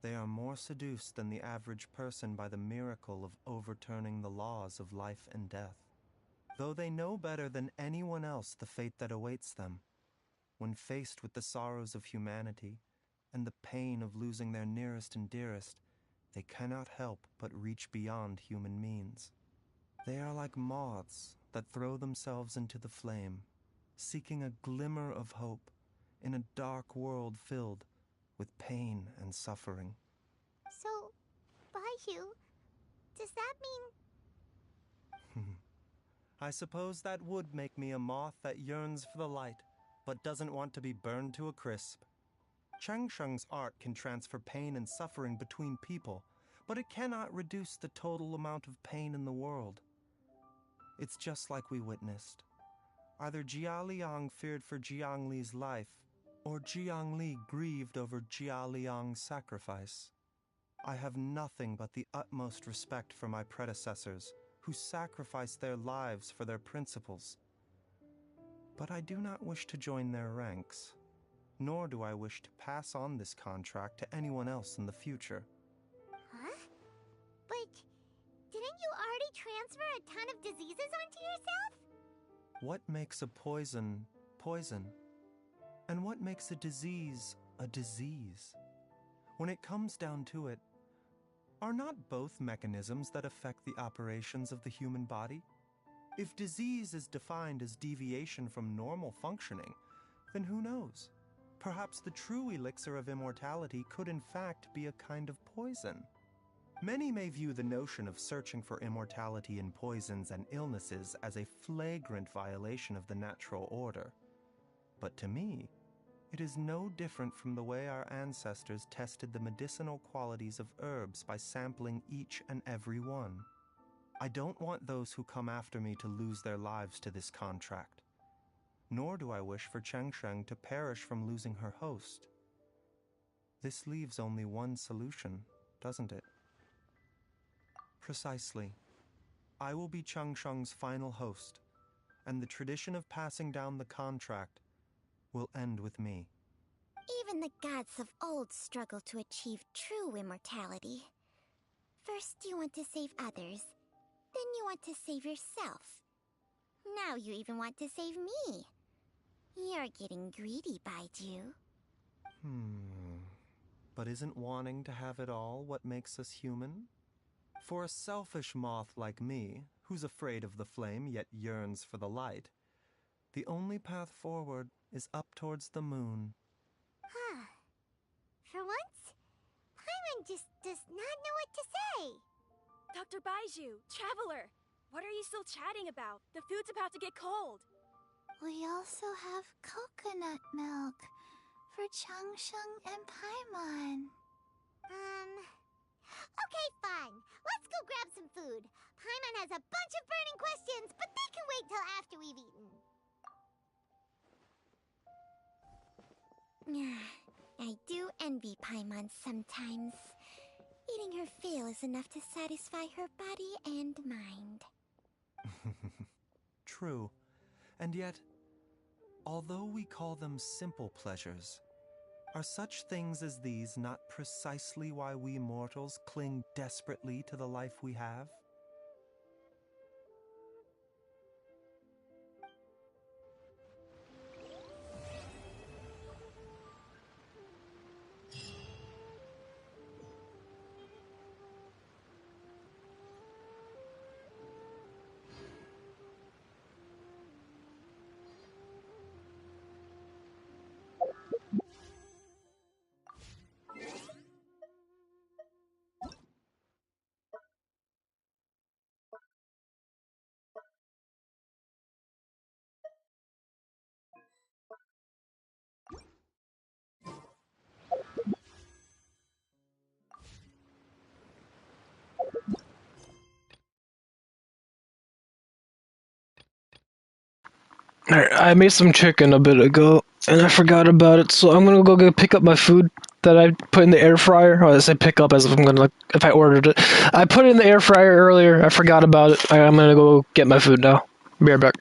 they are more seduced than the average person by the miracle of overturning the laws of life and death. Though they know better than anyone else the fate that awaits them, when faced with the sorrows of humanity and the pain of losing their nearest and dearest, they cannot help but reach beyond human means. They are like moths that throw themselves into the flame, seeking a glimmer of hope in a dark world filled with pain and suffering. So, Baiju, does that mean... I suppose that would make me a moth that yearns for the light, but doesn't want to be burned to a crisp. Cheng Sheng's art can transfer pain and suffering between people, but it cannot reduce the total amount of pain in the world. It's just like we witnessed. Either Jia Liang feared for Jiang Li's life, or Jiang Li grieved over Jia Liang's sacrifice. I have nothing but the utmost respect for my predecessors, who sacrificed their lives for their principles. But I do not wish to join their ranks, nor do I wish to pass on this contract to anyone else in the future. Huh? But didn't you already transfer a ton of diseases onto yourself? What makes a poison poison? And what makes a disease a disease? When it comes down to it, are not both mechanisms that affect the operations of the human body? If disease is defined as deviation from normal functioning, then who knows? Perhaps the true elixir of immortality could in fact be a kind of poison. Many may view the notion of searching for immortality in poisons and illnesses as a flagrant violation of the natural order. But to me, it is no different from the way our ancestors tested the medicinal qualities of herbs by sampling each and every one. I don't want those who come after me to lose their lives to this contract. Nor do I wish for Cheng Sheng to perish from losing her host. This leaves only one solution, doesn't it? Precisely. I will be Cheng Sheng's final host, and the tradition of passing down the contract will end with me. Even the gods of old struggle to achieve true immortality. First you want to save others, then you want to save yourself. Now you even want to save me. You're getting greedy, Baiju. But isn't wanting to have it all what makes us human? For a selfish moth like me, who's afraid of the flame yet yearns for the light, the only path forward is up towards the moon. For once, Paimon just does not know what to say. Dr. Baiju, Traveler, what are you still chatting about? The food's about to get cold. We also have coconut milk for Cheng Sheng and Paimon. Okay, fine. Let's go grab some food. Paimon has a bunch of burning questions, but they can wait till after we've eaten. I do envy Paimon sometimes. Eating her fill is enough to satisfy her body and mind. True. And yet, although we call them simple pleasures, are such things as these not precisely why we mortals cling desperately to the life we have? Alright, I made some chicken a bit ago, and I forgot about it, so I'm gonna go pick up my food that I put in the air fryer. Oh, I say pick up as if I'm gonna, like, if I ordered it. I put it in the air fryer earlier, I forgot about it. I'm gonna go get my food now. Be right back.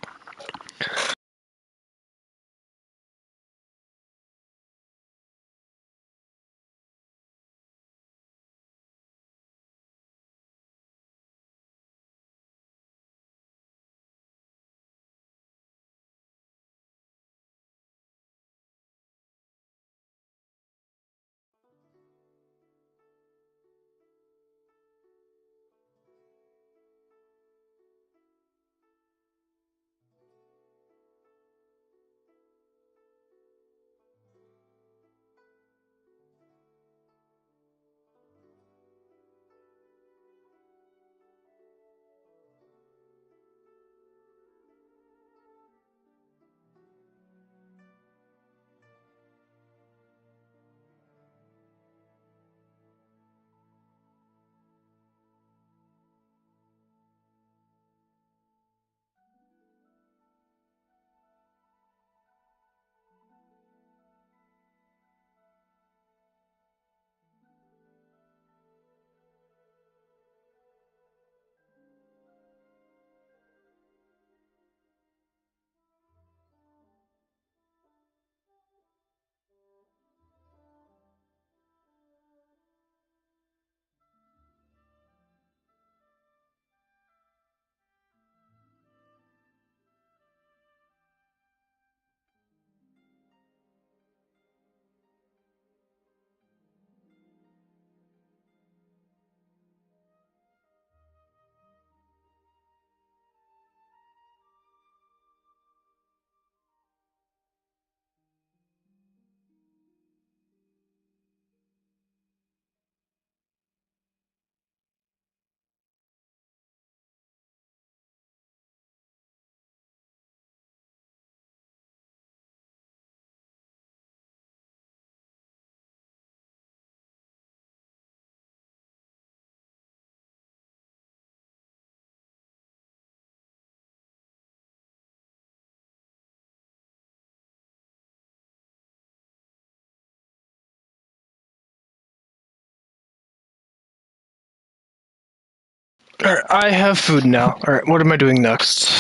Alright, I have food now. Alright, what am I doing next?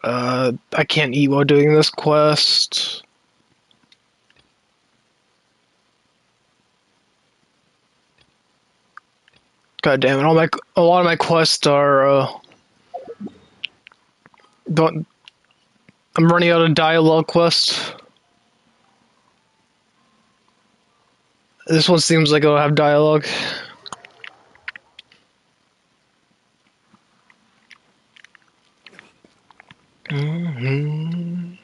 I can't eat while doing this quest. God damn it! A lot of my quests are. Don't. I'm running out of dialogue quests. This one seems like it'll have dialogue. Mm-hmm.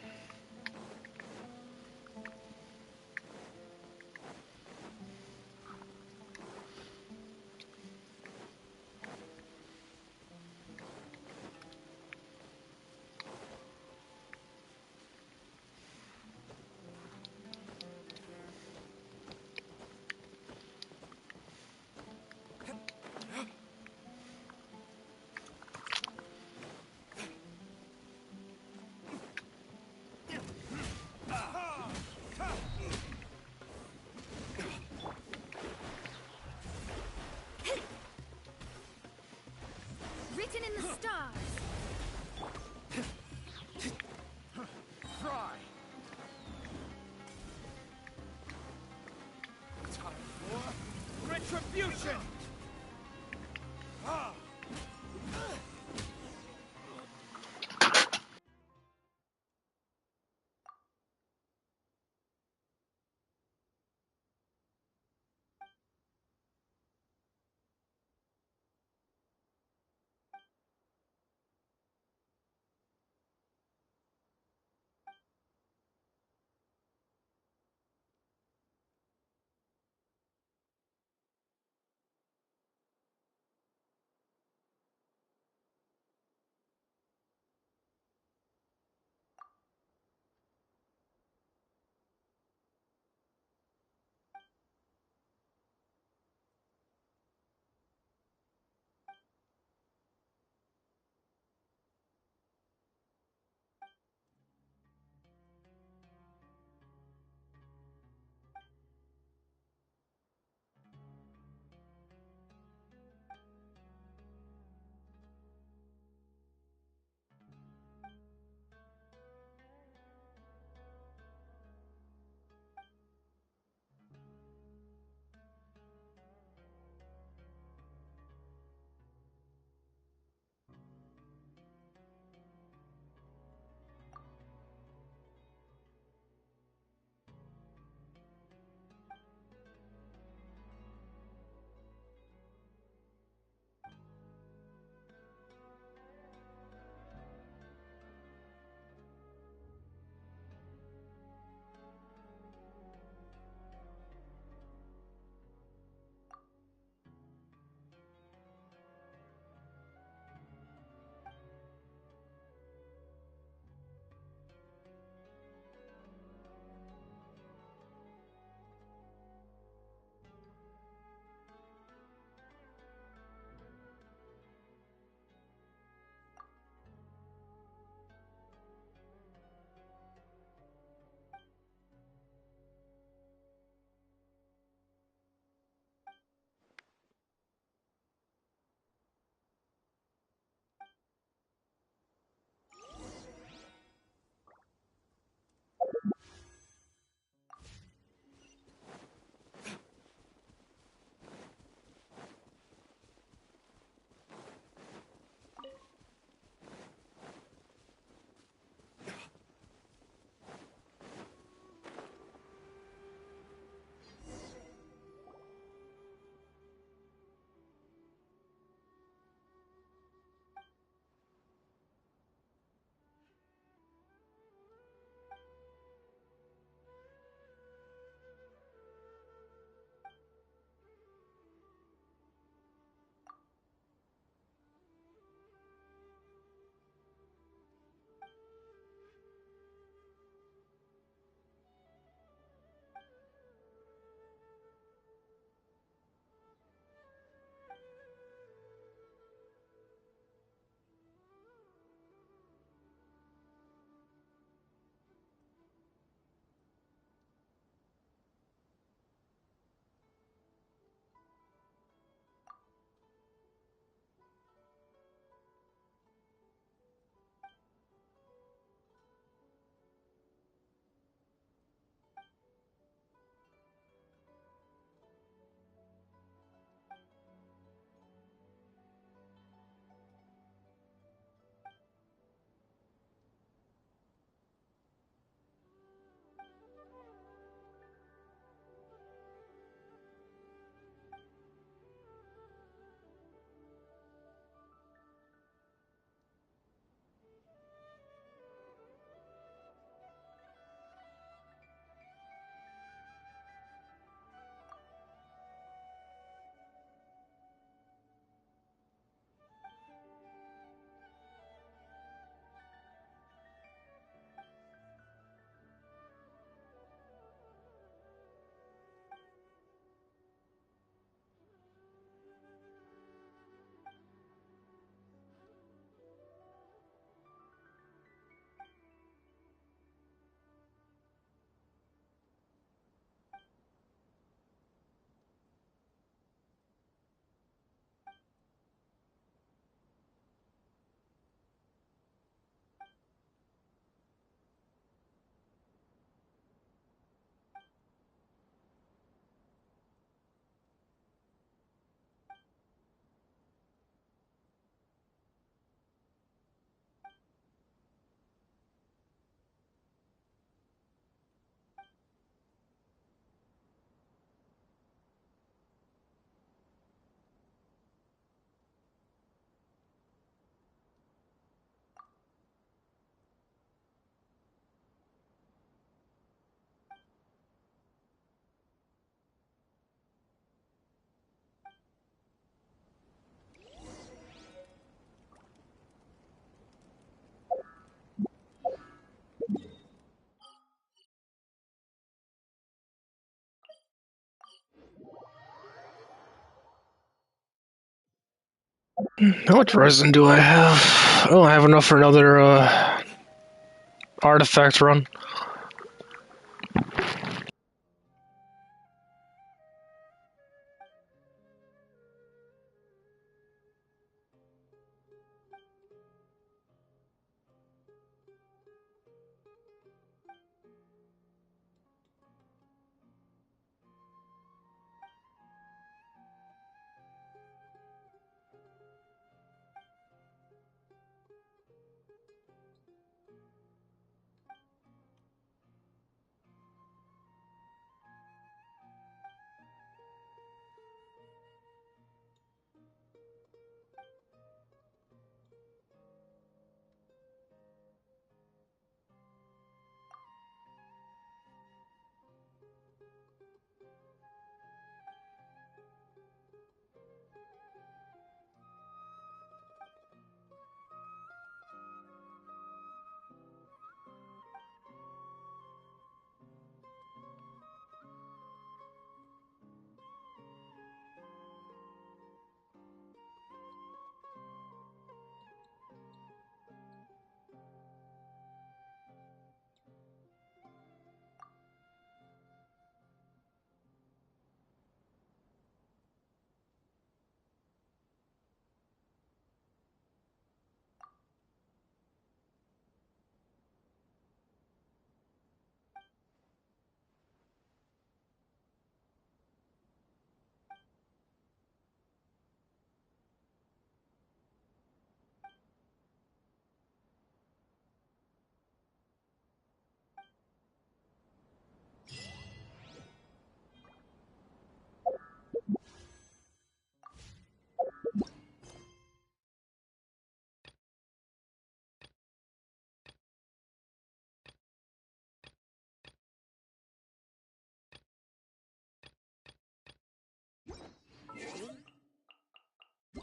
Written in the stars. Fry. Time for retribution. How much resin do I have? I don't have enough for another artifact run.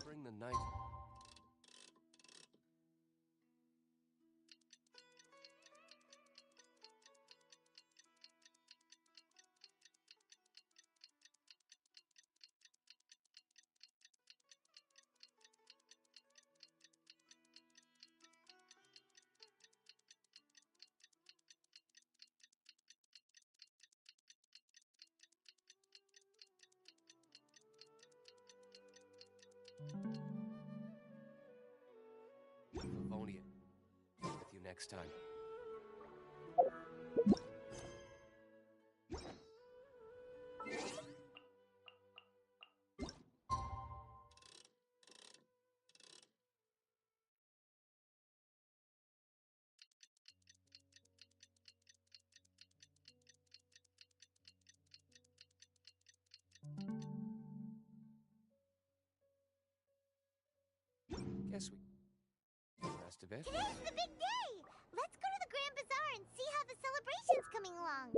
Bring the knife. Livonia. With you next time. Guess we rest a bit. Today's the big day! Let's go to the Grand Bazaar and see how the celebration's coming along.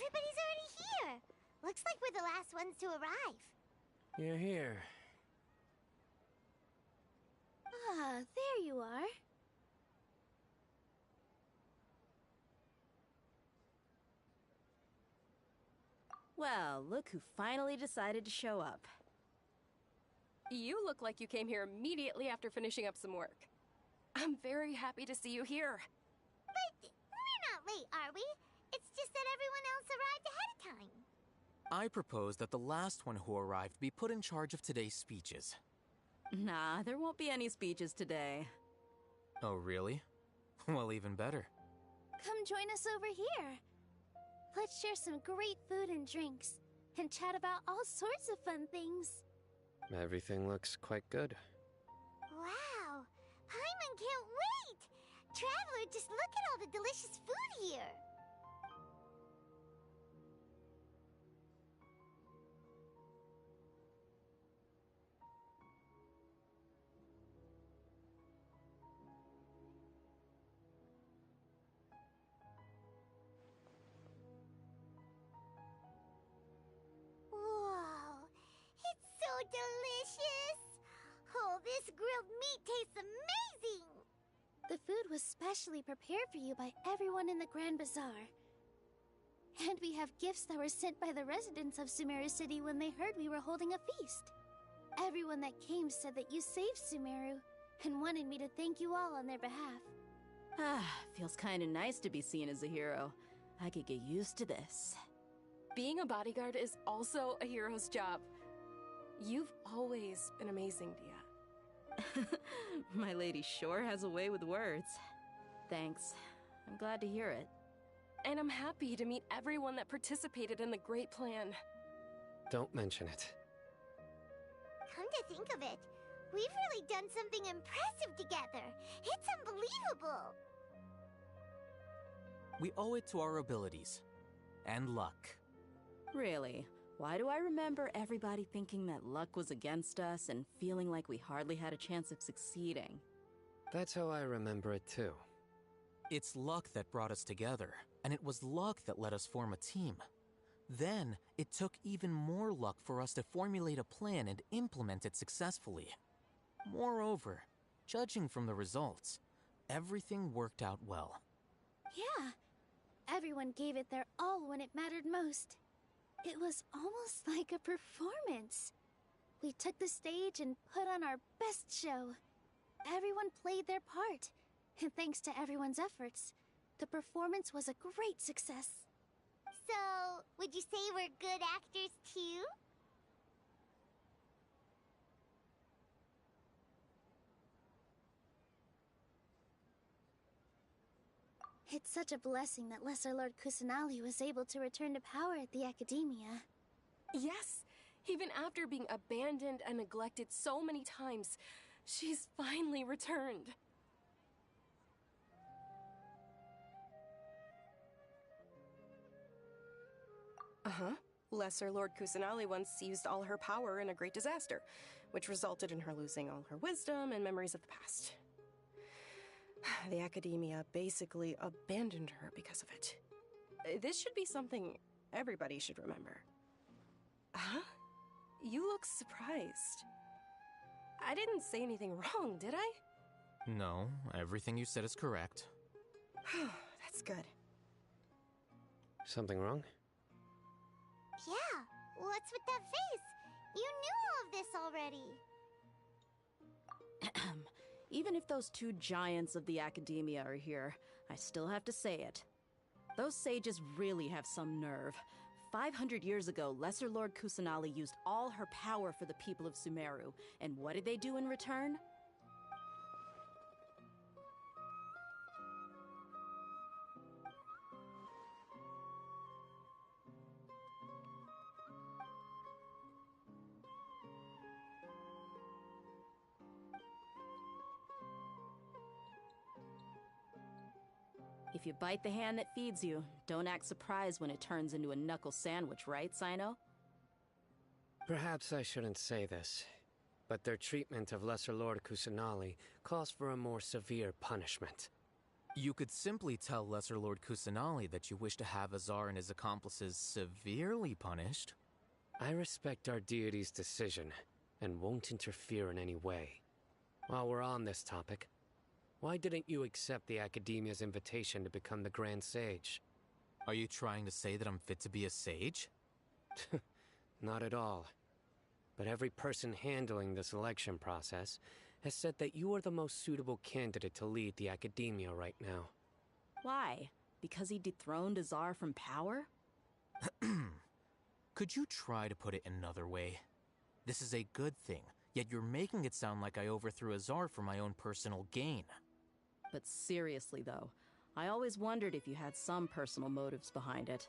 Everybody's already here. Looks like we're the last ones to arrive. You're here. Ah, there you are. Well, look who finally decided to show up. You look like you came here immediately after finishing up some work. I'm very happy to see you here. But we're not late, are we? It's just that everyone else arrived ahead of time. I propose that the last one who arrived be put in charge of today's speeches. Nah, there won't be any speeches today. Oh, really? Well, even better. Come join us over here. Let's share some great food and drinks, and chat about all sorts of fun things. Everything looks quite good. Wow! Paimon can't wait! Traveler, just look at all the delicious food here! Whoa! It's so delicious! Oh, this grilled meat tastes amazing! The food was specially prepared for you by everyone in the Grand Bazaar. And we have gifts that were sent by the residents of Sumeru City when they heard we were holding a feast. Everyone that came said that you saved Sumeru, and wanted me to thank you all on their behalf. Ah, feels kinda nice to be seen as a hero. I could get used to this. Being a bodyguard is also a hero's job. You've always been amazing, Dia. My lady sure has a way with words. Thanks. I'm glad to hear it. And I'm happy to meet everyone that participated in the great plan. Don't mention it. Come to think of it, we've really done something impressive together. It's unbelievable. We owe it to our abilities. And luck. Really? Why do I remember everybody thinking that luck was against us and feeling like we hardly had a chance of succeeding? That's how I remember it too. It's luck that brought us together, and it was luck that let us form a team. Then, it took even more luck for us to formulate a plan and implement it successfully. Moreover, judging from the results, everything worked out well. Yeah, everyone gave it their all when it mattered most. It was almost like a performance. We took the stage and put on our best show. Everyone played their part, and thanks to everyone's efforts, the performance was a great success. So, would you say we're good actors too? It's such a blessing that Lesser Lord Kusanali was able to return to power at the Academia. Yes, even after being abandoned and neglected so many times, she's finally returned. Uh-huh. Lesser Lord Kusanali once used all her power in a great disaster, which resulted in her losing all her wisdom and memories of the past. The Academia basically abandoned her because of it. This should be something everybody should remember. Huh? You look surprised. I didn't say anything wrong, did I? No, everything you said is correct. That's good. Something wrong? Yeah, what's with that face? You knew all of this already. Even if those two giants of the Academia are here, I still have to say it. Those sages really have some nerve. 500 years ago, Lesser Lord Kusanali used all her power for the people of Sumeru, and what did they do in return? If you bite the hand that feeds you, don't act surprised when it turns into a knuckle sandwich, right, Sino? Perhaps I shouldn't say this, but their treatment of Lesser Lord Kusanali calls for a more severe punishment. You could simply tell Lesser Lord Kusanali that you wish to have Azar and his accomplices severely punished. I respect our deity's decision, and won't interfere in any way. While we're on this topic, why didn't you accept the Academia's invitation to become the Grand Sage? Are you trying to say that I'm fit to be a sage? Not at all. But every person handling the selection process has said that you are the most suitable candidate to lead the Academia right now. Why? Because he dethroned Azar from power? Could you try to put it another way? This is a good thing, yet you're making it sound like I overthrew Azar for my own personal gain. But seriously, though, I always wondered if you had some personal motives behind it.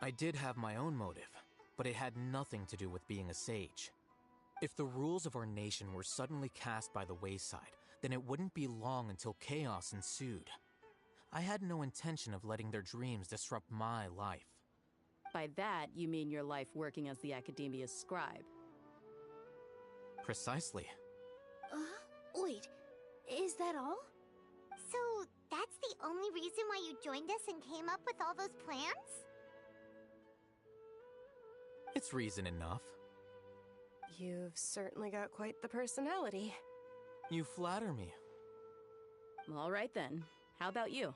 I did have my own motive, but it had nothing to do with being a sage. If the rules of our nation were suddenly cast by the wayside, then it wouldn't be long until chaos ensued. I had no intention of letting their dreams disrupt my life. By that, you mean your life working as the Academia's scribe. Precisely. Wait, is that all? So, that's the only reason why you joined us and came up with all those plans? It's reason enough. You've certainly got quite the personality. You flatter me. All right then. How about you?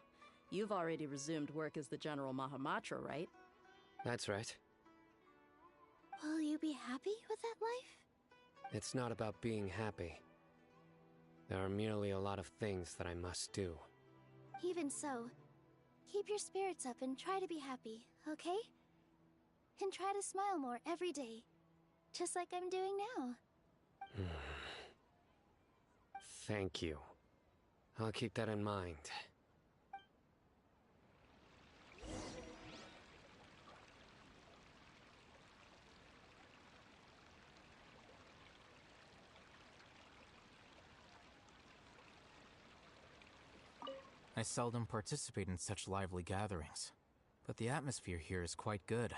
You've already resumed work as the General Mahamatra, right? That's right. Will you be happy with that life? It's not about being happy. There are merely a lot of things that I must do. Even so, keep your spirits up and try to be happy, okay? And try to smile more every day. Just like I'm doing now. Thank you. I'll keep that in mind. I seldom participate in such lively gatherings, but the atmosphere here is quite good.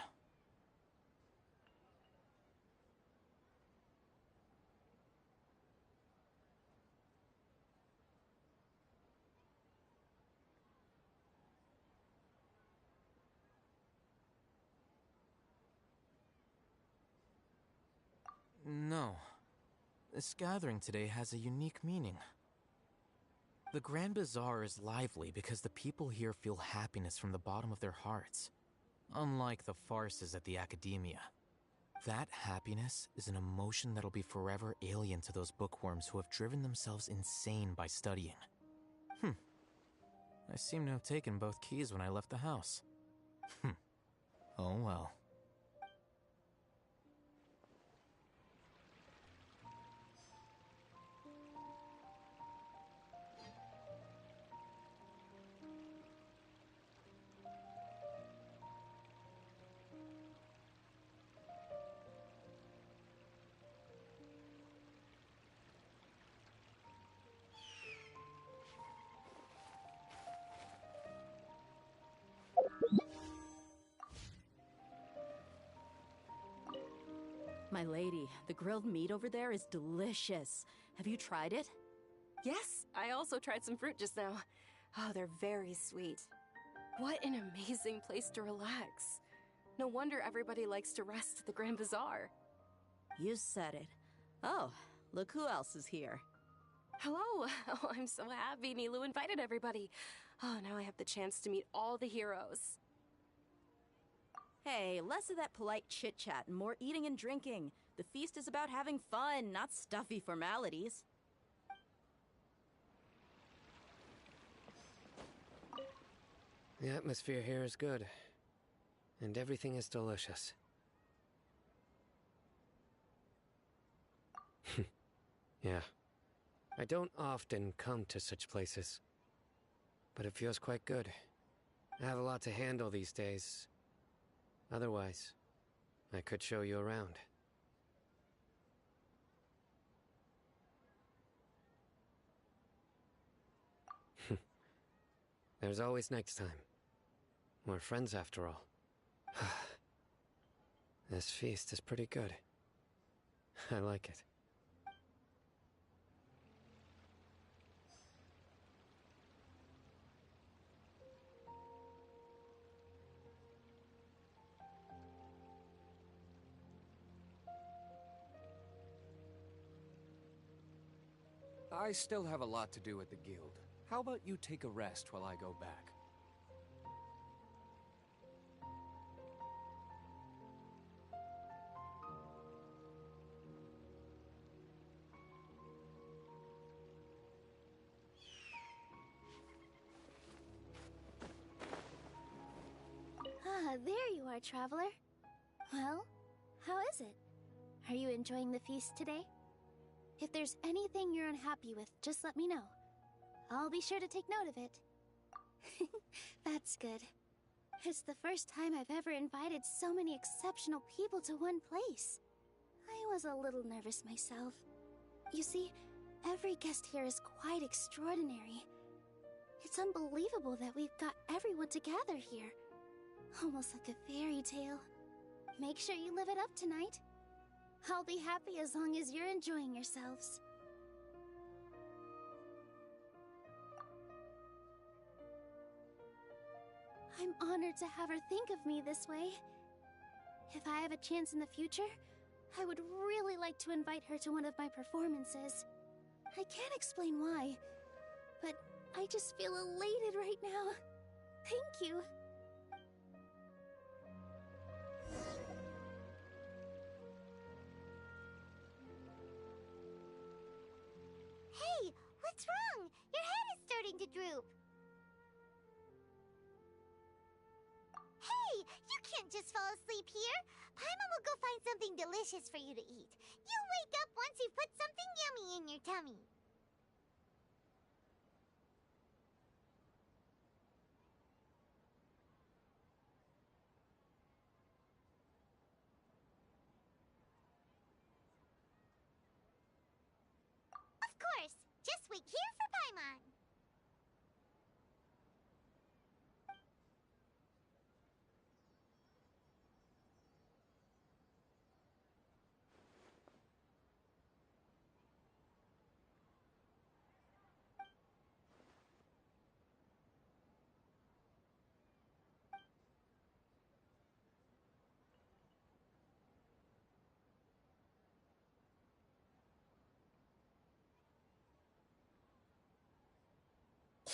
No. This gathering today has a unique meaning. The Grand Bazaar is lively because the people here feel happiness from the bottom of their hearts, unlike the farces at the Academia. That happiness is an emotion that'll be forever alien to those bookworms who have driven themselves insane by studying. I seem to have taken both keys when I left the house. Oh well. My lady, the grilled meat over there is delicious. Have you tried it? Yes, I also tried some fruit just now. Oh, they're very sweet. What an amazing place to relax. No wonder everybody likes to rest at the Grand Bazaar. You said it. Oh, look who else is here. Hello! Oh, I'm so happy Nilu invited everybody. Oh, now I have the chance to meet all the heroes. Hey, less of that polite chit-chat and more eating and drinking. The feast is about having fun, not stuffy formalities. The atmosphere here is good, and everything is delicious. Yeah. I don't often come to such places, but it feels quite good. I have a lot to handle these days. Otherwise, I could show you around. There's always next time. We're friends after all. This feast is pretty good. I like it. Well, I still have a lot to do at the guild. How about you take a rest while I go back? Ah, there you are, traveler. Well, how is it? Are you enjoying the feast today? If there's anything you're unhappy with, just let me know. I'll be sure to take note of it. That's good. It's the first time I've ever invited so many exceptional people to one place. I was a little nervous myself. You see, every guest here is quite extraordinary. It's unbelievable that we've got everyone together here. Almost like a fairy tale. Make sure you live it up tonight. I'll be happy as long as you're enjoying yourselves. I'm honored to have her think of me this way. If I have a chance in the future, I would really like to invite her to one of my performances. I can't explain why, but I just feel elated right now. Thank you. Hey, what's wrong? Your head is starting to droop. Hey, you can't just fall asleep here. Paimon will go find something delicious for you to eat. You'll wake up once you've put something yummy in your tummy. Of course. Just wait here for Paimon.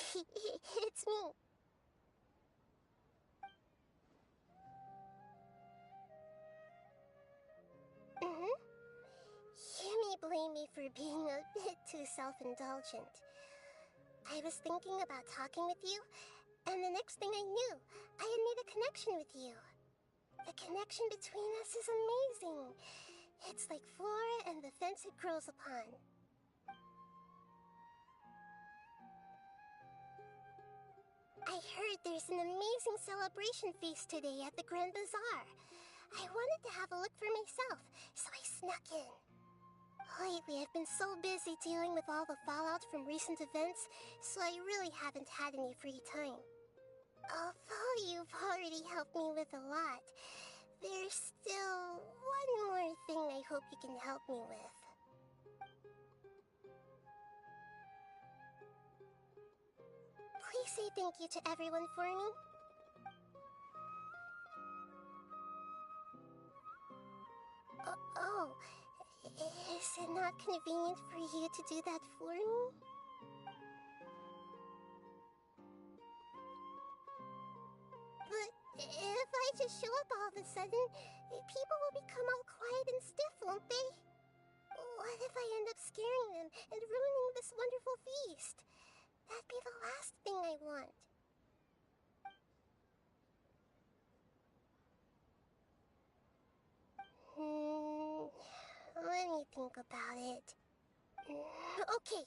It's me. You may blame me for being a bit too self-indulgent. I was thinking about talking with you, and the next thing I knew, I had made a connection with you. The connection between us is amazing. It's like flora and the fence it grows upon. I heard there's an amazing celebration feast today at the Grand Bazaar. I wanted to have a look for myself, so I snuck in. Lately, I've been so busy dealing with all the fallout from recent events, so I really haven't had any free time. Although you've already helped me with a lot, there's still one more thing I hope you can help me with. Please say thank you to everyone for me. Oh, is it not convenient for you to do that for me? But if I just show up all of a sudden, people will become all quiet and stiff, won't they? What if I end up scaring them and ruining this wonderful feast? That'd be the last thing I want. Let me think about it. Okay.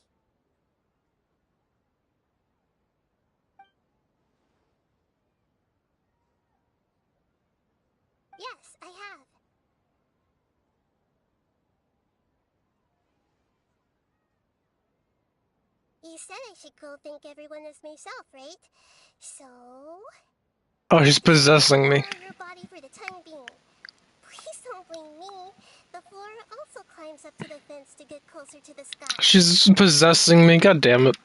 Yes, I have. You said I should go thank everyone as myself, right? So... Oh, she's possessing me. your body for the time being. Please don't blame me. The flora also climbs up to the fence to get closer to the sky. She's possessing me, god damn it.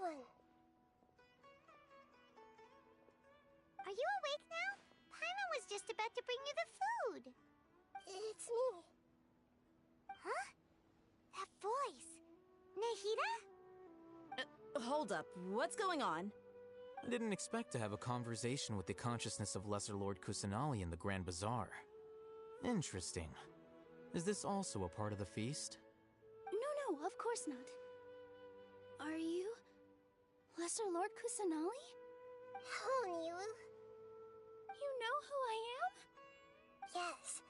everyone. Are you awake now? Paimon was just about to bring you the food. It's me. Huh? That voice. Nahida? Hold up. What's going on? I didn't expect to have a conversation with the consciousness of Lesser Lord Kusanali in the Grand Bazaar. Interesting. Is this also a part of the feast? No, of course not. Are you Lesser Lord Kusanali? Hello, Nilu. You know who I am? Yes,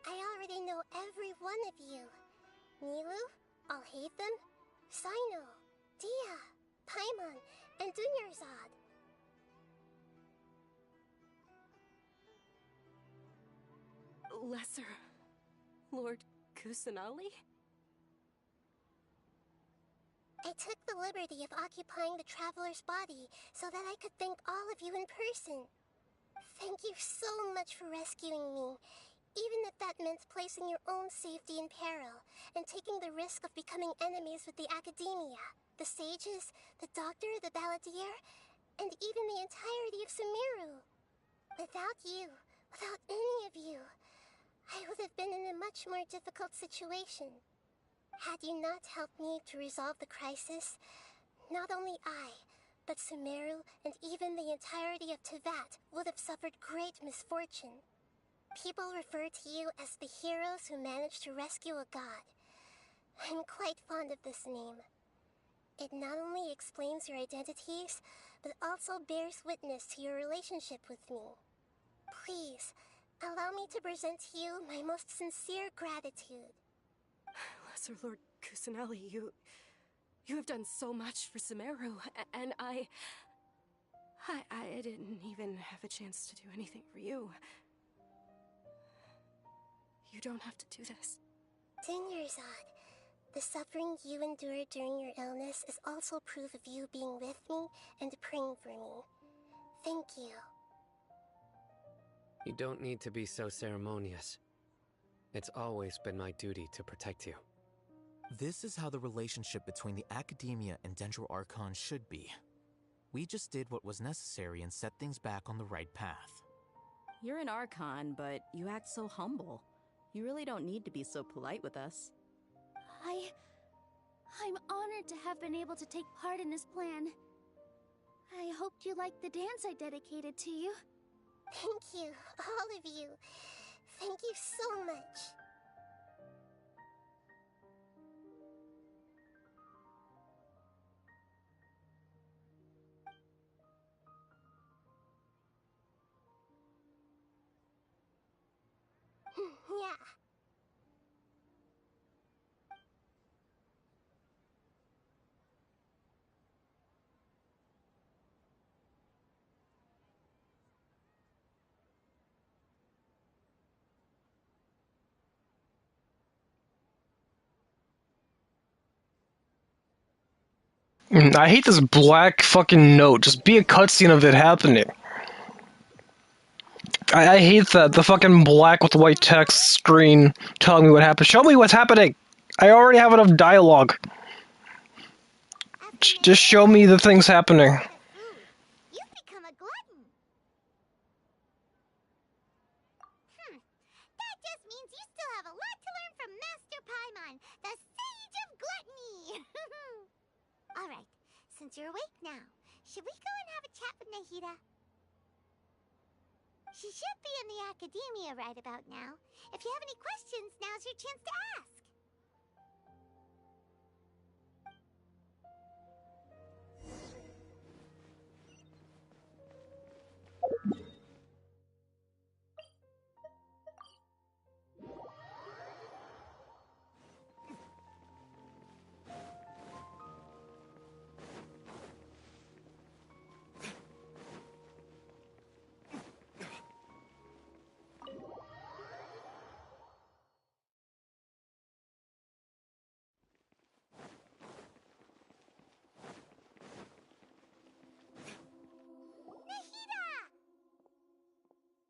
I already know every one of you. Nilu, Alhaitham, Sino, Dia, Paimon, and Dunyarzad. Lesser Lord Kusanali? I took the liberty of occupying the traveler's body so that I could thank all of you in person. Thank you so much for rescuing me, even if that meant placing your own safety in peril and taking the risk of becoming enemies with the academia, the sages, the doctor, the balladeer, and even the entirety of Sumeru. Without you, without any of you, I would have been in a much more difficult situation. Had you not helped me to resolve the crisis, not only I, but Sumeru and even the entirety of Tevat would have suffered great misfortune. People refer to you as the heroes who managed to rescue a god. I'm quite fond of this name. It not only explains your identities, but also bears witness to your relationship with me. Please, allow me to present to you my most sincere gratitude. Lesser Lord Kusanali, you have done so much for Sumeru, and I didn't even have a chance to do anything for you. You don't have to do this. Dunyarzad, the suffering you endured during your illness is also proof of you being with me and praying for me. Thank you. You don't need to be so ceremonious. It's always been my duty to protect you. This is how the relationship between the Academia and Dendro Archon should be. We just did what was necessary and set things back on the right path. You're an Archon, but you act so humble. You really don't need to be so polite with us. I'm honored to have been able to take part in this plan. I hoped you liked the dance I dedicated to you. Thank you, all of you. Thank you so much. Yeah. I hate this black fucking note. Just be a cutscene of it happening. I hate that. The fucking black with white text screen telling me what happened. Show me what's happening! I already have enough dialogue. Just show me the things happening. You've become a glutton. That just means you still have a lot to learn from Master Paimon, the Sage of Gluttony. Alright, since you're awake now, should we go and have a chat with Nahida? She should be in the Academia right about now. If you have any questions, now's your chance to ask.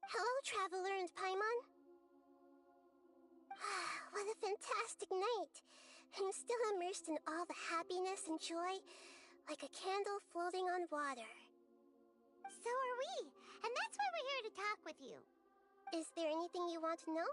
Hello, Traveler and Paimon. What a fantastic night. I'm still immersed in all the happiness and joy, like a candle floating on water. So are we, and that's why we're here to talk with you. Is there anything you want to know?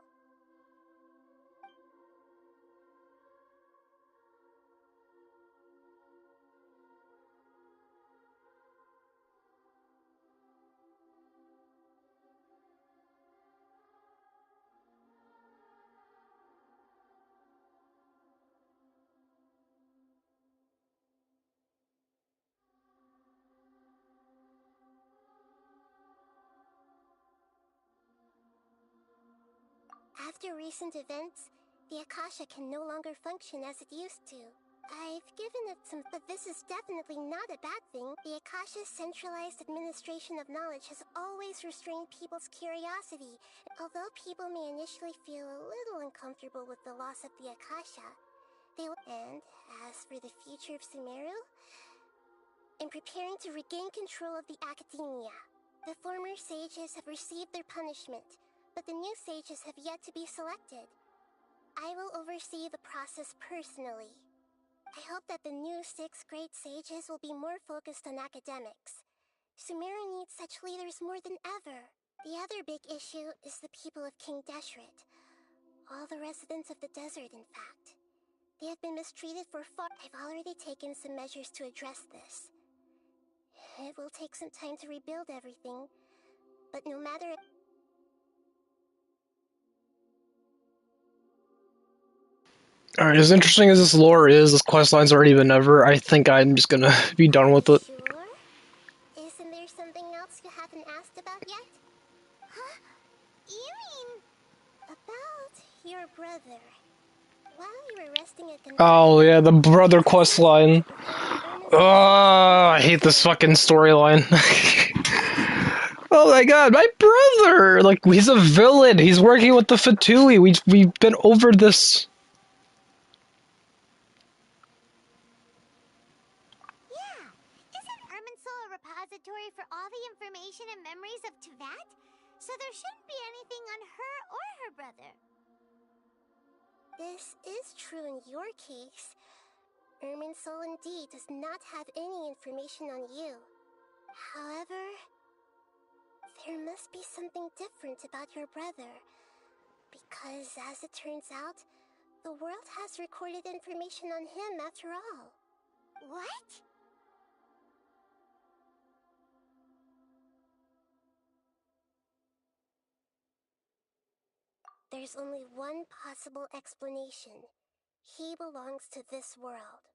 After recent events, the Akasha can no longer function as it used to. I've given it some, but this is definitely not a bad thing. The Akasha's centralized administration of knowledge has always restrained people's curiosity. Although people may initially feel a little uncomfortable with the loss of the Akasha, they will. And as for the future of Sumeru, I'm preparing to regain control of the academia. The former sages have received their punishment, but the new sages have yet to be selected. I will oversee the process personally. I hope that the new 6th grade sages will be more focused on academics. Sumeru needs such leaders more than ever. The other big issue is the people of King Deshret. All the residents of the desert, in fact. They have been mistreated for far. I've already taken some measures to address this. It will take some time to rebuild everything, but no matter. Alright, as interesting as this lore is, this questline's already been over, I think I'm just gonna be done with it. Sure? Isn't there something else you haven't asked about yet? Huh? You mean... About your brother. While you were resting at Oh yeah, the brother questline. Oh, I hate this fucking storyline. Oh my god, my brother! Like, he's a villain, he's working with the Fatui, we've been over this. Yeah, isn't Irminsul a repository for all the information and memories of Teyvat? So there shouldn't be anything on her or her brother. This is true in your case. Irminsul indeed does not have any information on you. However, there must be something different about your brother. Because as it turns out, the world has recorded information on him after all. What? There's only one possible explanation. He belongs to this world.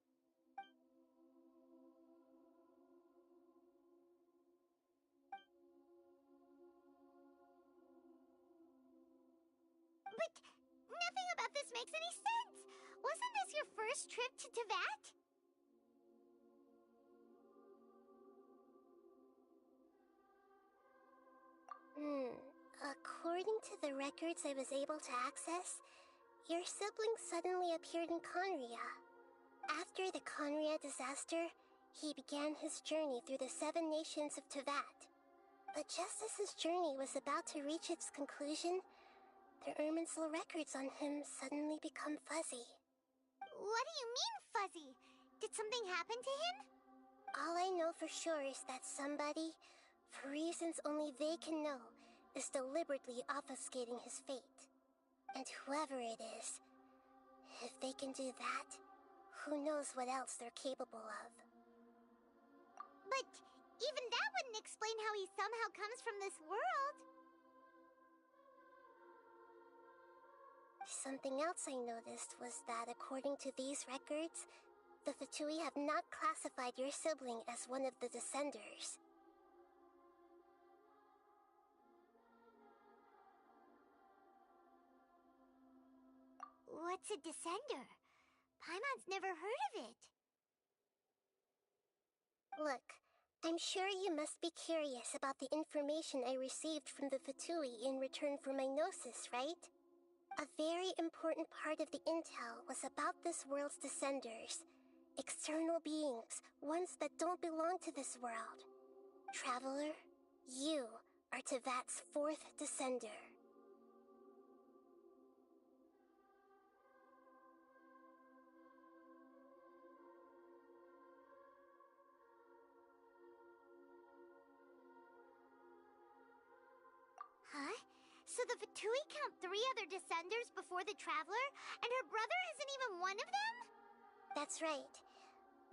But nothing about this makes any sense! Wasn't this your first trip to Teyvat? According to the records I was able to access, your sibling suddenly appeared in Conria. After the Conria disaster, he began his journey through the 7 nations of Teyvat. But just as his journey was about to reach its conclusion, the Irminsul records on him suddenly become fuzzy. What do you mean, fuzzy? Did something happen to him? All I know for sure is that somebody, for reasons only they can know, is deliberately obfuscating his fate. And whoever it is, if they can do that, who knows what else they're capable of. But even that wouldn't explain how he somehow comes from this world. Something else I noticed was that according to these records, the Fatui have not classified your sibling as one of the Descenders. What's a Descender? Paimon's never heard of it. Look, I'm sure you must be curious about the information I received from the Fatui in return for my gnosis, right? A very important part of the intel was about this world's Descenders. External beings, ones that don't belong to this world. Traveler, you are Teyvat's 4th Descender. So the Fatui count 3 other descenders before the Traveler, and her brother isn't even one of them? That's right.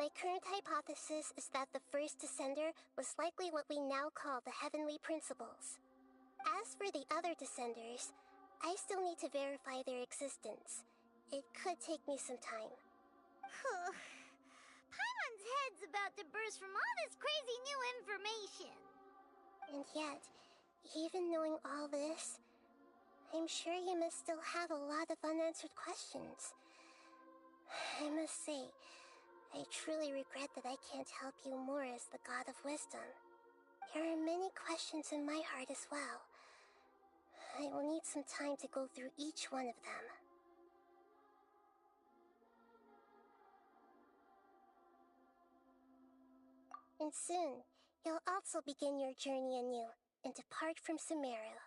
My current hypothesis is that the first descender was likely what we now call the Heavenly Principles. As for the other descenders, I still need to verify their existence. It could take me some time. Paimon's head's about to burst from all this crazy new information. And yet, even knowing all this, I'm sure you must still have a lot of unanswered questions. I must say, I truly regret that I can't help you more as the God of Wisdom. There are many questions in my heart as well. I will need some time to go through each one of them. And soon, you'll also begin your journey anew and depart from Sumeru.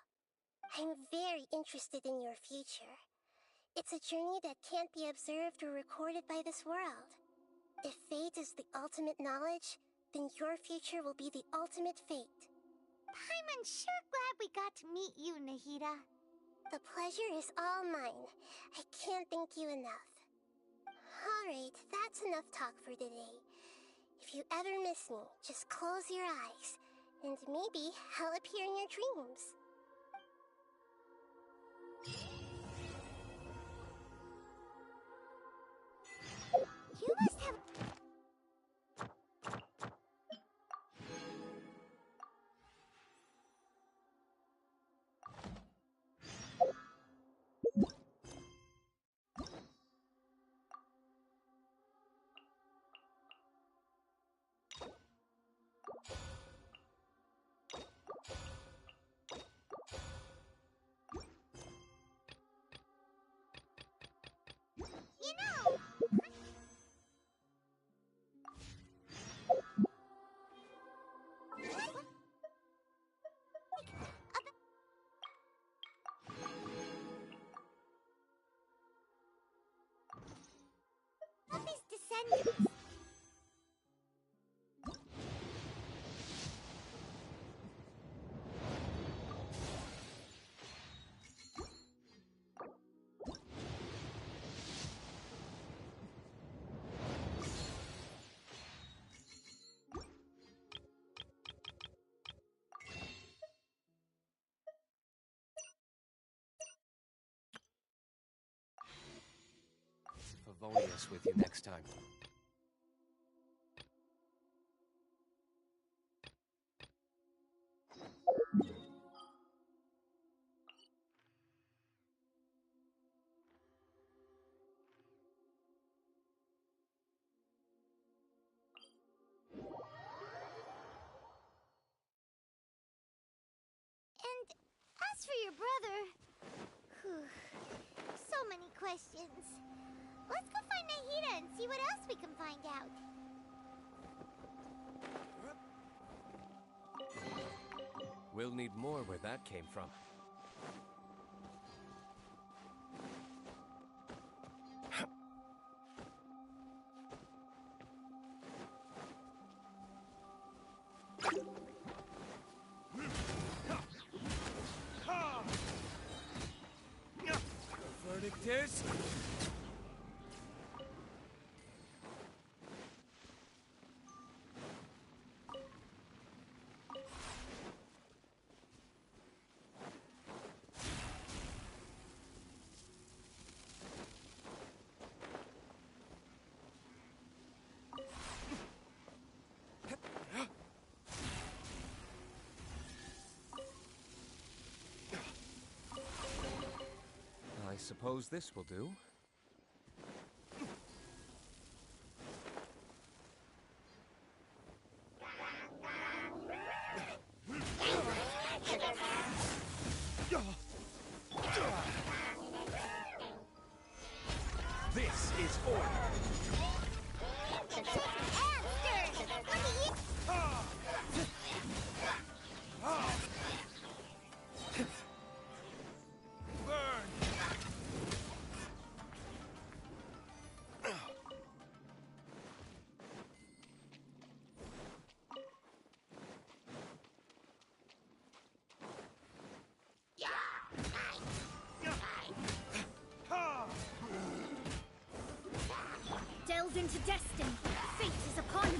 I'm very interested in your future. It's a journey that can't be observed or recorded by this world. If fate is the ultimate knowledge, then your future will be the ultimate fate. Paimon's sure glad we got to meet you, Nahida. The pleasure is all mine. I can't thank you enough. Alright, that's enough talk for today. If you ever miss me, just close your eyes, and maybe I'll appear in your dreams. You must have... You know... Of his descendants. Favonius with you next time. And as for your brother... So many questions. Let's go find Nahida and see what else we can find out. We'll need more where that came from. The verdict is... I suppose this will do. This is order. Burn! to destiny. Fate is upon you.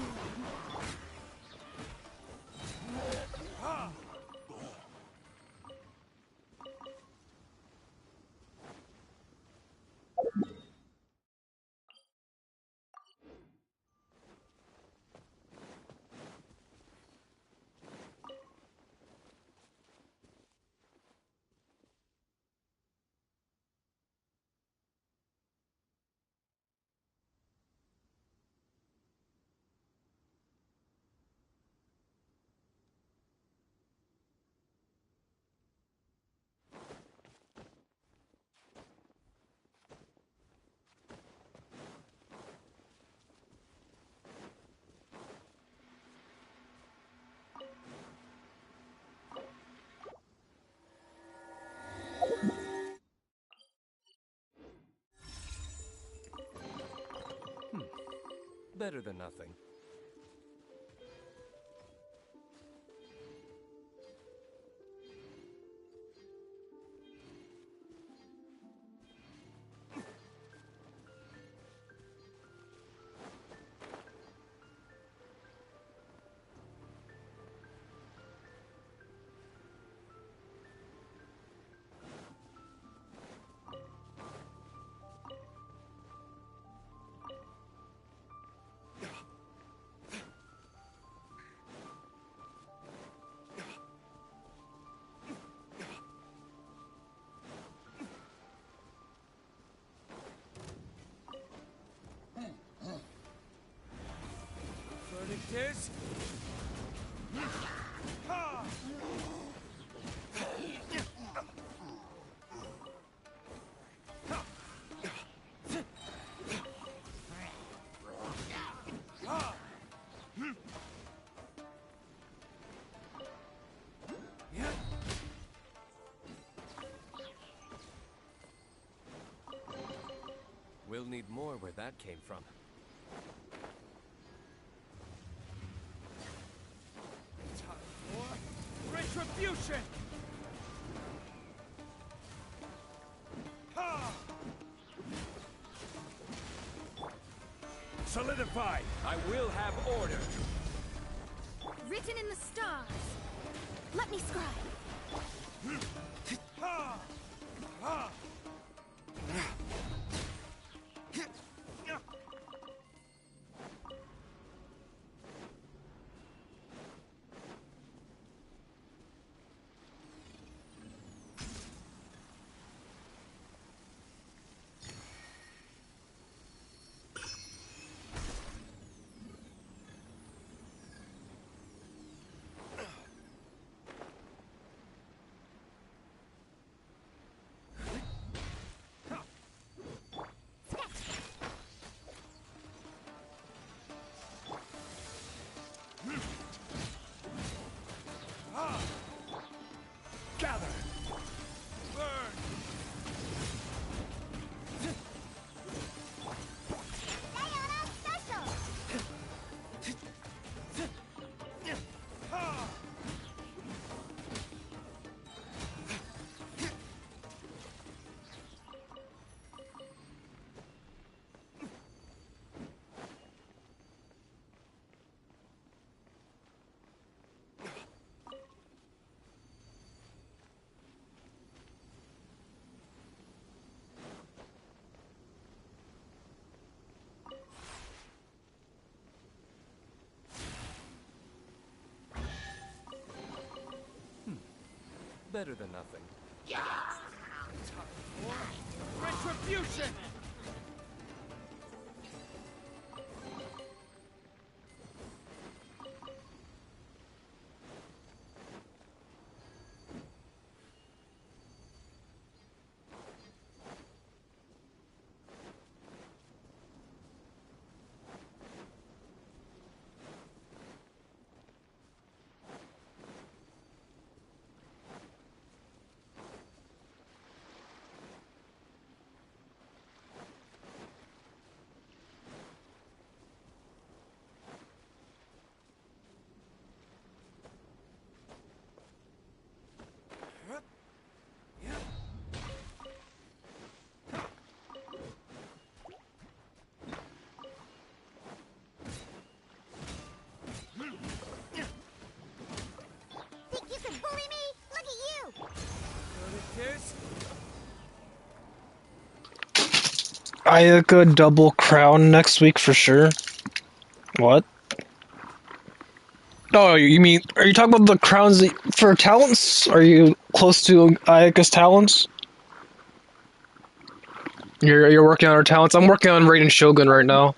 Better than nothing. Verdict is... We'll need more where that came from. Retribution! Solidify! I will have order! Written in the stars. Let me scribe. Gather! Burn! Sayonara special! Better than nothing. Retribution! Ayaka double crown next week for sure. What? Oh, you mean, are you talking about the crowns for talents? Are you close to Ayaka's talents? You're working on her talents? I'm working on Raiden Shogun right now.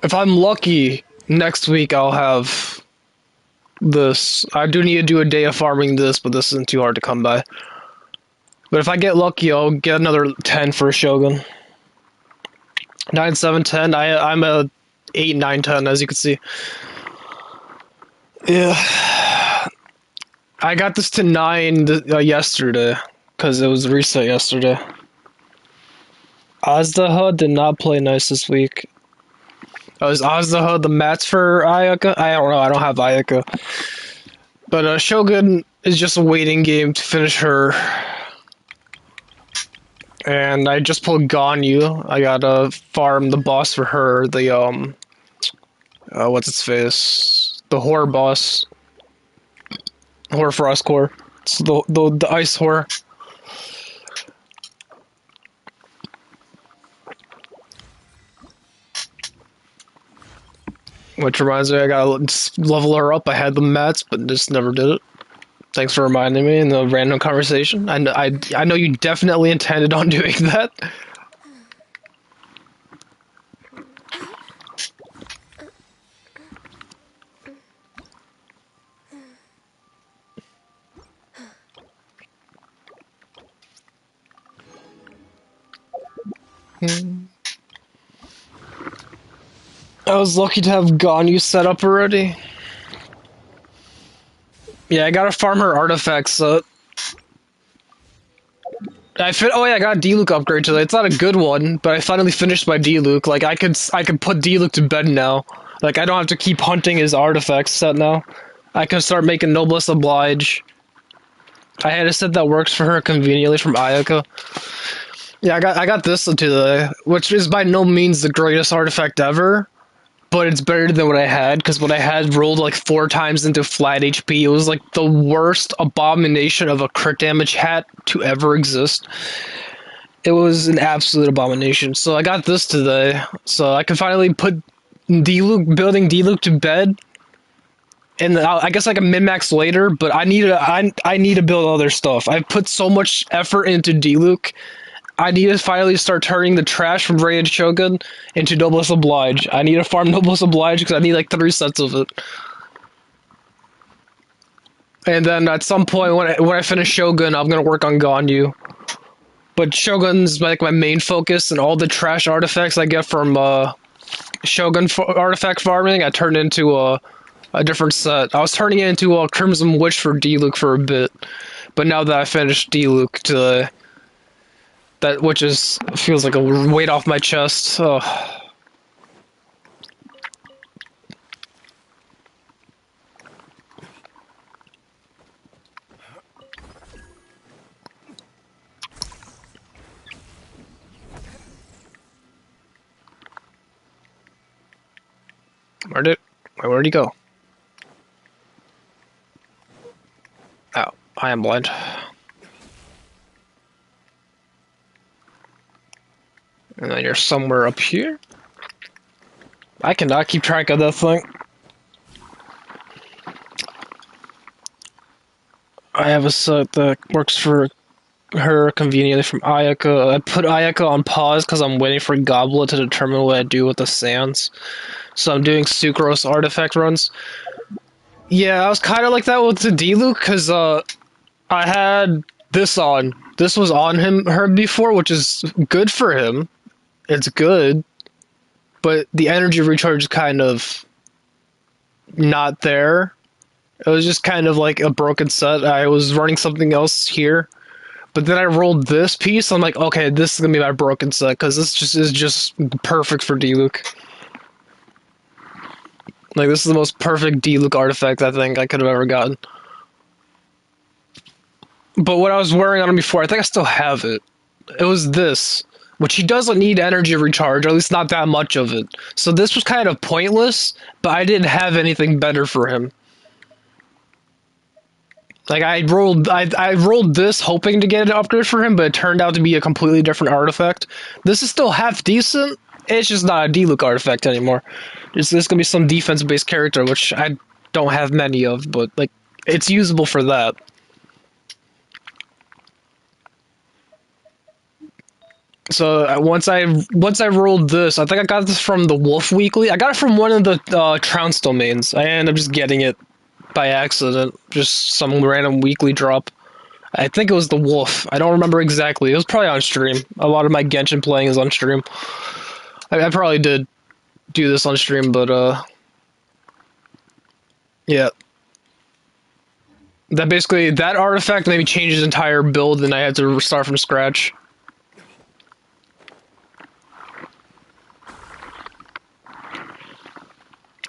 If I'm lucky, next week I'll have this. I do need to do a day of farming this, but this isn't too hard to come by. But if I get lucky, I'll get another 10 for a Shogun. 9, 7, 10. I'm a 8, 9, 10, as you can see. Yeah. I got this to 9 yesterday, because it was reset yesterday. Azdaha did not play nice this week. Oh, is Azdaha the mats for Ayaka? I don't know, I don't have Ayaka. But Shogun is just a waiting game to finish her. And I just pulled Ganyu. I gotta farm the boss for her, the, what's its face? The horror boss. Horror Frost Core. It's the ice horror. Which reminds me, I gotta level her up. I had the mats, but just never did it. Thanks for reminding me in the random conversation. I know you definitely intended on doing that. I was lucky to have Ganyu set up already. Yeah, I gotta farm her artifacts. Oh yeah, I got a D-Luke upgrade today. It's not a good one, but I finally finished my D-Luke. Like I could put D-Luke to bed now. Like I don't have to keep hunting his artifacts set now. I can start making Noblesse Oblige. I had a set that works for her conveniently from Ayaka. Yeah, I got this today, which is by no means the greatest artifact ever, but it's better than what I had, because what I had rolled like 4 times into flat HP. It was like the worst abomination of a crit damage hat to ever exist. It was an absolute abomination. So I got this today, so I can finally put building D-Luke to bed. And I guess I can min-max later, but I need to build other stuff. I've put so much effort into D-Luke. I need to finally start turning the trash from Raid Shogun into Noblesse Oblige. I need to farm Noblesse Oblige because I need like 3 sets of it. And then at some point when I finish Shogun, I'm gonna work on Ganyu. But Shogun's like my main focus, and all the trash artifacts I get from Shogun artifact farming, I turn into a different set. I was turning it into a Crimson Witch for D-Luke for a bit, but now that I finished D-Luke that which feels like a weight off my chest. Oh. Where'd he go? Oh, I am blind. And then you're somewhere up here? I cannot keep track of that thing. I have a set that works for her conveniently from Ayaka. I put Ayaka on pause because I'm waiting for Goblet to determine what I do with the sands. So I'm doing Sucrose artifact runs. Yeah, I was kind of like that with the D-Luke because I had this on. This was on her before, which is good for him. It's good, but the energy recharge is kind of not there. It was just kind of like a broken set. I was running something else here, but then I rolled this piece. I'm like, okay, this is gonna be my broken set because this is just perfect for D-Luke. Like this is the most perfect D-Luke artifact I think I could have ever gotten. But what I was wearing on him before, I think I still have it. It was this, which he doesn't need energy recharge, or at least not that much of it. So this was kind of pointless, but I didn't have anything better for him. Like I rolled this hoping to get an upgrade for him, but it turned out to be a completely different artifact. This is still half decent. It's just not a D-Look artifact anymore. There's gonna be some defense-based character, which I don't have many of, but like it's usable for that. So once I rolled this, I think I got this from the Wolf Weekly. I got it from one of the Trounce domains. I ended up just getting it by accident, just some random weekly drop. I think it was the Wolf. I don't remember exactly. It was probably on stream. A lot of my Genshin playing is on stream. I probably did do this on stream, but yeah. That artifact made me change his entire build, and I had to start from scratch.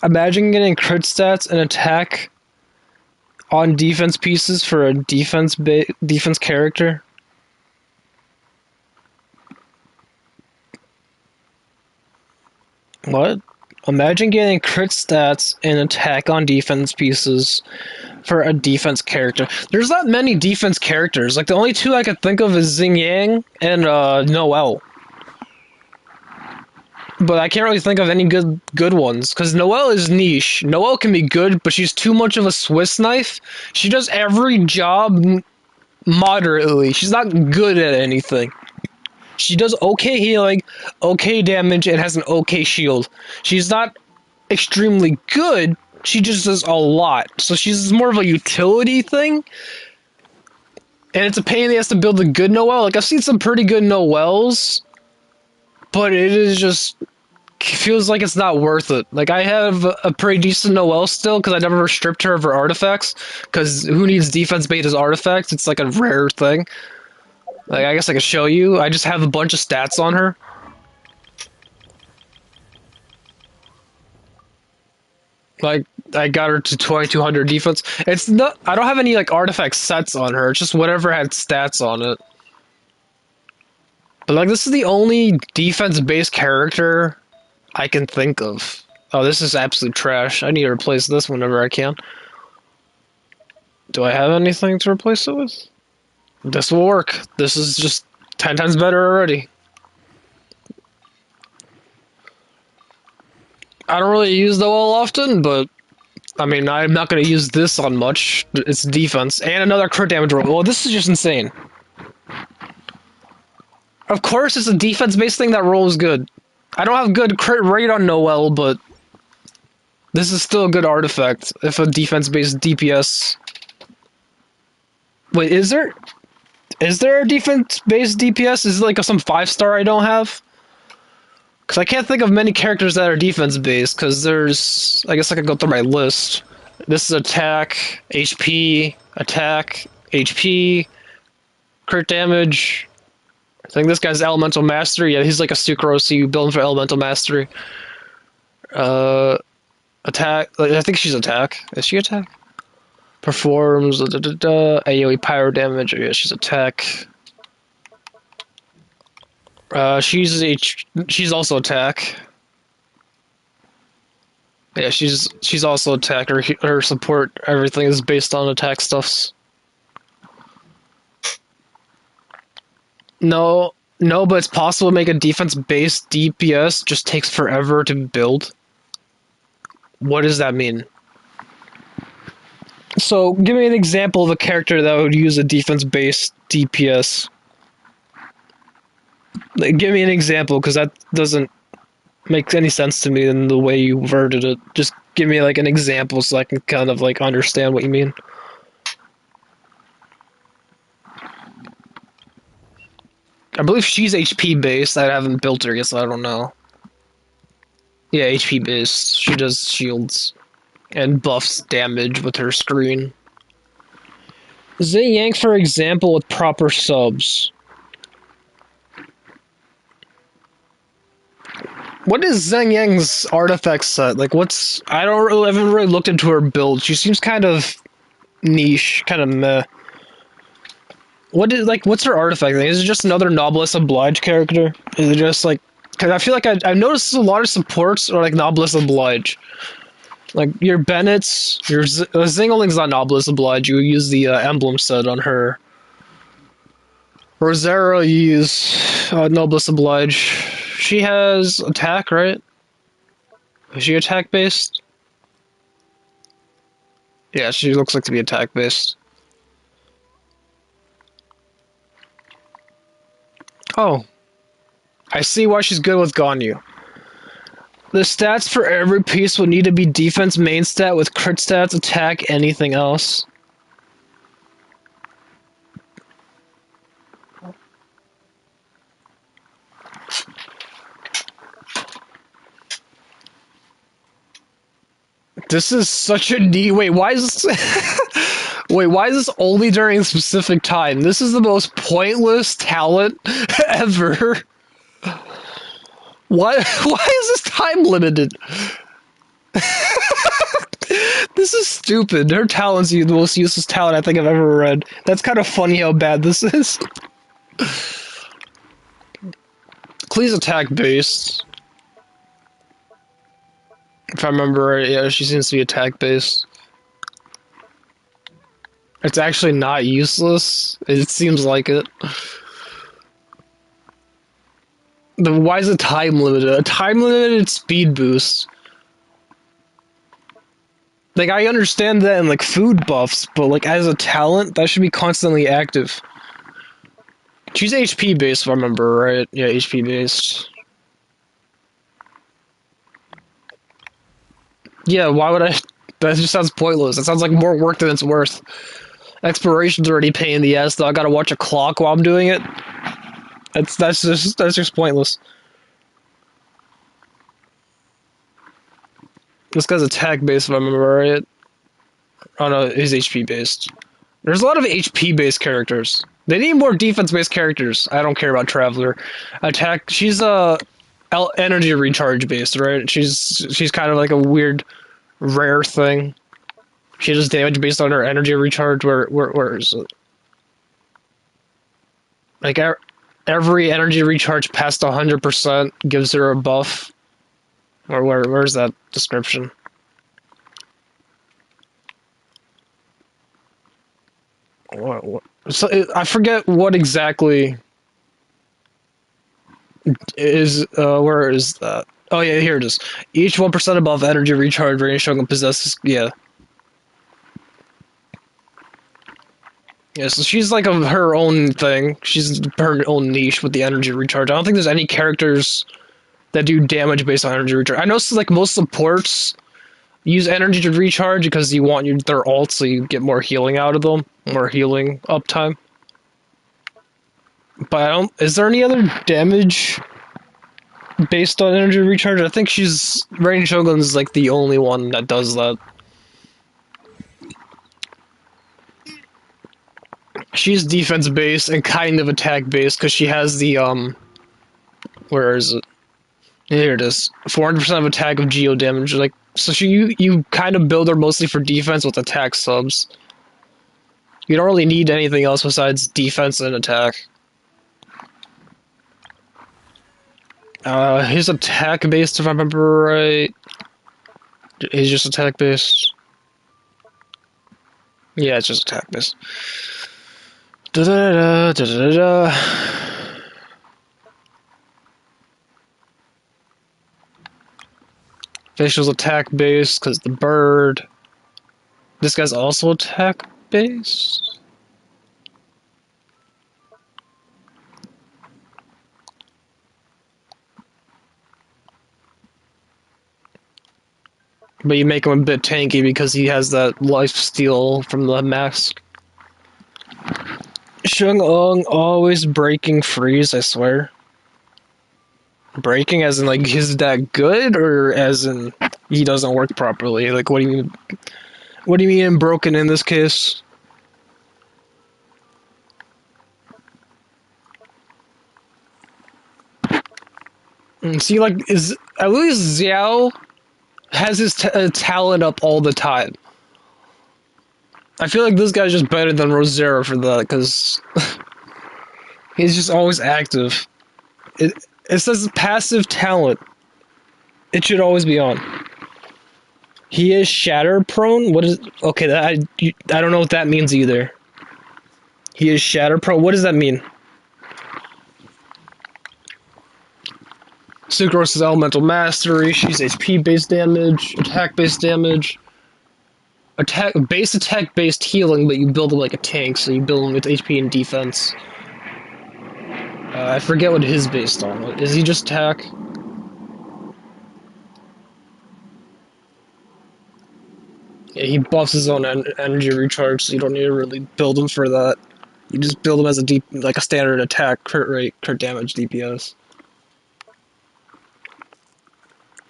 Imagine getting crit stats and attack on defense pieces for a defense character. What? Imagine getting crit stats and attack on defense pieces for a defense character. There's not many defense characters. Like the only two I could think of is Xingyang and Noelle. But I can't really think of any good ones, because Noelle is niche. Noelle can be good, but she's too much of a Swiss knife. She does every job moderately. She's not good at anything. She does okay healing, okay damage, and has an okay shield. She's not extremely good, she just does a lot. So she's more of a utility thing. And it's a pain in the ass to build a good Noelle. Like, I've seen some pretty good Noelles, but it is just feels like it's not worth it. Like, I have a pretty decent Noelle still, because I never stripped her of her artifacts, because who needs defense-based as artifacts? It's like a rare thing. Like, I guess I could show you. I just have a bunch of stats on her. Like, I got her to 2200 defense. It's not, I don't have any, like, artifact sets on her. It's just whatever had stats on it. But, like, this is the only defense-based character I can think of. Oh, this is absolute trash. I need to replace this whenever I can. Do I have anything to replace it with? This will work. This is just 10 times better already. I don't really use the well often, but I mean, I'm not going to use this on much. It's defense. And another crit damage roll. Well, this is just insane. Of course, it's a defense-based thing that rolls good. I don't have good crit rate on Noelle, but this is still a good artifact if a defense-based DPS... Wait, is there a defense-based DPS? Is it like some 5-star I don't have? Because I can't think of many characters that are defense-based, because there's... I guess I could go through my list. This is attack, HP, crit damage. I think this guy's Elemental Mastery. Yeah, he's like a Sucrose, so you build him for Elemental Mastery. Attack. I think she's attack. Is she attack? Performs AoE pyro damage. Yeah, she's attack. She's also attack. Yeah, she's also attack. Her support, everything is based on attack stuffs. No, but it's possible to make a defense-based DPS. Just takes forever to build. What does that mean? So, give me an example of a character that would use a defense-based DPS. Like, give me an example, because that doesn't make any sense to me in the way you worded it. Just give me, like, an example so I can kind of, like, understand what you mean. I believe she's HP-based. I haven't built her yet, so I don't know. Yeah, HP-based. She does shields. And buffs damage with her screen. Xingyang, for example, with proper subs. What is Xingyang's artifact set? Like, I haven't really looked into her build. She seems kind of niche, kind of meh. What's her artifact thing? Is it just another Noblesse Oblige character? Is it just like, because I feel like I've noticed a lot of supports are like Noblesse Oblige. Like your Bennett's, your Zingling's not Noblesse Oblige. You use the emblem set on her. Rosera, you use Noblesse Oblige. She has attack, right? Is she attack based? Yeah, she looks like to be attack based. Oh, I see why she's good with Ganyu. The stats for every piece will need to be defense main stat with crit stats, attack, anything else. This is such a neat. Wait, why is this? Wait, why is this only during a specific time? This is the most pointless talent ever. Why? Why is this time limited? This is stupid. Her talent's the most useless talent I think I've ever read. That's kind of funny how bad this is. Klee's attack based. If I remember right, yeah, she seems to be attack based. It's actually not useless. It seems like it. Why is it time limited? A time limited speed boost. Like, I understand that in, like, food buffs, but, like, as a talent, that should be constantly active. She's HP based, if I remember right. Yeah, HP based. Yeah, why would I... That just sounds pointless. That sounds like more work than it's worth. Exploration's already a pain in the ass, though I gotta watch a clock while I'm doing it. That's just pointless. This guy's attack based, if I remember right. Oh no, he's HP based. There's a lot of HP based characters. They need more defense based characters. I don't care about Traveler. Attack. She's energy recharge based, right? She's kind of like a weird, rare thing. She does damage based on her energy recharge. Where is it? Like every energy recharge past 100% gives her a buff. Or where's that description? What? So I forget what exactly is. Where is that? Oh yeah, here it is. Each 1% above energy recharge range Shogun possesses. Yeah. Yeah, so she's like her own thing. She's her own niche with the energy recharge. I don't think there's any characters that do damage based on energy recharge. I know like most supports use energy to recharge because you want their ults so you get more healing out of them, more healing uptime. But I don't. Is there any other damage based on energy recharge? I think Rain Shogun's like the only one that does that. She's defense based and kind of attack based because she has the where is it? Here it is. 400% of attack of geo damage. Like so, you kind of build her mostly for defense with attack subs. You don't really need anything else besides defense and attack. His attack based, if I remember right. He's just attack based. Yeah, it's just attack based. Da da da da da da. Facial's attack based because the bird. This guy's also attack based. But you make him a bit tanky because he has that life steal from the mask. Shung-Ung always breaking freeze, I swear. Breaking as in like he's that good or as in he doesn't work properly? Like what do you mean? What do you mean broken in this case? See, like is at least Xiao has his talent up all the time. I feel like this guy's just better than Rosera for that because he's just always active. It says passive talent. It should always be on. He is shatter prone? What is... Okay, I don't know what that means either. He is shatter prone? What does that mean? Sucrose is elemental mastery. She's HP-based damage, attack-based damage. Base attack-based healing, but you build him like a tank, so you build him with HP and defense. I forget what his based on. Is he just attack? Yeah, he buffs his own energy recharge, so you don't need to really build him for that. You just build him as like a standard attack, crit rate, crit damage, DPS.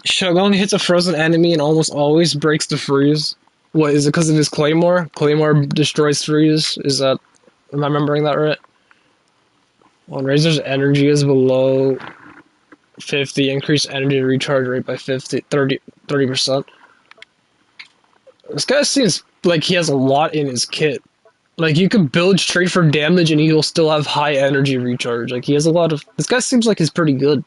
Shogun hits a frozen enemy and almost always breaks the freeze. What, is it because of his Claymore? Claymore destroys freeze? Am I remembering that right? When Razor's energy is below 50, increase energy recharge rate by 30%. This guy seems like he has a lot in his kit. Like, you could build straight for damage and he will still have high energy recharge. Like, he has a lot of... This guy seems like he's pretty good.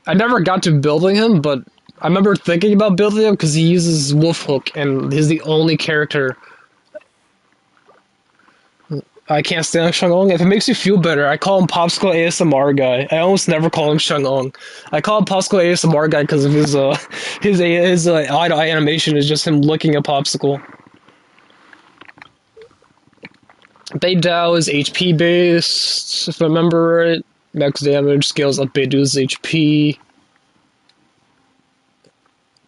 I never got to building him, but I remember thinking about building him because he uses Wolf Hook and he's the only character I can't stand Shang-Ong. If it makes you feel better, I call him Popsicle ASMR guy. I almost never call him Shang-Ong. I call him Popsicle ASMR guy because of his eye-to-eye animation is just him looking at Popsicle. Beidou is HP based, if I remember right. Max damage scales up Beidou's HP.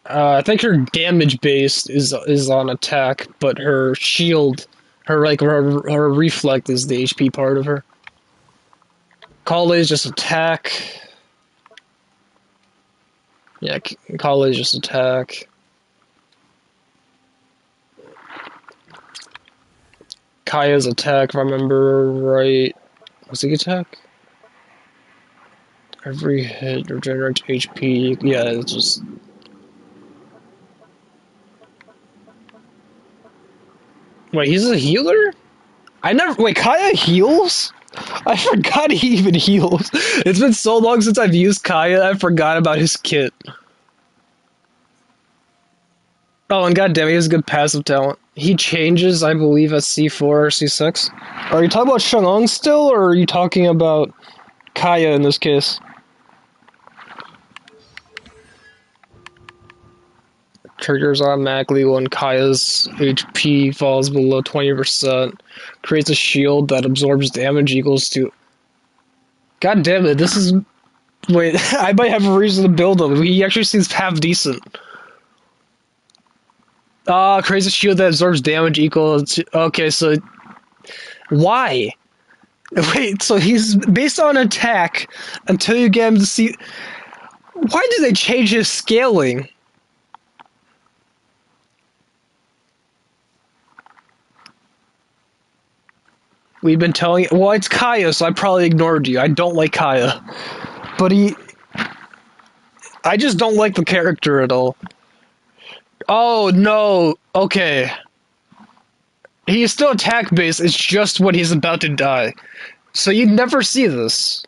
I think her damage base is on attack, but her shield, her reflect is the HP part of her. Kale is just attack. Yeah, Kale is just attack. Kaya's attack, if I remember right. Was he attack? Every hit regenerates HP. Yeah, it's just... Wait, he's a healer? Wait, Kaya heals? I forgot he even heals. It's been so long since I've used Kaya, I forgot about his kit. Oh, and goddamn, he has good passive talent. He changes, I believe, at C4 or C6. Are you talking about Shang-Ong still, or are you talking about Kaya in this case? Triggers automatically when Kaya's HP falls below 20%. Creates a shield that absorbs damage equals to... God damn it, this is... Wait, I might have a reason to build him. He actually seems half decent. Creates a shield that absorbs damage equal to... Okay, so... Why? Wait, so he's based on attack until you get him to see... Why did they change his scaling? We've been telling... Well, it's Kaya, so I probably ignored you. I don't like Kaya. But I just don't like the character at all. Oh, no. Okay. He is still attack-based, it's just when he's about to die. So you'd never see this.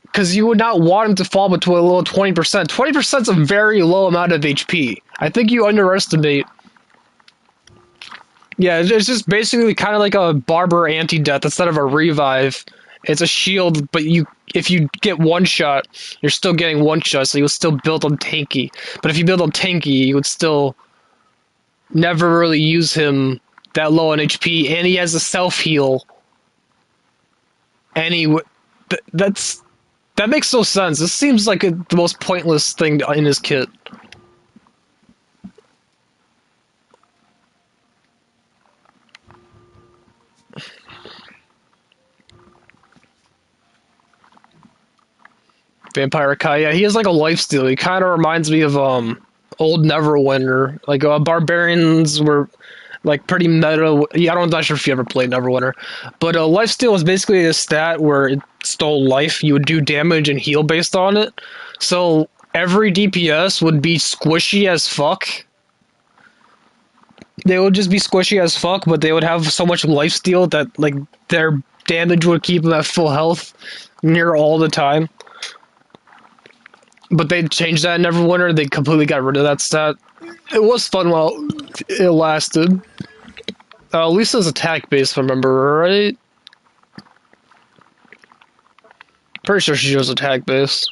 Because you would not want him to fall between a little 20%. 20% is a very low amount of HP. I think you underestimate... Yeah, it's just basically kind of like a Barber anti-death instead of a revive. It's a shield, but if you get one shot, you're still getting one shot, so you'll still build him tanky. But if you build him tanky, you would still never really use him that low on HP, and he has a self-heal. And that makes no sense. This seems like the most pointless thing in his kit. Vampire Kaya, he has like a lifesteal. He kind of reminds me of old Neverwinter. Like barbarians were like pretty meta. Yeah, I'm not sure if you ever played Neverwinter, but lifesteal is basically a stat where it stole life. You would do damage and heal based on it. So every DPS would be squishy as fuck. They would just be squishy as fuck, but they would have so much lifesteal that like their damage would keep them at full health near all the time. But they changed that in Neverwinter. They completely got rid of that stat. It was fun while it lasted. Lisa's attack base, if I remember right. Pretty sure she was attack base.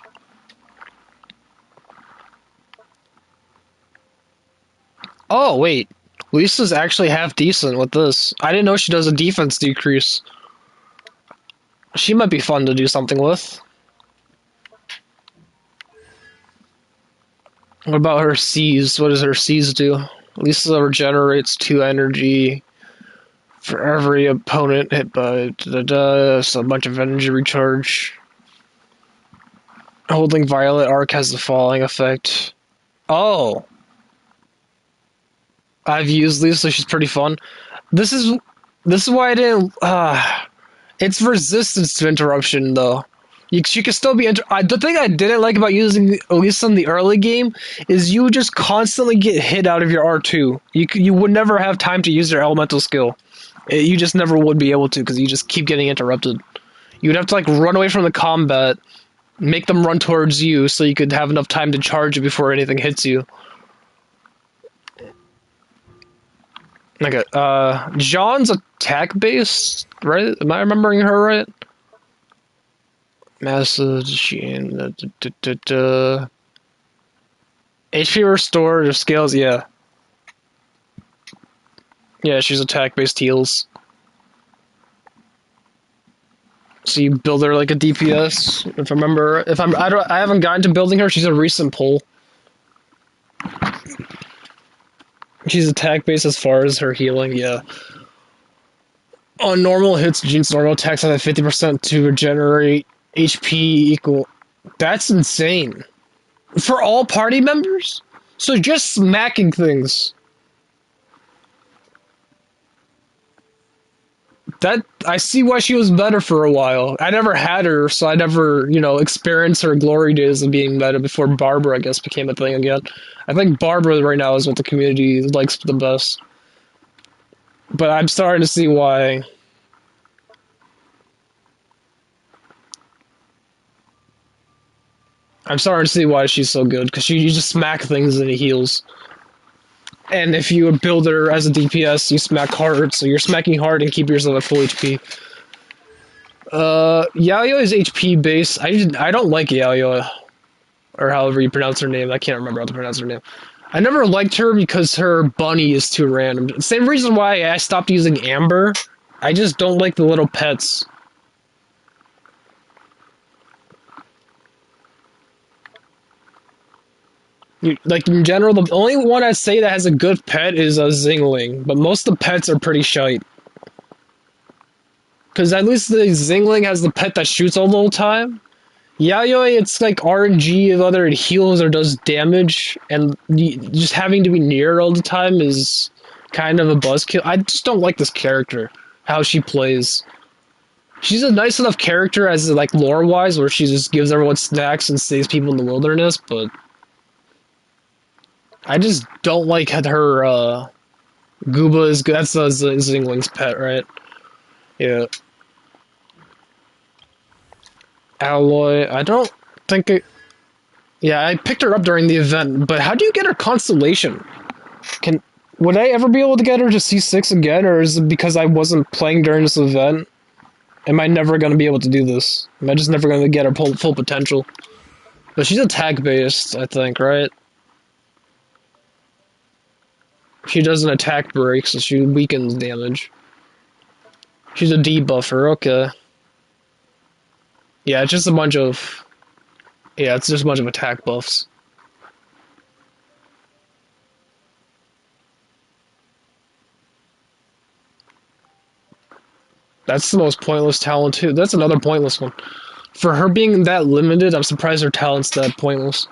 Oh, wait. Lisa's actually half decent with this. I didn't know she does a defense decrease. She might be fun to do something with. What about her C's? What does her C's do? Lisa regenerates 2 energy for every opponent hit by so a bunch of energy recharge. Holding Violet Arc has the following effect. Oh. I've used Lisa, she's pretty fun. This is why I didn't it's resistance to interruption though. She can still be the thing I didn't like about using Lisa in the early game is you would just constantly get hit out of your R2. You would never have time to use your elemental skill. You just never would be able to because you just keep getting interrupted. You would have to like run away from the combat, make them run towards you so you could have enough time to charge it before anything hits you. Okay, Jean's attack base, right? Am I remembering her right? Message and HP restored or scales, yeah. Yeah, she's attack-based heals. So you build her like a DPS. If I remember, I haven't gotten to building her. She's a recent pull. She's attack-based as far as her healing, yeah. On normal hits, Jean's normal attacks have a 50% to regenerate HP equal. That's insane. For all party members? So just smacking things. That I see why she was better for a while. I never had her, so I never, experienced her glory days of being meta before Barbara, I guess, became a thing again. I think Barbara right now is what the community likes the best. But I'm starting to see why. I'm starting to see why she's so good, because you just smack things and it heals. And if you build her as a DPS, you smack hard, so you're smacking hard and keep yourself at full HP. Yaoyo is HP base. I don't like Yaoyo, or however you pronounce her name. I can't remember how to pronounce her name. I never liked her because her bunny is too random. Same reason why I stopped using Amber. I just don't like the little pets. Like, in general, the only one I'd say that has a good pet is a Zingling, but most of the pets are pretty shite. Because at least the Zingling has the pet that shoots all the whole time. Yayoi, it's like RNG, whether it heals or does damage, and just having to be near all the time is kind of a buzzkill. I just don't like this character, how she plays. She's a nice enough character as, like, lore-wise, where she just gives everyone snacks and saves people in the wilderness, but I just don't like her, Gooba is good. That's Zingling's pet, right? Yeah. Alloy, I don't think it... Yeah, I picked her up during the event, but how do you get her Constellation? Would I ever be able to get her to C6 again, or is it because I wasn't playing during this event? Am I never going to be able to do this? Am I just never going to get her full potential? But she's attack-based, I think, right? She does an attack break, so she weakens damage. She's a debuffer, okay. Yeah, it's just a bunch of... Yeah, it's just a bunch of attack buffs. That's the most pointless talent, too. That's another pointless one. For her being that limited, I'm surprised her talent's that pointless.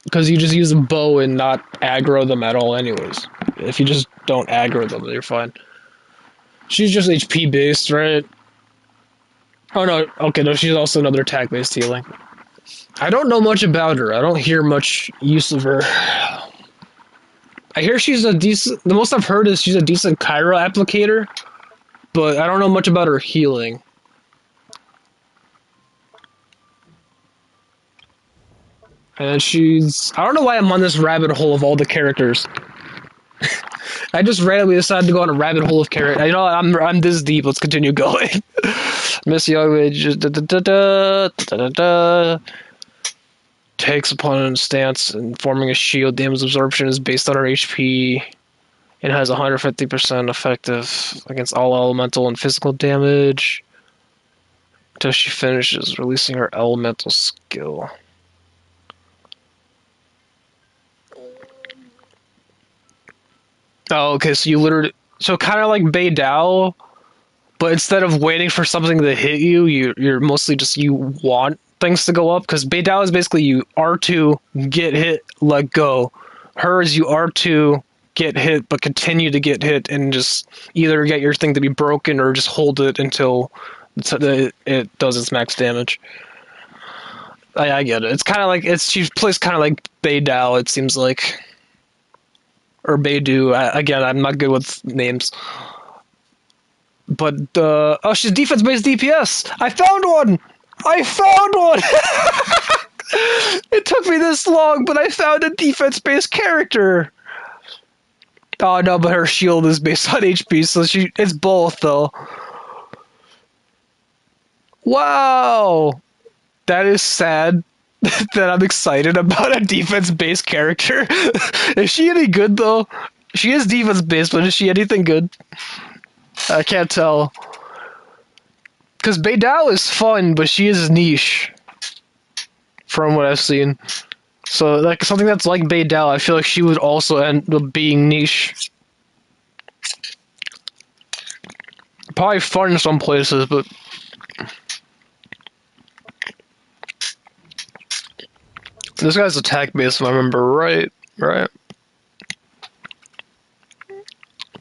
Because you just use a bow and not aggro them at all anyways. If you just don't aggro them, you're fine. She's just HP based, right? Oh no, okay, no, she's also another attack based healing. I don't know much about her. I don't hear much use of her. I hear she's a decent... The most I've heard is she's a decent Kyra applicator, but I don't know much about her healing. And she's... I don't know why I'm on this rabbit hole of all the characters. I just randomly decided to go on a rabbit hole of characters. You know what? I'm this deep. Let's continue going. Miss Young takes upon a stance and forming a shield. Damage absorption is based on her HP and has 150% effective against all elemental and physical damage until she finishes releasing her elemental skill. Oh, okay, so you literally... So kind of like Bei Dao, but instead of waiting for something to hit you, you're mostly just... You want things to go up, because Bei Dao is basically you R2, get hit, let go. Hers, you R2, get hit, but continue to get hit, and just either get your thing to be broken or just hold it until it does its max damage. I get it. It's kind of like... She plays kind of like Bei Dao, it seems like. Or Beidou. Again, I'm not good with names. But, oh, she's defense-based DPS! I found one! It took me this long, but I found a defense-based character! Oh, no, but her shield is based on HP, so it's both, though. Wow! That is sad that I'm excited about a defense-based character. Is she any good, though? She is defense-based, but is she anything good? I can't tell. Because Bei Dao is fun, but she is niche. From what I've seen. So, like, something that's like Bei Dao, I feel like she would also end up being niche. Probably fun in some places, but... This guy's attack base, if I remember right.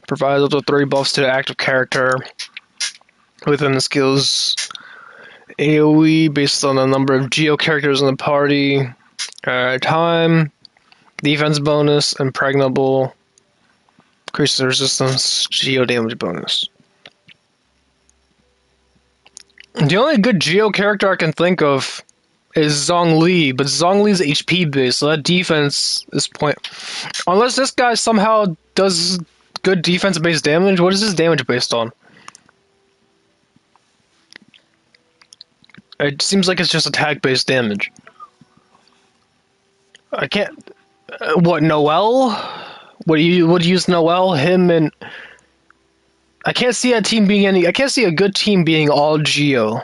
Provides up to 3 buffs to the active character within the skills AoE based on the number of Geo characters in the party. Time, defense bonus, impregnable, increases resistance, Geo damage bonus. The only good Geo character I can think of is Zhongli, but Zhongli's HP based, so that defense is point. Unless this guy somehow does good defense based damage, what is his damage based on? It seems like it's just attack based damage. I can't. What, Noel? Would you use Noel, him, and I can't see a team being any. I can't see a good team being all Geo.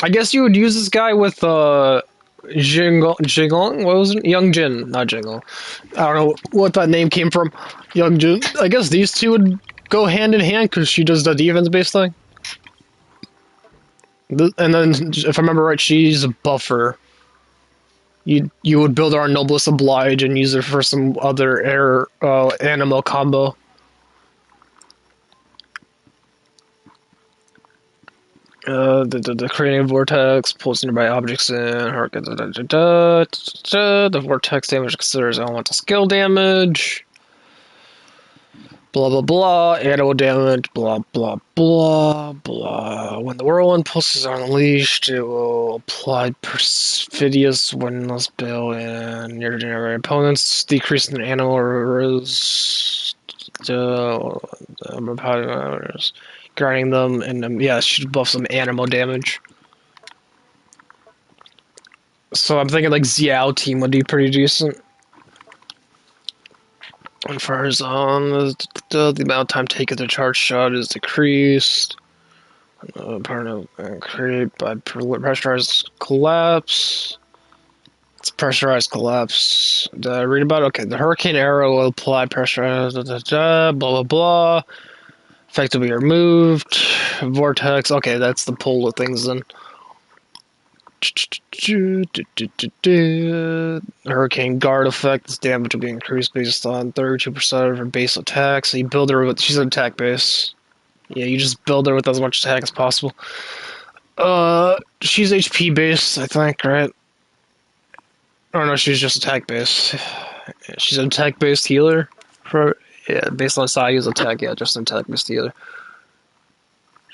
I guess you would use this guy with Jinglong? What was it? Young Jin, not Jingle. I don't know what that name came from. Young Jin. I guess these two would go hand in hand because she does the defense-based thing. And then, if I remember right, she's a buffer. You would build our Noblest Oblige and use it for some other air animal combo. The creating vortex, pulls nearby objects in, the vortex damage considers elemental skill damage, blah blah blah, animal damage, blah blah blah blah. When the whirlwind pulses are unleashed, it will apply perfidious windless bill and near generate opponents, decreasing the animal grinding them, and yeah, she buffs some animal damage. So I'm thinking like Xiao team would be pretty decent. And for his the amount of time taken to charge shot is decreased. Part of created by pressurized collapse. It's pressurized collapse. Did I read about it? Okay, the hurricane arrow will apply pressurized blah blah blah. Effectively removed. Vortex. Okay, that's the pull of things then. Hurricane guard effect. This damage will be increased based on 32% of her base attack. So you build her with. She's an attack base. Yeah, you just build her with as much attack as possible. She's HP based, I think, right? Oh no, she's just attack based. She's an attack based healer. Yeah, based on Sayu's attack, yeah, just an attack based healer.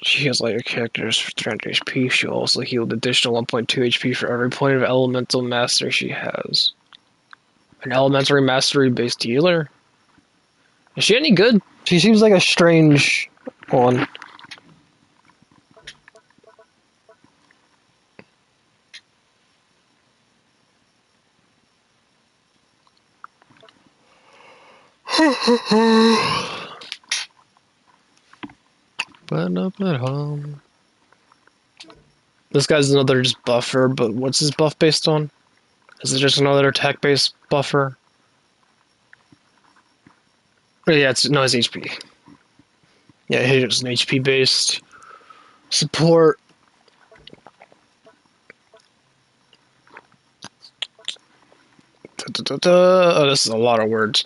She has lighter characters for 300 HP. She'll also heal an additional 1.2 HP for every point of elemental mastery she has. An elementary mastery based healer? Is she any good? She seems like a strange one. This guy's another just buffer, but what's his buff based on? Is it just another attack based buffer? Oh, yeah, it's HP. Yeah, it's an HP based support. Oh, this is a lot of words.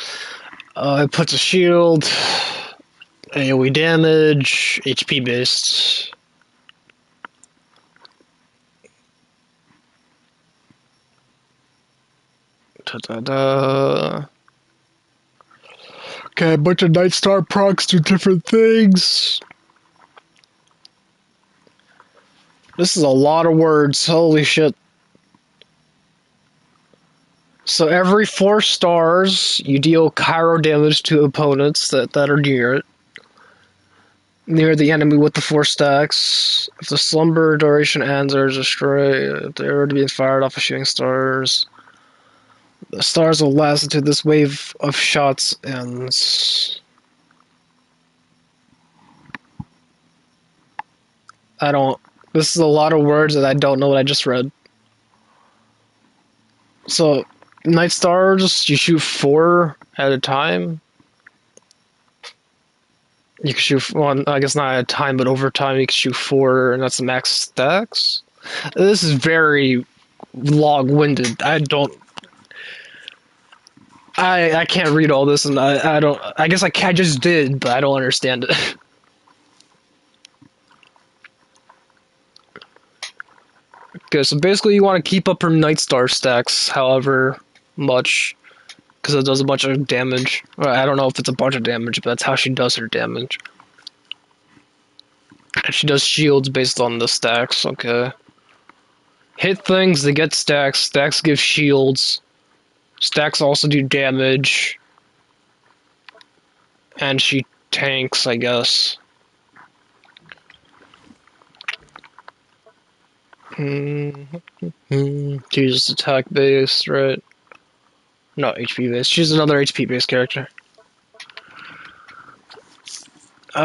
It puts a shield, AoE damage, HP based. Okay, a bunch of Night Star procs do different things. This is a lot of words. Holy shit. So every 4 stars, you deal Kyro damage to opponents that are near it. Near the enemy with the 4 stacks. If the slumber duration ends or destroyed, they're already being fired off of shooting stars. The stars will last until this wave of shots ends. This is a lot of words that I don't know what I just read. So, Night Stars, you shoot 4 at a time. You can shoot one, I guess not at a time, but over time you can shoot 4, and that's the max stacks. This is very long-winded. I can't read all this, and I guess I just did, but I don't understand it. Okay, so basically you want to keep up her Night Star stacks, however much, because it does a bunch of damage. Well, I don't know if it's a bunch of damage, but that's how she does her damage. And she does shields based on the stacks, okay. Hit things, they get stacks. Stacks give shields. Stacks also do damage. And she tanks, I guess. She's attack based, right? No, HP based. She's another HP based character.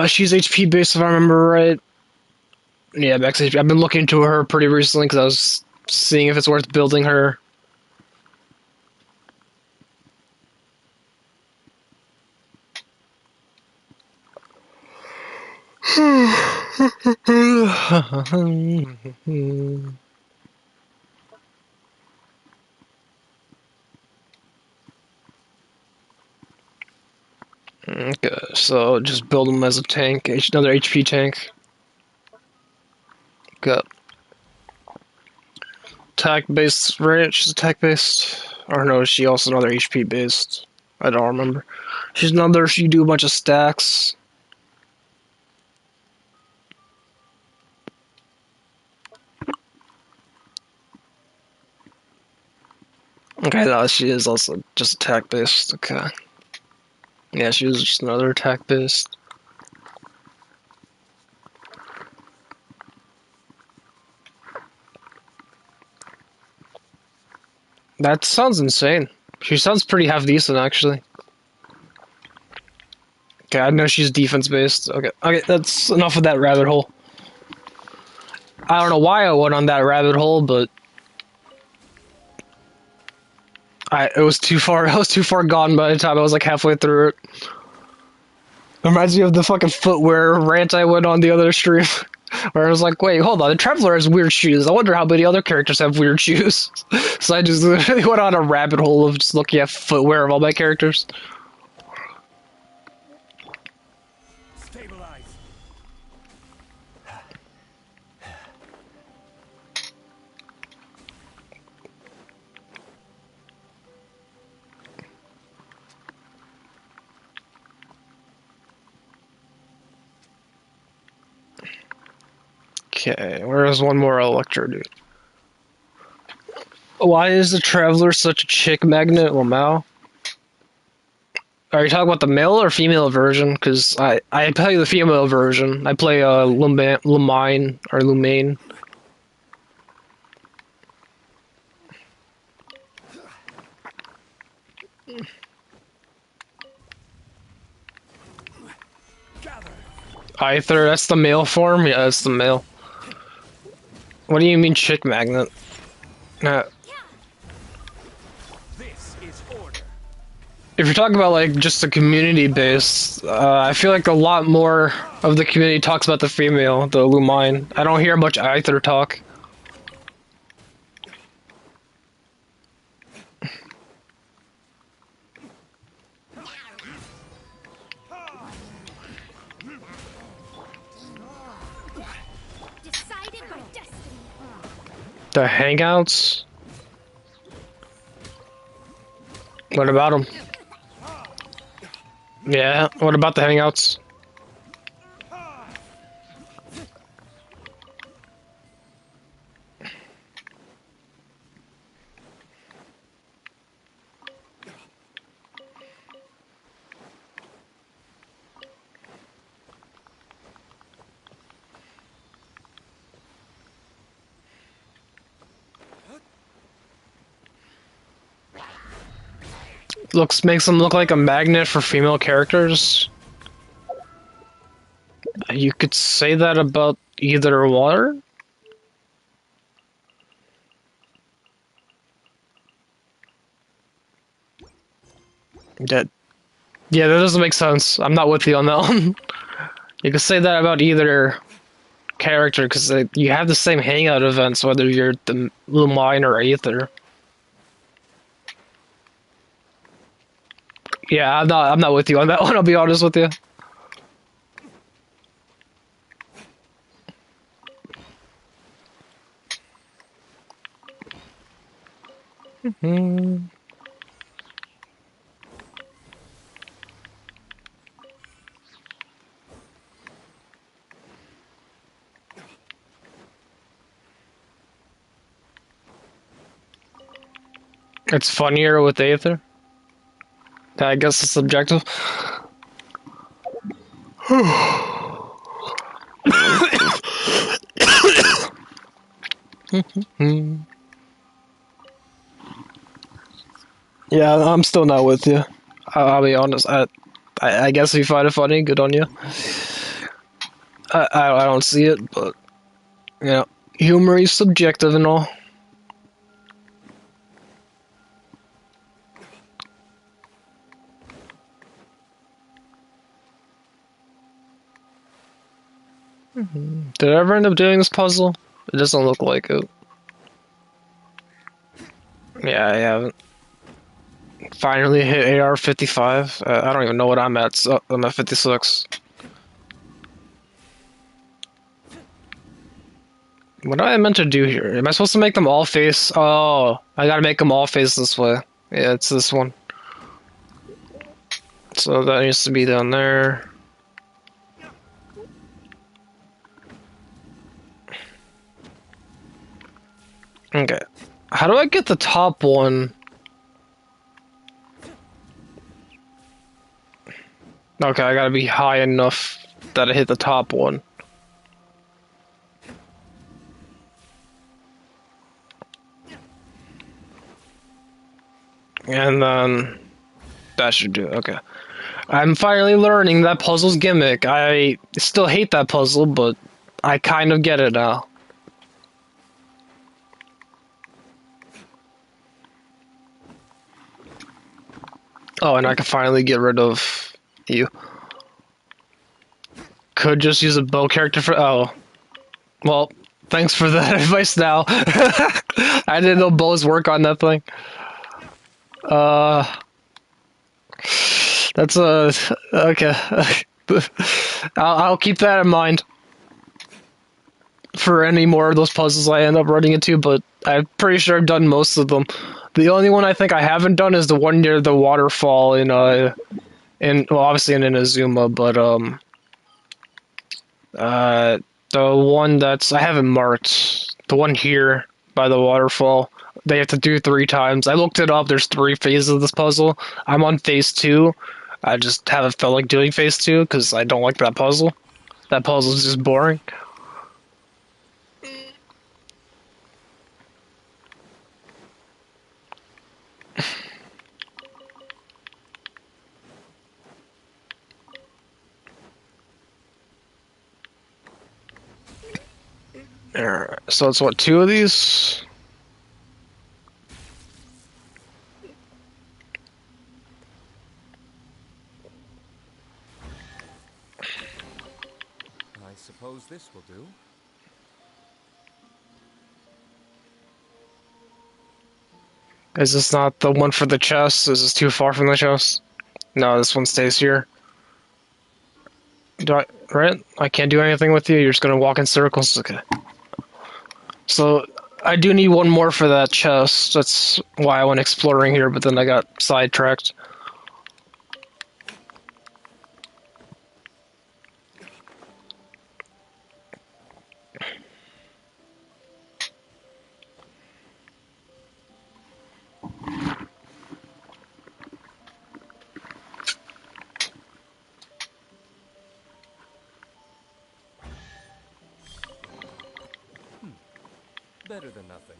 She's HP based if I remember right. Yeah, max HP. I've been looking into her pretty recently because I was seeing if it's worth building her. Okay, so just build him as a tank, another HP tank. Got attack based, right? She's attack based, or no? Is she also another HP based? I don't remember. She's another. She do a bunch of stacks. Okay, no, she is also just attack based. Okay. Yeah, she was just another attack based. That sounds insane. She sounds pretty half decent, actually. Okay, I know she's defense based. Okay, that's enough of that rabbit hole. I don't know why I went on that rabbit hole, but it was too far. I was too far gone by the time I was like halfway through it. It reminds me of the fucking footwear rant I went on the other stream, where I was like, "Wait, hold on, the Traveler has weird shoes. I wonder how many other characters have weird shoes." So I just literally went on a rabbit hole of just looking at footwear of all my characters. Stabilize. Okay, where's one more Electro dude? Why is the Traveler such a chick magnet, Lamau? Are you talking about the male or female version? Because I play the female version. I play Lumine or Lumane. Aether, that's the male form? Yeah, that's the male. What do you mean chick magnet? If you're talking about like just the community base, I feel like a lot more of the community talks about the female, the Lumine. I don't hear much Aether talk. The Hangouts? What about them? Yeah, what about the Hangouts? Makes them look like a magnet for female characters. You could say that about either water. That, yeah, that doesn't make sense. I'm not with you on that one. You could say that about either character because you have the same hangout events whether you're the Lumine or Aether. Yeah, I'm not with you on that one. I'll be honest with you. It's funnier with Aether. I guess it's subjective. Yeah, I'm still not with you. I'll be honest. I guess if you find it funny, good on you. I don't see it, but you know, humor is subjective and all. Did I ever end up doing this puzzle? It doesn't look like it. Yeah, I haven't. Finally hit AR 55. I don't even know what I'm at. So I'm at 56. What am I meant to do here? Am I supposed to make them all face? Oh, I gotta make them all face this way. Yeah, it's this one. So that needs to be down there. Okay. How do I get the top one? Okay, I gotta be high enough that I hit the top one. And then that should do it. Okay. I'm finally learning that puzzle's gimmick. I still hate that puzzle, but I kind of get it now. Oh, and I can finally get rid of you. Could just use a bow character for... Oh. Well, thanks for that advice now. I didn't know bows work on that thing. That's okay. I'll keep that in mind for any more of those puzzles I end up running into, but I'm pretty sure I've done most of them. The only one I think I haven't done is the one near the waterfall in well, obviously in Inazuma, but The one that's I haven't marked. The one here by the waterfall. They have to do 3 times. I looked it up. There's 3 phases of this puzzle. I'm on phase 2. I just haven't felt like doing phase 2 because I don't like that puzzle. That puzzle is just boring. Alright, so it's what, 2 of these? I suppose this will do. Is this not the one for the chest? Is this too far from the chest? No, this one stays here. Do I, right? I can't do anything with you? You're just gonna walk in circles? Okay. So, I do need one more for that chest. That's why I went exploring here, but then I got sidetracked. Better than nothing.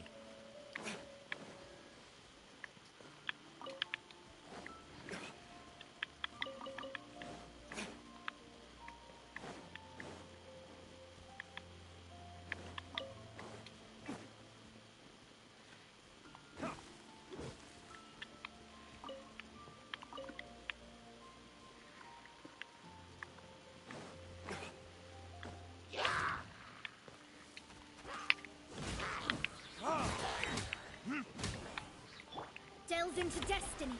Delve into destiny.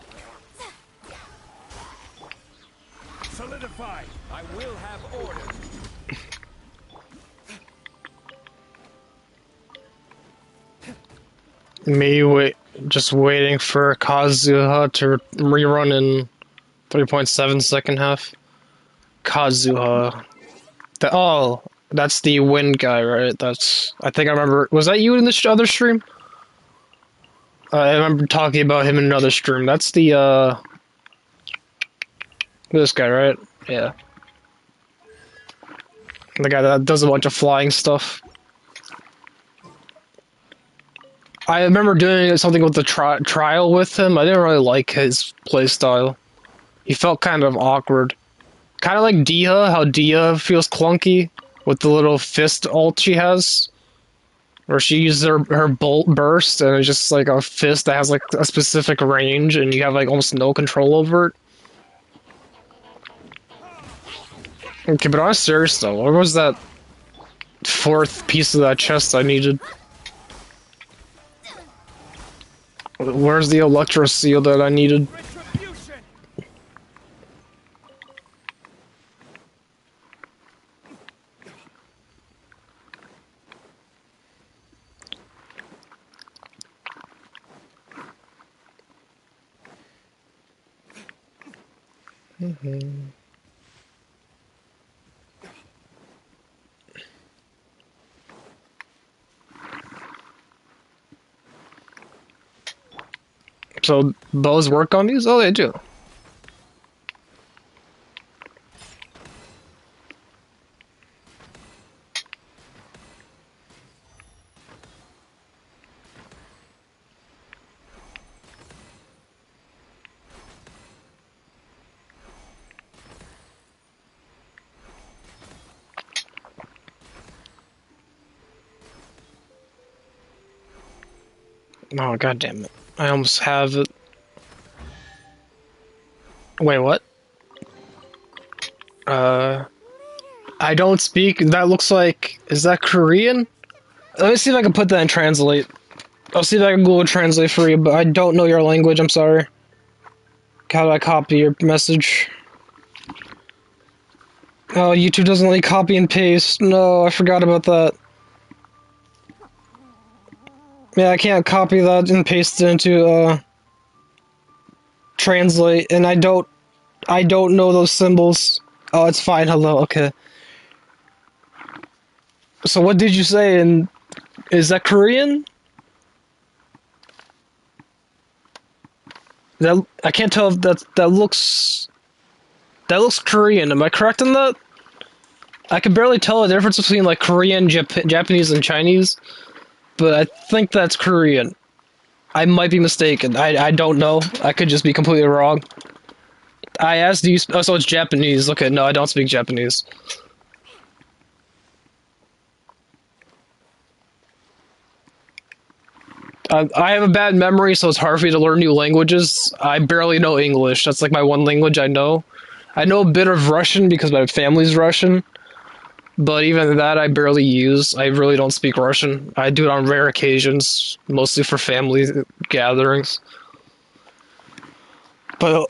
Solidify. I will have order. Just waiting for Kazuha to rerun in 3.7 second half. Kazuha. That's the wind guy, right? I think I remember. Was that you in this other stream? I remember talking about him in another stream. That's this guy, right? Yeah. The guy that does a bunch of flying stuff. I remember doing something with the trial with him. I didn't really like his playstyle. He felt kind of awkward. Kind of like Dia, how Dia feels clunky with the little fist ult she has. Where she uses her bolt burst, and it's just like a fist that has like a specific range, and you have like almost no control over it. Okay, but on a serious though, what was that 4th piece of that chest I needed? Where's the Electro Seal that I needed? So, bows work on these? Oh, they do. Oh, god damn it. I almost have it. Wait, what? I don't speak. That looks like. Is that Korean? Let me see if I can put that in translate. I'll see if I can Google Translate for you, but I don't know your language, I'm sorry. How do I copy your message? Oh, YouTube doesn't let me copy and paste. No, I forgot about that. Yeah, I can't copy that and paste it into, Translate, and I don't know those symbols. Oh, it's fine, hello, okay. So what did you say? And is that Korean? That I can't tell if that looks Korean. Am I correct in that? I can barely tell the difference between like Korean, Japanese, and Chinese, but I think that's Korean. I might be mistaken. I don't know. I could just be completely wrong. I asked, do you... Oh, so it's Japanese. Okay, no, I don't speak Japanese. I have a bad memory, so it's hard for me to learn new languages. I barely know English. That's like my one language I know. I know a bit of Russian because my family's Russian, but even that I barely use. I really don't speak Russian. I do it on rare occasions, mostly for family gatherings. But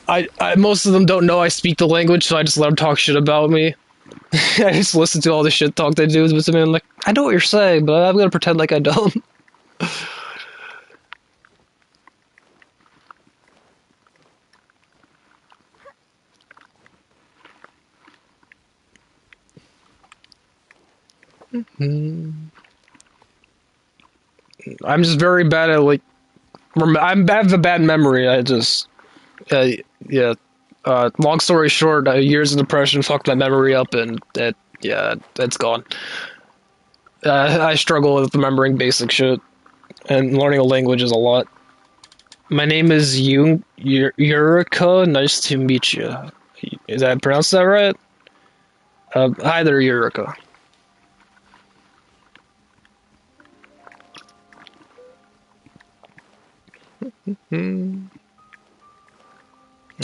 most of them don't know I speak the language, so I just let them talk shit about me. I just listen to all the shit talk they do with me. I'm like, I know what you're saying, but I'm gonna pretend like I don't. I'm just very bad at like. I have a bad memory. I just, yeah. Long story short, years of depression fucked my memory up, and that's gone. I struggle with remembering basic shit, and learning a language is a lot. My name is Yurika. Nice to meet you. Did I pronounce that right? Hi there, Yurika.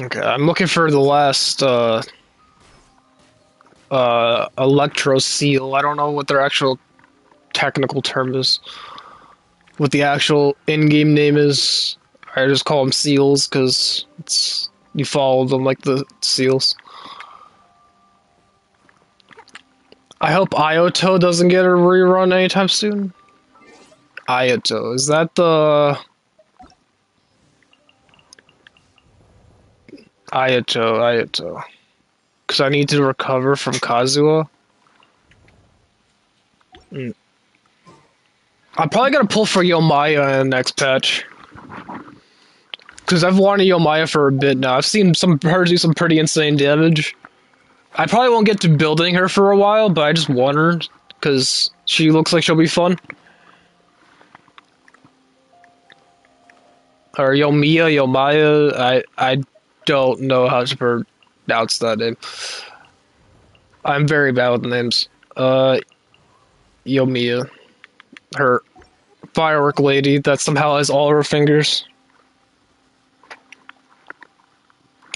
Okay, I'm looking for the last electro seal. I don't know what their actual technical term is. What the actual in-game name is. I just call them seals because it's you follow them like the seals. I hope Ioto doesn't get a rerun anytime soon. Ioto, is that the Ioto? Because I need to recover from Kazuha. I'm probably gonna pull for Yomaya in the next patch. Because I've wanted Yomaya for a bit now. I've seen her do some pretty insane damage. I probably won't get to building her for a while, but I just want her because she looks like she'll be fun. Or Yomaya. I don't know how to pronounce that name. I'm very bad with names. Yomiya. Her firework lady that somehow has all her fingers.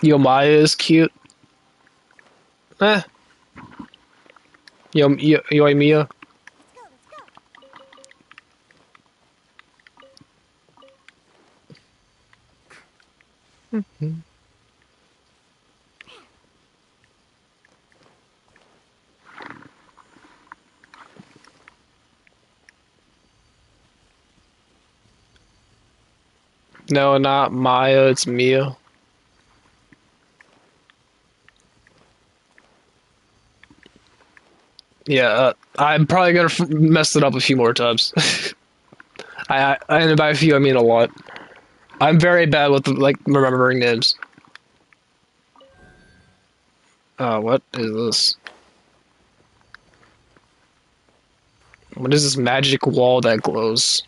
Yomaya is cute. Yoimiya. No, not Maya, it's Mia. Yeah, I'm probably gonna mess it up a few more times. And by a few, I mean a lot. I'm very bad with like remembering names. What is this? What is this magic wall that glows?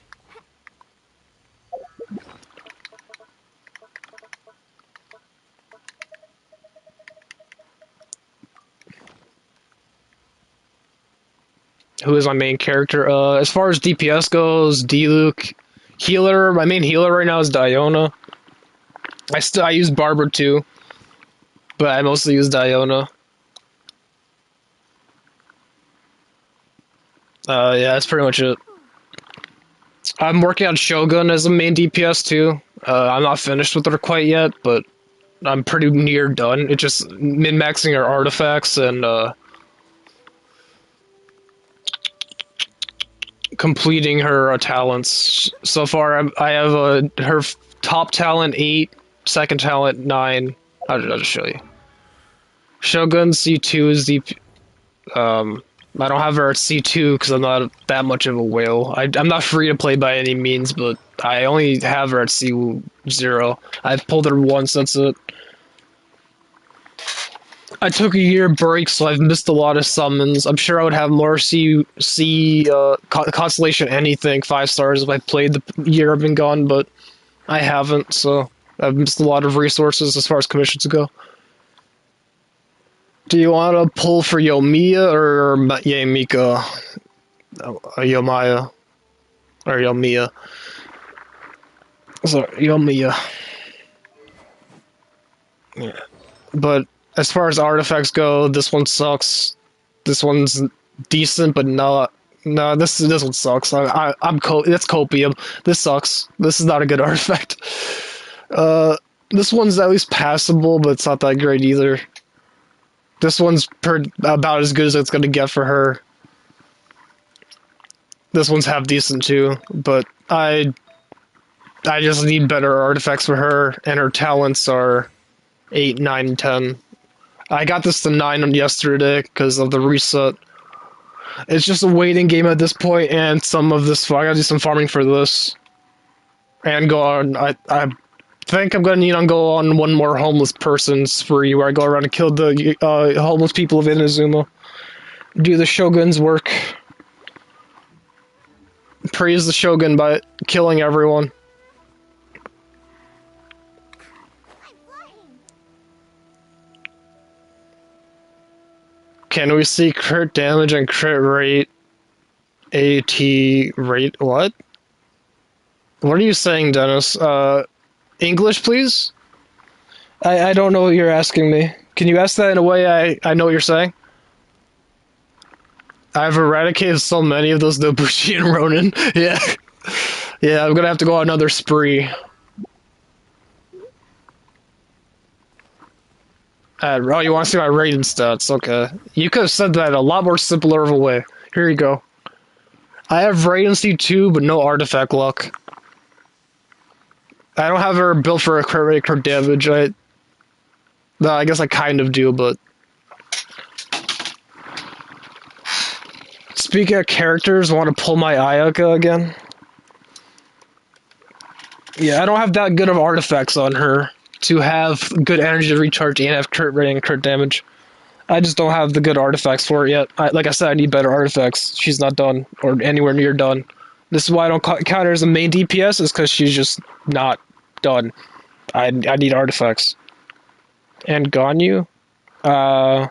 Who is my main character? As far as DPS goes, Diluc. Healer, my main healer right now is Diona. I use Barber too, but I mostly use Diona. Yeah, that's pretty much it. I'm working on Shogun as a main DPS too. I'm not finished with her quite yet, but I'm pretty near done. It's just min-maxing her artifacts and completing her talents. So far, I have her top talent 8, second talent 9. I'll just show you. Shogun C2 is the I don't have her at C2 because I'm not that much of a whale. I'm not free to play by any means, but I only have her at C0. I've pulled her once, that's it. I took a year break, so I've missed a lot of summons. I'm sure I would have more Constellation anything 5 stars if I played the year I've been gone, but I haven't, so I've missed a lot of resources as far as commissions go. Do you want to pull for Yomiya or Yamika? Yomaya. Or Yomiya. So, Yomiya. Yeah. But as far as artifacts go, this one sucks. This one's decent, but not. No, this one sucks. That's copium. This sucks. This is not a good artifact. This one's at least passable, but it's not that great either. This one's about as good as it's gonna get for her. This one's half decent too, but I just need better artifacts for her, and her talents are 8, 9, 10. I got this to 9 yesterday because of the reset. It's just a waiting game at this point, and some of this. I gotta do some farming for this, and go on. I think I'm gonna need to go on one more homeless person spree where I go around and kill the homeless people of Inazuma. Do the Shogun's work. Praise the Shogun by killing everyone. Can we see crit damage and crit rate? AT rate? What? What are you saying, Dennis? English, please? I don't know what you're asking me. Can you ask that in a way I know what you're saying? I've eradicated so many of those Nobushi and Ronin. Yeah. Yeah, I'm gonna have to go on another spree. Oh, you want to see my rating stats? Okay. You could have said that in a lot more simpler of a way. Here you go. I have rating C2, but no artifact luck. I don't have her built for a crit rate, crit damage. No, I guess I kind of do, but... Speaking of characters, want to pull my Ayaka again? Yeah, I don't have that good of artifacts on her to have good energy to recharge and have crit rate and crit damage. I just don't have the good artifacts for it yet. Like I said, I need better artifacts. She's not done, or anywhere near done. This is why I don't count her as a main DPS, is because she's just not done. I need artifacts. And Ganyu? I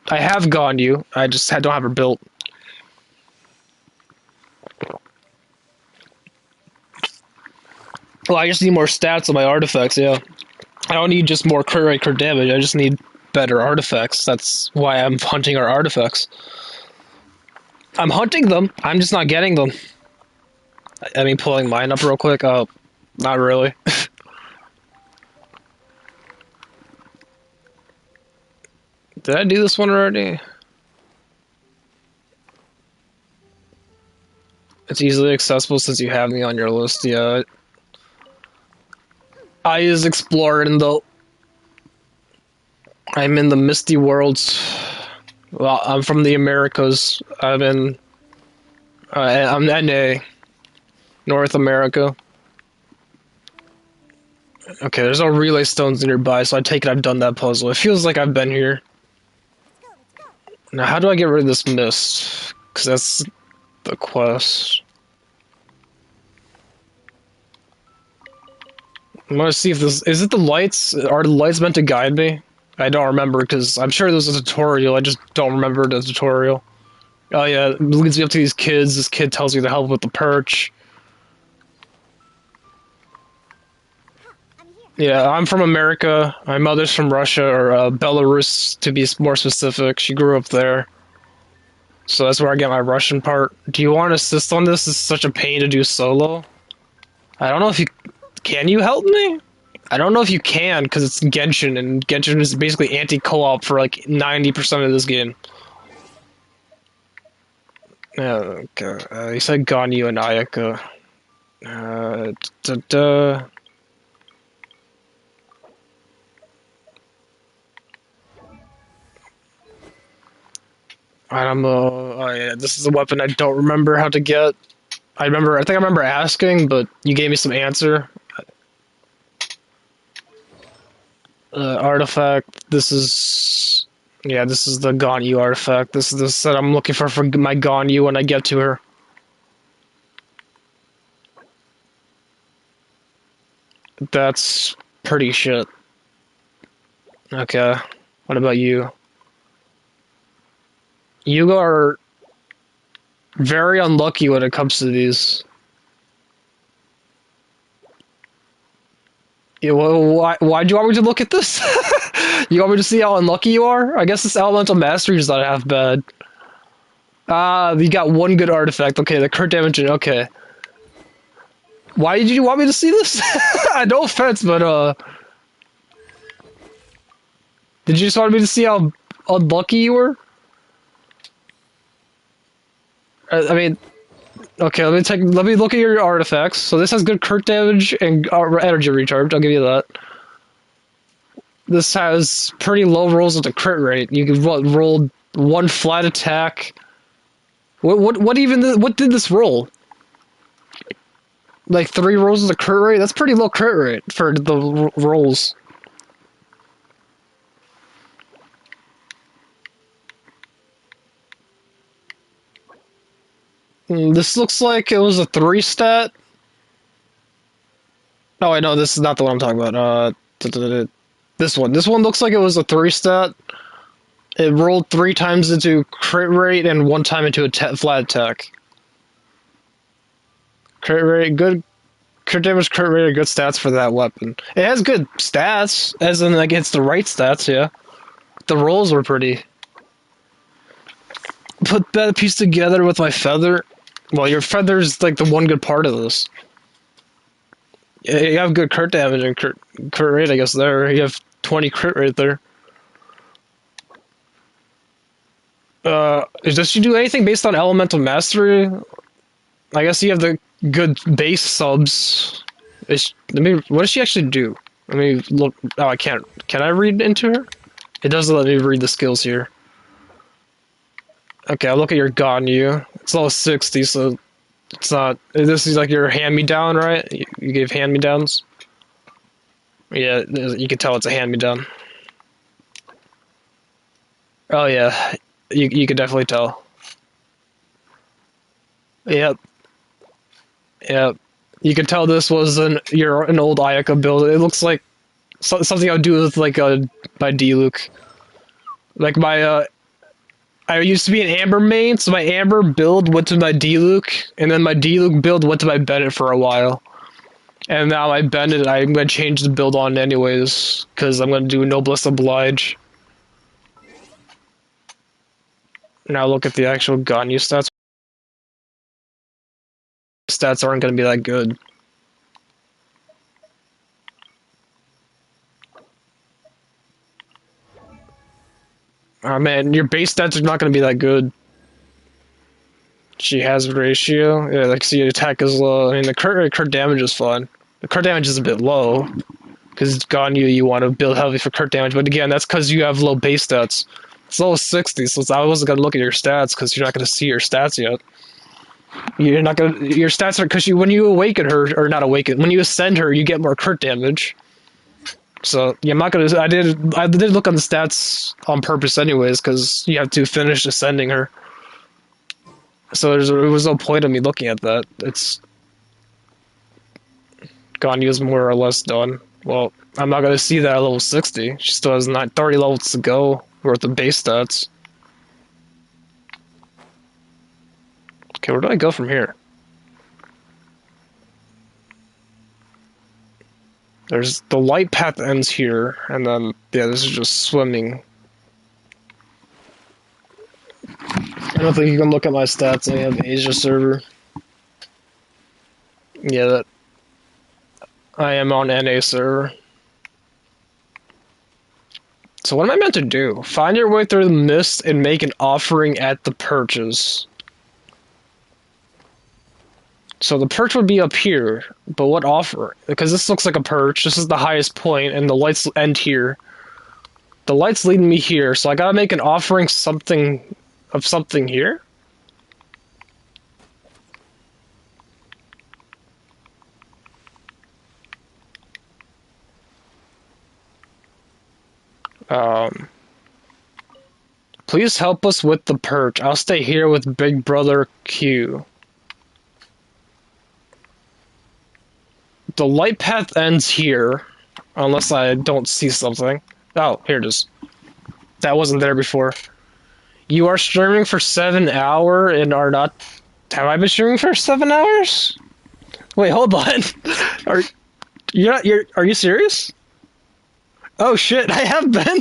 have Ganyu, I just don't have her built. Well, I just need more stats on my artifacts, yeah. I don't need just more crit rate, crit damage, I just need better artifacts. That's why I'm hunting our artifacts. I'm hunting them, I'm just not getting them. I mean, pulling mine up real quick, not really. Did I do this one already? It's easily accessible since you have me on your list, yeah. I is exploring though. I'm in the misty worlds. Well, I'm from the Americas. I'm NA. North America. Okay, there's no relay stones nearby, so I take it I've done that puzzle. It feels like I've been here. Now, how do I get rid of this mist? Because that's the quest. I'm gonna see if this... Is it the lights? Are the lights meant to guide me? I don't remember, because I'm sure there's a tutorial, I just don't remember the tutorial. Oh yeah, it leads me up to these kids. This kid tells you to help with the perch. Yeah, I'm from America. My mother's from Russia, or Belarus, to be more specific. She grew up there. So that's where I get my Russian part. Do you want to assist on this? This is such a pain to do solo. I don't know if you... Can you help me? I don't know if you can, because it's Genshin, and Genshin is basically anti-co-op for like 90% of this game. Okay, you said Ganyu and Ayaka. Oh yeah, this is a weapon I don't remember how to get. I think I remember asking, but you gave me some answer. Artifact, this is... Yeah, this is the Ganyu artifact. This is the set I'm looking for my Ganyu when I get to her. That's pretty shit. Okay, what about you? You are very unlucky when it comes to these. Yeah, well, why do you want me to look at this? You want me to see how unlucky you are? I guess this elemental mastery is not half bad. Ah, you got one good artifact. Okay, the crit damage. Okay. Why did you want me to see this? No offense, but did you just want me to see how unlucky you were? I mean, okay. Let me look at your artifacts. So this has good crit damage and energy recharge. I'll give you that. This has pretty low rolls with the crit rate. You can roll one flat attack. What did this roll? Like 3 rolls with a crit rate? That's pretty low crit rate for the rolls. This looks like it was a 3 stat. Oh, I know this is not the one I'm talking about. This one. This one looks like it was a 3 stat. It rolled 3 times into crit rate and 1 time into a flat attack. Crit rate, good. Crit damage, crit rate are good stats for that weapon. It has good stats, as in, like, it's the right stats, yeah. The rolls were pretty. Put that piece together with my feather. Well, your feather's, like, the one good part of this. You have good crit damage and crit rate, I guess, there. You have 20 crit rate there. Does she do anything based on elemental mastery? I guess you have the good base subs. What does she actually do? Let me look. Oh, I can't. Can I read into her? It doesn't let me read the skills here. Okay, I'll look at your Ganyu. It's level 60, so it's not... This is like your hand-me-down, right? You gave hand-me-downs? Yeah, you can tell it's a hand-me-down. Oh yeah, you could definitely tell. Yep. Yep. You could tell this was an old Ayaka build. It looks like something I would do with like my D-Luke. Like I used to be an Amber main, so my Amber build went to my D-Luke, and then my D-Luke build went to my Bennett for a while. And now my Bennett, I'm gonna change the build on anyways, because I'm gonna do Noblesse Oblige. Now look at the actual Ganyu stats. Stats aren't gonna be that good. Oh man, your base stats are not gonna be that good. She has ratio. Yeah, like see, attack is low. I mean, the crit damage is fun. The crit damage is a bit low because it's Ganyu. You want to build heavy for crit damage, but again, that's because you have low base stats. It's level 60, so I wasn't gonna look at your stats because you're not gonna see your stats yet. You're not gonna. Your stats are because when you awaken her, or not awaken, when you ascend her, you get more crit damage. So yeah, I'm not gonna. I did look on the stats on purpose, anyways, because you have to finish ascending her. So there was no point of me looking at that. It's Ganyu's more or less done. Well, I'm not gonna see that at level 60. She still has 30 levels to go worth of base stats. Okay, where do I go from here? There's the light path ends here, and then yeah, this is just swimming. I don't think you can look at my stats. I have Asia server. Yeah, that I am on NA server. So what am I meant to do? Find your way through the mist and make an offering at the perches. So the perch would be up here, but what offer? Because this looks like a perch. This is the highest point, and the lights end here. The light's leading me here, so I gotta make an offering something of something here? Please help us with the perch. I'll stay here with Big Brother Q. The light path ends here, unless I don't see something. Oh, here it is. That wasn't there before. You are streaming for 7 hours and are not... Have I been streaming for 7 hours? Wait, hold on. Are you serious? Oh shit, I have been.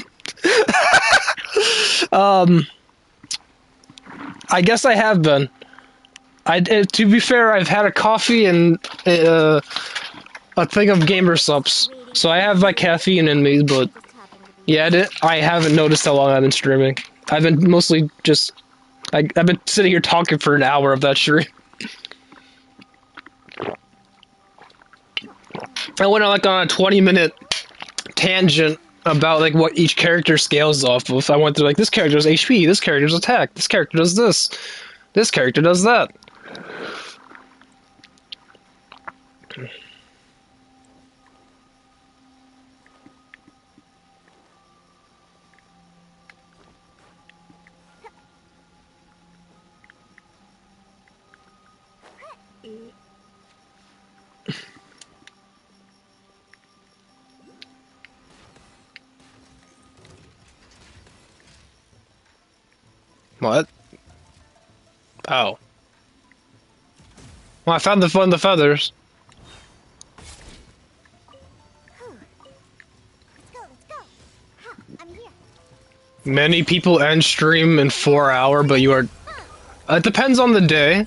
I guess I have been. To be fair, I've had a coffee and a thing of gamer subs, so I have my caffeine in me. But yeah, I haven't noticed how long I've been streaming. I've been mostly just I've been sitting here talking for an hour of that stream. I went on like on a 20-minute tangent about like what each character scales off of. I went through like this character does HP, this character does attack, this character does this character does that. What? Oh. Well, I found the feathers. Many people end stream in 4 hours, but you are... It depends on the day.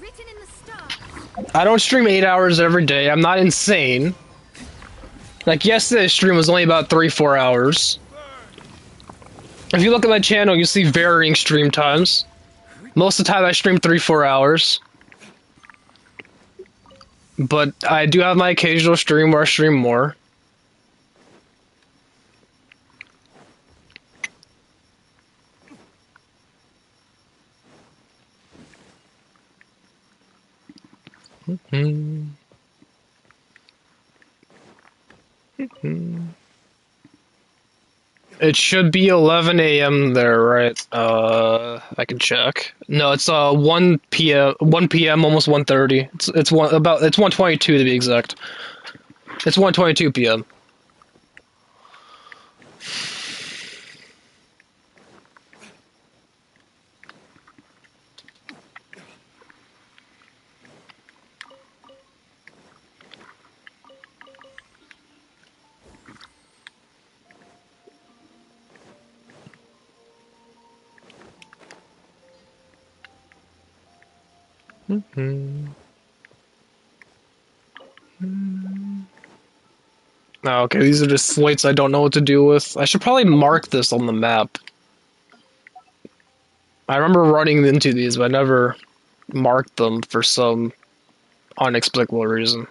I don't stream 8 hours every day. I'm not insane. Like, yesterday's stream was only about 3-4 hours. If you look at my channel, you see varying stream times. Most of the time I stream 3-4 hours. But I do have my occasional stream where I stream more. It should be 11 a.m. there, right? I can check. No, it's 1 p.m. 1 p.m. almost 1:30. It's 1:22 to be exact. It's 1:22 p.m. Oh, okay, these are just slates I don't know what to do with. I should probably mark this on the map. I remember running into these, but I never marked them for some inexplicable reason.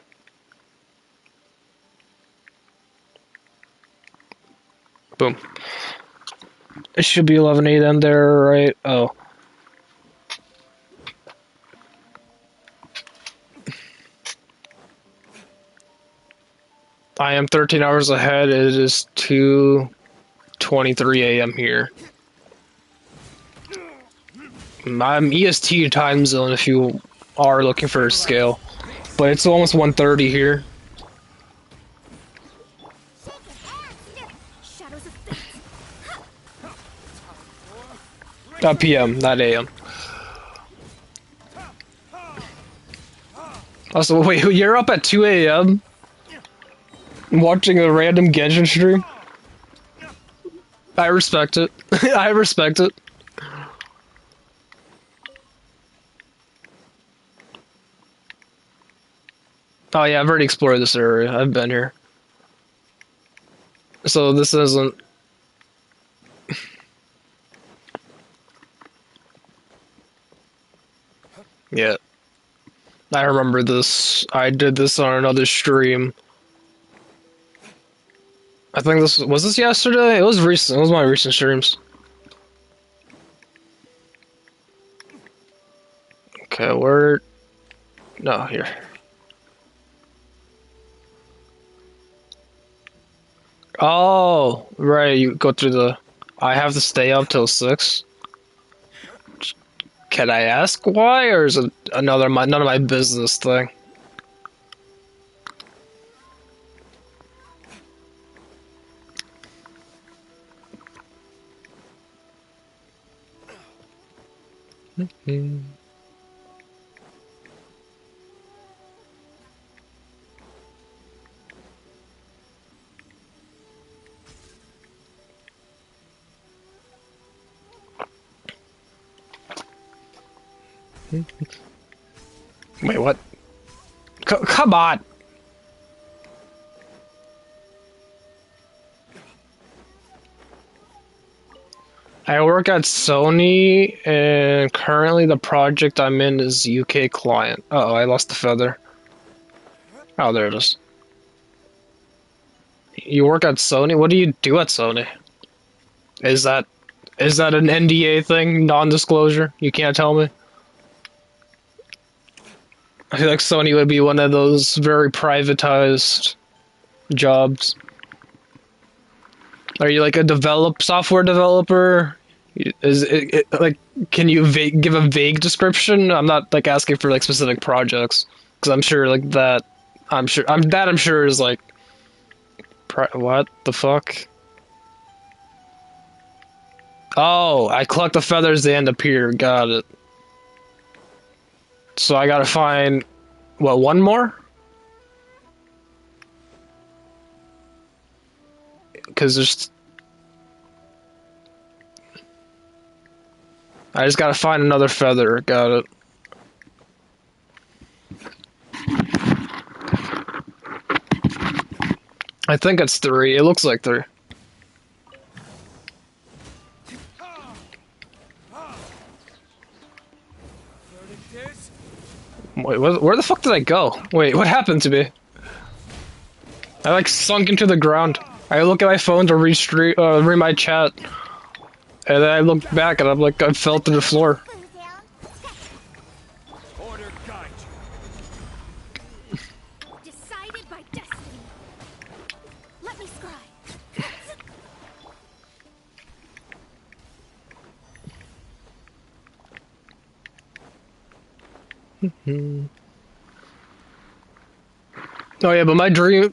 Boom. It should be 11 a.m. there, right? Oh. I am 13 hours ahead. It is 2:23 a.m. here. I'm EST time zone if you are looking for a scale. But it's almost 1:30 here. PM, not AM. Also, wait, you're up at 2 a.m. watching a random Genshin stream? I respect it. I respect it. Oh yeah, I've already explored this area. I've been here. So this isn't... Yeah. I remember this. I did this on another stream. I think this... Was this yesterday? It was recent. It was one of my recent streams. here. Oh, right. You go through the. I have to stay up till 6. Can I ask why, or is it another none of my business thing? Wait, what? Come on! I work at Sony, and currently the project I'm in is UK client. Uh oh, I lost the feather. Oh, there it is. You work at Sony? What do you do at Sony? Is that an NDA thing? Non-disclosure? You can't tell me? I feel like Sony would be one of those very privatized jobs. Are you like a software developer? Is it like, can you give a vague description? I'm not like asking for like specific projects, because I'm sure like that. I'm sure is like. What the fuck? Oh, I collect the feathers, they end up here. Got it. So I gotta find what, one more? Because there's. I just gotta find another feather. Got it. I think it's 3. It looks like 3. Wait, where the fuck did I go? Wait, what happened to me? I like sunk into the ground. I look at my phone to read my chat, and then I look back and I'm like, I fell to the floor. Order guide you. Decided by destiny. Let me scry. Oh yeah, but my dream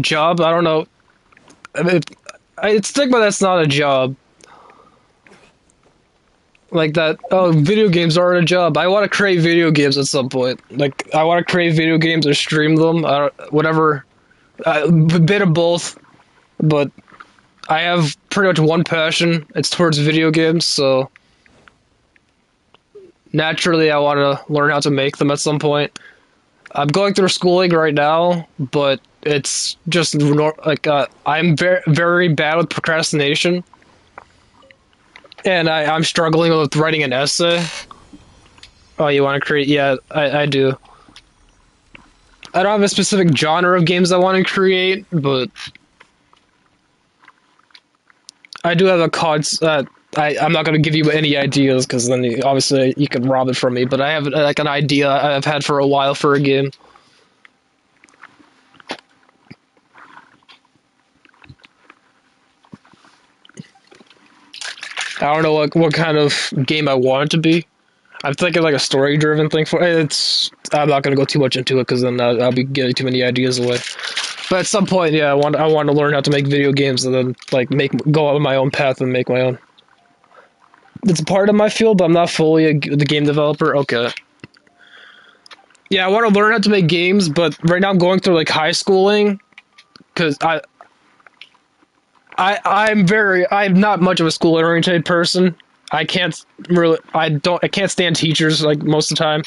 job, I don't know. It's stigma that's not a job. Like that, oh, video games aren't a job. I want to create video games at some point. Like, I want to create video games or stream them, whatever. A bit of both, but I have pretty much one passion. It's towards video games, so naturally I want to learn how to make them at some point. I'm going through schooling right now, but it's just like I'm very, very bad with procrastination, and I'm struggling with writing an essay. Oh, you want to create? Yeah, I do. I don't have a specific genre of games I want to create, but I do have a I'm not going to give you any ideas, because then obviously you can rob it from me, but I have like an idea I've had for a while for a game. I don't know what kind of game I want it to be. I'm thinking like a story-driven thing for it's. I'm not going to go too much into it, because then I'll be giving too many ideas away. But at some point, yeah, I want to learn how to make video games, and then like go on my own path and make my own. It's part of my field, but I'm not fully the game developer. Okay. Yeah, I want to learn how to make games, but right now I'm going through like high schooling, because I'm not much of a school-oriented person. I can't stand teachers like most of the time.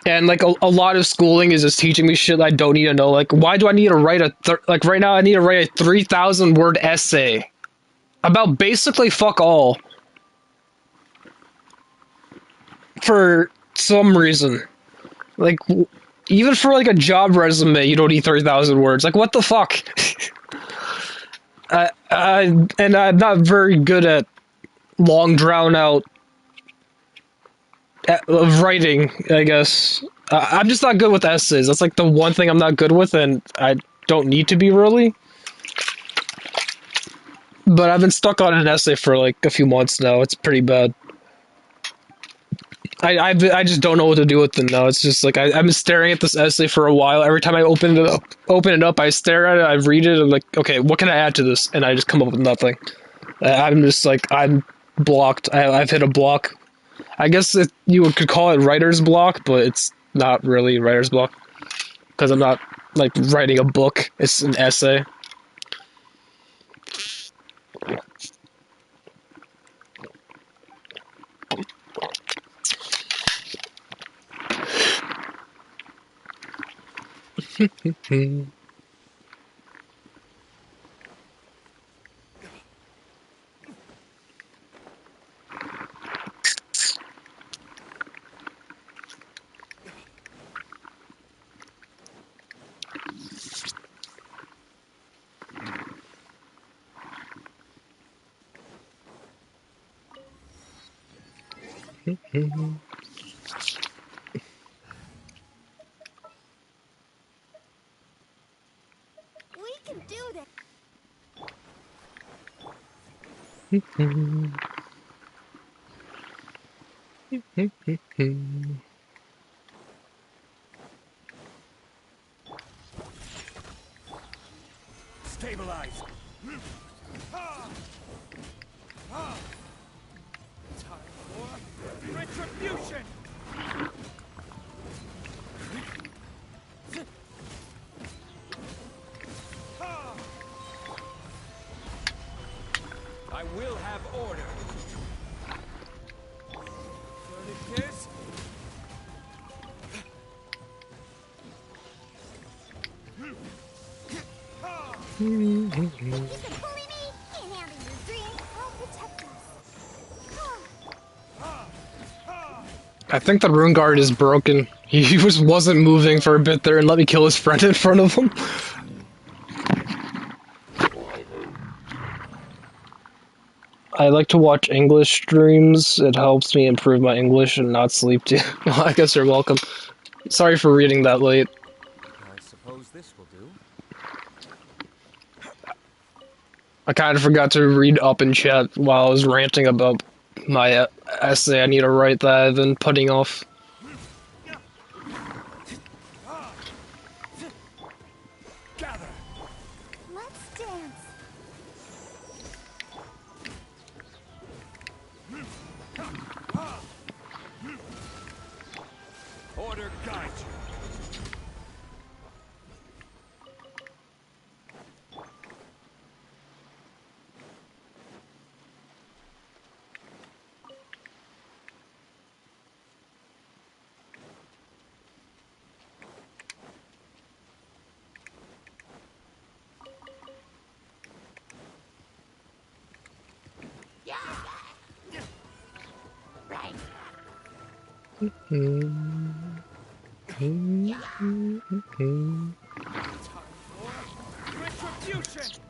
And like a lot of schooling is just teaching me shit I don't need to know. Like, why do I need to write like right now I need to write a 3,000 word essay about basically fuck all for some reason. Like, even for like a job resume, you don't need 3,000 words. Like, what the fuck? And I'm not very good at long drawn out of writing, I guess. I'm just not good with essays. That's like the one thing I'm not good with, and I don't need to be really. But I've been stuck on an essay for like a few months now. It's pretty bad. I just don't know what to do with it now. It's just like I've been staring at this essay for a while. Every time I open it up, I stare at it, I read it, I'm like, okay, what can I add to this? And I just come up with nothing. I'm just like, I'm blocked. I've hit a block. I guess you could call it writer's block, but it's not really writer's block because I'm not like writing a book. It's an essay. We can do this. Stabilize. Time for retribution. I will have order. Tourniquets. You can bully me, can't handle your dreams. I'll protect us. I think the rune guard is broken. He wasn't moving for a bit there and let me kill his friend in front of him. I like to watch English streams. It helps me improve my English and not sleep too. Well, I guess you're welcome. Sorry for reading that late. I suppose this will do. I kind of forgot to read up in chat while I was ranting about my essay I need to write that I've been putting off. Gather. Let's dance. Order guide you. Right.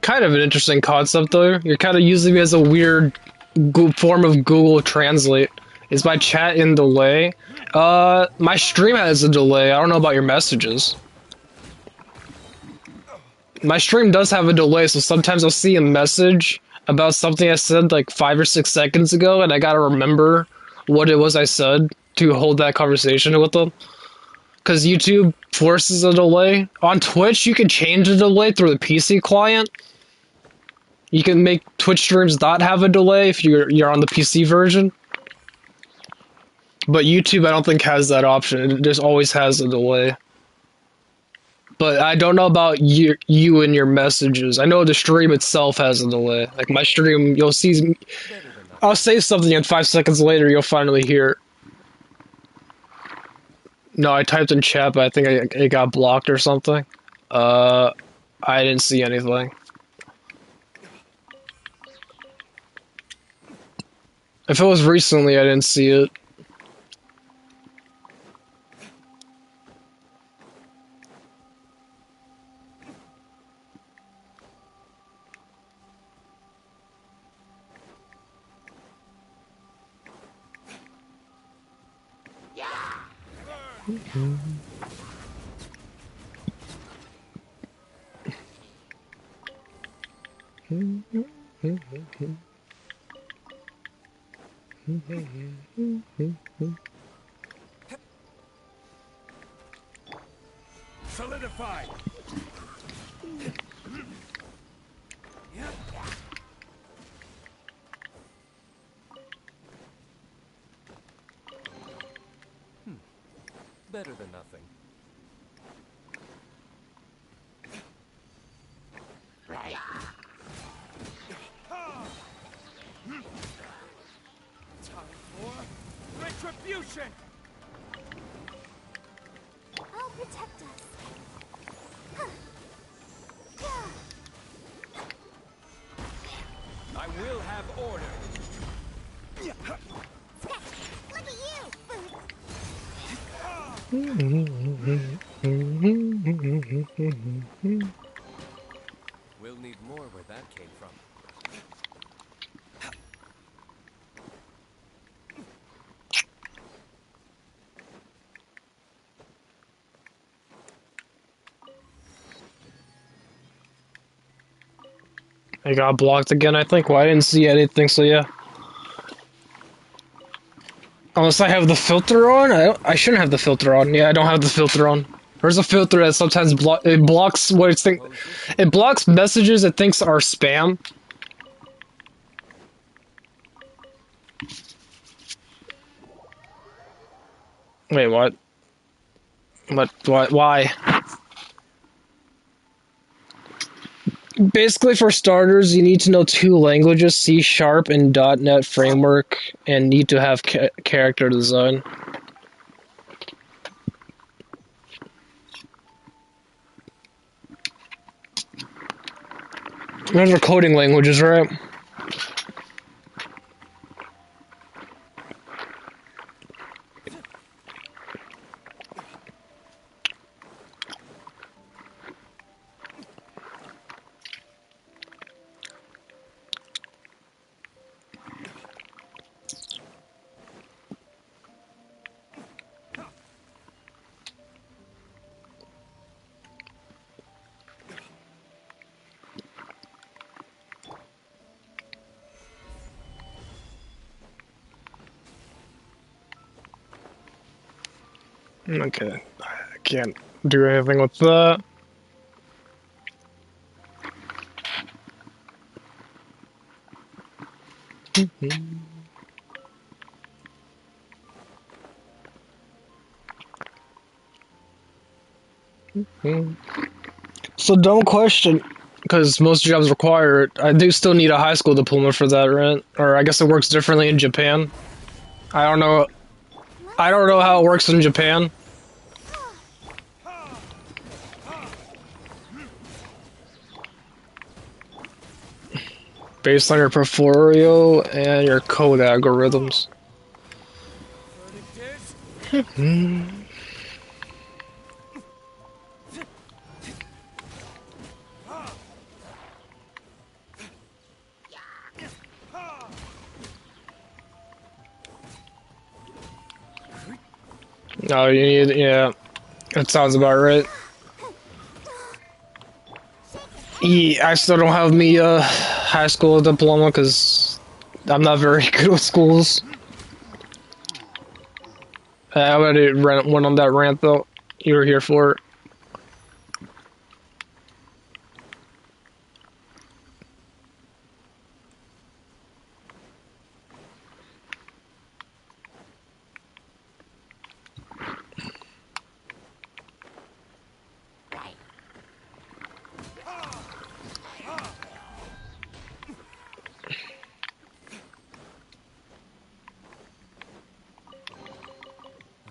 Kind of an interesting concept though. You're kind of using me as a weird form of Google Translate. Is my chat in delay? My stream has a delay. I don't know about your messages. My stream does have a delay, so sometimes I'll see a message about something I said like 5 or 6 seconds ago, and I gotta remember what it was I said to hold that conversation with them. Because YouTube forces a delay. On Twitch, you can change the delay through the PC client. You can make Twitch streams not have a delay if you're on the PC version. But YouTube, I don't think has that option. It just always has a delay. But I don't know about you and your messages. I know the stream itself has a delay. Like my stream, you'll see. I'll say something and 5 seconds later, you'll finally hear it. No, I typed in chat, but I think it got blocked or something. I didn't see anything. If it was recently, I didn't see it. Solidify. Better than nothing. Time for retribution. I'll protect us. I will have order. Look at you! We'll need more where that came from. I got blocked again, I think. Well, I didn't see anything, so yeah. Unless I have the filter on? I shouldn't have the filter on. Yeah, I don't have the filter on. There's a filter that sometimes it blocks what it's it blocks messages it thinks are spam. Wait, what? What? Why? Basically, for starters, you need to know 2 languages, C# and .NET Framework, and need to have character design. Those are coding languages, right? Okay, I can't do anything with that. So don't question, because most jobs require it. I do still need a high school diploma for that, right? Or I guess it works differently in Japan. I don't know. I don't know how it works in Japan. Based on your portfolio and your code algorithms. No, you need, yeah, that sounds about right. Yeah, I still don't have me high school diploma because I'm not very good with schools. I already went on that rant though. You were here for it.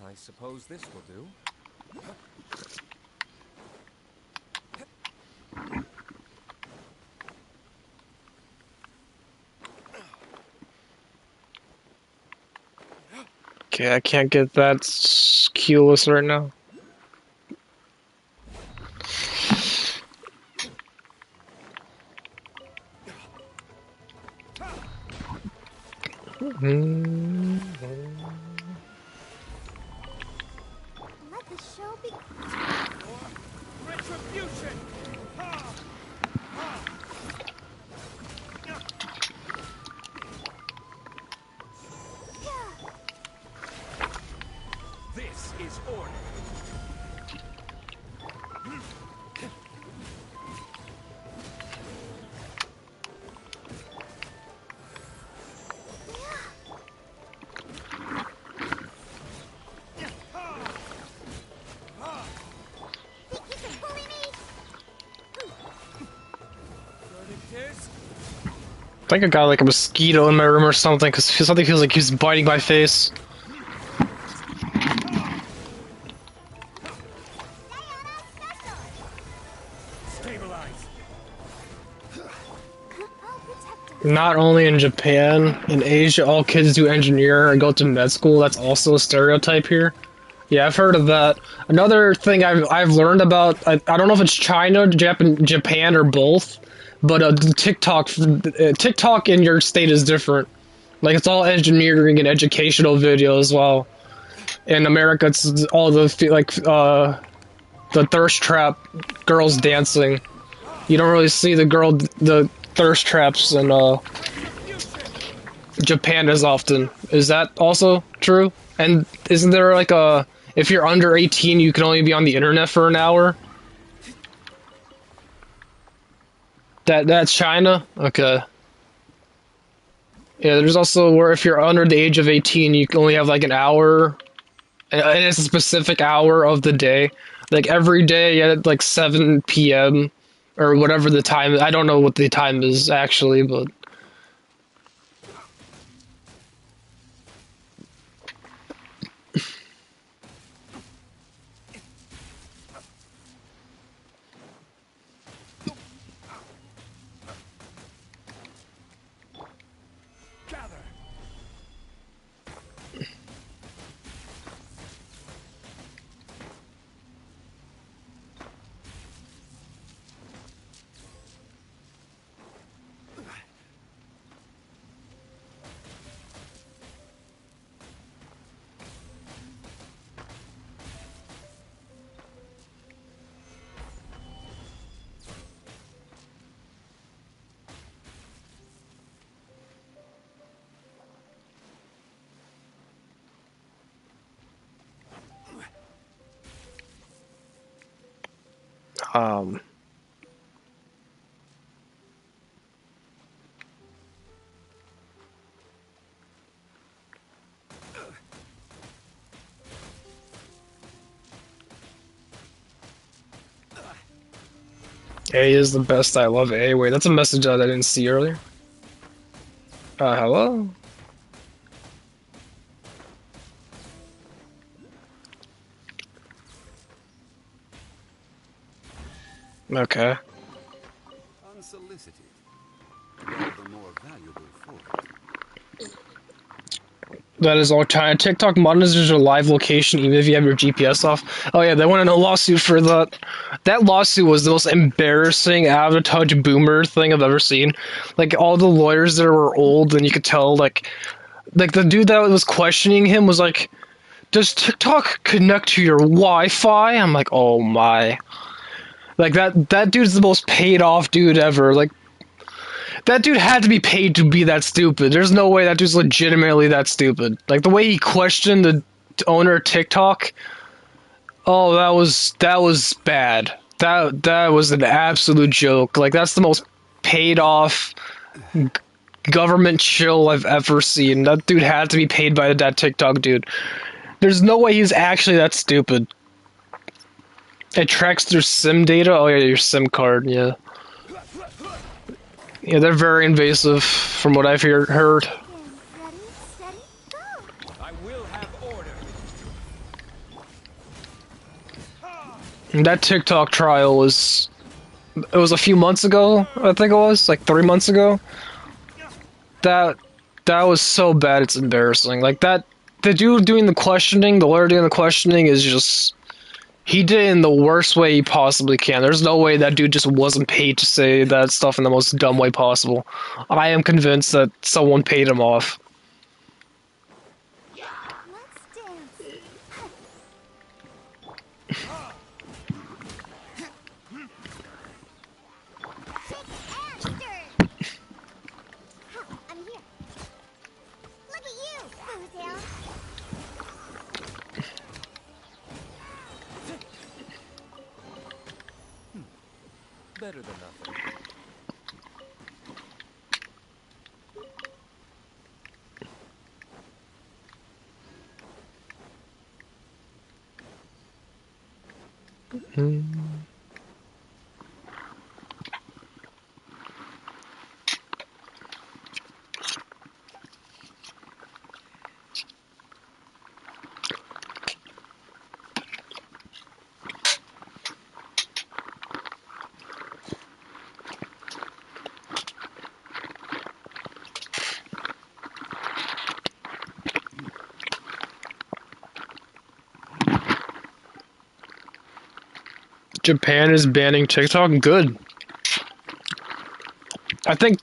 I suppose this will do. Okay, I can't get that keyless right now. show be... Retribution! This is order. I think I got like a mosquito in my room or something, because something feels like he's biting my face. Not only in Japan, in Asia, all kids do engineer or go to med school. That's also a stereotype here. Yeah, I've heard of that. Another thing I've learned about, I don't know if it's China, Japan, or both, but TikTok in your state is different. Like, it's all engineering and educational videos, while in America it's all the thirst trap girls dancing. You don't really see the thirst traps in Japan as often. Is that also true? And isn't there like if you're under 18, you can only be on the internet for an hour? That's China? Okay. Yeah, there's also where if you're under the age of 18, you can only have like an hour, and it's a specific hour of the day. Like every day at like 7 p.m. or whatever the time. I don't know what the time is actually, but um. A is the best. I love A. Wait, that's a message that I didn't see earlier. Hello? Okay. Unsolicited. All the more valuable for it. That is all China. TikTok monitors your live location even if you have your GPS off. Oh yeah, they went in a lawsuit for that. That lawsuit was the most embarrassing, out-of-touch boomer thing I've ever seen. Like, all the lawyers there were old, and you could tell, like the dude that was questioning him was like, does TikTok connect to your Wi-Fi? I'm like, oh my. Like, that dude's the most paid-off dude ever. Like, that dude had to be paid to be that stupid. There's no way that dude's legitimately that stupid. Like, the way he questioned the owner of TikTok, oh, that was bad. That was an absolute joke. Like, that's the most paid-off government chill I've ever seen. That dude had to be paid by that TikTok dude. There's no way he's actually that stupid. It tracks their SIM data? Oh yeah, your SIM card, yeah. Yeah, they're very invasive, from what I've heard. I will have order. That TikTok trial was a few months ago, I think it was, like 3 months ago. That was so bad, it's embarrassing. Like, the dude doing the questioning, the lawyer doing the questioning is just, he did it in the worst way he possibly can. There's no way that dude just wasn't paid to say that stuff in the most dumb way possible. I am convinced that someone paid him off. I'm here. Look at you, Foozale. Better than nothing. Japan is banning TikTok. Good. I think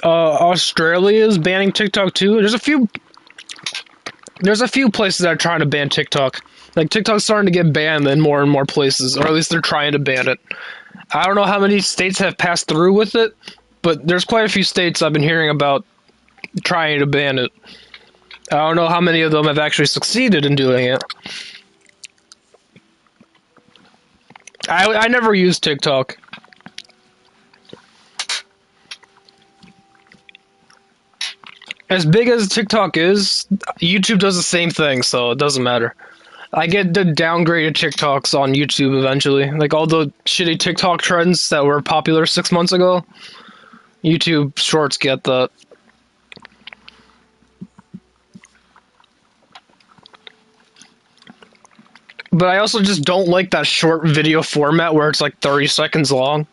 Australia is banning TikTok too. There's a few places that are trying to ban TikTok. Like TikTok's starting to get banned in more and more places, or at least they're trying to ban it. I don't know how many states have passed through with it, but there's quite a few states I've been hearing about trying to ban it. I don't know how many of them have actually succeeded in doing it. I never used TikTok. As big as TikTok is, YouTube does the same thing, so it doesn't matter. I get the downgraded TikToks on YouTube eventually. Like all the shitty TikTok trends that were popular 6 months ago, YouTube shorts get that. But I also just don't like that short video format where it's like 30 seconds long.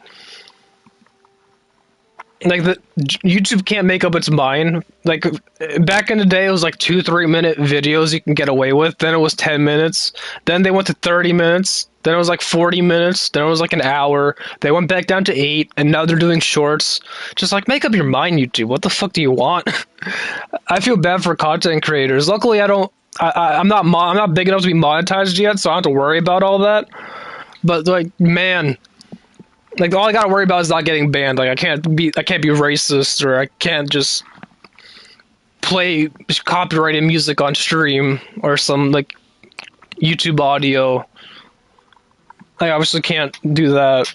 Like YouTube can't make up its mind. Like back in the day, it was like 2-3 minute videos you can get away with. Then it was 10 minutes. Then they went to 30 minutes. Then it was like 40 minutes. Then it was like an hour. They went back down to 8, and now they're doing shorts. Just like make up your mind, YouTube. What the fuck do you want? I feel bad for content creators. Luckily, I'm not big enough to be monetized yet, so I don't have to worry about all that. But like, man. Like all I gotta worry about is not getting banned. Like I can't be racist, or I can't just play copyrighted music on stream or some like YouTube audio. I obviously can't do that.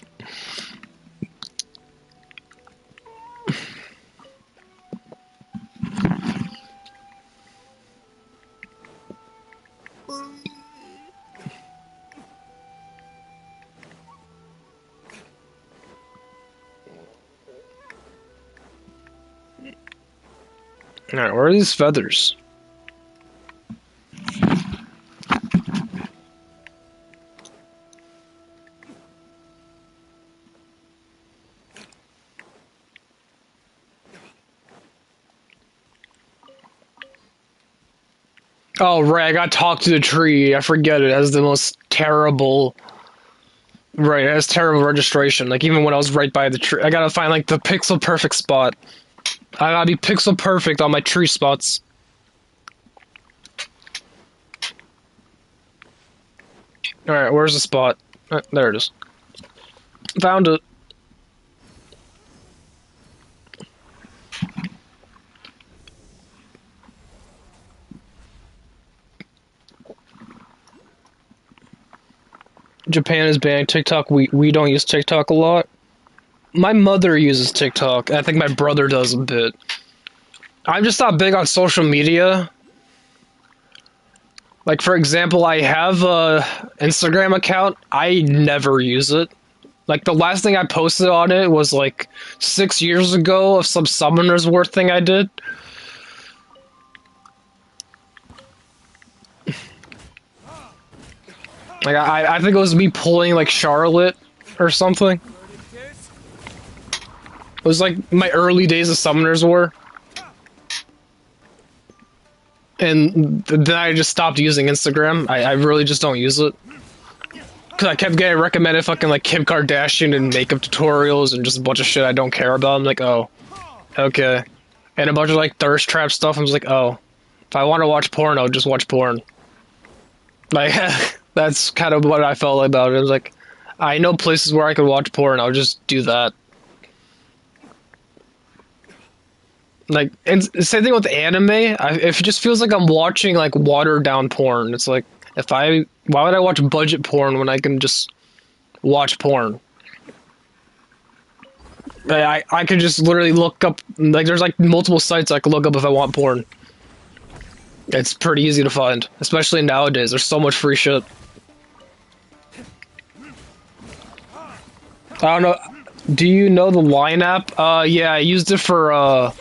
Alright, where are these feathers? Oh, right, I gotta talk to the tree. I forget it has the most terrible... Right, it has terrible registration. Like, even when I was right by the tree, I gotta find, like, the pixel perfect spot. I gotta be pixel perfect on my tree spots. Alright, where's the spot? There it is. Found it. Japan is banning TikTok. We don't use TikTok a lot. My mother uses TikTok. I think my brother does a bit. I'm just not big on social media. Like, for example, I have a Instagram account. I never use it. Like, the last thing I posted on it was, like, 6 years ago of some Summoner's War thing I did. Like, I think it was me pulling, like, Charlotte or something. It was, like, my early days of Summoner's War. And then I just stopped using Instagram. I really just don't use it. Because I kept getting recommended fucking, like, Kim Kardashian and makeup tutorials and just a bunch of shit I don't care about. I'm like, oh, okay. And a bunch of, like, thirst trap stuff. I'm just like, oh. If I want to watch porno, just watch porn. Like, That's kind of what I felt about it. It was like, I know places where I could watch porn, I'll just do that. Like, and same thing with anime. It just feels like I'm watching like watered down porn. It's like, why would I watch budget porn when I can just watch porn? I could just literally look up, like, there's like multiple sites I could look up if I want porn. It's pretty easy to find, especially nowadays. There's so much free shit. I don't know. Do you know the Line app? Yeah, I used it for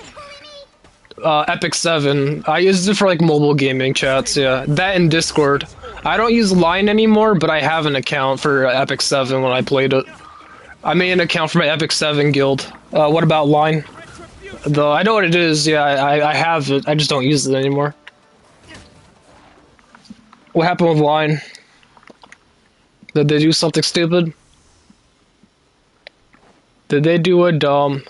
Epic 7. I used it for like mobile gaming chats. Yeah, that and Discord. I don't use Line anymore, but I have an account for Epic 7 when I played it. I made an account for my Epic 7 guild. What about Line? Though I know what it is. Yeah, I have it. I just don't use it anymore. What happened with Line? Did they do something stupid? Did they do a dumb?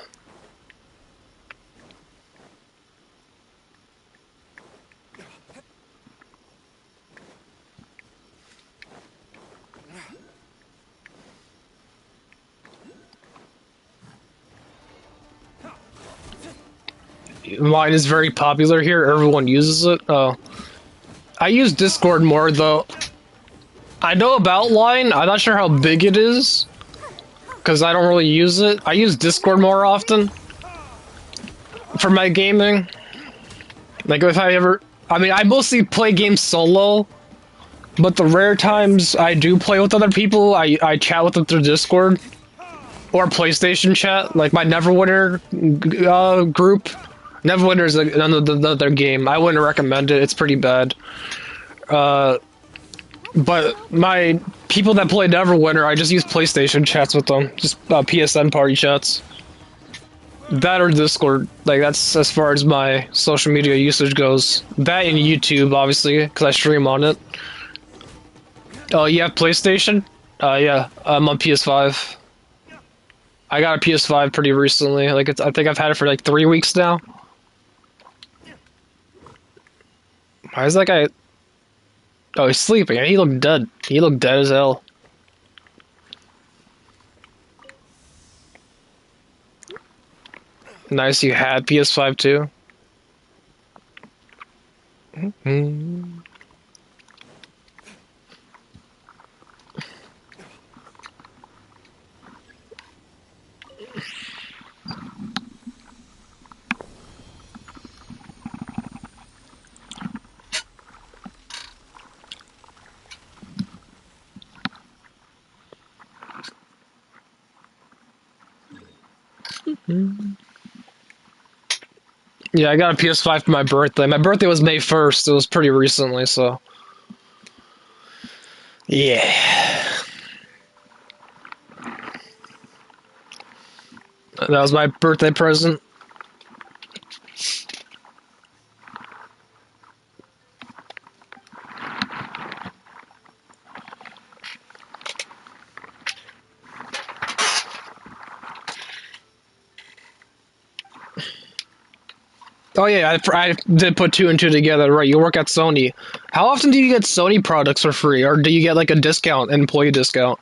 Line is very popular here. Everyone uses it. Oh, I use Discord more though. I know about Line. I'm not sure how big it is because I don't really use it. I use Discord more often for my gaming. Like if I ever, I mean, I mostly play games solo, but the rare times I do play with other people, I chat with them through Discord or PlayStation chat. Like my Neverwinter group. Neverwinter is another game. I wouldn't recommend it. It's pretty bad. But my people that play Neverwinter, I just use PlayStation chats with them. Just PSN party chats. That or Discord. Like, that's as far as my social media usage goes. That and YouTube, obviously, because I stream on it. Oh, you have PlayStation? Yeah. I'm on PS5. I got a PS5 pretty recently. Like, I think I've had it for like 3 weeks now. Why is that guy... Oh, he's sleeping. He looked dead. He looked dead as hell. Nice, you had PS5 too? Mm-hmm. Yeah, I got a PS5 for my birthday. My birthday was May 1st. It was pretty recently, so... Yeah. That was my birthday present. Oh yeah, I did put 2 and 2 together, right? You work at Sony. How often do you get Sony products for free, or do you get like a discount, an employee discount?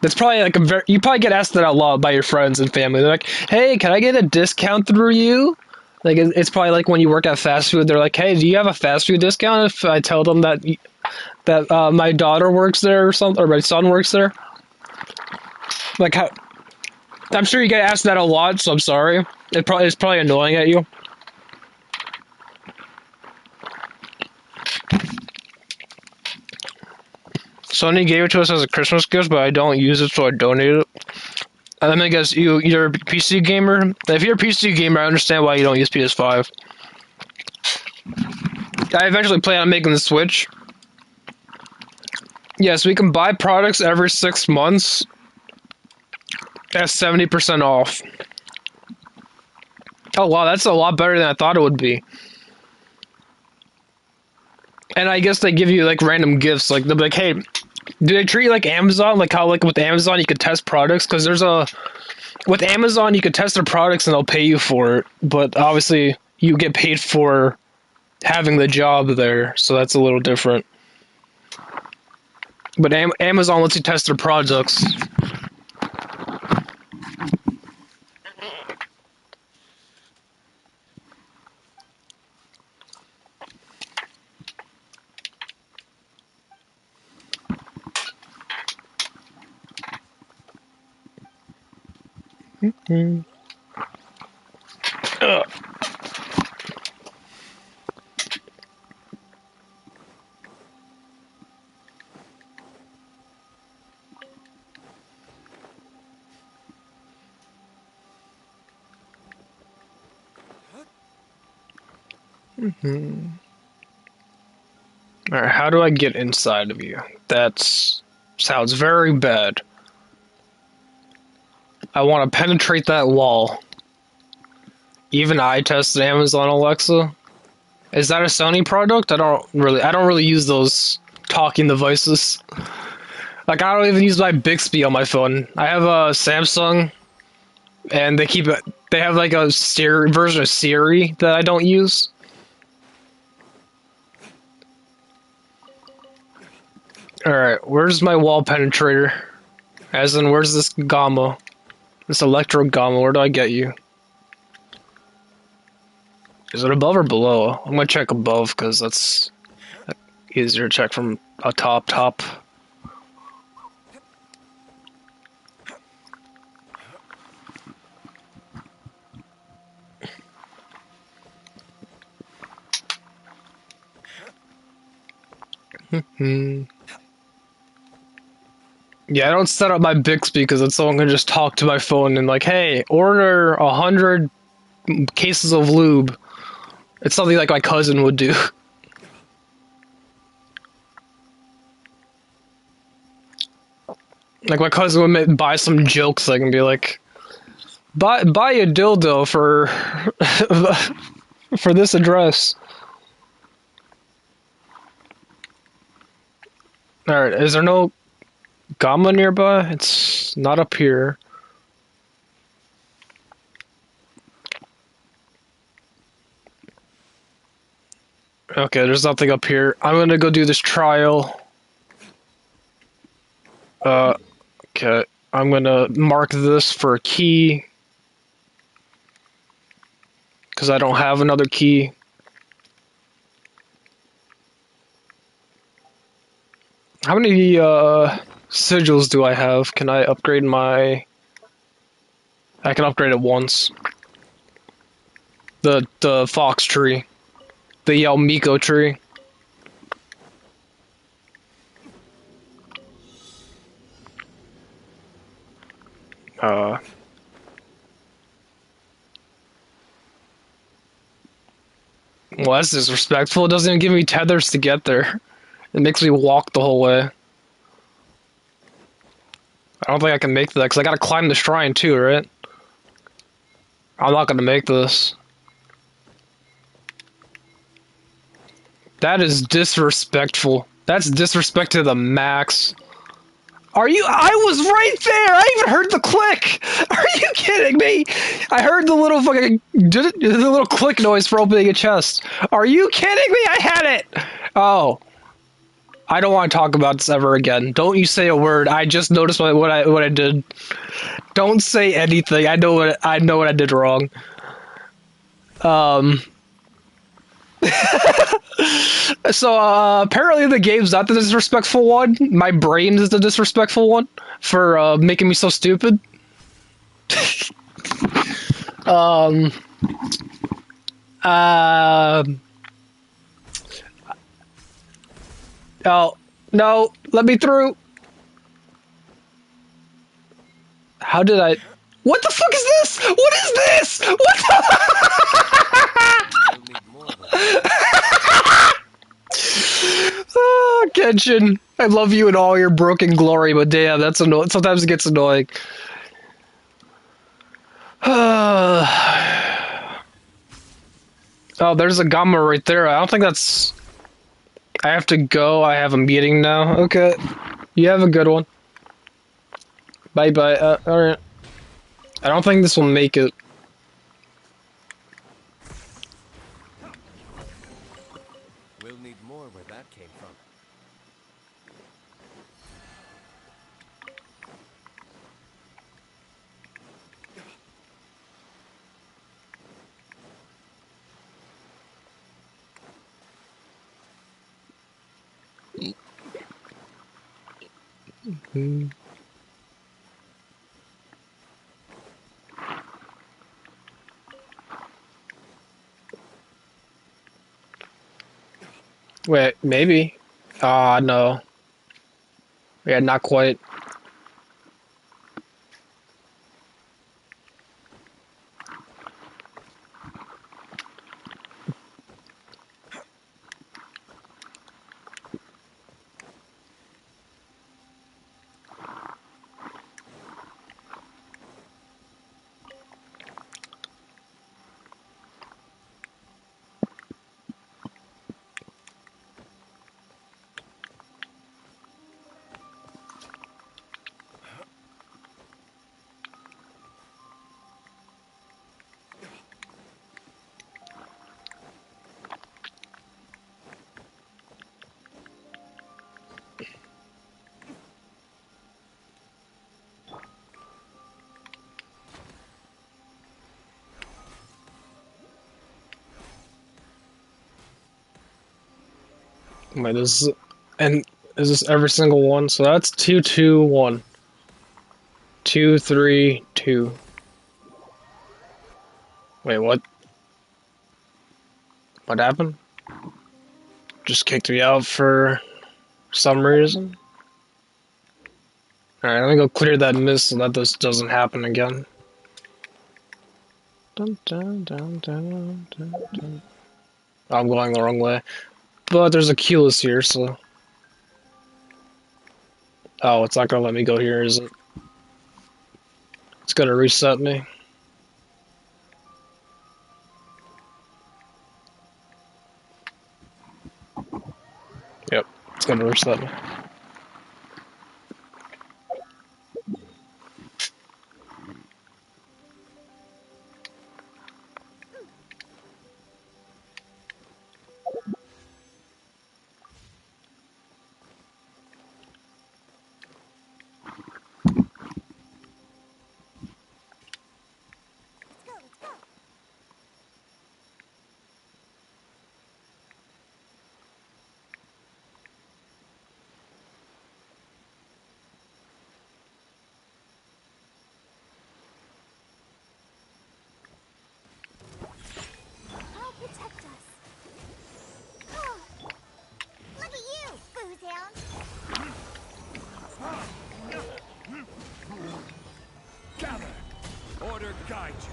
That's probably like you probably get asked that a lot by your friends and family. They're like, "Hey, can I get a discount through you?" Like it's probably like when you work at fast food. They're like, "Hey, do you have a fast food discount?" If I tell them that my daughter works there or something, or my son works there. Like how? I'm sure you get asked that a lot, so I'm sorry. It's probably annoying at you. Sony gave it to us as a Christmas gift, but I don't use it, so I donate it. And then I guess you're a PC gamer. If you're a PC gamer, I understand why you don't use PS5. I eventually plan on making the Switch. Yes, we can buy products every 6 months at 70% off. Oh wow, that's a lot better than I thought it would be. And I guess they give you like random gifts. Like they'll be like, "Hey, do they treat you like Amazon? Like how like with Amazon you could test products? Because with Amazon you could test their products and they'll pay you for it. But obviously you get paid for having the job there, so that's a little different." But Amazon lets you test their products. Alright, how do I get inside of you? That sounds very bad. I want to penetrate that wall. Even I tested Amazon Alexa. Is that a Sony product? I don't really use those talking devices. Like, I don't even use my Bixby on my phone. I have a Samsung, and they have like a version of Siri that I don't use. Alright, where's my wall penetrator? As in, where's this Gamma? This Electro Gamma, where do I get you? Is it above or below? I'm gonna check above, because that's easier to check from a top. Yeah, I don't set up my Bixby because then someone can just talk to my phone and like, hey, order 100 cases of lube. It's something like my cousin would do. Like my cousin would buy some jokes like and be like, buy a dildo for for this address. Alright, is there no Gamma nearby? It's not up here. Okay, there's nothing up here. I'm gonna go do this trial. Okay. I'm gonna mark this for a key. Because I don't have another key. How many sigils do I have? Can I upgrade my... I can upgrade it once. The fox tree. The Yelmiko tree. Well, that's disrespectful. It doesn't even give me tethers to get there. It makes me walk the whole way. I don't think I can make that, because I gotta climb the shrine too, right? I'm not gonna make this. That is disrespectful. That's disrespect to the max. Are you? I was right there! I even heard the click! Are you kidding me? I heard the little fucking... the little click noise for opening a chest. Are you kidding me? I had it! Oh. I don't want to talk about this ever again. Don't you say a word. I just noticed what I did. Don't say anything. I know what I did wrong. So apparently the game's not the disrespectful one. My brain is the disrespectful one for making me so stupid. Oh no! Let me through. How did I? What the fuck is this? What is this? What the? Oh, Genshin, I love you in all your broken glory, but damn, that's annoying. Sometimes it gets annoying. Oh, there's a Gamma right there. I don't think that's... I have to go. I have a meeting now. Okay. You have a good one. Bye-bye. Alright. I don't think this will make it. We'll need more where that came from. Hmm. Wait, maybe. Ah, no. Yeah, not quite. Wait, this is, and is this every single one? So that's 2, 2, 1. 2, 3, 2. Wait, what? What happened? Just kicked me out for some reason? Alright, let me go clear that mist so that this doesn't happen again. Dun, dun, dun, dun, dun, dun. I'm going the wrong way. But there's a keyless here, so... Oh, it's not gonna let me go here, is it? It's gonna reset me. Yep, it's gonna reset me. I'll protect us. Oh, look at you, booze hound. Gather! Order guide you.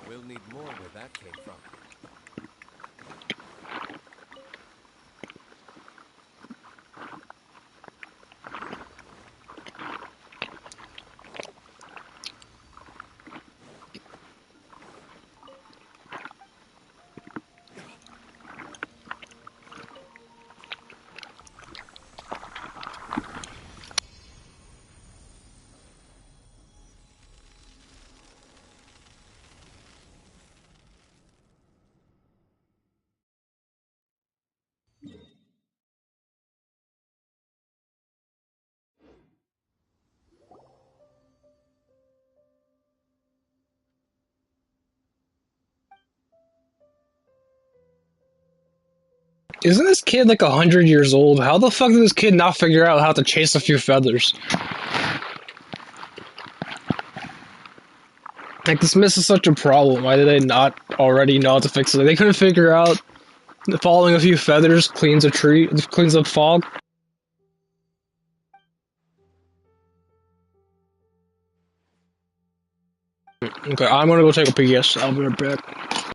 We'll need more where that came from. Isn't this kid like 100 years old? How the fuck did this kid not figure out how to chase a few feathers? Like, this mist is such a problem. Why did they not already know how to fix it? They couldn't figure out that following a few feathers cleans a tree, cleans up fog. Okay, I'm gonna go take a pee. Yes, I'll be right back.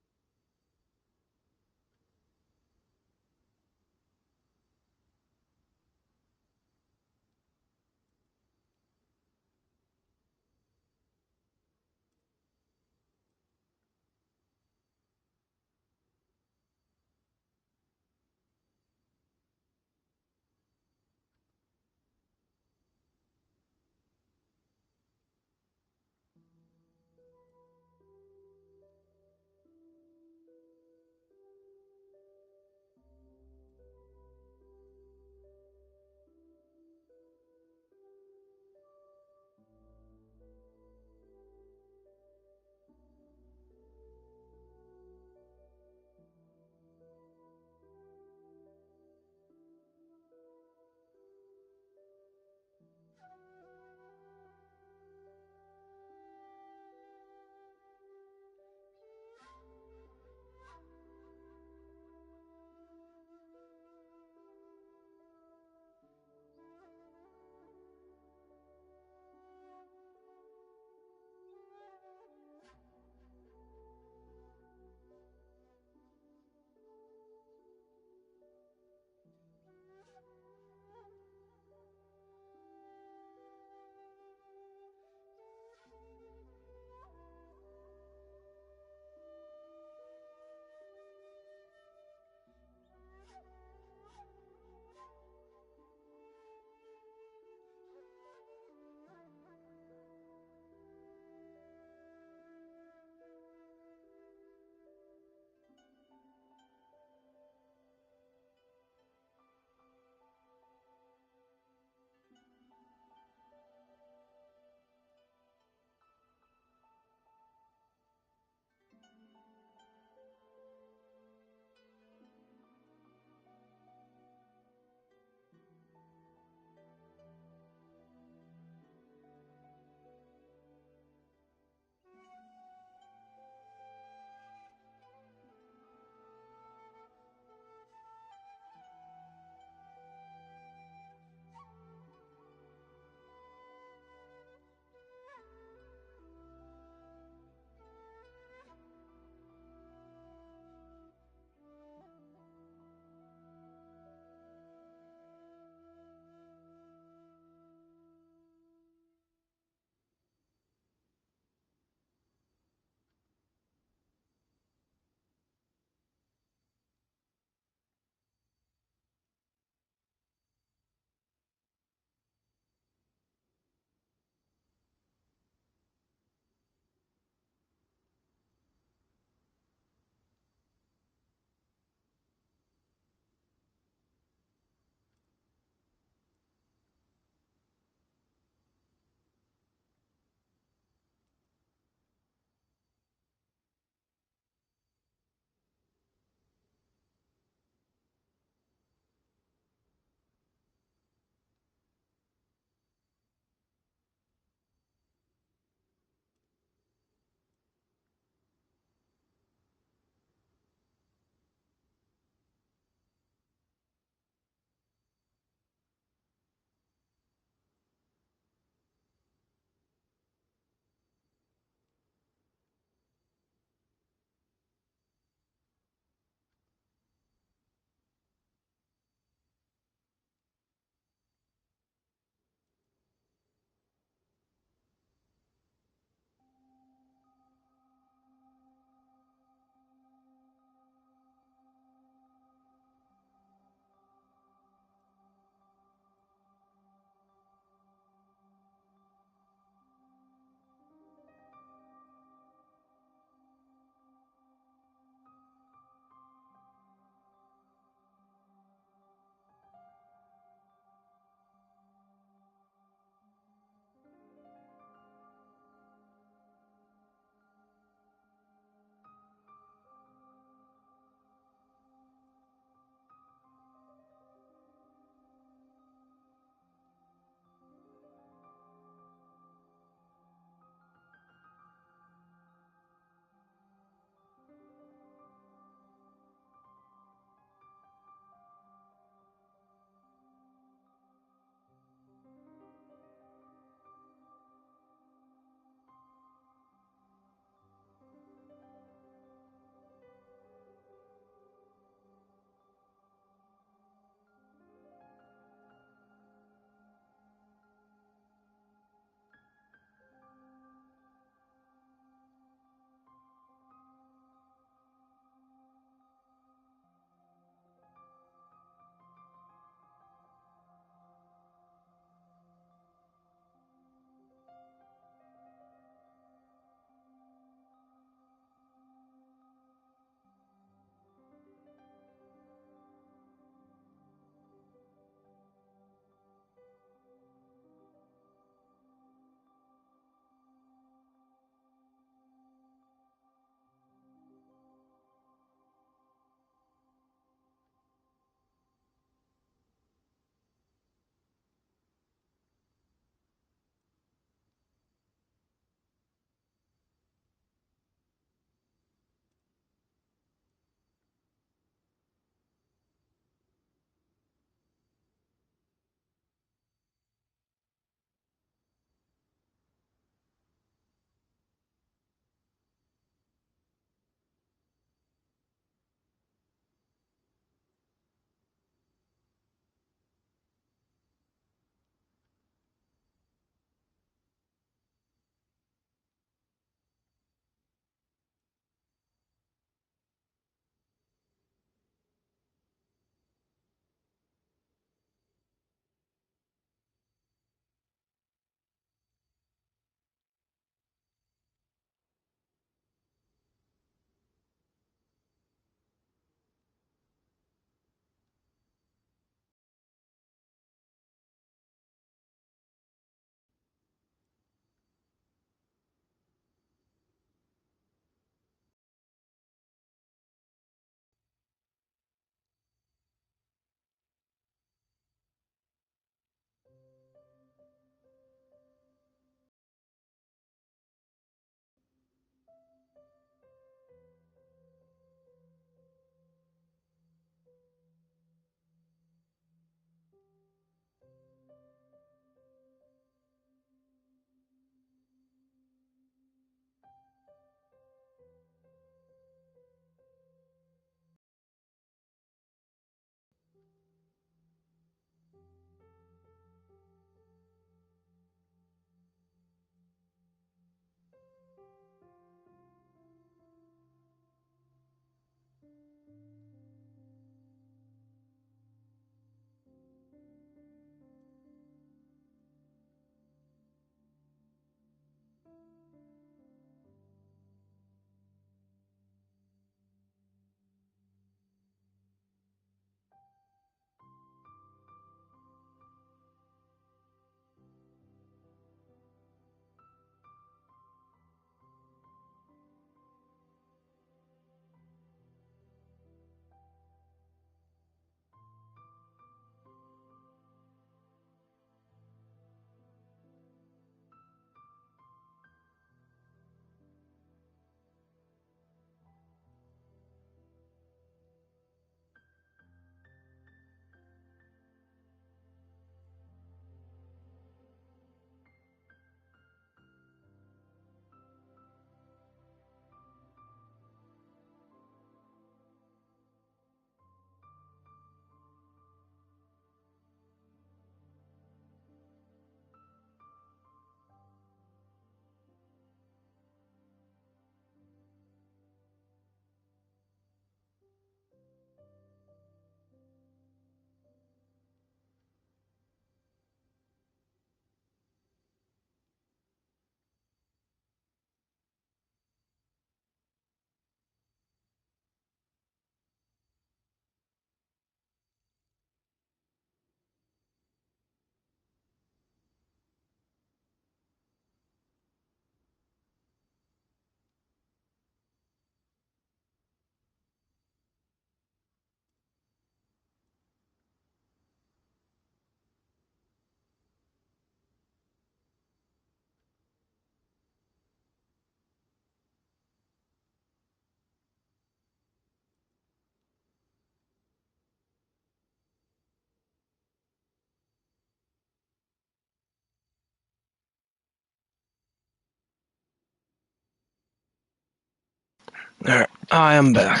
Alright, I am back.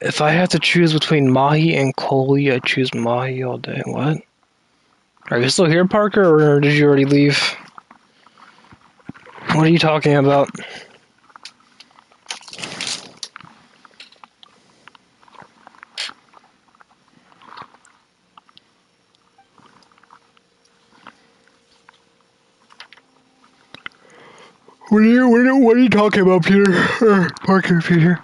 If I had to choose between Mahi and Coley, I'd choose Mahi all day. What? Are you still here, Parker, or did you already leave? What are you talking about? What are you talking about, Peter? Parker, Peter.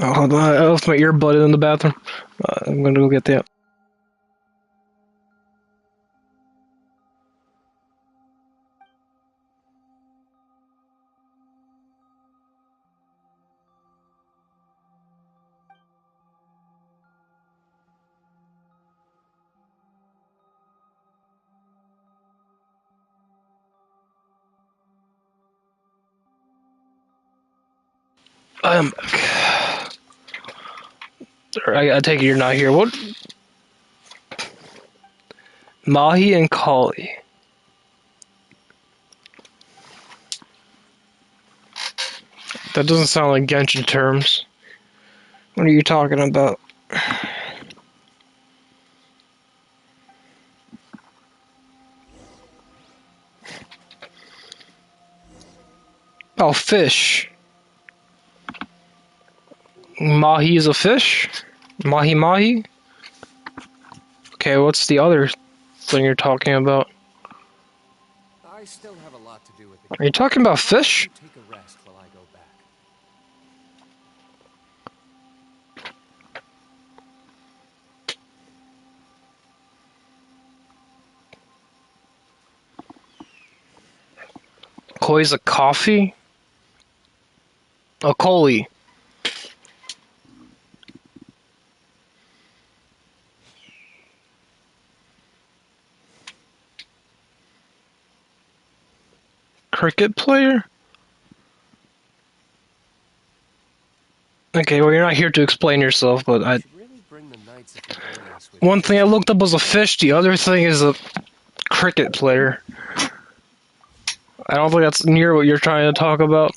Oh, hold on. I left my earbud in the bathroom. I'm gonna go get that. I'm back. I take it you're not here. What? Mahi and Kali. That doesn't sound like Genshin terms. What are you talking about? Oh, fish. Mahi is a fish? Mahi Mahi? Okay, what's the other thing you're talking about? I still have a lot to do with Are you talking about fish? Take a rest while I go back. Koi's a coffee? A Koli. Cricket player? Okay, well, you're not here to explain yourself, but I... One thing I looked up was a fish, the other thing is a cricket player. I don't think that's near what you're trying to talk about.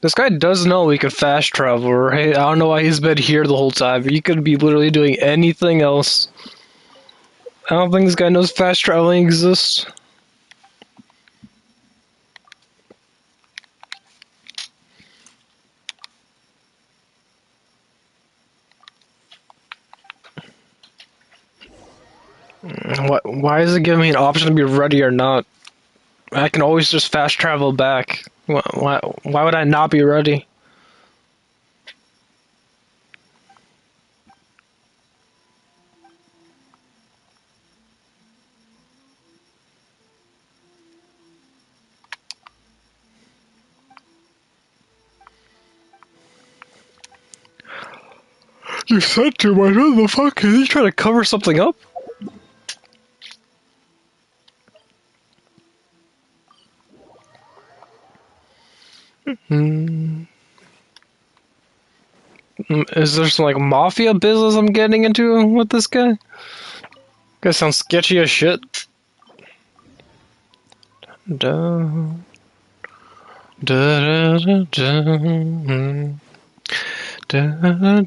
This guy does know we could fast travel, right? I don't know why he's been here the whole time. He could be literally doing anything else. I don't think this guy knows fast traveling exists. Why is it giving me an option to be ready or not? I can always just fast travel back. Why would I not be ready? You said too much. What the fuck? Is he trying to cover something up? Is there some like mafia business I'm getting into with this guy? Guy sounds sketchy as shit. Da, da, da, da, da,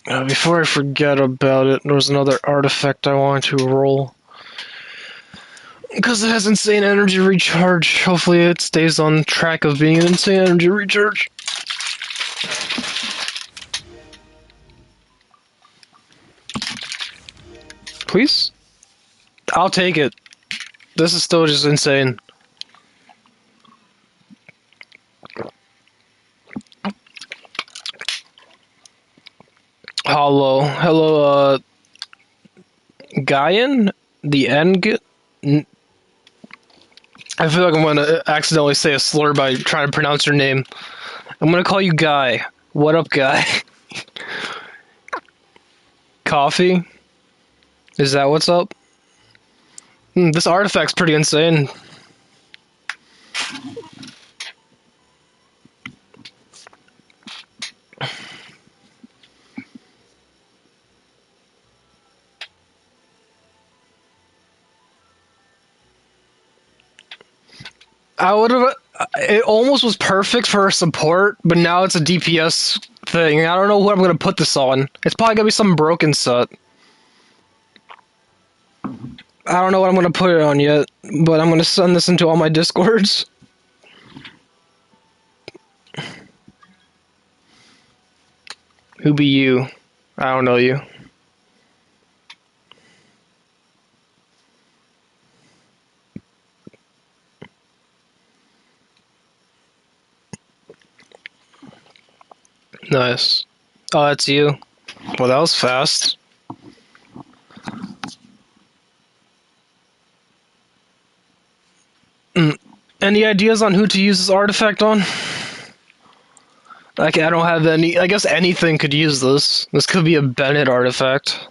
da. Before I forget about it, there was another artifact I wanted to roll. Because it has insane energy recharge. Hopefully it stays on track of being an insane energy recharge. Please? I'll take it. This is still just insane. Hello, Guyan? The End? I feel like I'm gonna accidentally say a slur by trying to pronounce your name. I'm gonna call you Guy. What up, Guy? Coffee? Is that what's up? This artifact's pretty insane. I would have. It almost was perfect for support, but now it's a DPS thing. I don't know what I'm gonna put this on. It's probably gonna be some broken set. I don't know what I'm gonna put it on yet, but I'm gonna send this into all my discords. Who be you? I don't know you. Nice. Oh, that's you. Well, that was fast. Any ideas on who to use this artifact on? Like, I don't have any. I guess anything could use this. This could be a Bennett artifact.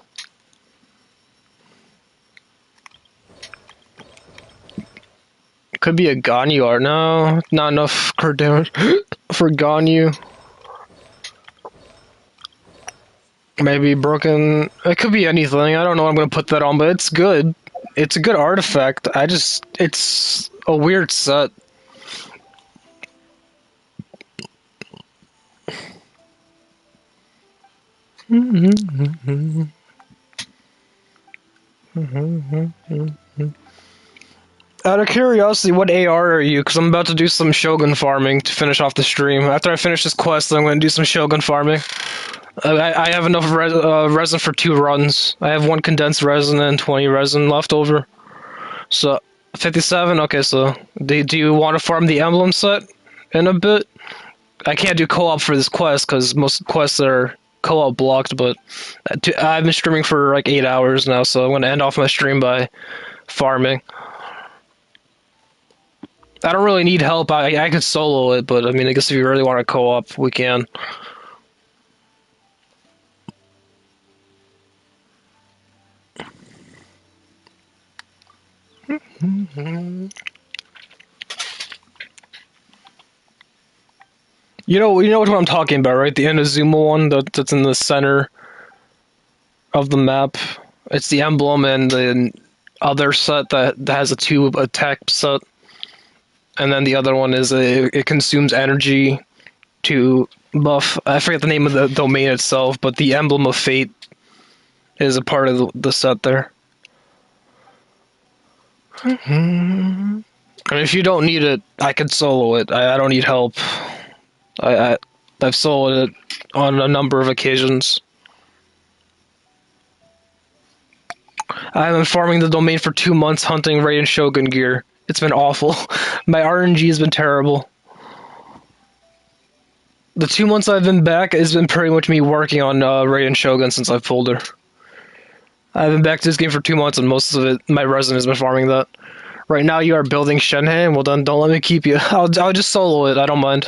Could be a Ganyu art. No, not enough card damage for Ganyu. Maybe broken. It could be anything. I don't know what I'm gonna put that on, but it's good. It's a good artifact. It's a weird set. Out of curiosity, what AR are you? Because I'm about to do some Shogun farming to finish off the stream. After I finish this quest, I'm going to do some Shogun farming. I have enough resin for 2 runs. I have 1 condensed resin and 20 resin left over. So, 57? Okay, so do you want to farm the emblem set in a bit? I can't do co-op for this quest because most quests are co-op blocked, but I've been streaming for like 8 hours now, so I'm going to end off my stream by farming. I don't really need help. I could solo it, but I mean, I guess if you really want to co-op, we can. You know what I'm talking about, right? The Inazuma one that's in the center of the map. It's the emblem and the other set that has a 2 attack set. And then the other one is it consumes energy to buff. I forget the name of the domain itself, but the Emblem of Fate is a part of the set there. And if you don't need it, I can solo it. I don't need help. I've soloed it on a number of occasions. I've been farming the domain for 2 months hunting Raiden Shogun gear. It's been awful. My RNG has been terrible. The 2 months I've been back has been pretty much me working on Raiden Shogun since I've pulled her. I've been back to this game for 2 months and most of it, my resin has been farming that. Right now you are building Shenhe, well then don't let me keep you. I'll just solo it, I don't mind.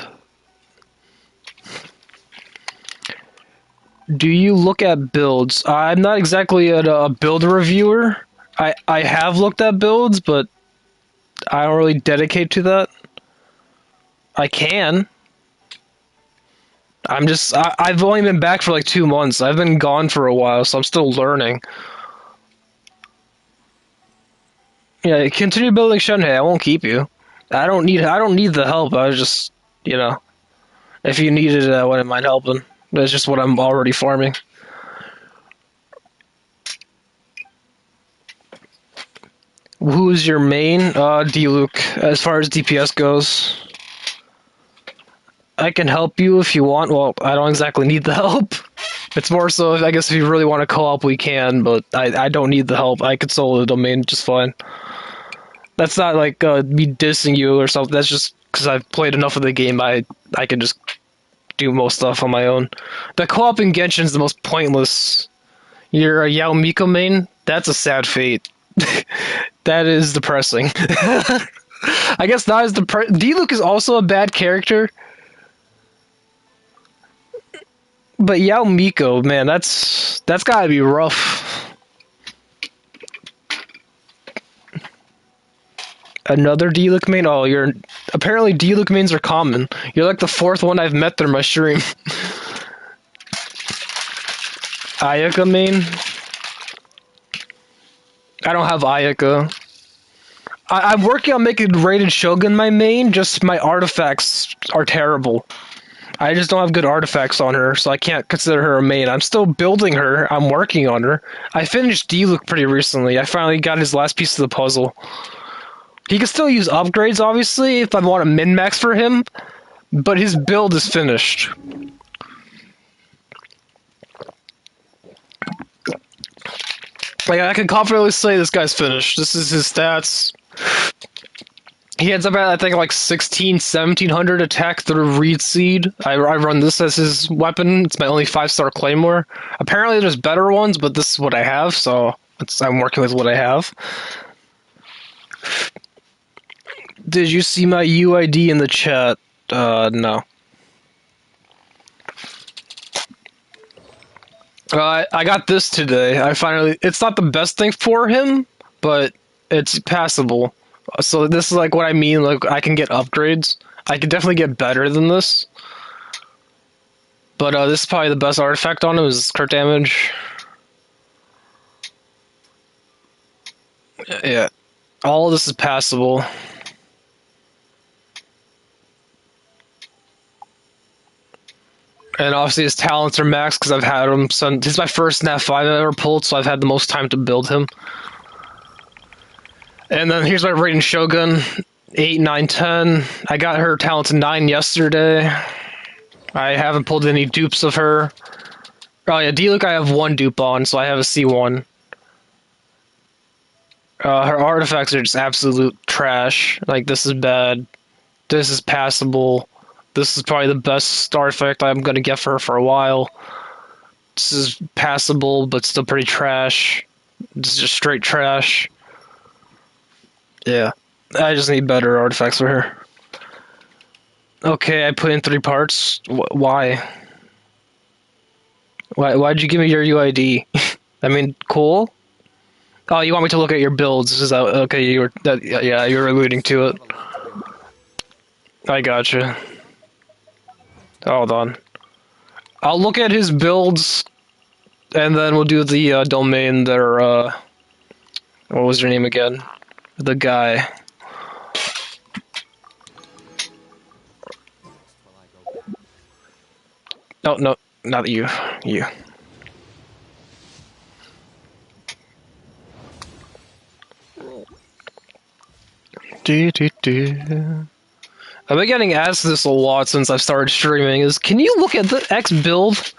Do you look at builds? I'm not exactly a build reviewer. I have looked at builds, but I don't really dedicate to that. I can. I've only been back for like 2 months. I've been gone for a while, so I'm still learning. Yeah, continue building Shenhe. I won't keep you. I don't need the help. I was just, if you needed it, I wouldn't mind helping. That's just what I'm already farming. Who's your main? D-Luke, as far as DPS goes. I can help you if you want. Well, I don't exactly need the help. It's more so, I guess, if you really want to co-op, we can, but I don't need the help. I could solo the domain just fine. That's not like me dissing you or something. That's just because I've played enough of the game. I can just do most stuff on my own. The co-op in Genshin is the most pointless. You're a Yao Miko main? That's a sad fate. That is depressing. I guess not as D-Luke is also a bad character. But Yao Miko, man, that's gotta be rough. Another D-Luke main? Oh, apparently D-Luke mains are common. You're like the 4th one I've met through my stream. Ayaka main? I don't have Ayaka. I'm working on making Raiden Shogun my main, just my artifacts are terrible. I just don't have good artifacts on her, so I can't consider her a main. I'm still building her, I'm working on her. I finished D-Luke pretty recently. I finally got his last piece of the puzzle. He can still use upgrades, obviously, if I want to min-max for him, but his build is finished. Like, I can confidently say this guy's finished. This is his stats. He ends up at, I think, like 1700 attack through Reed Seed. I run this as his weapon. It's my only 5-star Claymore. Apparently there's better ones, but this is what I have, so I'm working with what I have. Did you see my UID in the chat? No. I got this today. It's not the best thing for him, but it's passable. So this is like what I mean, like I can get upgrades. I can definitely get better than this. But this is probably the best artifact on him is crit damage. Yeah. All of this is passable. And obviously his talents are maxed because I've had him since he's my first Nat 5 I've ever pulled, so I've had the most time to build him. And then here's my Raiden Shogun, 8, 9, 10. I got her talent to 9 yesterday. I haven't pulled any dupes of her. Oh yeah, D-Luke I have 1 dupe on, so I have a C1. Her artifacts are just absolute trash. Like, this is bad. This is passable. This is probably the best artifact I'm gonna get for her for a while. This is passable, but still pretty trash. This is just straight trash. Yeah. I just need better artifacts for her. Okay, I put in 3 parts. Why? Why'd you give me your UID? I mean, cool. Oh, you want me to look at your builds? Is that okay? Yeah, you were alluding to it. I gotcha. Hold on. I'll look at his builds, and then we'll do the domain there. What was your name again? The guy. No, not you. You. I've been getting asked this a lot since I've started streaming, is can you look at the X build?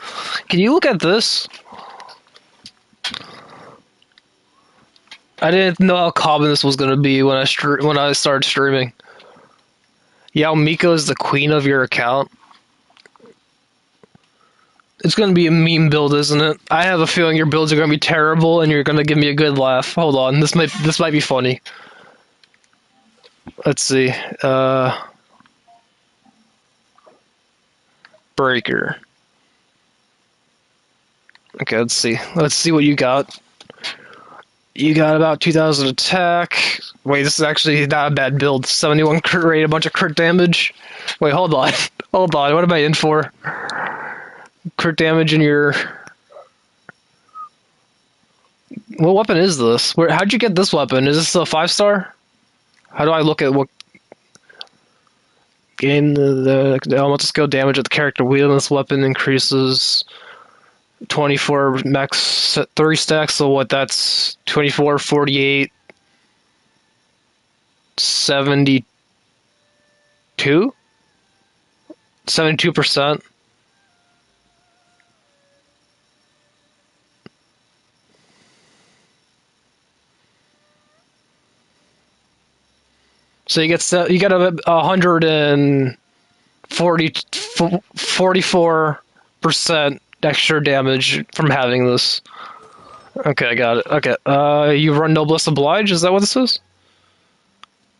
Can you look at this? I didn't know how common this was gonna be when I started streaming. Yao Miko is the queen of your account. It's gonna be a meme build, isn't it? I have a feeling your builds are gonna be terrible, and you're gonna give me a good laugh. Hold on, this might be funny. Let's see. Breaker. Okay, let's see. Let's see what you got. You got about 2,000 attack. Wait, this is actually not a bad build. 71 crit rate, a bunch of crit damage. Wait, hold on. Hold on, what am I in for? Crit damage in your... What weapon is this? How'd you get this weapon? Is this a 5-star? How do I look at what... Gain the elemental skill damage of the character wielding this weapon increases 24 max 3 stacks, so what, that's 24, 48, 72? 72%? So you get a 44% extra damage from having this. Okay, I got it. Okay, you run Noblesse Oblige, is that what this is?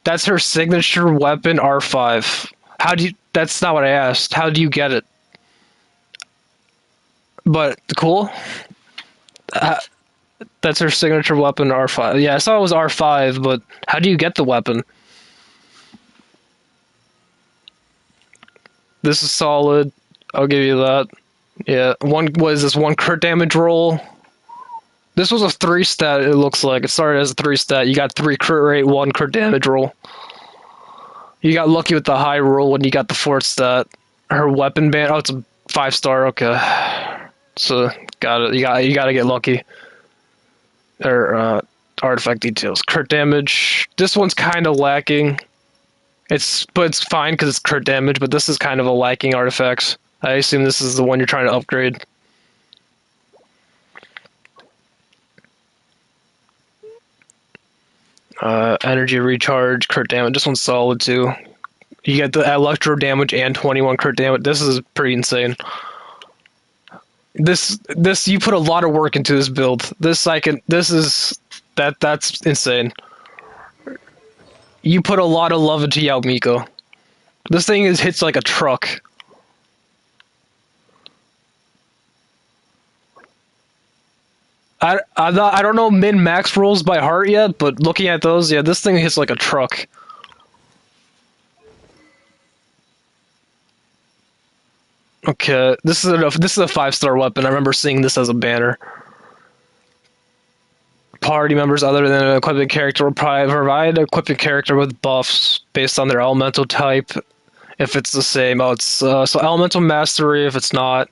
That's her signature weapon, R5. How do you... That's not what I asked. How do you get it? But, cool. That's her signature weapon, R5. Yeah, I saw it was R5, but how do you get the weapon? This is solid. I'll give you that. Yeah, what is this, 1 crit damage roll? This was a 3-stat, it looks like. It started as a 3-stat. You got 3 crit rate, 1 crit damage roll. You got lucky with the high roll when you got the 4th stat. Her weapon band, oh, it's a 5-star, okay. So, got it. You gotta get lucky. Or, artifact details. Crit damage. This one's kind of lacking. But it's fine because it's crit damage, but this is kind of a lacking artifact. I assume this is the one you're trying to upgrade. Energy recharge, crit damage. This one's solid too. You get the electro damage and 21 crit damage. This is pretty insane. This you put a lot of work into this build. That's insane. You put a lot of love into Yao Miko. This thing hits like a truck. I don't know min-max rolls by heart yet, but looking at those, yeah, this thing hits like a truck. Okay, this is a 5-star weapon. I remember seeing this as a banner. Party members other than an equipping character will provide an equipping character with buffs based on their elemental type. If it's the same, it's so elemental mastery. If it's not,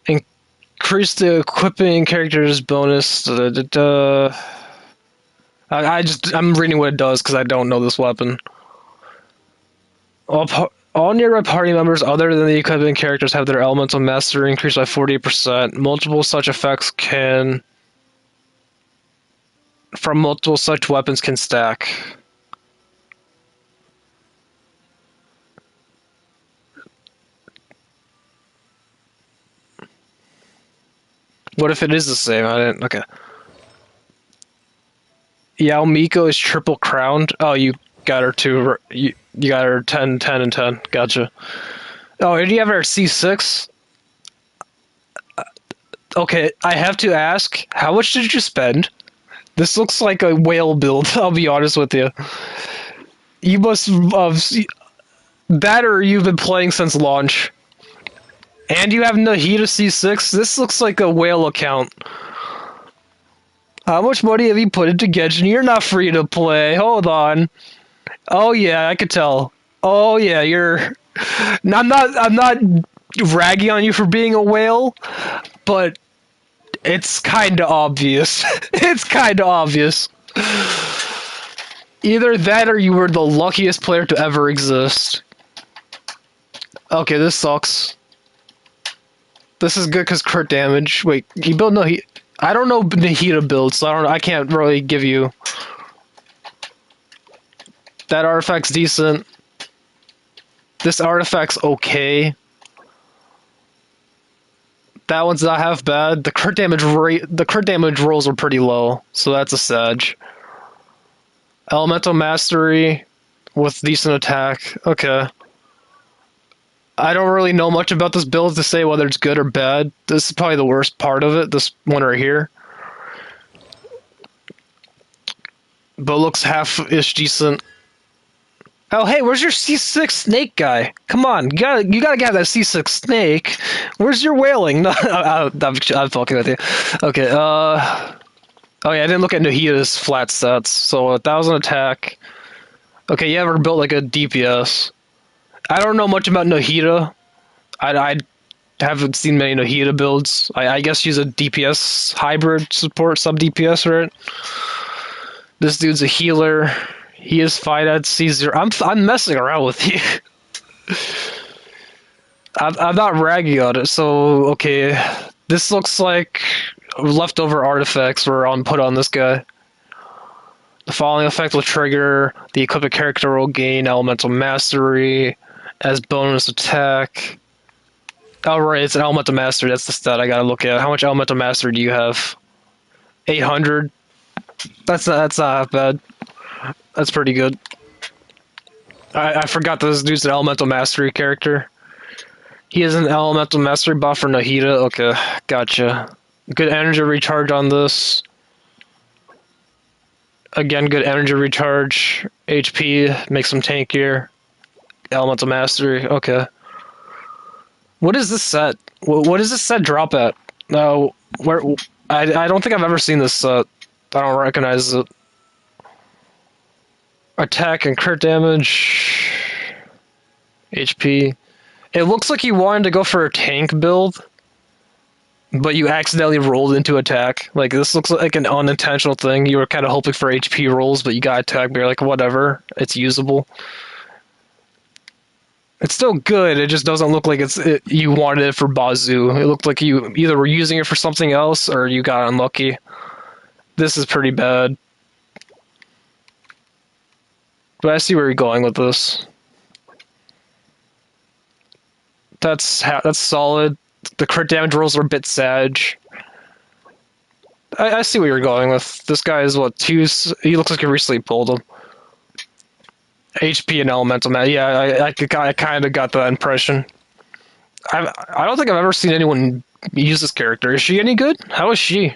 increase the equipping character's bonus. I'm reading what it does because I don't know this weapon. All nearby party members other than the equipping characters have their elemental mastery increased by 40%. Multiple such effects from multiple such weapons can stack. What if it is the same? Okay. Yao Miko is triple crowned. Oh, you got her too. You got her 10, 10, and 10. Gotcha. Oh, did you have her C6? Okay, I have to ask, how much did you spend? This looks like a whale build, I'll be honest with you. You must have... That or you've been playing since launch. And you have Nahida C6? This looks like a whale account. How much money have you put into Genshin? You're not free to play. Hold on. Oh yeah, I could tell. Oh yeah, you're... I'm not ragging on you for being a whale, but it's kinda obvious. It's kinda obvious. Either that or you were the luckiest player to ever exist. Okay, this sucks. This is good because crit damage. Wait, you build no heat. I don't know Nahida build, so I can't really give you. That artifact's decent. This artifact's okay. That one's not half bad. The crit damage rolls are pretty low, so that's a Sag. Elemental Mastery with decent attack. Okay. I don't really know much about this build to say whether it's good or bad. This is probably the worst part of it, this one right here. But looks half-ish decent. Oh, hey, where's your C6 snake guy? Come on, you gotta get that C6 snake. Where's your whaling? No, I'm fucking with you. Okay, oh yeah, I didn't look at Nahida's flat stats. So 1,000 attack. Okay, you ever built like a DPS? I don't know much about Nahida. I haven't seen many Nahida builds. I guess she's a DPS hybrid support, sub DPS, right? This dude's a healer. He is fight at C0. I'm messing around with you. I'm not ragging on it. So okay, this looks like leftover artifacts were put on this guy. The following effect will trigger the equipped character will gain elemental mastery as bonus attack. Oh right, it's an elemental mastery. That's the stat I gotta look at. How much elemental mastery do you have? 800. That's not bad. That's pretty good. I forgot this dude's an elemental mastery character. He has an elemental mastery buff for Nahida. Okay, gotcha. Good energy recharge on this. Again, good energy recharge. HP makes him tankier. Elemental mastery. Okay. What is this set? What does this set drop at? No, where? I don't think I've ever seen this set. I don't recognize it. Attack and crit damage. HP. It looks like you wanted to go for a tank build, but you accidentally rolled into attack. Like, this looks like an unintentional thing. You were kind of hoping for HP rolls, but you got attack, but you're like, whatever. It's usable. It's still good, it just doesn't look like you wanted it for Bazoo. It looked like you either were using it for something else, or you got unlucky. This is pretty bad. But I see where you're going with this. That's solid. The crit damage rolls are a bit Sag. I see what you're going with. This guy is what, 2? He looks like you recently pulled him. HP and elemental man. Yeah, I kind of got that impression. I don't think I've ever seen anyone use this character. Is she any good? How is she?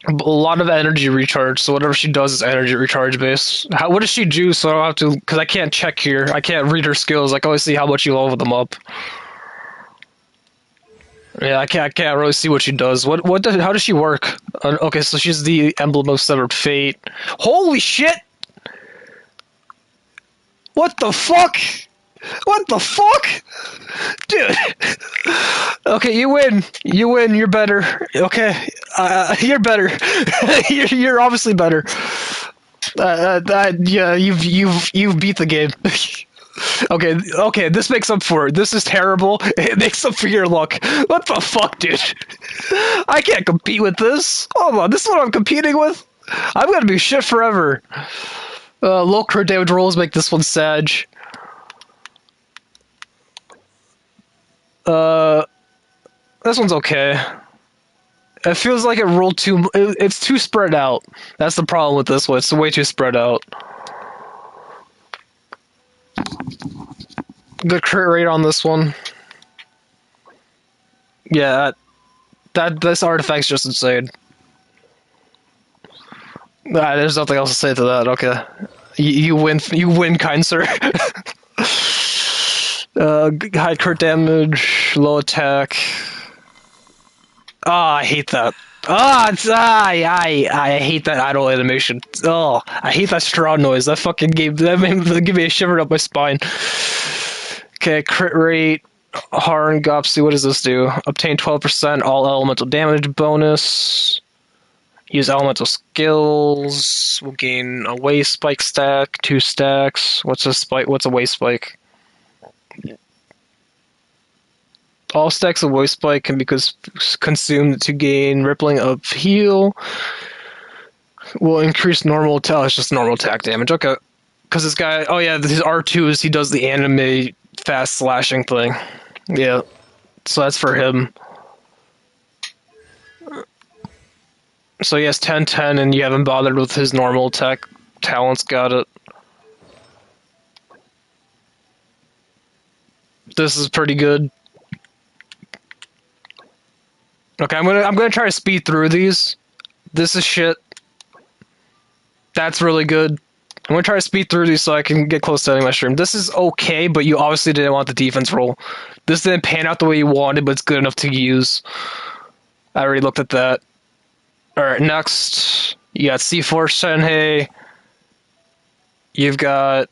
A lot of energy recharge, so whatever she does is energy recharge based. What does she do? So I don't have to, because I can't check here. I can't read her skills. I can only see how much you level them up. Yeah, I can't really see what she does. How does she work? Okay, so she's the emblem of severed fate. Holy shit! What the fuck? What the fuck? Dude. Okay, you win. You win. You're better. Okay. You're better. you're obviously better. Yeah, you've beat the game. Okay, this makes up for it. This is terrible. It makes up for your luck. What the fuck, dude? I can't compete with this. Hold on, this is what I'm competing with? I'm gonna be shit forever. Low crit damage rolls make this one Sag. This one's okay. It feels like it rolled too... It's too spread out. That's the problem with this one. It's way too spread out. Good crit rate on this one. Yeah, this artifact's just insane. There's nothing else to say to that. Okay, you win. You win, kind sir. High crit damage, low attack. I hate that. I hate that idle animation. Oh, I hate that straw noise. That fucking give me a shiver up my spine. Okay, crit rate, Harn Gopsy, what does this do? Obtain 12% all elemental damage bonus. Use elemental skills. We'll gain a waste spike stack, 2 stacks. What's a spike? What's a waste spike? All stacks of waste spike can be consumed to gain rippling of heal. Will increase normal attack. Oh, it's just normal attack damage. Okay. Because this guy, oh yeah, his R2 is he does the anime fast slashing thing. Yeah. So that's for him. So he has 10-10 and you haven't bothered with his normal attack talents. Got it. This is pretty good. Okay, I'm gonna try to speed through these. This is shit. That's really good. I'm gonna try to speed through these so I can get close to ending my stream. This is okay, but you obviously didn't want the defense roll. This didn't pan out the way you wanted, but it's good enough to use. I already looked at that. Alright, next. You got C4 Shenhei. You've got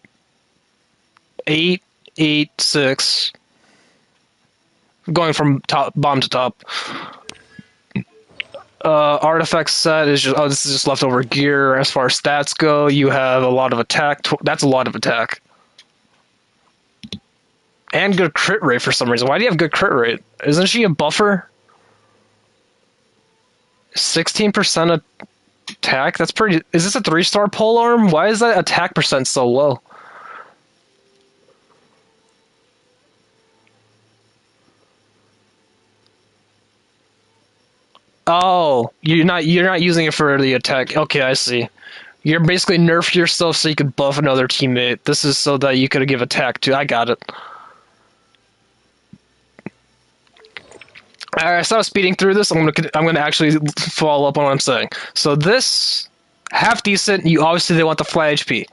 8, 8, 6. Going from bottom to top. Artifact set is just, this is just leftover gear. As far as stats go, you have a lot of attack. That's a lot of attack. And good crit rate for some reason. Why do you have good crit rate? Isn't she a buffer? 16% attack? That's pretty... Is this a 3-star polearm? Why is that attack percent so low? Oh, you're not using it for the attack. Okay, I see. You're basically nerfing yourself so you could buff another teammate. This is so that you could give attack too. I got it. Alright, so I was speeding through this. I'm gonna actually follow up on what I'm saying. So this half decent. You obviously they want the flat HP.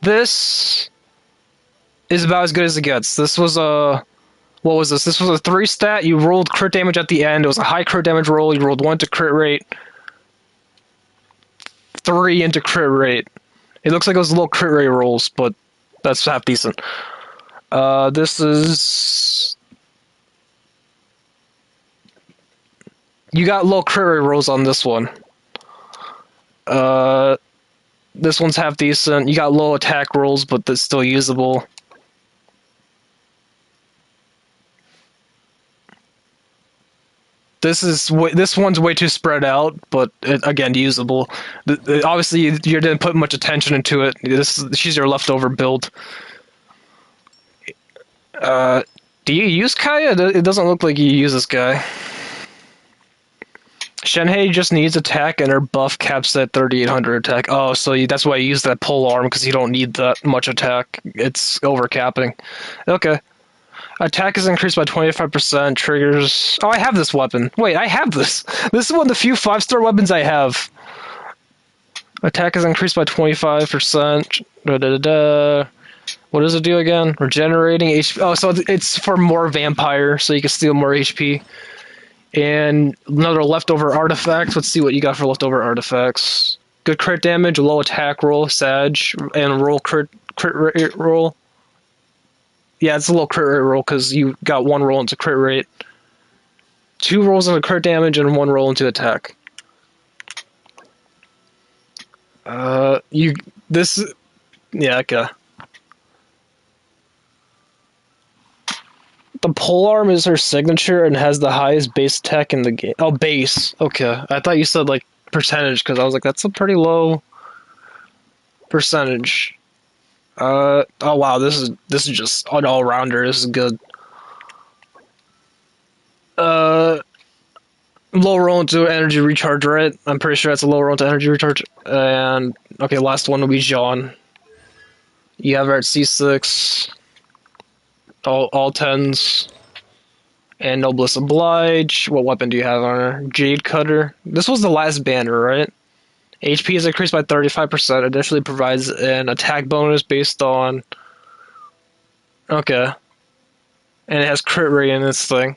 This is about as good as it gets. This was a what was this? This was a 3 stat. You rolled crit damage at the end. It was a high crit damage roll. You rolled 1 to crit rate, 3 into crit rate. It looks like it was little crit rate rolls, but that's half decent. This is... You got low crit rate rolls on this one. This one's half decent. You got low attack rolls, but that's still usable. This one's way too spread out, but again, usable. Obviously, you didn't put much attention into it. She's your leftover build. Do you use Kaya? It doesn't look like you use this guy. Shenhei just needs attack, and her buff caps at 3,800 attack. Oh, so that's why you use that pole arm, because you don't need that much attack. It's overcapping. Okay. Attack is increased by 25%, triggers... Oh, I have this weapon. Wait, I have this! This is one of the few 5-star weapons I have. Attack is increased by 25%. What does it do again? Regenerating HP. Oh, so it's for more vampire, so you can steal more HP. And another leftover artifact. Let's see what you got for leftover artifacts. Good crit damage, low attack roll, Sag, and roll crit rate roll. Yeah, it's a little crit rate roll because you got 1 roll into crit rate. 2 rolls into crit damage and 1 roll into attack. Yeah, okay. The polearm is her signature and has the highest base attack in the game. Oh, base. Okay. I thought you said, like, percentage, because I was like, that's a pretty low percentage. Oh wow, this is just an all-rounder. This is good. Low roll into energy recharge, right? I'm pretty sure that's a low roll into energy recharge. And, okay, last one will be Jean. You have her at C6. All 10s. And Noblesse Oblige. What weapon do you have on her? Jade Cutter. This was the last banner, right? HP is increased by 35%. Additionally provides an attack bonus based on... Okay. And it has crit rate in this thing.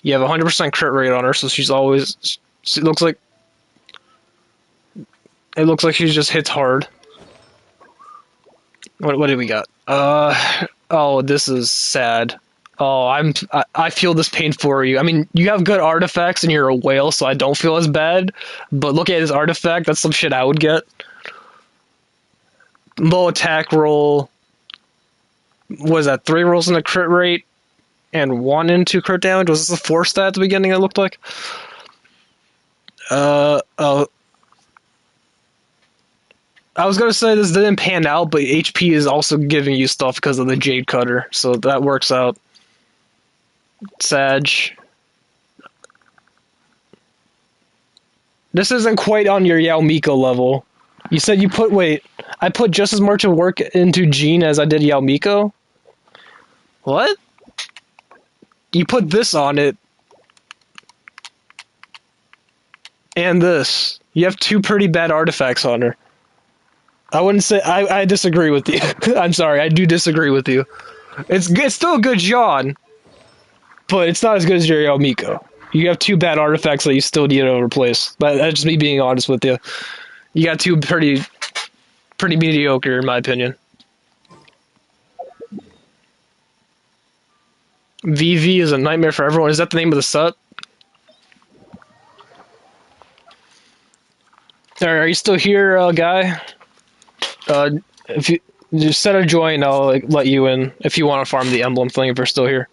You have 100% crit rate on her, so she's always... It looks like she just hits hard. What do we got? Oh, this is sad. Oh, I feel this pain for you. I mean, you have good artifacts and you're a whale, so I don't feel as bad. But look at this artifact. That's some shit I would get. Low attack roll. Was that 3 rolls in the crit rate and 1 into crit damage? Was this a 4 stat at the beginning? It looked like. I was gonna say this didn't pan out, but HP is also giving you stuff because of the Jade Cutter, so that works out. Sag. This isn't quite on your Yao Miko level. You said you put, wait, I put just as much work into Jean as I did Yao Miko? What? You put this on it. And this. You have 2 pretty bad artifacts on her. I wouldn't say, I disagree with you. I'm sorry, I do disagree with you. It's still a good Jean, but it's not as good as your Yao Miko. You have 2 bad artifacts that you still need to replace. That's just me being honest with you. You got 2 pretty mediocre, in my opinion. VV is a nightmare for everyone. Is that the name of the set? Are you still here, guy? If you just set a join, I'll let you in if you want to farm the emblem thing. If you're still here.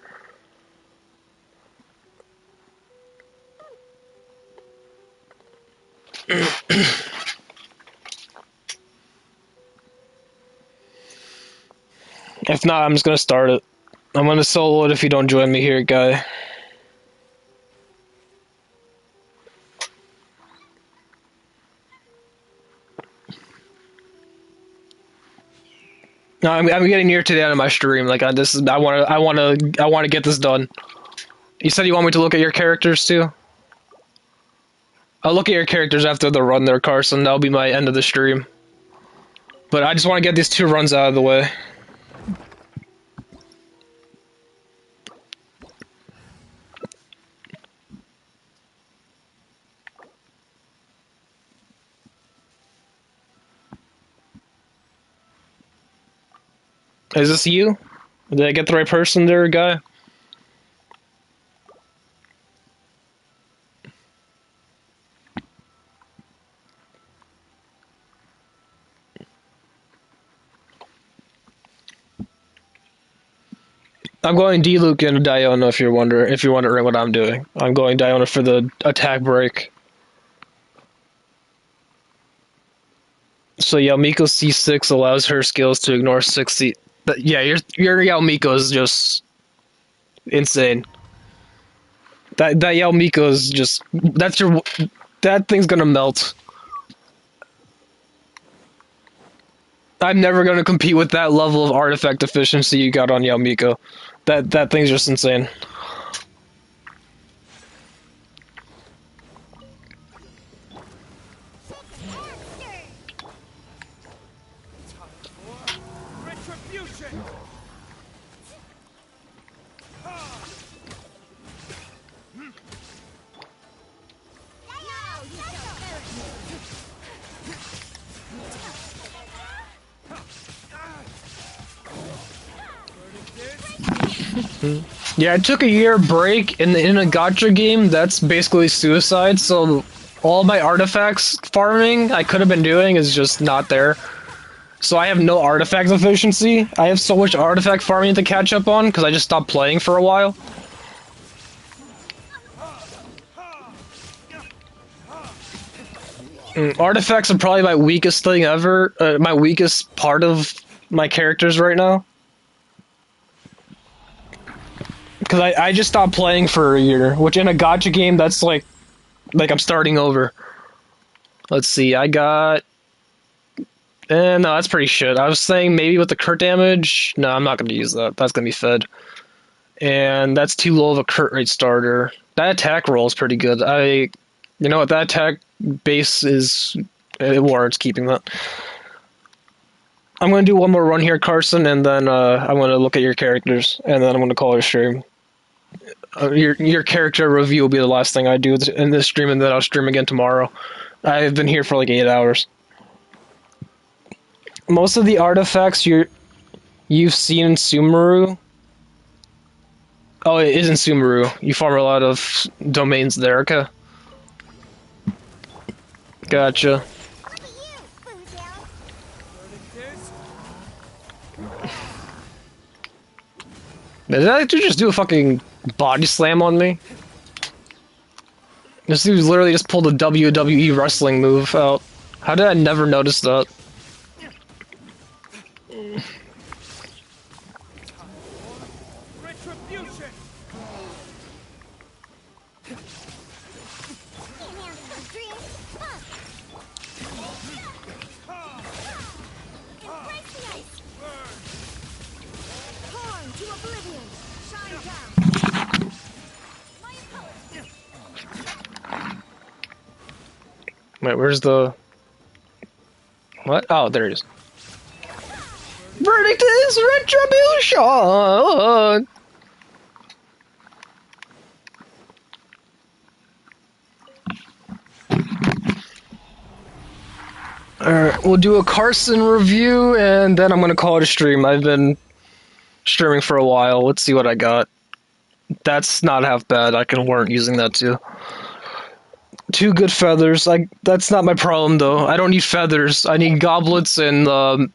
If not, I'm just gonna start it. I'm gonna solo it if you don't join me here, guy. No, I'm getting near to the end of my stream. Like I want to get this done. You said you want me to look at your characters too. I'll look at your characters after the run there, Carson. That'll be my end of the stream. But I just want to get these 2 runs out of the way. Is this you? Did I get the right person there, guy? I'm going D-Luke into Diona if you're wondering what I'm doing. I'm going Diona for the attack break. So Yamiko C6 allows her skills to ignore 60. Yeah, your Yamiko is just insane. That Yamiko is just that thing's gonna melt. I'm never gonna compete with that level of artifact efficiency you got on Yamiko. That thing's just insane. Yeah, I took a year break in a gacha game. That's basically suicide. So all my artifacts farming I could have been doing is just not there. So I have no artifact efficiency. I have so much artifact farming to catch up on because I just stopped playing for a while. Artifacts are probably my weakest thing ever. My weakest part of my characters right now. Because I just stopped playing for a year, which in a gacha game, that's like I'm starting over. Let's see, I got... no, that's pretty shit. I was saying maybe with the crit damage... No, I'm not going to use that. That's going to be fed. And that's too low of a crit rate starter. That attack roll is pretty good. You know what, that attack base is... It warrants keeping that. I'm going to do one more run here, Carson, and then I'm going to look at your characters, and then I'm going to call it a stream. Your character review will be the last thing I do in this stream, and then I'll stream again tomorrow. I've been here for like 8 hours. Most of the artifacts you've seen in Sumeru Oh, it is in Sumeru. You farm a lot of domains there, okay. Gotcha. Did that dude just do a fucking body slam on me? This dude literally just pulled a WWE wrestling move out. How did I never notice that? Retribution! To oblivion! Shine down! Wait, where's the... What? Oh, there it is. Verdict is retribution! Alright, we'll do a Carson review, and then I'm gonna call it a stream. I've been streaming for a while. Let's see what I got. That's not half bad. I can warrant using that too. 2 good feathers. That's not my problem though. I don't need feathers. I need goblets and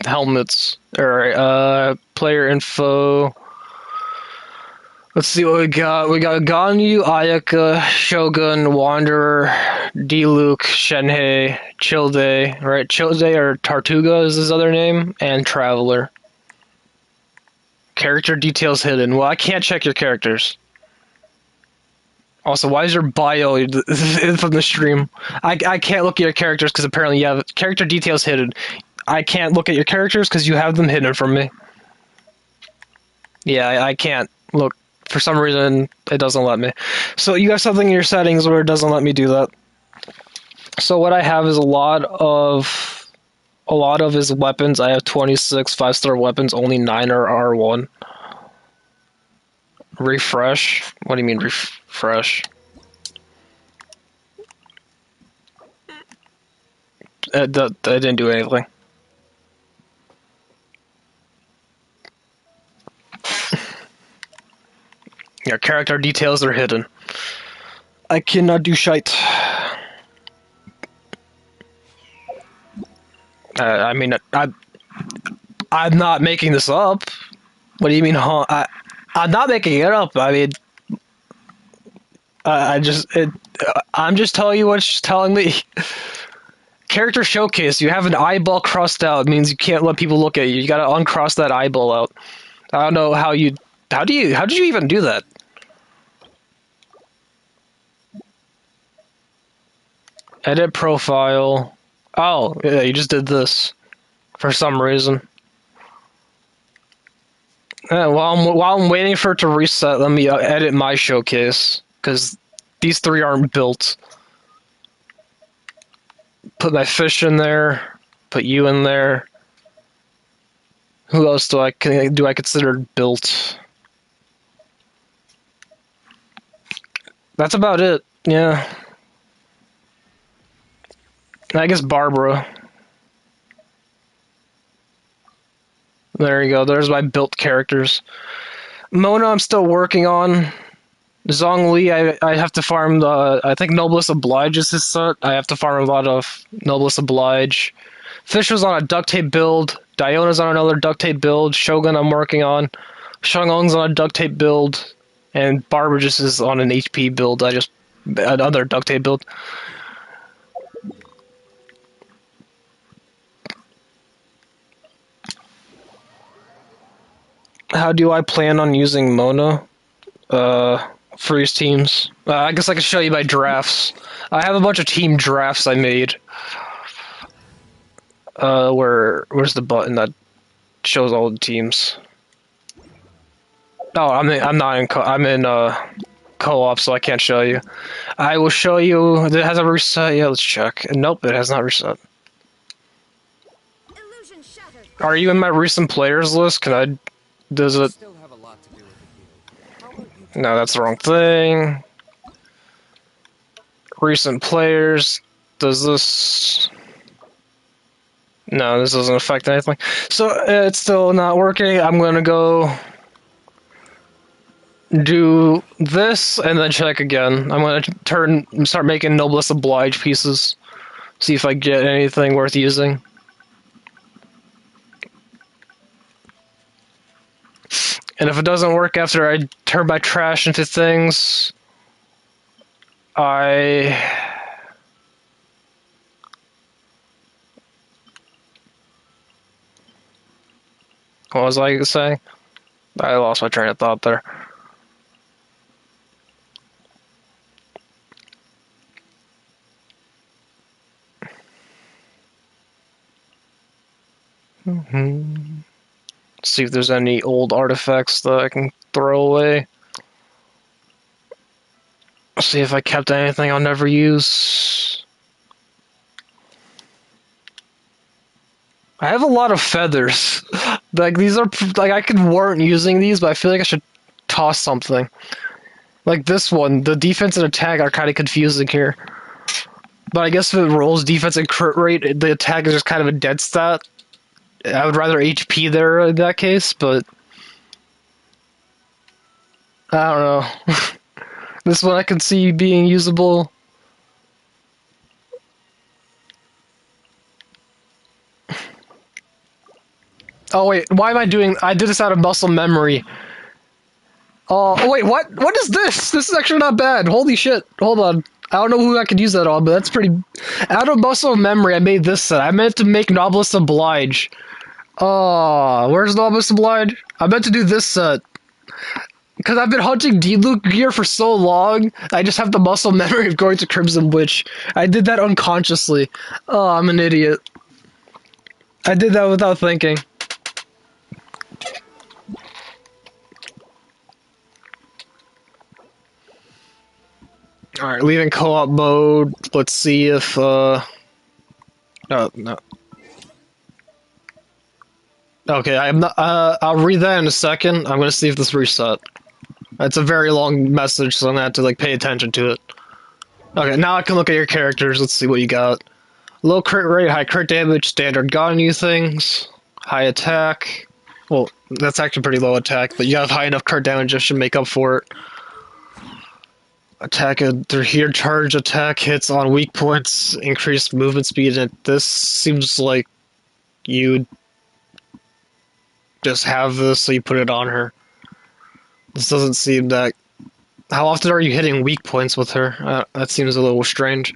helmets. Alright, player info. Let's see what we got. We got Ganyu, Ayaka, Shogun, Wanderer, D-Luke, Shenhei, Childe, right? Childe or Tartuga is his other name, and Traveler. Character details hidden. Well, I can't check your characters. Also, why is your bio from the stream? I can't look at your characters because apparently you have character details hidden. I can't look at your characters because you have them hidden from me. Yeah, I can't look. For some reason, it doesn't let me. So you have something in your settings where it doesn't let me do that. So what I have is a lot of his weapons. I have 26 5-star weapons. Only 9 are R1. Refresh? What do you mean refresh? I didn't do anything. Your character details are hidden. I cannot do shite. I mean, I'm not making this up. What do you mean, huh? I'm not making it up. I mean, I'm just telling you what she's telling me. Character showcase. You have an eyeball crossed out. It means you can't let people look at you. You gotta uncross that eyeball out. I don't know how you... How did you even do that? Edit profile. Oh, yeah, you just did this. For some reason. While I'm waiting for it to reset, let me edit my showcase. Because these 3 aren't built. Put my fish in there. Put you in there. Who else do I consider built? That's about it. Yeah. I guess Barbara. There you go. There's my built characters. Mona, I'm still working on. Zhongli, I have to farm the... I think Noblesse Oblige is his set. I have to farm a lot of Noblesse Oblige. Fish was on a duct tape build. Diona's on another duct tape build. Shogun I'm working on. Shangong's on a duct tape build. And Barbara just is on an HP build. Another duct tape build. How do I plan on using Mona? Freeze teams. I guess I can show you my drafts. I have a bunch of team drafts I made. Where's the button that shows all the teams? Oh, I'm in co-op, so I can't show you. I will show you. It has a reset. Yeah, let's check. Nope, it has not reset. Are you in my recent players list? Does it? No, that's the wrong thing. Recent players. Does this? No, this doesn't affect anything. So it's still not working. I'm gonna go. do this and then check again. I'm gonna start making Noblesse Oblige pieces. See if I get anything worth using. And if it doesn't work after I turn my trash into things, What was I saying? I lost my train of thought there. See if there's any old artifacts that I can throw away. See if I kept anything I'll never use. I have a lot of feathers. Like, these are, like, I could warrant using these, but I feel like I should toss something. Like this one, the defense and attack are kind of confusing here. But I guess if it rolls defense and crit rate, the attack is just kind of a dead stat. I would rather HP there in that case, but I don't know. This one I can see being usable. Oh wait, why am I doing... I did this out of muscle memory. Oh wait, what? What is this? This is actually not bad. Holy shit. Hold on. I don't know who I could use that on, but that's pretty... Out of muscle memory, I made this set. I meant to make Noblesse Oblige. Oh, where's Noblesse Oblige? I meant to do this set. Because I've been hunting D-Luke gear for so long, I just have the muscle memory of going to Crimson Witch. I did that unconsciously. Oh, I'm an idiot. I did that without thinking. Alright, leaving co-op mode. Let's see if, no. Okay, I'm not, I'll read that in a second. I'm gonna see if this reset. It's a very long message, so I'm gonna have to, like, pay attention to it. Okay, now I can look at your characters. Let's see what you got. Low crit rate, high crit damage, standard Ganyu things, high attack. Well, that's actually pretty low attack, but you have high enough crit damage that should make up for it. Attack through here, charge attack hits on weak points, increased movement speed, and this seems like you just have this, so you put it on her. This doesn't seem that... How often are you hitting weak points with her? That seems a little strange.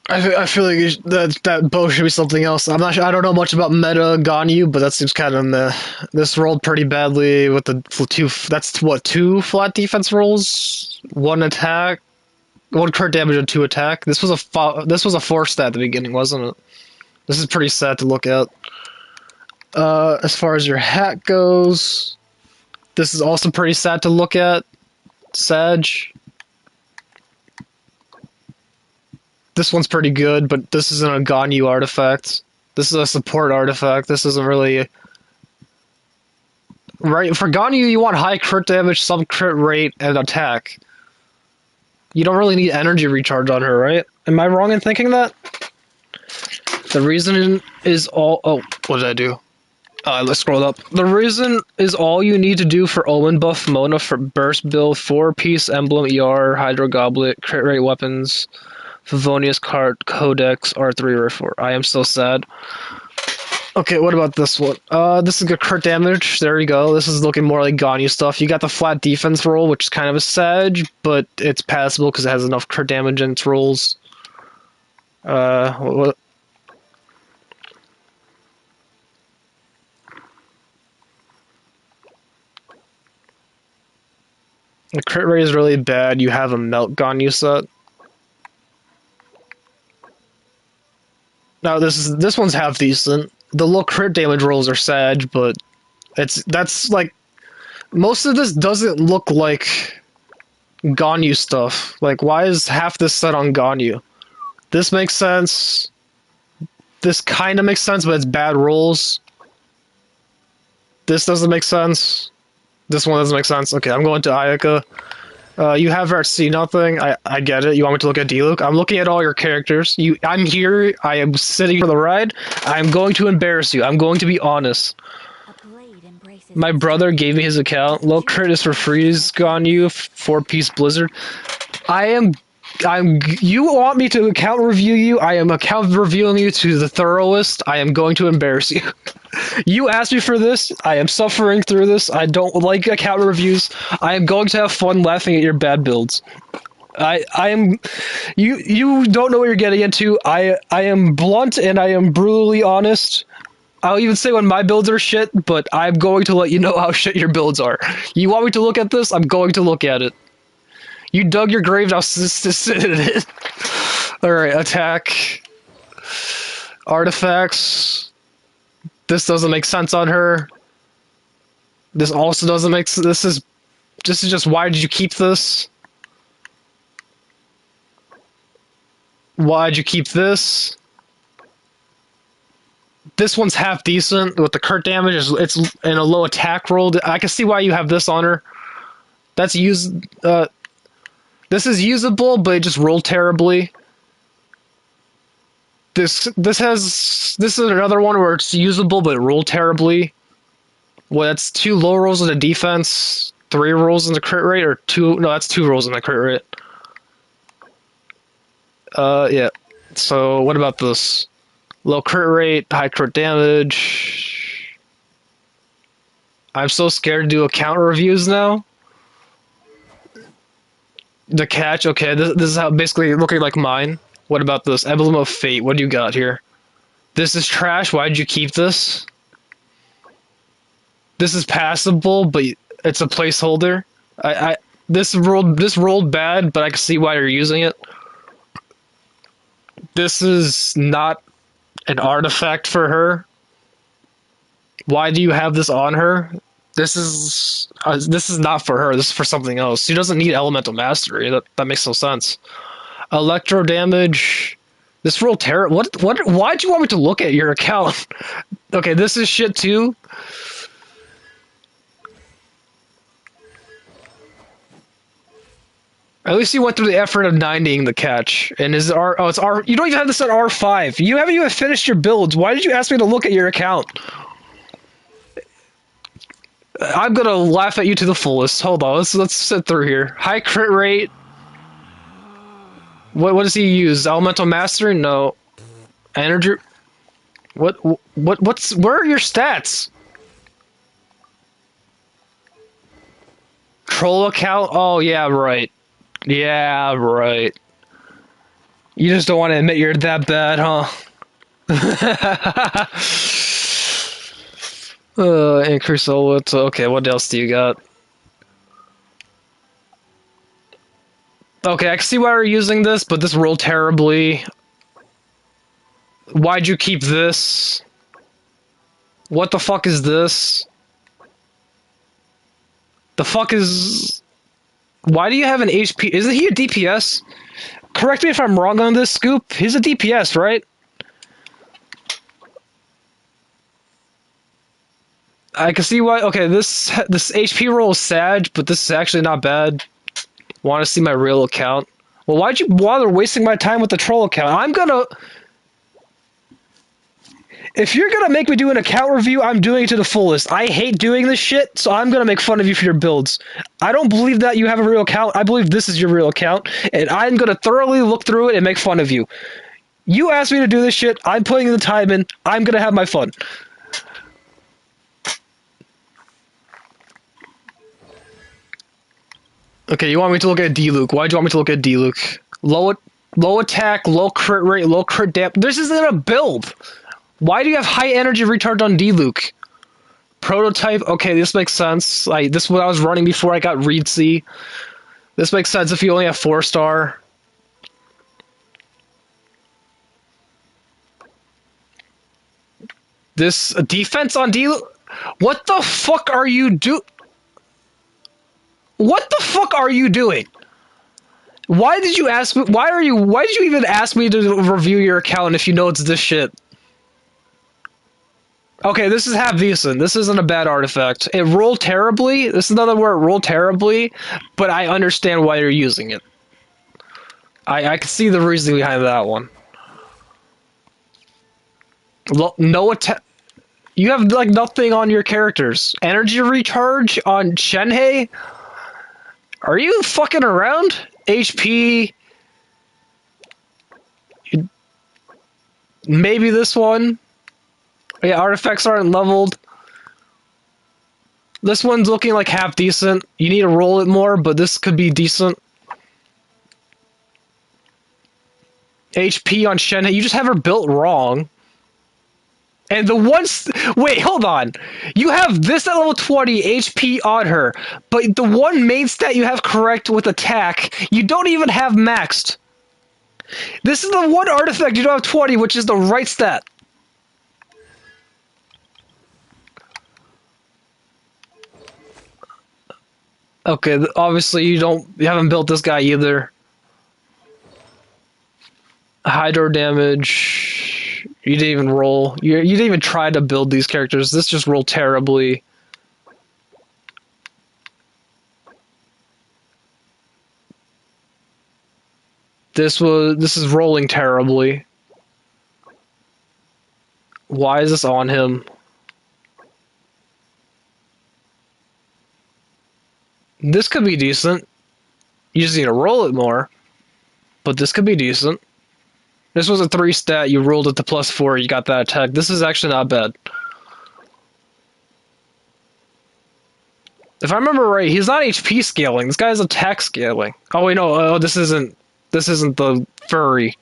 I feel like that bow should be something else. I'm not sure, I don't know much about meta Ganyu, but that seems kind of meh. This rolled pretty badly with the two. That's what, 2 flat defense rolls, 1 attack, 1 crit damage and 2 attack. This was a 4 stat at the beginning, wasn't it? This is pretty sad to look at. As far as your hat goes, this is also pretty sad to look at. Sag. This one's pretty good, but this isn't a Ganyu artifact. This is a support artifact. This isn't really... Right, for Ganyu you want high crit damage, some crit rate, and attack. You don't really need energy recharge on her, right? Am I wrong in thinking that? The reason is all... Oh, what did I do? Let's scroll up. The reason is all you need to do for Omen buff Mona for burst build, 4-piece emblem ER, Hydro Goblet, crit rate weapons... Favonius Cart, Codex, R3 or 4. I am so sad. Okay, what about this one? This is good crit damage. There you go. This is looking more like Ganyu stuff. You got the flat defense roll, which is kind of a Sag, but it's passable because it has enough crit damage in its rolls. What? The crit rate is really bad. You have a Melt Ganyu set. No, this one's half decent. The low crit damage rolls are Sag, but that's like most of this doesn't look like Ganyu stuff. Like, why is half this set on Ganyu? This makes sense. This kind of makes sense, but it's bad rolls. This doesn't make sense. This one doesn't make sense. Okay, I'm going to Ayaka. You have her see nothing. I get it. You want me to look at D-Luke? I'm looking at all your characters. I'm here. I am sitting for the ride. I'm going to embarrass you. I'm going to be honest. A blade embraces My brother gave me his account. Low crit is for freeze on you, 4-piece blizzard. You want me to account review you? I am account reviewing you to the thoroughest. I am going to embarrass you. You asked me for this. I am suffering through this. I don't like account reviews. I am going to have fun laughing at your bad builds. I am you don't know what you're getting into. I am blunt and I am brutally honest. I'll even say when my builds are shit, but I'm going to let you know how shit your builds are. You want me to look at this? I'm going to look at it. You dug your grave, now sit in it. Alright, attack. Artifacts. This doesn't make sense on her. This also doesn't make sense. This is just, why did you keep this? Why'd you keep this? This one's half decent with the crit damage. It's in a low attack roll. I can see why you have this on her. That's this is usable, but it just rolled terribly. This is another one where it's usable, but it rolled terribly. Well, that's 2 low rolls in the defense, 3 rolls in the crit rate, or 2. No, that's 2 rolls in the crit rate. Yeah. So what about this? Low crit rate, high crit damage. I'm so scared to do account reviews now. The catch, okay, this is how basically looking like mine. What about this? Emblem of Fate, what do you got here? This is trash, why'd you keep this? This is passable, but it's a placeholder. This rolled bad, but I can see why you're using it. This is not an artifact for her. Why do you have this on her? This is not for her. This is for something else. She doesn't need elemental mastery. That makes no sense. Electro damage. This roll terrible. What? Why'd you want me to look at your account? Okay, this is shit too. At least you went through the effort of 90ing the catch. And is R? Oh, it's R. You don't even have this at R5. You haven't even finished your builds. Why did you ask me to look at your account? I'm gonna laugh at you to the fullest. Hold on, let's sit through here. High crit rate. What does he use? Elemental Master? No. Energy. Where are your stats? Troll account? Oh yeah, right. Yeah, right. You just don't want to admit you're that bad, huh? Increase ultimate. Okay, what else do you got? Okay, I can see why we're using this, but this rolled terribly. Why'd you keep this? What the fuck is this? The fuck is... Why do you have an HP? Isn't he a DPS? Correct me if I'm wrong on this, Scoop. He's a DPS, right? I can see why. Okay, this HP roll is sad, but this is actually not bad. Want to see my real account? Well, why'd you bother wasting my time with the troll account? I'm gonna... If you're gonna make me do an account review, I'm doing it to the fullest. I hate doing this shit, so I'm gonna make fun of you for your builds. I don't believe that you have a real account. I believe this is your real account, and I'm gonna thoroughly look through it and make fun of you. You asked me to do this shit. I'm putting the time in. I'm gonna have my fun. Okay, you want me to look at D-Luke. Why'd you want me to look at D-Luke? Low attack, low crit rate, low crit damage. This isn't a build! Why do you have high energy retard on D-Luke? Prototype, okay, this makes sense. This is what I was running before I got Reed C. This makes sense if you only have 4-star. This defense on D-Luke? What the fuck are you What the fuck are you doing? Why did you ask me? Why did you even ask me to review your account if you know it's this shit? Okay, this is half decent. This isn't a bad artifact. It rolled terribly. This is another where it rolled terribly, but I understand why you're using it. I can see the reasoning behind that one. No attack. You have like nothing on your characters. Energy recharge on Shenhei? Are you fucking around? HP. Maybe this one. Yeah, artifacts aren't leveled. This one's looking like half decent. You need to roll it more, but this could be decent. HP on Shenhei. You just have her built wrong. And the ones... Wait, hold on. You have this at level 20, HP on her, but the one main stat you have correct with attack, you don't even have maxed. This is the one artifact you don't have 20, which is the right stat. Okay, obviously you haven't built this guy either. Hydro damage. You didn't even roll. You didn't even try to build these characters. This just rolled terribly. This is rolling terribly. Why is this on him? This could be decent. You just need to roll it more. But this could be decent. This was a 3 stat, you rolled it to +4, you got that attack. This is actually not bad. If I remember right, he's not HP scaling, this guy's attack scaling. Oh wait, no, this isn't the furry.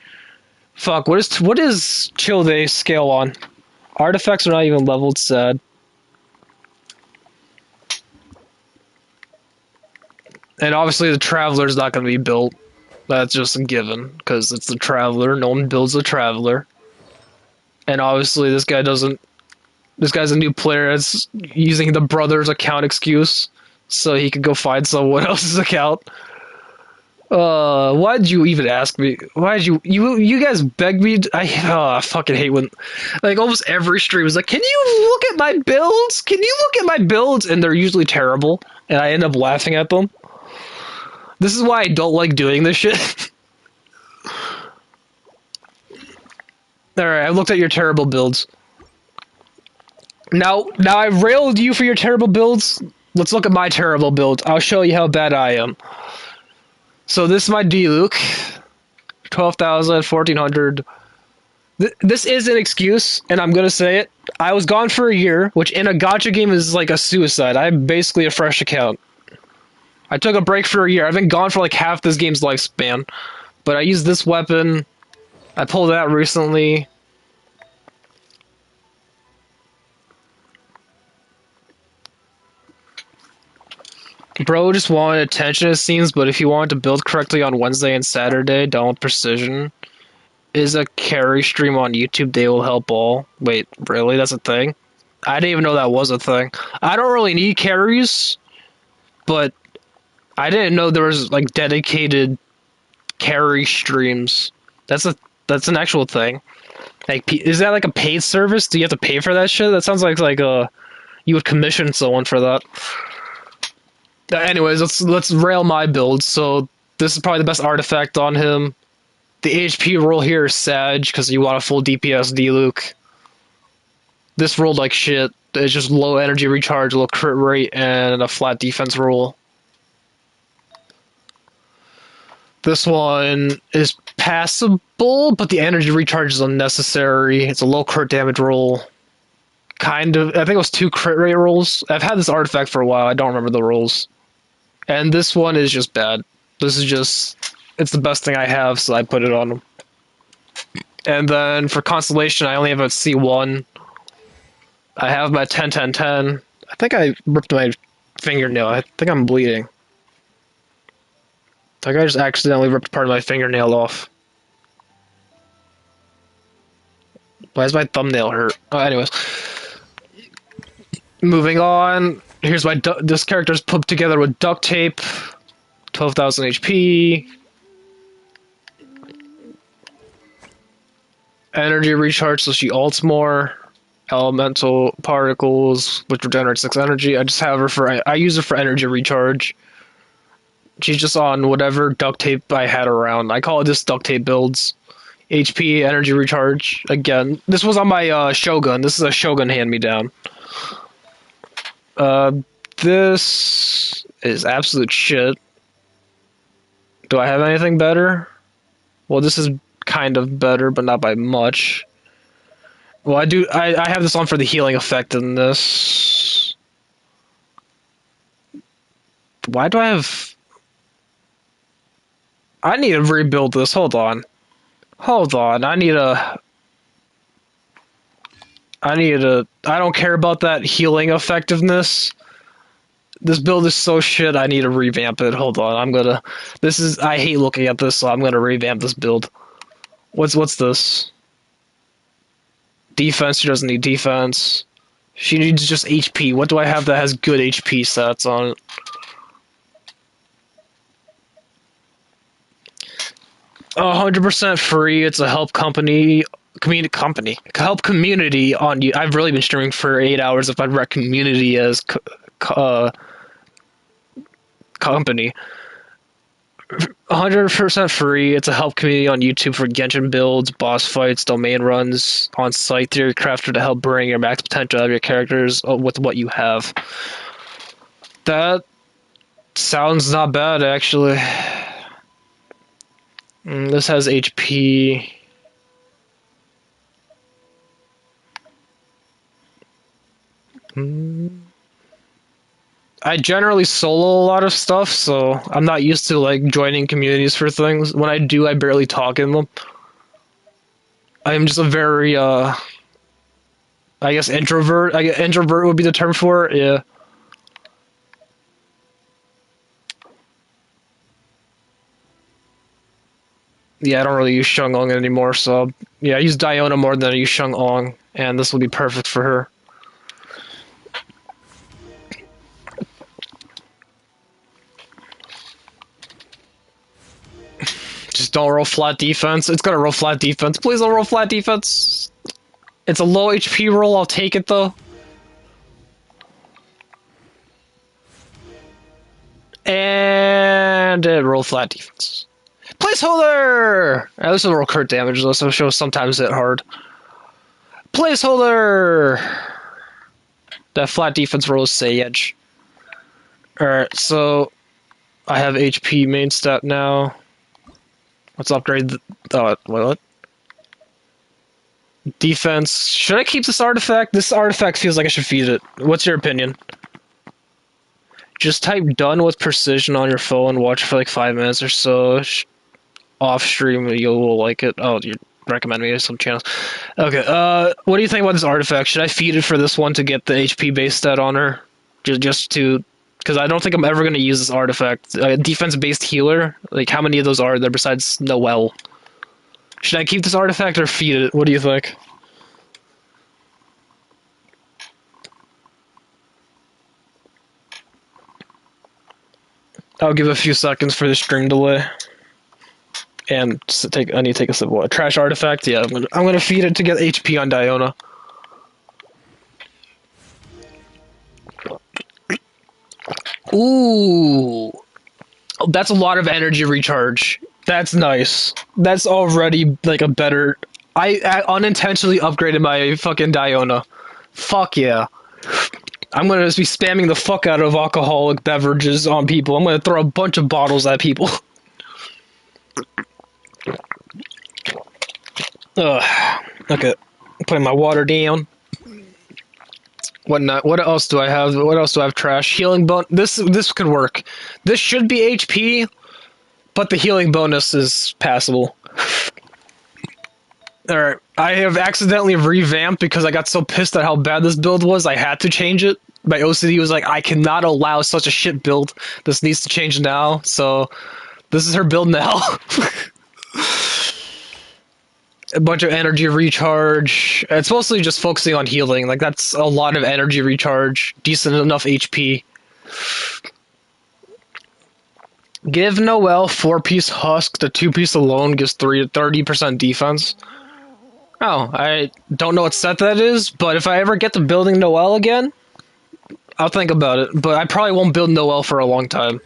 Fuck, what is Childe scale on? Artifacts are not even leveled, sad. And obviously the Traveler's not going to be built. That's just a given, because it's the Traveler. No one builds a Traveler. And obviously this guy's a new player that's using the brother's account excuse, so he could go find someone else's account. Why'd you even ask me? Why'd you guys beg me? I fucking hate when, like, almost every stream is like, can you look at my builds? Can you look at my builds? And they're usually terrible, and I end up laughing at them. This is why I don't like doing this shit. Alright, I looked at your terrible builds. Now I've railed you for your terrible builds. Let's look at my terrible build. I'll show you how bad I am. So this is my D-Luke. 12,000, 1,400. This is an excuse, and I'm gonna say it. I was gone for a year, which in a gacha game is like a suicide. I'm basically a fresh account. I took a break for a year. I've been gone for like half this game's lifespan. But I used this weapon. I pulled it out recently. Bro just wanted attention, it seems, but if you wanted to build correctly on Wednesday and Saturday, done with precision, is a carry stream on YouTube, they will help all. Wait, really? That's a thing? I didn't even know that was a thing. I don't really need carries, but I didn't know there was like dedicated carry streams. That's an actual thing. Like, is that like a paid service? Do you have to pay for that shit? That sounds like you would commission someone for that. Anyways, let's rail my build. So this is probably the best artifact on him. The HP roll here is Sag, because you want a full DPS D-Luke. This rolled like shit. It's just low energy recharge, low crit rate, and a flat defense roll. This one is passable, but the energy recharge is unnecessary. It's a low crit damage roll. Kind of. I think it was 2 crit rate rolls. I've had this artifact for a while. I don't remember the rolls. And this one is just bad. This is just... It's the best thing I have, so I put it on him. And then for Constellation, I only have a C1. I have my 10-10-10. I think I ripped my fingernail. I think I'm bleeding. I think I just accidentally ripped part of my fingernail off. Why does my thumbnail hurt? Oh, anyways. Moving on. Here's my... This character's put together with duct tape. 12,000 HP. Energy recharge, so she ults more. Elemental particles, which regenerate 6 energy. I just have her for... I use her for energy recharge. She's just on whatever duct tape I had around. I call it just duct tape builds. HP, energy recharge. Again, this was on my Shogun. This is a Shogun hand-me-down. This is absolute shit. Do I have anything better? Well, this is kind of better, but not by much. Well, I have this on for the healing effect in this. Why do I have... I need to rebuild this. Hold on. I need to... I don't care about that healing effectiveness. This build is so shit, I need to revamp it. Hold on, I hate looking at this, so I'm gonna revamp this build. What's this? Defense, she doesn't need defense. She needs just HP. What do I have that has good HP stats on it? Oh, 100% free. It's a help community on you. I've really been streaming for 8 hours if I'd rec community as company. 100% free. It's a help community on YouTube for Genshin builds, boss fights, domain runs, on-site theory crafter to help bring your max potential out of your characters with what you have. That sounds not bad, actually. This has HP. I generally solo a lot of stuff, so I'm not used to like joining communities for things. When I do, I barely talk in them. I am just a very, I guess introvert. Introvert would be the term for it, yeah. Yeah, I don't really use Shang-Ong anymore, so... Yeah, I use Diona more than I use Shang-Ong, and this will be perfect for her. Just don't roll flat defense. It's gonna roll flat defense. Please don't roll flat defense. It's a low HP roll, I'll take it though. And it roll flat defense. Placeholder! At least it'll roll crit damage though, so it shows sometimes hit hard. Placeholder! That flat defense roll is Sage. Alright, so I have HP main stat now. Let's upgrade the... Oh, what? Defense. Should I keep this artifact? This artifact feels like I should feed it. What's your opinion? Just type done with precision on your phone, watch for like 5 minutes or so. Off stream, you will like it. Oh, you recommend me to some channels. Okay, what do you think about this artifact? Should I feed it for this one to get the HP base stat on her? Just to... Because I don't think I'm ever going to use this artifact. Defense-based healer? Like, how many of those are there besides Noelle? Should I keep this artifact or feed it? What do you think? I'll give a few seconds for the stream delay. And I need to take a sip of water. Trash artifact? Yeah, I'm gonna feed it to get HP on Diona. Ooh. That's a lot of energy recharge. That's nice. That's already like a better... I unintentionally upgraded my fucking Diona. Fuck yeah. I'm gonna just be spamming the fuck out of alcoholic beverages on people. I'm gonna throw a bunch of bottles at people. Ugh. Okay. Putting my water down. What else do I have? What else do I have? Trash. Healing bonus. This could work. This should be HP, but the healing bonus is passable. Alright. I have accidentally revamped because I got so pissed at how bad this build was, I had to change it. My OCD was like, I cannot allow such a shit build. This needs to change now, so this is her build now. A bunch of energy recharge. It's mostly just focusing on healing. Like, that's a lot of energy recharge. Decent enough HP. Give Noelle 4-piece husk. The 2-piece alone gives 30% defense. Oh, I don't know what set that is, but if I ever get to building Noelle again, I'll think about it. But I probably won't build Noelle for a long time.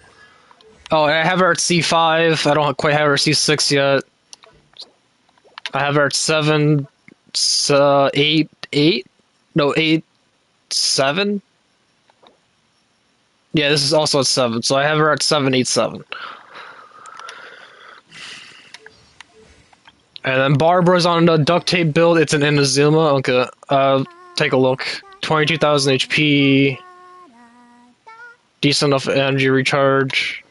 Oh, I have her at C5. I don't quite have her at C6 yet. I have her at 7, 8, 8? No, 8, 7? Yeah, this is also at 7, so I have her at 7, 8, 7. And then Barbara's on a duct tape build. It's an Inazuma. Okay, take a look. 22,000 HP. Decent enough energy recharge.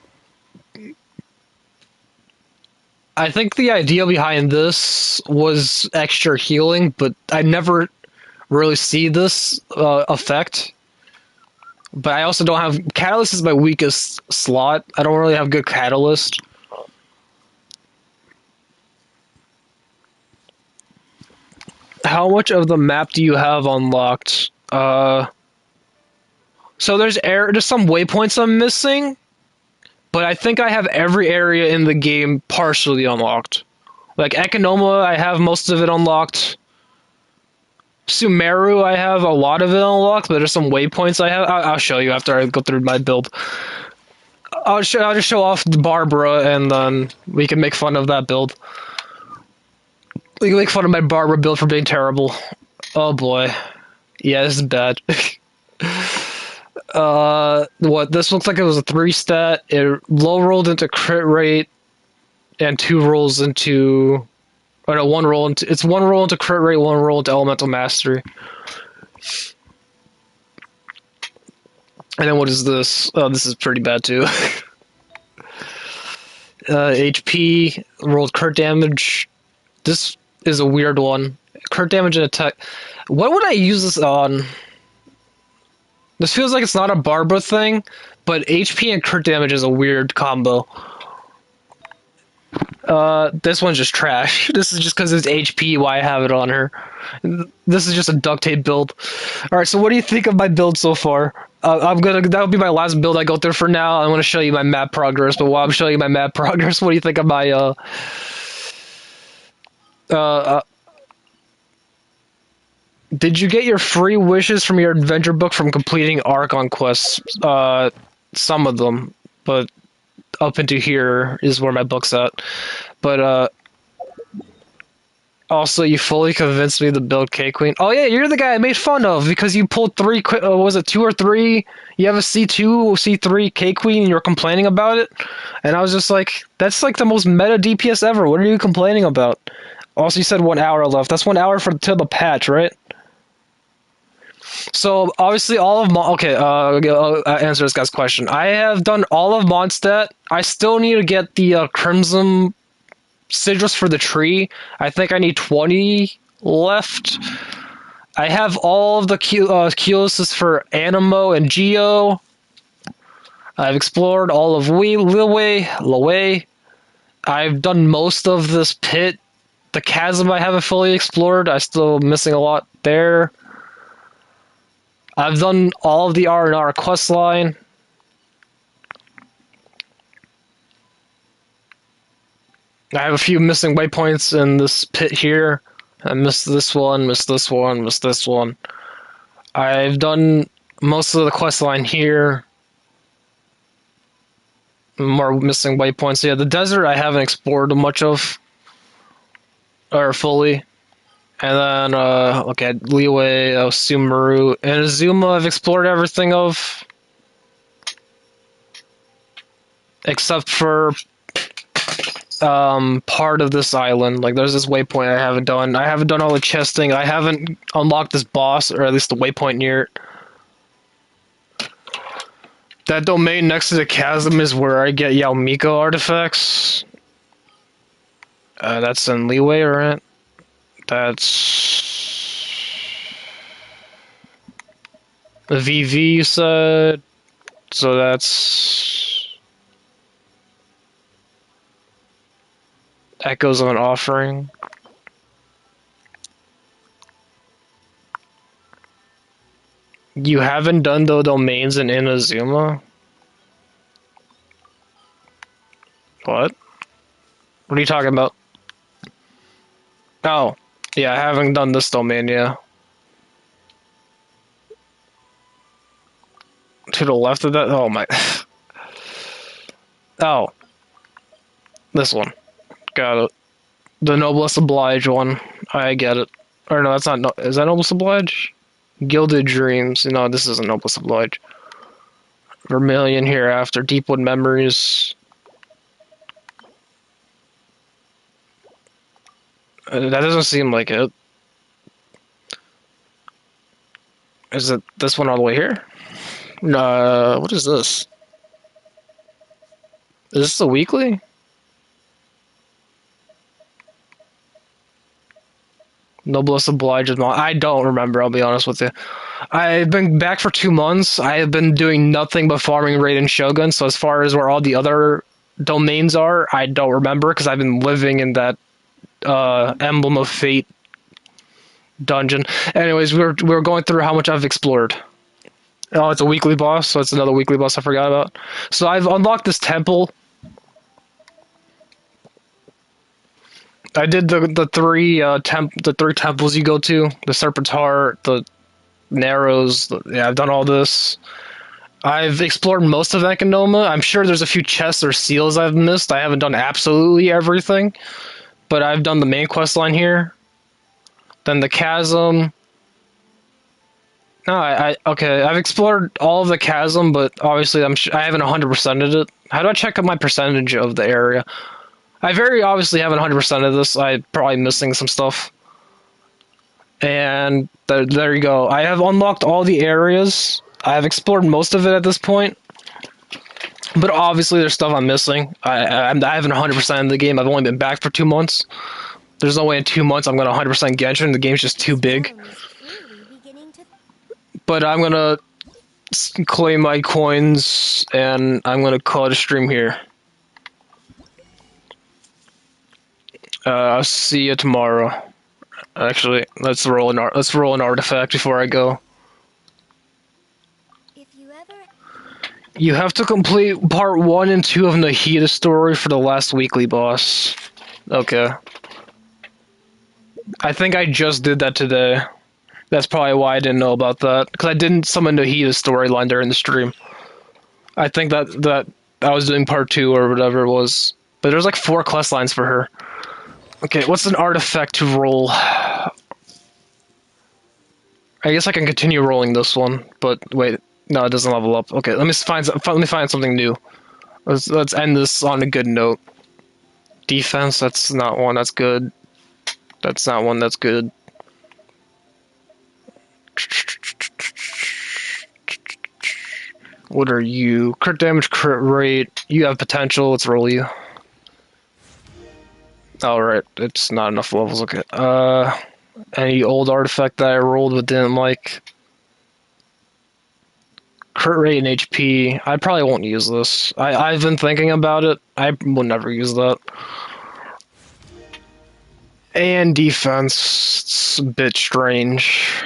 I think the idea behind this was extra healing, but I never really see this effect. But I also don't have... Catalyst is my weakest slot. I don't really have good Catalyst. How much of the map do you have unlocked? So there's some waypoints I'm missing, but I think I have every area in the game partially unlocked. Like Ekonoma, I have most of it unlocked. Sumeru, I have a lot of it unlocked, but there's some waypoints I have. I'll show you after I go through my build. I'll just show off Barbara, and then we can make fun of that build. We can make fun of my Barbara build for being terrible. Oh boy. Yeah, this is bad. What, this looks like it was a 3-stat. It low rolled into crit rate, and 2 rolls into... Or no, 1 roll into... It's 1 roll into crit rate, 1 roll into elemental mastery. And then what is this? Oh, this is pretty bad too. HP, rolled crit damage. This is a weird one. Crit damage and attack. What would I use this on? This feels like it's not a Barbara thing, but HP and crit damage is a weird combo. This one's just trash. This is just because it's HP why I have it on her. This is just a duct tape build. Alright, so what do you think of my build so far? That'll be my last build I go through for now. I'm gonna show you my map progress, but while I'm showing you my map progress, what do you think of my, did you get your free wishes from your adventure book from completing Archon quests? Some of them, but up into here is where my book's at. But, also, you fully convinced me to build K-Queen. Oh yeah, you're the guy I made fun of because you pulled 3, was it 2 or 3? You have a C2, C3 K-Queen and you're complaining about it? And I was just like, that's like the most meta DPS ever. What are you complaining about? Also, you said 1 hour left. That's 1 hour till the patch, right? So, obviously, all of okay, I'll answer this guy's question. I have done all of Mondstadt. I still need to get the Crimson Sigils for the tree. I think I need 20 left. I have all of the Keylesses for Animo and Geo. I've explored all of Liyue. I've done most of this pit. The chasm I haven't fully explored. I'm still missing a lot there. I've done all of the R&R questline. I have a few missing waypoints in this pit here. I missed this one, missed this one, missed this one. I've done most of the questline here. More missing waypoints. Yeah, the desert I haven't explored much of. Or fully. And then, okay, Liyue, Sumeru, and Azuma I've explored everything of. Except for part of this island. Like, there's this waypoint I haven't done. I haven't done all the chesting. I haven't unlocked this boss, or at least the waypoint near it. That domain next to the chasm is where I get Yalmiko artifacts. That's in Liyue, right? That's... the VV, you said? So that's... Echoes of an Offering. You haven't done the domains in Inazuma? What? What are you talking about? Oh, yeah, I haven't done this domain yet. To the left of that? Oh my... Oh. This one. Got it. The Noblesse Oblige one. I get it. Or no, that's not. No, is that Noblesse Oblige? Gilded Dreams. No, this isn't Noblesse Oblige. Vermilion Hereafter. Deepwood Memories. That doesn't seem like it. Is it this one all the way here? What is this? Is this the weekly? Noblesse Oblige. I don't remember, I'll be honest with you. I've been back for 2 months. I have been doing nothing but farming Raiden Shogun, so as far as where all the other domains are, I don't remember, because I've been living in that Emblem of Fate dungeon. Anyways, we were going through how much I've explored. Oh, it's a weekly boss, so it's another weekly boss I forgot about. So I've unlocked this temple. I did the three temples you go to: the Serpent's Heart, the Narrows. Yeah, I've done all this. I've explored most of Ekonoma. I'm sure there's a few chests or seals I've missed. I haven't done absolutely everything, but I've done the main quest line here. Then the chasm. No, okay. I've explored all of the chasm, but obviously I haven't 100%ed it. How do I check up my percentage of the area? I very obviously haven't 100% of this. I'm probably missing some stuff. And there you go. I have unlocked all the areas. I have explored most of it at this point. But obviously there's stuff I'm missing. I haven't 100% in the game. I've only been back for 2 months. There's no way in 2 months I'm going to 100% Genshin. The game's just too big. But I'm going to claim my coins, and I'm going to call it a stream here. I'll see you tomorrow. Actually, let's roll an artifact before I go. You have to complete part 1 and 2 of Nahida's story for the last weekly boss. Okay. I think I just did that today. That's probably why I didn't know about that, because I didn't summon Nahida's storyline during the stream. I think that I was doing part 2 or whatever it was. But there's like 4 quest lines for her. Okay, what's an artifact to roll? I guess I can continue rolling this one, but wait, no, it doesn't level up. Okay, let me find something new. Let's end this on a good note. Defense, that's not one that's good. That's not one that's good. What are you? Crit damage, crit rate. You have potential. Let's roll you. Alright, it's not enough levels. Okay. Any old artifact that I rolled but didn't like? Crit rate and HP. I probably won't use this. I've been thinking about it. I will never use that. And defense. It's a bit strange.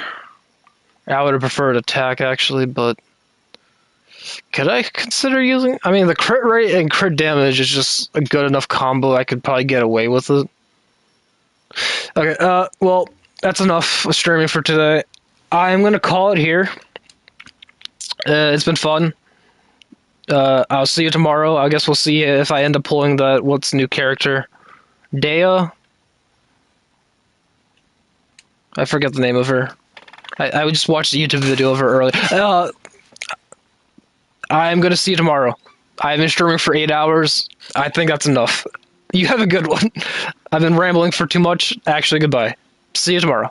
I would have preferred attack, actually, but... Could I consider using... I mean, the crit rate and crit damage is just a good enough combo. I could probably get away with it. Okay, well, that's enough of streaming for today. I'm gonna call it here. It's been fun. I'll see you tomorrow. I guess we'll see if I end up pulling the... What's new character? Dea? I forget the name of her. I just watched a YouTube video of her earlier. I'm gonna see you tomorrow. I've been streaming for 8 hours. I think that's enough. You have a good one. I've been rambling for too much. Actually, goodbye. See you tomorrow.